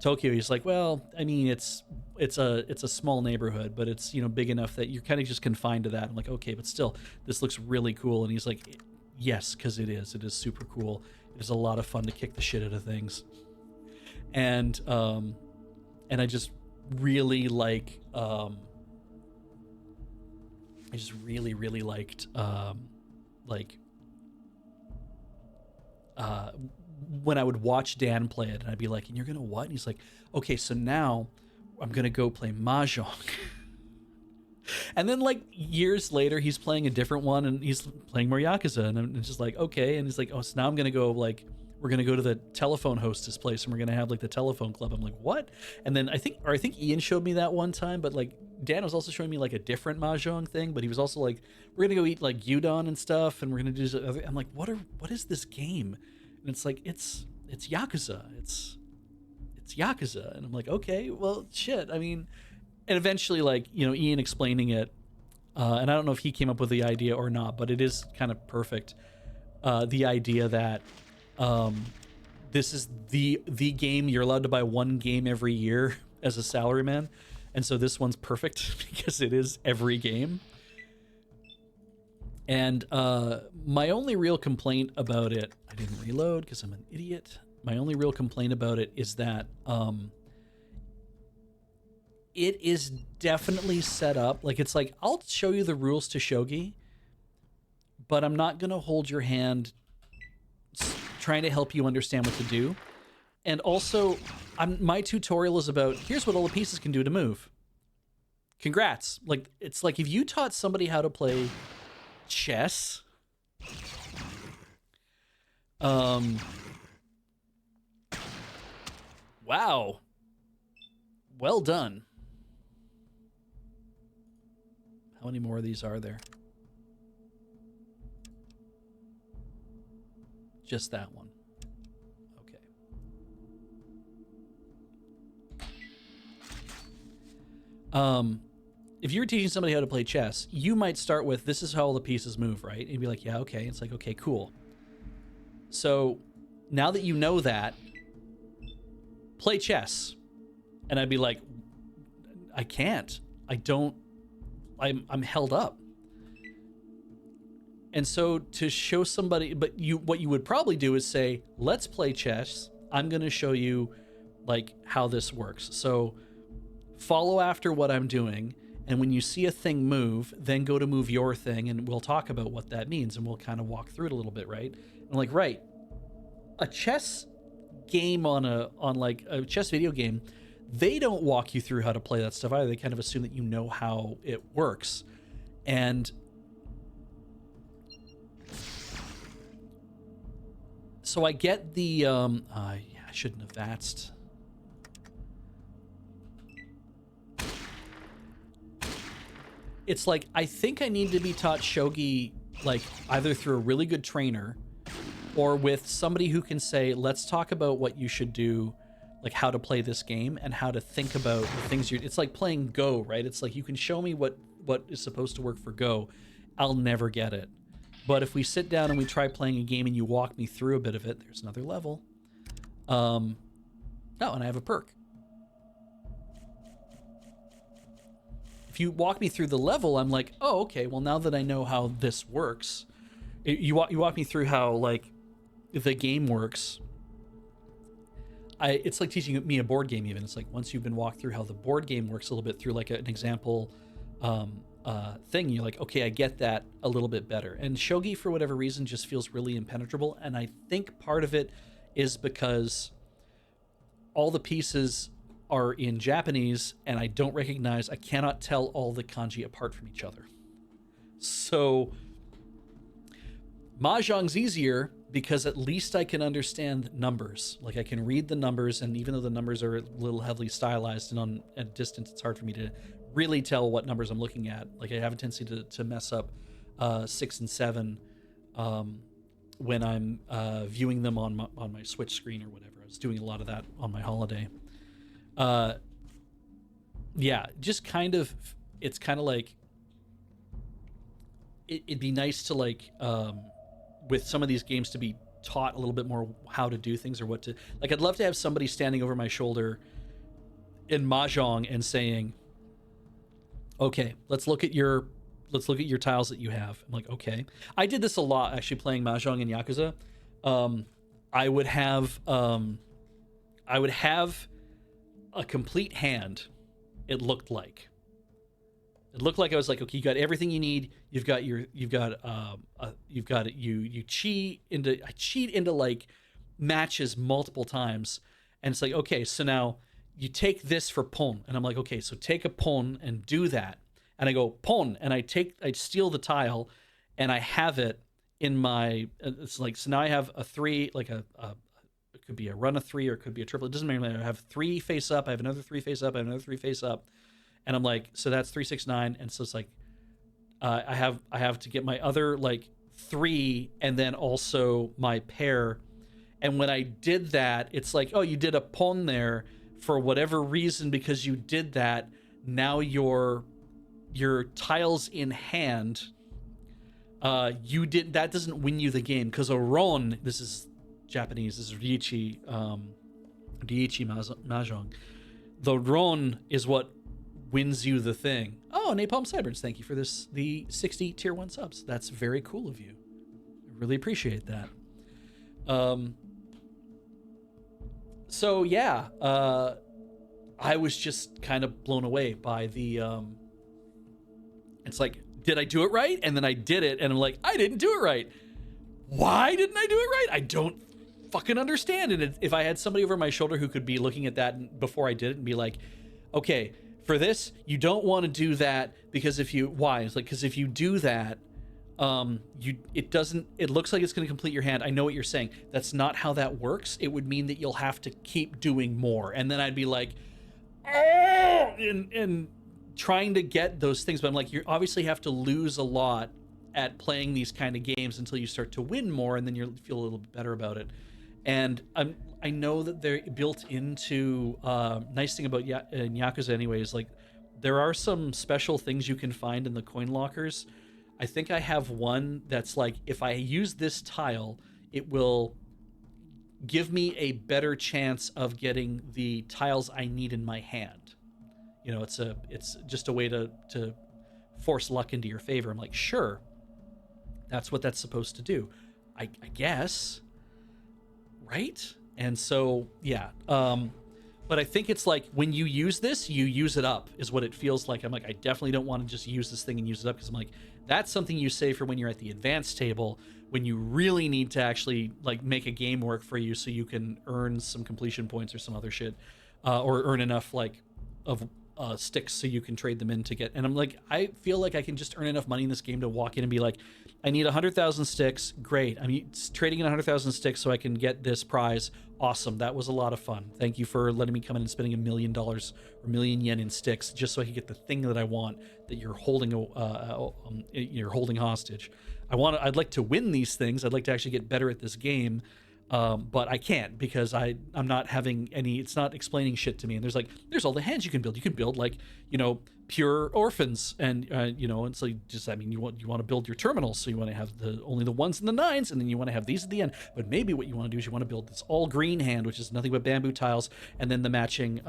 Tokyo. He's like, well, I mean, it's a small neighborhood, but it's, you know, big enough that you're kind of just confined to that. I'm like, okay, but still, this looks really cool. And he's like, yes, because it is super cool. It is a lot of fun to kick the shit out of things. And I just really like, I just really liked when I would watch Dan play it and I'd be like, and you're gonna what? And he's like, okay, so now I'm gonna go play Mahjong. And then like years later he's playing a different one and he's playing more Yakuza and I'm just like, okay. And he's like, oh, so now I'm gonna go like, we're gonna go to the telephone hostess place and we're gonna have like the telephone club. I'm like, what? And then I think Ian showed me that one time, but like Dan was also showing me like a different Mahjong thing, but he was also like, we're gonna go eat like gyudon and stuff and we're gonna do other... I'm like, what is this game? And it's like, it's Yakuza. It's Yakuza. And I'm like, okay, well shit. I mean, and eventually like, you know, Ian explaining it, and I don't know if he came up with the idea or not, but it is kind of perfect. The idea that this is the game, you're allowed to buy one game every year as a salaryman, and so this one's perfect because it is every game. And my only real complaint about it, I didn't reload because I'm an idiot. My only real complaint about it is that it is definitely set up like, it's like, I'll show you the rules to shogi, but I'm not gonna hold your hand trying to help you understand what to do. And also, my tutorial is about, here's what all the pieces can do to move. Congrats. Like, it's like if you taught somebody how to play chess, wow, well done. How many more of these are there? Just that one. Okay. If you were teaching somebody how to play chess, you might start with, this is how all the pieces move, right? And you'd be like, yeah, okay. It's like, okay, cool. So now that you know that, play chess. And I'd be like, I can't. I don't. I'm held up. And so to show somebody, but what you would probably do is say, let's play chess. I'm going to show you like how this works. So follow after what I'm doing. And when you see a thing move, then go to move your thing and we'll talk about what that means. And we'll kind of walk through it a little bit, right? And I'm like, right. A chess game on like a chess video game, they don't walk you through how to play that stuff either. They kind of assume that you know how it works. And so I get the, yeah, I shouldn't have vaxxed. It's like, I think I need to be taught shogi, like either through a really good trainer or with somebody who can say, let's talk about what you should do, like how to play this game and how to think about the things it's like playing Go, right? It's like, you can show me what is supposed to work for Go. I'll never get it. But if we sit down and we try playing a game and you walk me through a bit of it, there's another level. Oh, and I have a perk. if you walk me through the level, I'm like, oh, okay, well, now that I know how this works, you walk me through how, like, the game works. It's like teaching me a board game even. It's like once you've been walked through how the board game works a little bit through like an example thing, you're like, okay, I get that a little bit better. And shogi, for whatever reason, just feels really impenetrable. And I think part of it is because all the pieces are in Japanese and I cannot tell all the kanji apart from each other. So Mahjong's easier because at least I can understand numbers. Like I can read the numbers, and even though the numbers are a little heavily stylized and on a distance, it's hard for me to really tell what numbers I'm looking at. Like I have a tendency to mess up 6 and 7 when I'm viewing them on my Switch screen or whatever. I was doing a lot of that on my holiday. Yeah, just kind of, it's kind of like, it'd be nice to like, with some of these games to be taught a little bit more how to do things or what to, like, I'd love to have somebody standing over my shoulder in Mahjong and saying, okay, let's look at your tiles that you have. I'm like, okay. I did this a lot actually playing Mahjong in Yakuza. I would have a complete hand. It looked like I was like, okay, you got everything you need. I cheat into like matches multiple times. And it's like, okay, so now you take this for pon. And I'm like, okay, so take a pon and do that. And I go pon, and I steal the tile and I have it in my, it's like, so now I have a 3, like it could be a run of 3 or it could be a triple. It doesn't matter. I have 3 face up. I have another 3 face up. I have another 3 face up. And I'm like, so that's 3, 6, 9. And so it's like, I have to get my other like 3 and then also my pair. And when I did that, it's like, oh, you did a pon there for whatever reason, because you did that. Now your tiles in hand, that doesn't win you the game, because a ron, this is Japanese, this is Riichi Mahjong. The ron is what wins you the thing. Oh, Napalm Sideburns, thank you for the 60 tier 1 subs. That's very cool of you. I really appreciate that. So yeah, I was just kind of blown away by the it's like, did I do it right? And then I did it and I'm like, I didn't do it right. Why didn't I do it right? I don't fucking understand. And if I had somebody over my shoulder who could be looking at that before I did it and be like, okay, for this, you don't want to do that, because why? It's like, because if you do that, it looks like it's going to complete your hand. I know what you're saying. That's not how that works. It would mean that you'll have to keep doing more. And then I'd be like, oh, and trying to get those things. But I'm like, you obviously have to lose a lot at playing these kind of games until you start to win more, and then you feel a little bit better about it. And I know that they're built into nice thing about in Yakuza anyway is like there are some special things you can find in the coin lockers. I think I have one that's like, if I use this tile, it will give me a better chance of getting the tiles I need in my hand. You know, it's just a way to force luck into your favor. I'm like, sure, that's what that's supposed to do. I guess, right? And so, yeah. But I think it's like when you use this, you use it up is what it feels like. I'm like, I definitely don't want to just use this thing and use it up, because I'm like, that's something you save for when you're at the advanced table, when you really need to actually like make a game work for you so you can earn some completion points or some other shit, or earn enough like of sticks so you can trade them in to get. And I'm like, I feel like I can just earn enough money in this game to walk in and be like, I need 100,000 sticks. Great. I'm trading in 100,000 sticks so I can get this prize. Awesome. That was a lot of fun. Thank you for letting me come in and spending $1 million or $1,000,000 in sticks just so I can get the thing that I want that you're holding hostage. I'd like to win these things. I'd like to actually get better at this game. But I can't, because I'm not having any, it's not explaining shit to me. And there's all the hands you can build. You can build like, pure orphans, and and so you want to build your terminals, so you want to have only the 1s and the 9s, and then you want to have these at the end. But maybe what you want to do is you want to build this all green hand, which is nothing but bamboo tiles, and then the matching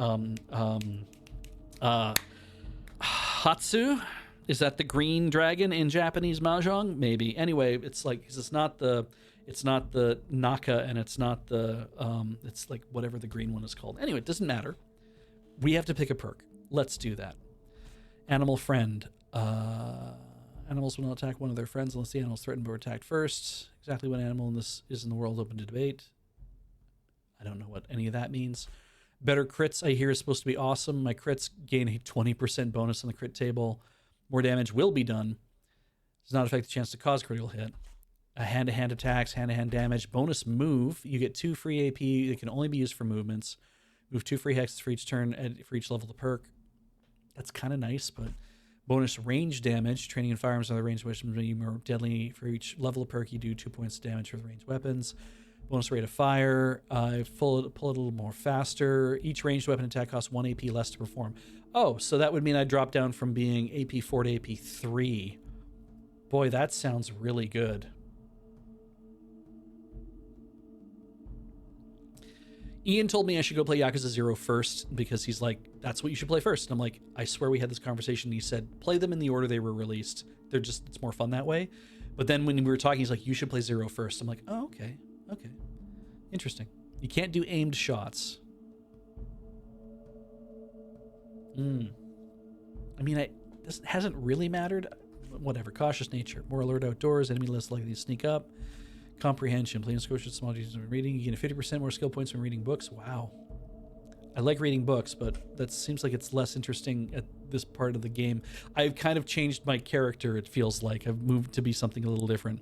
Hatsu. Is that the green dragon in Japanese mahjong? Maybe. Anyway, it's like, 'cause it's not the Naka, and it's not the it's like whatever the green one is called. Anyway, it doesn't matter. We have to pick a perk. Let's do that. Animal friend. Animals will not attack one of their friends unless the animal is threatened or attacked first. Exactly what animal in this is in the world open to debate. I don't know what any of that means. Better crits, I hear, is supposed to be awesome. My crits gain a 20% bonus on the crit table. More damage will be done. Does not affect the chance to cause critical hit. Hand-to-hand attacks, hand-to-hand damage. Bonus move. You get 2 free AP. It can only be used for movements. Move 2 free hexes for each turn for each level of the perk. That's kind of nice, but bonus range damage. Training in firearms and other ranged weapons may be more deadly. For each level of perk, you do 2 points of damage for the ranged weapons. Bonus rate of fire. Pull it a little more faster. Each ranged weapon attack costs 1 AP less to perform. Oh, so that would mean I'd drop down from being AP 4 to AP 3. Boy, that sounds really good. Ian told me I should go play Yakuza 0 first because he's like, that's what you should play first. And I'm like, I swear we had this conversation. And he said, play them in the order they were released. It's more fun that way. But then when we were talking, he's like, you should play 0 first. I'm like, oh, okay. Okay. Interesting. You can't do aimed shots. I mean, this hasn't really mattered. Whatever. Cautious nature. More alert outdoors. Enemy less likely to sneak up. Comprehension. Playing Scotia small details when reading. You gain 50% more skill points when reading books. Wow. I like reading books, but that seems like it's less interesting at this part of the game. I've kind of changed my character, it feels like. I've moved to be something a little different.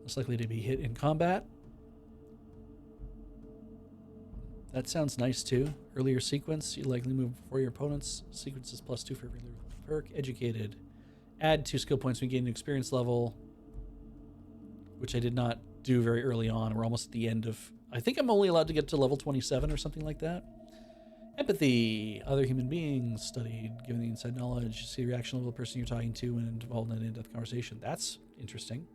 Less likely to be hit in combat. That sounds nice too. Earlier sequence. You likely move before your opponents. Sequences +2 for every perk. Educated. Add 2 skill points when you gain an experience level, which I did not do very early on. We're almost at the end of... I think I'm only allowed to get to level 27 or something like that. Empathy. Other human beings studied. Given the inside knowledge. See the reaction level of the person you're talking to when involved in an in-depth conversation. That's interesting.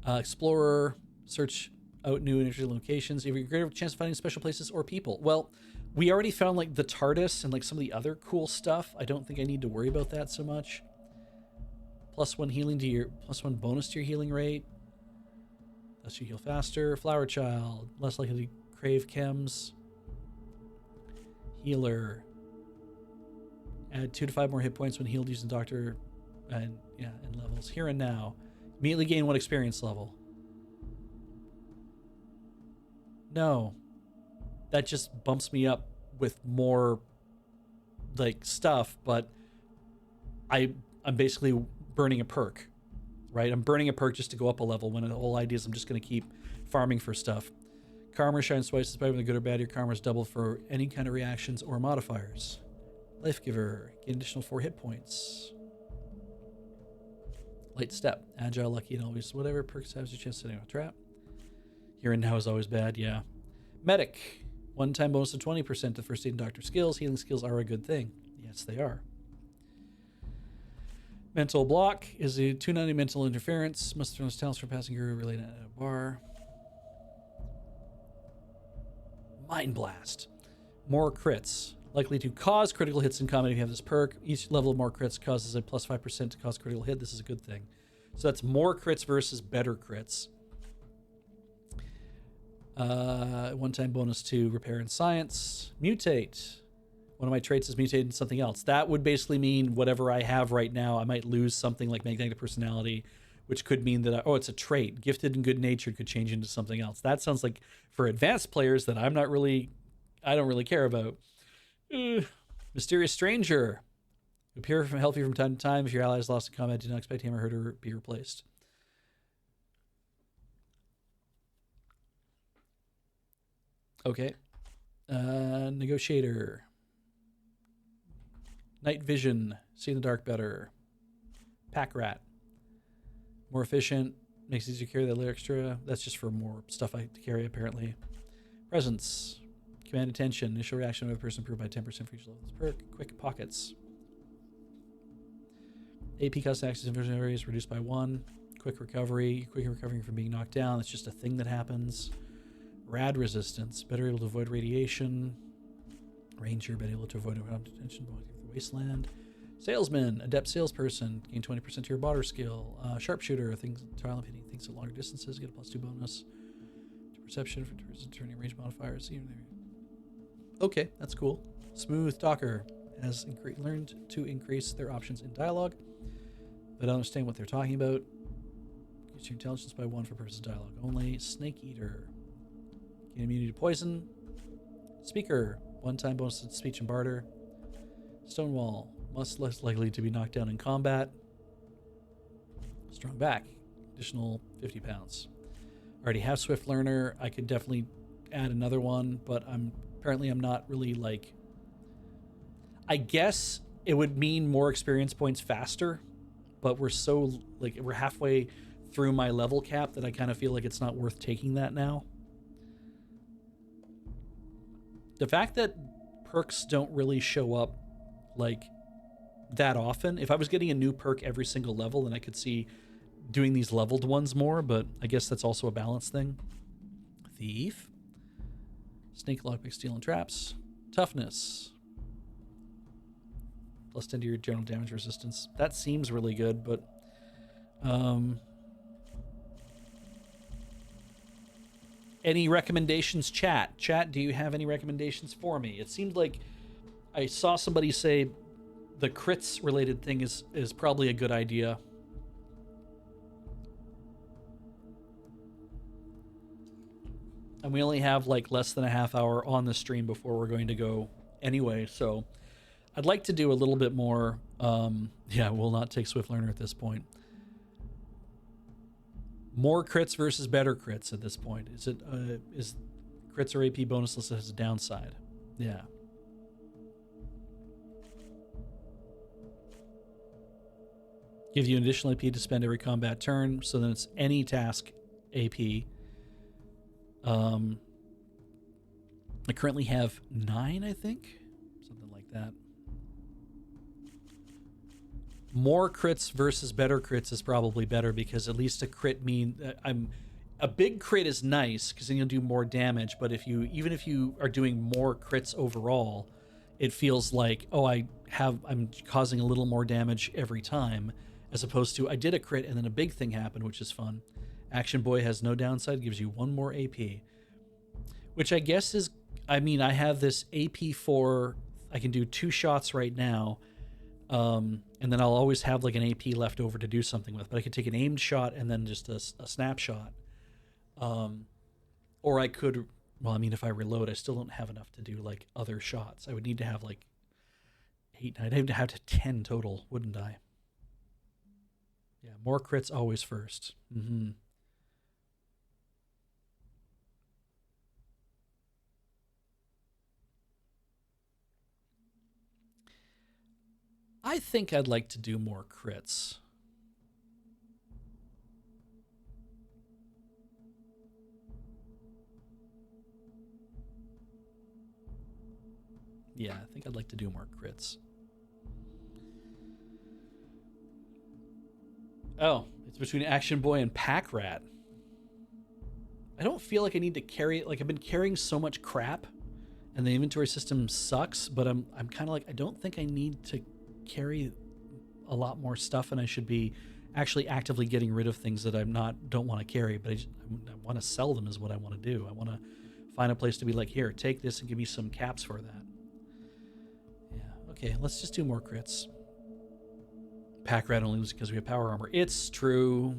Explorer. Search out new and interesting locations. You have a greater chance of finding special places or people. Well, we already found like the TARDIS and like some of the other cool stuff. I don't think I need to worry about that so much. +1 healing to your... +1 bonus to your healing rate. Lets you heal faster. Flower Child. Less likely to crave chems. Healer. Add 2 to 5 more hit points when healed using Doctor and levels. Here and Now. Immediately gain 1 experience level. No. That just bumps me up with more like stuff, but I'm basically burning a perk. Right? I'm burning a perk just to go up a level when the whole idea is I'm just going to keep farming for stuff. Karma shines twice as bright when the good or bad. Your karma is doubled for any kind of reactions or modifiers. Life Giver. Gain additional 4 hit points. Light Step. Agile, Lucky, and always whatever perks has your chance to setting a trap. Here and Now is always bad, yeah. Medic. One-time bonus of 20% to first aid and doctor skills. Healing skills are a good thing. Yes, they are. Mental Block is a 290 mental interference. Must throw his talents for passing through related at a bar. Mind Blast. More crits. Likely to cause critical hits in combat if you have this perk. Each level of more crits causes a +5% to cause critical hit. This is a good thing. So that's more crits versus better crits. One-time bonus to Repair and Science. Mutate. One of my traits is mutate into something else. That would basically mean whatever I have right now, I might lose something like Magnetic Personality, which could mean that, it's a trait. Gifted and Good-Natured could change into something else. That sounds like, for advanced players, that I don't really care about. Mysterious Stranger. Appear from help you from time to time. If your ally is lost in combat, do not expect him or her to be replaced. Okay. Negotiator. Night Vision. See in the dark better. Pack Rat. More efficient. Makes it easier to carry that little extra. That's just for more stuff I carry, apparently. Presence. Command Attention. Initial reaction of the person improved by 10% for each level of this perk. Quick Pockets. AP cost access inversion areas reduced by 1. Quick Recovery. Quick recovering from being knocked down. It's just a thing that happens. Rad Resistance. Better able to avoid radiation. Ranger. Better able to avoid attention. Wasteland. Salesman, adept salesperson, gain 20% to your barter skill. Sharpshooter, things trial of hitting things at longer distances, get a +2 bonus to perception for turning range modifiers. Okay, that's cool. Smooth Talker has learned to increase their options in dialogue, but I don't understand what they're talking about. Get your intelligence by 1 for purposes of dialogue only. Snake Eater, gain immunity to poison. Speaker, 1-time bonus to speech and barter. Stonewall, much less likely to be knocked down in combat. Strong back, additional 50 pounds. Already have Swift Learner. I could definitely add another one, but I'm not really like... I guess it would mean more experience points faster, but we're halfway through my level cap that I kind of feel like it's not worth taking that now. The fact that perks don't really show up like that often. If I was getting a new perk every single level, then I could see doing these leveled ones more, but I guess that's also a balance thing. Thief. Snake, lockpick, steel, and traps. Toughness. +10 to your general damage resistance. That seems really good, but any recommendations, chat? Chat, do you have any recommendations for me? It seemed like I saw somebody say the crits related thing is probably a good idea. And we only have like less than a half hour on the stream before we're going to go anyway, so I'd like to do a little bit more. Yeah, we'll not take Swift Learner at this point. More crits versus better crits at this point. Is crits or AP bonusless has a downside? Yeah. Give you an additional AP to spend every combat turn, so then it's any task AP. I currently have 9, I think. Something like that. More crits versus better crits is probably better, because at least a crit a big crit is nice because then you'll do more damage, but even if you are doing more crits overall, it feels like, oh, I'm causing a little more damage every time, as opposed to I did a crit and then a big thing happened, which is fun. Action Boy has no downside, gives you 1 more AP, which I guess is, I have this AP for, I can do 2 shots right now, and then I'll always have like an AP left over to do something with, but I could take an aimed shot and then just a snapshot. Or I could, if I reload, I still don't have enough to do like other shots. I would need to have like 8, I'd have to have 10 total, wouldn't I? Yeah, more crits always first. Mm-hmm. I think I'd like to do more crits. Yeah, I think I'd like to do more crits. Oh, it's between Action Boy and Pack Rat. I don't feel like I need to carry it. Like, I've been carrying so much crap, and the inventory system sucks, but I'm kind of like, I don't think I need to carry a lot more stuff, and I should be actually actively getting rid of things that don't want to carry, but I want to sell them is what I want to do. I want to find a place to be like, here, take this and give me some caps for that. Yeah, okay, let's just do more crits. Pack Rat only loses because we have power armor. It's true.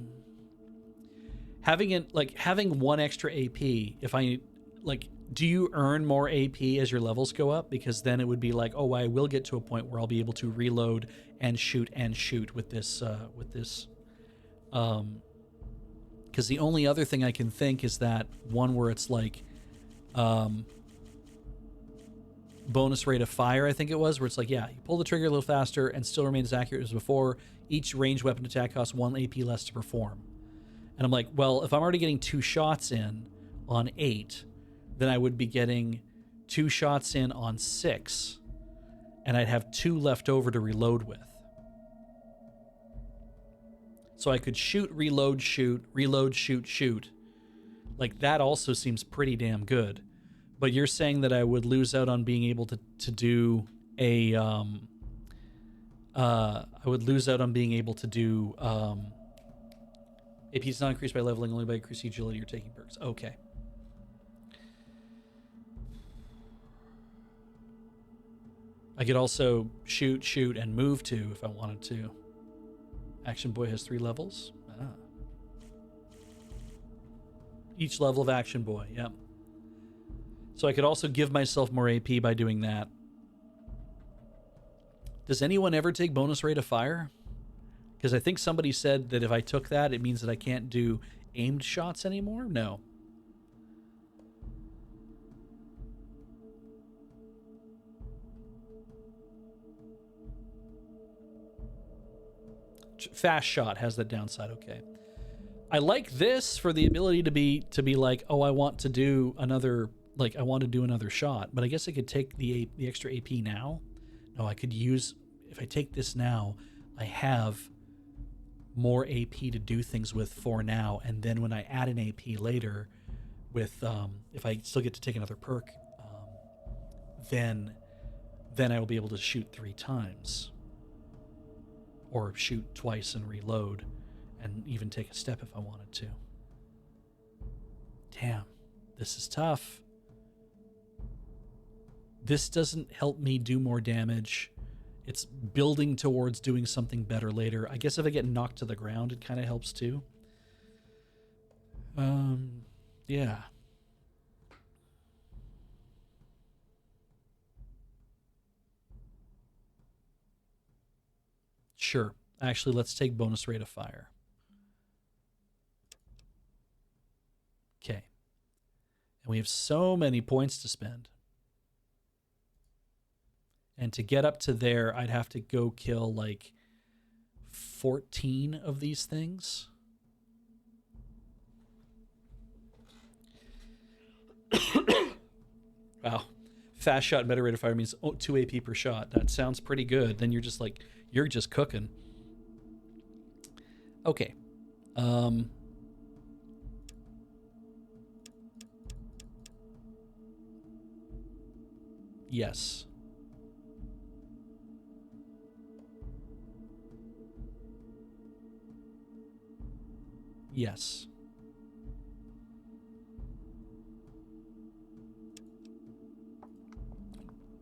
Having 1 extra AP, if I do you earn more AP as your levels go up? Because then it would be like, oh, I will get to a point where I'll be able to reload and shoot with this because the only other thing I can think is that one where it's like bonus rate of fire, I think it was, where it's like, yeah, you pull the trigger a little faster and still remain as accurate as before. Each ranged weapon attack costs 1 AP less to perform. And I'm like, well, if I'm already getting 2 shots in on 8, then I would be getting 2 shots in on 6, and I'd have 2 left over to reload with. So I could shoot, reload, shoot, shoot. Like, that also seems pretty damn good. But you're saying that I would lose out on being able to do a I would lose out on being able to do AP is not increased by leveling, only by increasing agility or taking perks. Okay. I could also shoot, and move too if I wanted to. Action Boy has 3 levels. Ah. Each level of Action Boy, yep. So I could also give myself more AP by doing that. Does anyone ever take bonus rate of fire? Because I think somebody said that if I took that, it means that I can't do aimed shots anymore? No. Fast shot has that downside, okay. I like this for the ability to be like, oh, I want to do another, like, I want to do another shot, but I guess I could take the extra AP now. No, I could use, if I take this now, I have more AP to do things with for now, and then when I add an AP later with, if I still get to take another perk, then I will be able to shoot 3 times. Or shoot twice and reload, and even take a step if I wanted to. Damn, this is tough. This doesn't help me do more damage. It's building towards doing something better later. I guess if I get knocked to the ground, it kind of helps too. Yeah. Sure. Actually, let's take bonus rate of fire. Okay. And we have so many points to spend. And to get up to there, I'd have to go kill like 14 of these things. Wow. Fast shot better rate of fire means 2 AP per shot. That sounds pretty good. Then you're just like, you're just cooking. Okay. Yes. Yes.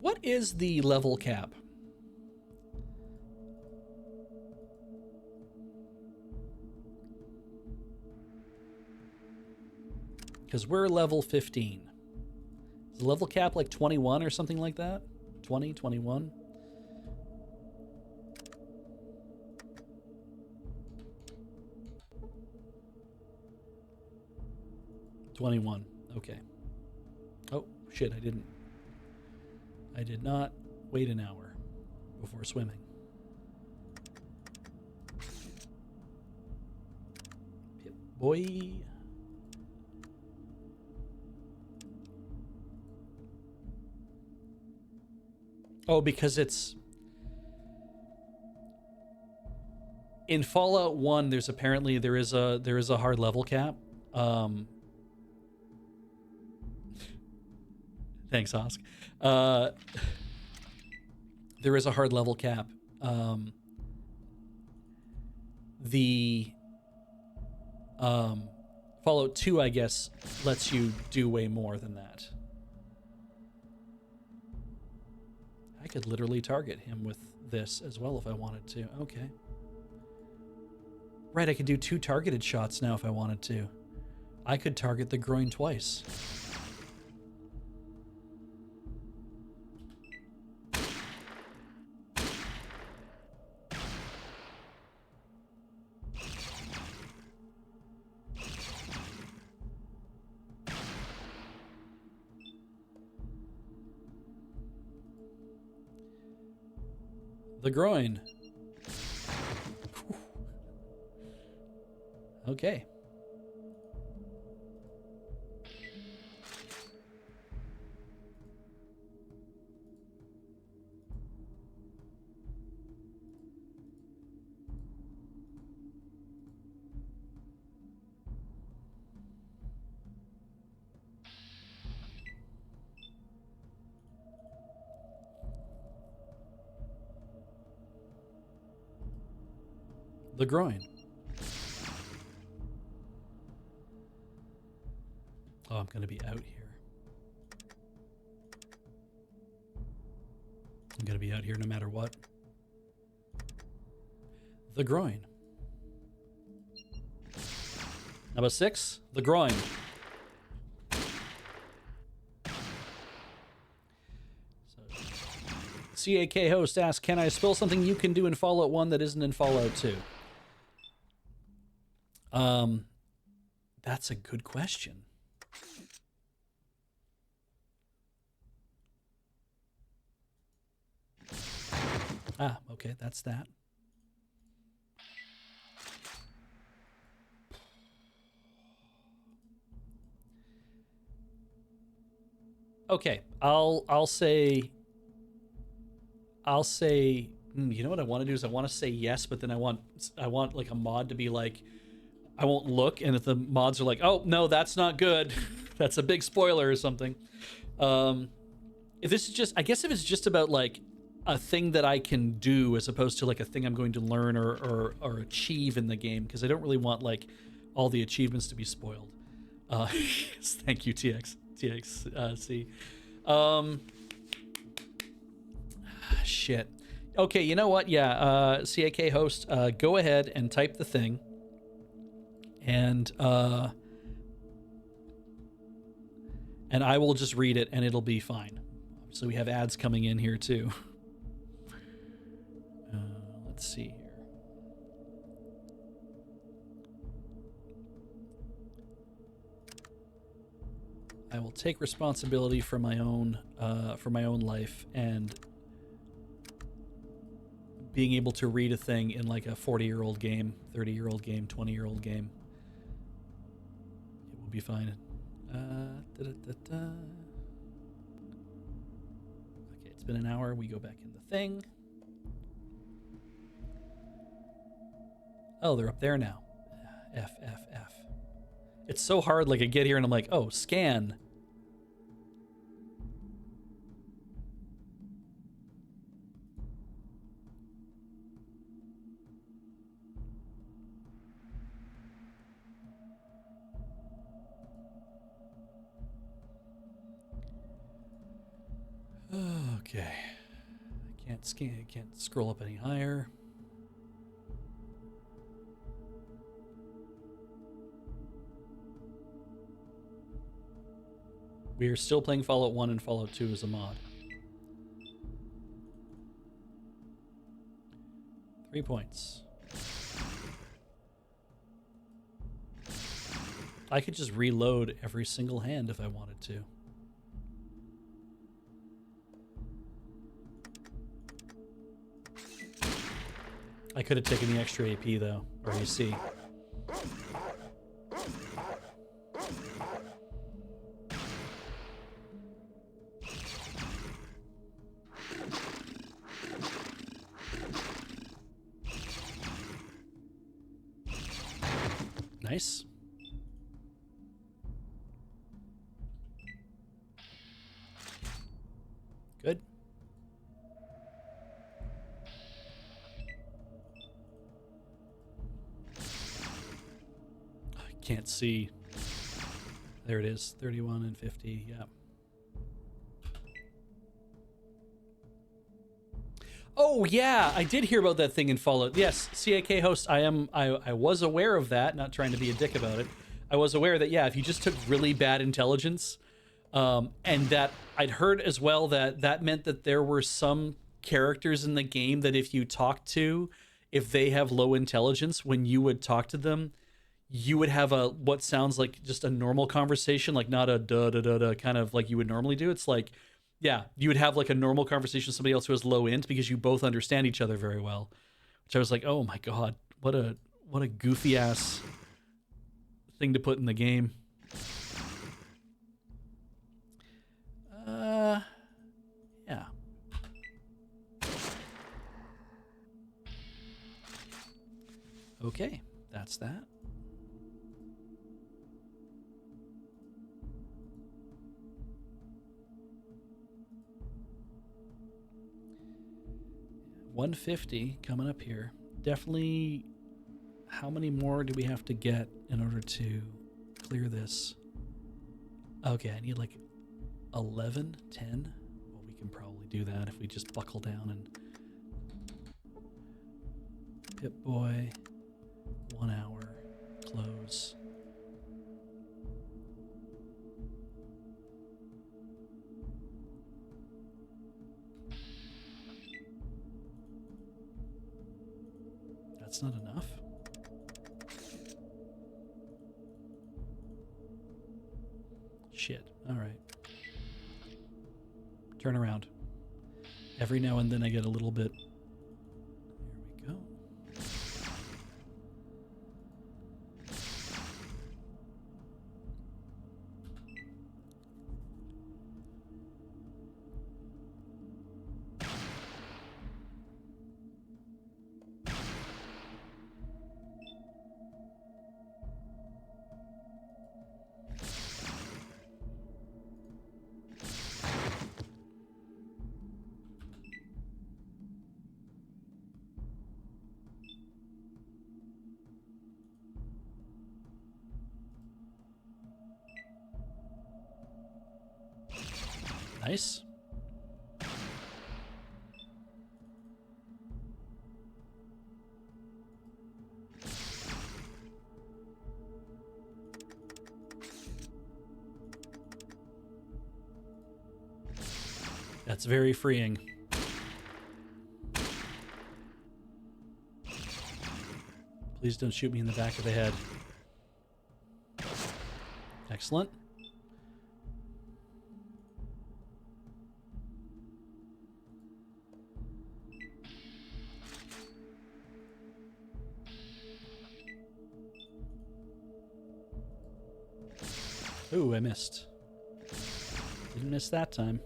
What is the level cap? Because we're level 15. Is the level cap like 21 or something like that? 20, 21? $21. Okay. Oh, shit, I did not wait an hour before swimming. Pip boy. Oh, because it's in Fallout 1, there is a hard level cap. Thanks, Osk. There is a hard level cap. Fallout 2, I guess, lets you do way more than that. I could literally target him with this as well if I wanted to. Okay. Right, I could do 2 targeted shots now if I wanted to. I could target the groin twice. The groin. Okay. The groin. Oh, I'm going to be out here. I'm going to be out here no matter what. The groin. Number 6, the groin. CAK host asks, can I spill something you can do in Fallout 1 that isn't in Fallout 2? That's a good question. Ah, okay, that's that. Okay, I'll say you know what I want to do is I want to say yes, but then I want like a mod to be like, I won't look, and if the mods are like, oh no, that's not good, that's a big spoiler or something. If this is just, I guess if it's just about like a thing that I can do as opposed to like a thing I'm going to learn or achieve in the game, because I don't really want like all the achievements to be spoiled. Thank you, TXC. Shit. Okay, you know what? Yeah, CAK host, go ahead and type the thing, and I will just read it, and it'll be fine. So we have ads coming in here too. Let's see here. I will take responsibility for my own life, and being able to read a thing in like a 40-year-old game, 30-year-old game, 20-year-old game. It will be fine. Okay, it's been an hour. We go back in the thing. Oh, they're up there now. F. It's so hard, like I get here and I'm like, oh, scan. Okay. I can't scan, I can't scroll up any higher. We are still playing Fallout 1 and Fallout 2 as a mod. 3 points. I could just reload every single hand if I wanted to. I could have taken the extra AP though, or AC. Nice. Good. I can't see. There it is, 31 and 50, yeah. Oh yeah, I did hear about that thing in Fallout. Yes, CAK host, I was aware of that, not trying to be a dick about it. I was aware that, yeah, if you just took really bad intelligence, and that I'd heard as well that meant that there were some characters in the game that if you talk to, if they have low intelligence, when you would talk to them, you would have a what sounds like just a normal conversation, like not a da da da da kind of like you would normally do. It's like, yeah, you would have like a normal conversation with somebody else who has low int because you both understand each other very well. Which I was like, oh my god, what a goofy ass thing to put in the game. Yeah. Okay, that's that. $150 coming up here. Definitely how many more do we have to get in order to clear this? Okay, I need like 11, 10. Well, we can probably do that if we just buckle down and Pip-Boy, 1 hour, close. That's not enough. Shit. All right. Turn around. Every now and then I get a little bit. Here we go. Nice. That's very freeing. Please don't shoot me in the back of the head. Excellent. Ooh, I missed. Didn't miss that time.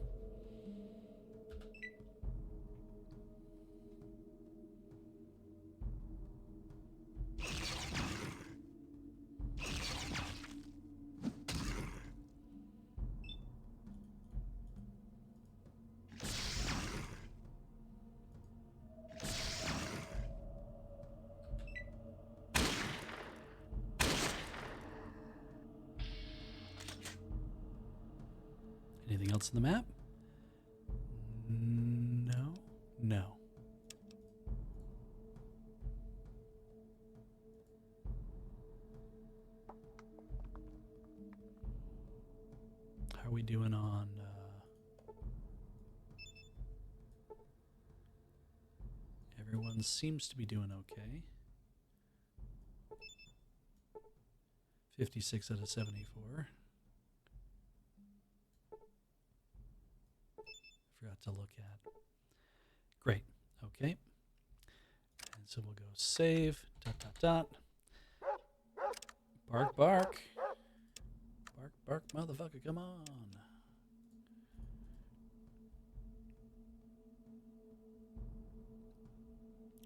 Anything else on the map? No. No. How are we doing on... everyone seems to be doing okay. 56 out of 74. Forgot to look at. Great. Okay. And so we'll go save. ... Bark, bark. Bark, bark, motherfucker, come on.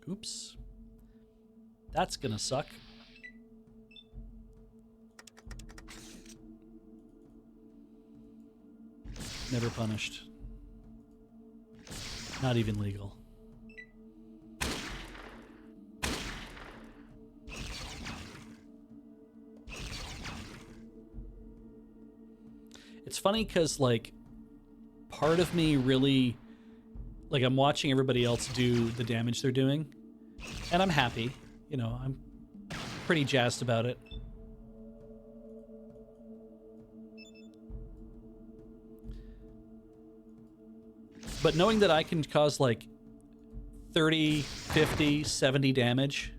Oops. That's gonna suck. Never punished. Not even legal. It's funny because, like, part of me really, like, I'm watching everybody else do the damage they're doing, and I'm happy. You know, I'm pretty jazzed about it. But knowing that I can cause like 30, 50, 70 damage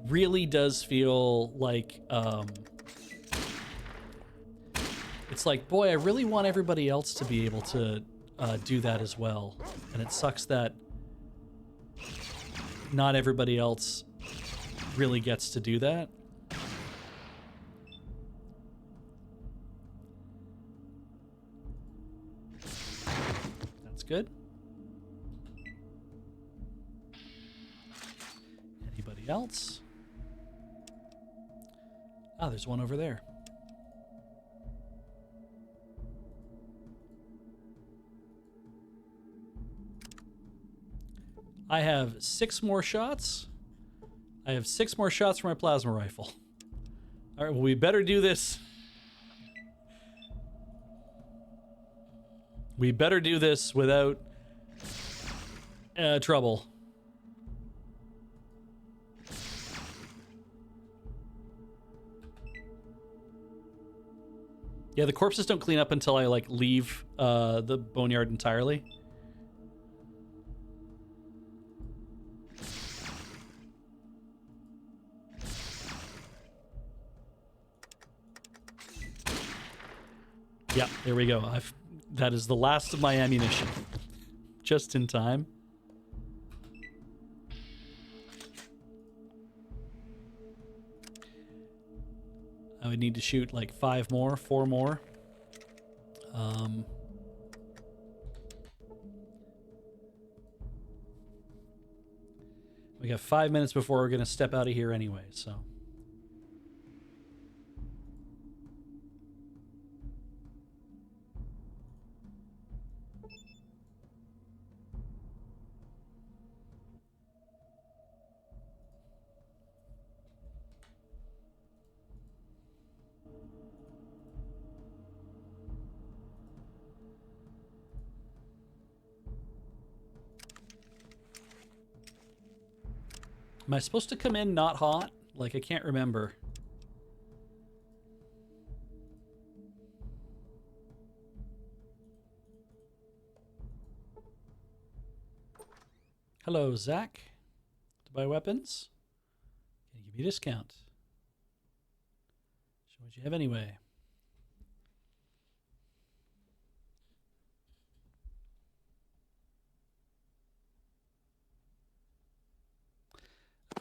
really does feel like, it's like, boy, I really want everybody else to be able to do that as well. And it sucks that not everybody else really gets to do that. Good. Anybody else? Ah, there's one over there. I have 6 more shots. I have 6 more shots for my plasma rifle. All right, well, we better do this. We better do this without trouble. Yeah, the corpses don't clean up until I, like, leave the boneyard entirely. Yeah, there we go. That is the last of my ammunition. Just in time. I would need to shoot like 4 more. We got 5 minutes before we're gonna step out of here anyway, so. Am I supposed to come in not hot? Like, I can't remember. Hello, Zach. To buy weapons? Can you give me a discount? So what you have anyway?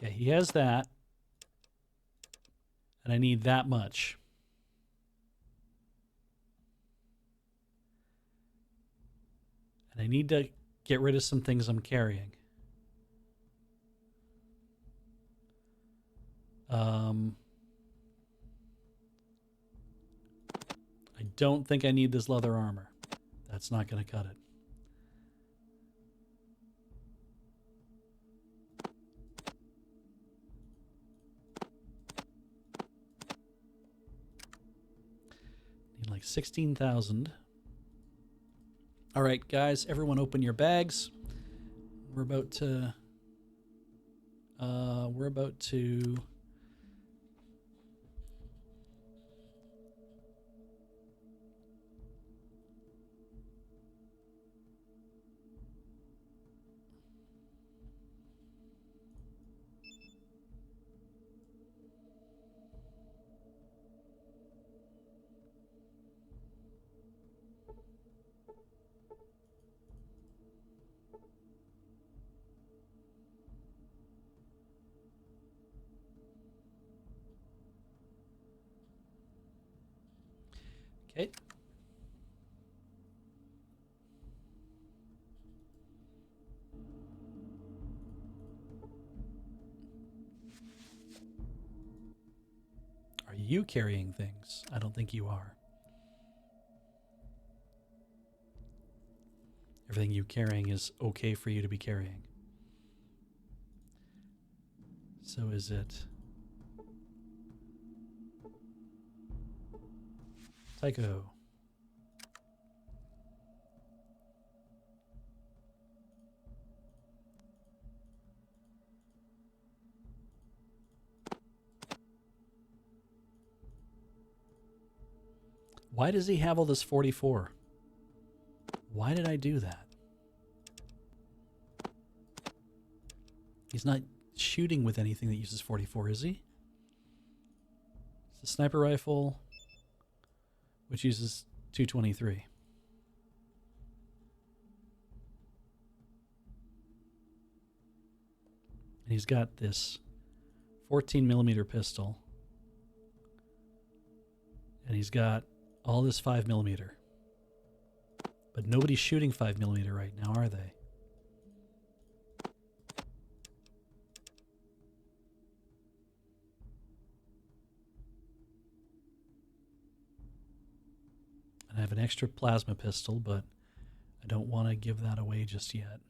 Okay, he has that. And I need that much. And I need to get rid of some things I'm carrying. I don't think I need this leather armor. That's not going to cut it. Need like 16,000. All right, guys, everyone open your bags. We're about to okay. Are you carrying things? I don't think you are. Everything you're carrying is okay for you to be carrying. So is it Tycho? Why does he have all this 44? Why did I do that? He's not shooting with anything that uses 44, is he? It's a sniper rifle, which uses 223. And he's got this 14mm pistol. And he's got all this 5mm. But nobody's shooting 5mm right now, are they? And I have an extra plasma pistol, but I don't want to give that away just yet.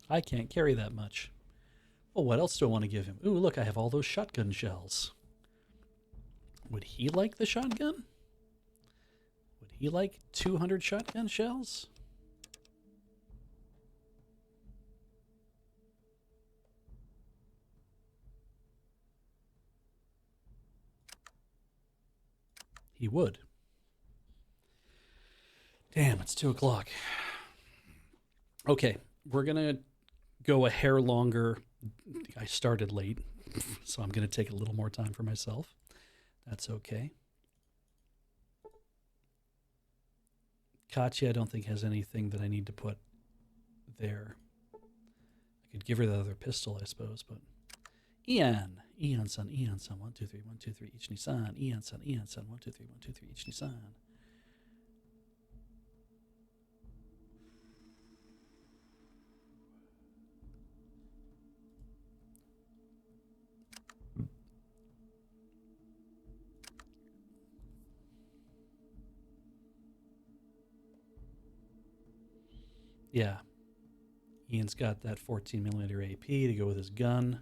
I can't carry that much. Well, what else do I want to give him? Ooh, look, I have all those shotgun shells. Would he like the shotgun? Would he like 200 shotgun shells? He would. Damn, it's 2 o'clock. Okay, we're going to go a hair longer. I started late, so I'm going to take a little more time for myself. That's okay. Kachi, I don't think has anything that I need to put there. I could give her the other pistol, I suppose, but Ian, Ian-san, 1, 2, 3, 1, 2, 3, each Nissan. Ian-san, 1, 2, 3, 1, 2, 3, each Nissan. Yeah. Ian's got that 14mm AP to go with his gun.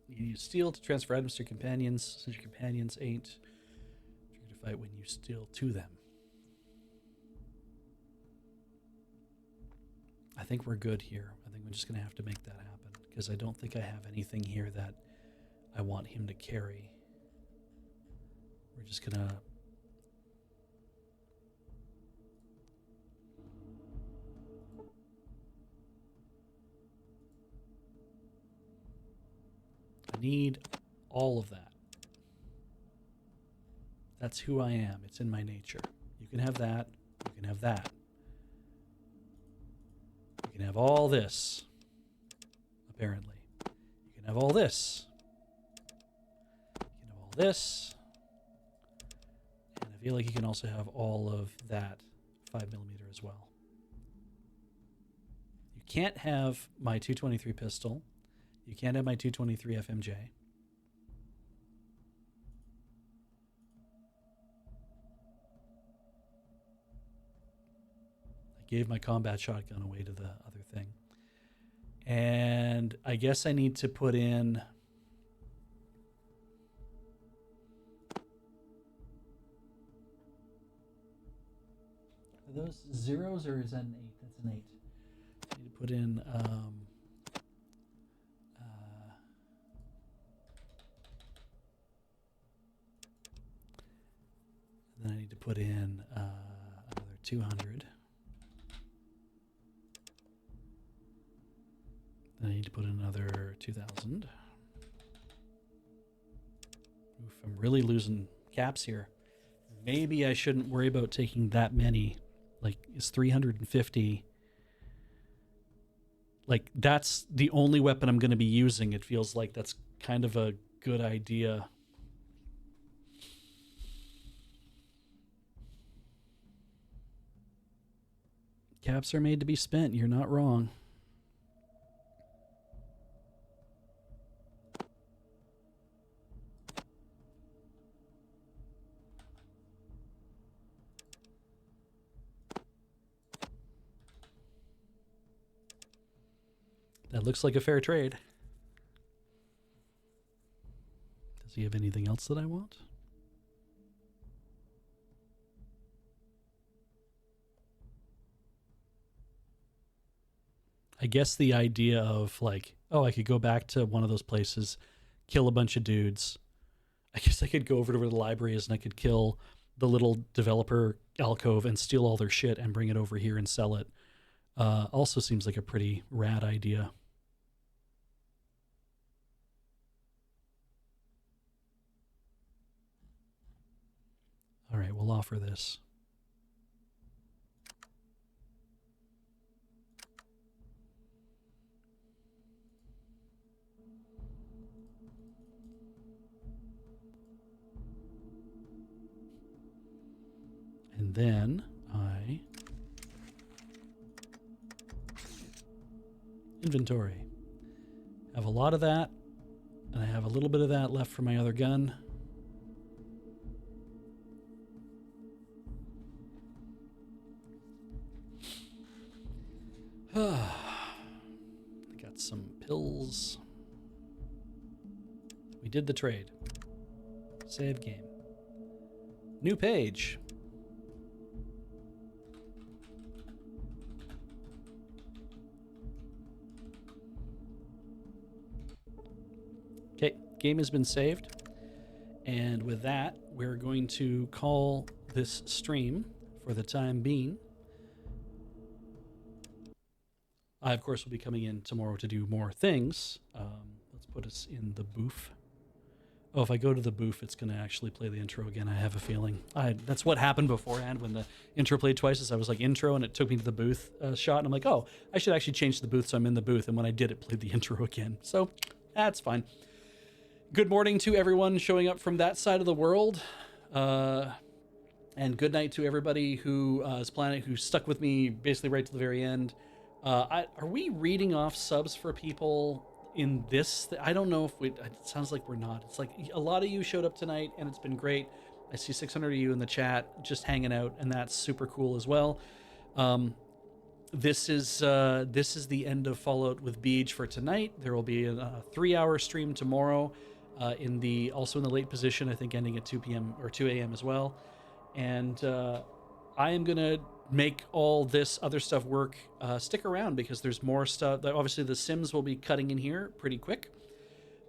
You use steel to transfer items to your companions, since your companions ain't triggered to fight when you steal to them. I think we're good here. I think we're just going to have to make that happen, because I don't think I have anything here that I want him to carry. We're just going to... I need all of that. That's who I am. It's in my nature. You can have that. You can have that. You can have all this, apparently. You can have all this. You can have all this. And I feel like you can also have all of that 5mm as well. You can't have my 223 pistol. You can't have my 223 FMJ. I gave my combat shotgun away to the other thing. And I guess I need to put in... Are those zeros or is that an 8? That's an 8. I need to put in... then I need to put in another 200. Then I need to put in another 2,000. Oof, I'm really losing caps here. Maybe I shouldn't worry about taking that many. Like, is 350... Like, that's the only weapon I'm going to be using. It feels like that's kind of a good idea. Caps are made to be spent. You're not wrong. That looks like a fair trade. Does he have anything else that I want? I guess the idea of like, oh, I could go back to one of those places, kill a bunch of dudes. I guess I could go over to where the library is and I could kill the little developer alcove and steal all their shit and bring it over here and sell it. Also seems like a pretty rad idea. All right, we'll offer this. And then I inventory. Have a lot of that, and I have a little bit of that left for my other gun. I got some pills. We did the trade. Save game. New page. Okay, game has been saved. And with that, we're going to call this stream for the time being. I, of course, will be coming in tomorrow to do more things. Let's put us in the booth. Oh, if I go to the booth, it's going to actually play the intro again. I have a feeling. That's what happened beforehand when the intro played twice. Is I was like intro, and it took me to the booth shot, and I'm like, oh, I should actually change the booth, so I'm in the booth. And when I did, it played the intro again. So that's fine. Good morning to everyone showing up from that side of the world, and good night to everybody who is planning, who stuck with me basically right to the very end. Are we reading off subs for people in this? I don't know if we. It sounds like we're not. It's like a lot of you showed up tonight, and it's been great. I see 600 of you in the chat just hanging out, and that's super cool as well. This is the end of Fallout with Beej for tonight. There will be a 3-hour stream tomorrow, also in the late position, I think ending at 2 p.m. or 2 a.m. as well. And I am gonna make all this other stuff work. Stick around because there's more stuff. Obviously, the Sims will be cutting in here pretty quick,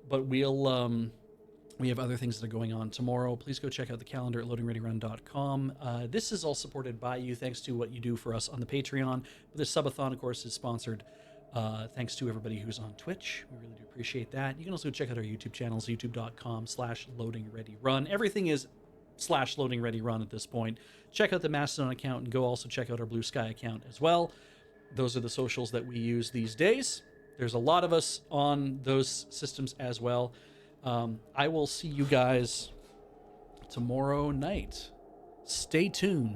but we have other things that are going on tomorrow. Please go check out the calendar at loadingreadyrun.com. This is all supported by you, thanks to what you do for us on the Patreon. But this Sub-A-Thon, of course, is sponsored thanks to everybody who's on Twitch. We really do appreciate that. You can also check out our YouTube channels, youtube.com/loadingreadyrun. Everything is /loadingreadyrun at this point. Check out the Mastodon account and go also check out our Blue Sky account as well. Those are the socials that we use these days. There's a lot of us on those systems as well. I will see you guys tomorrow night. Stay tuned.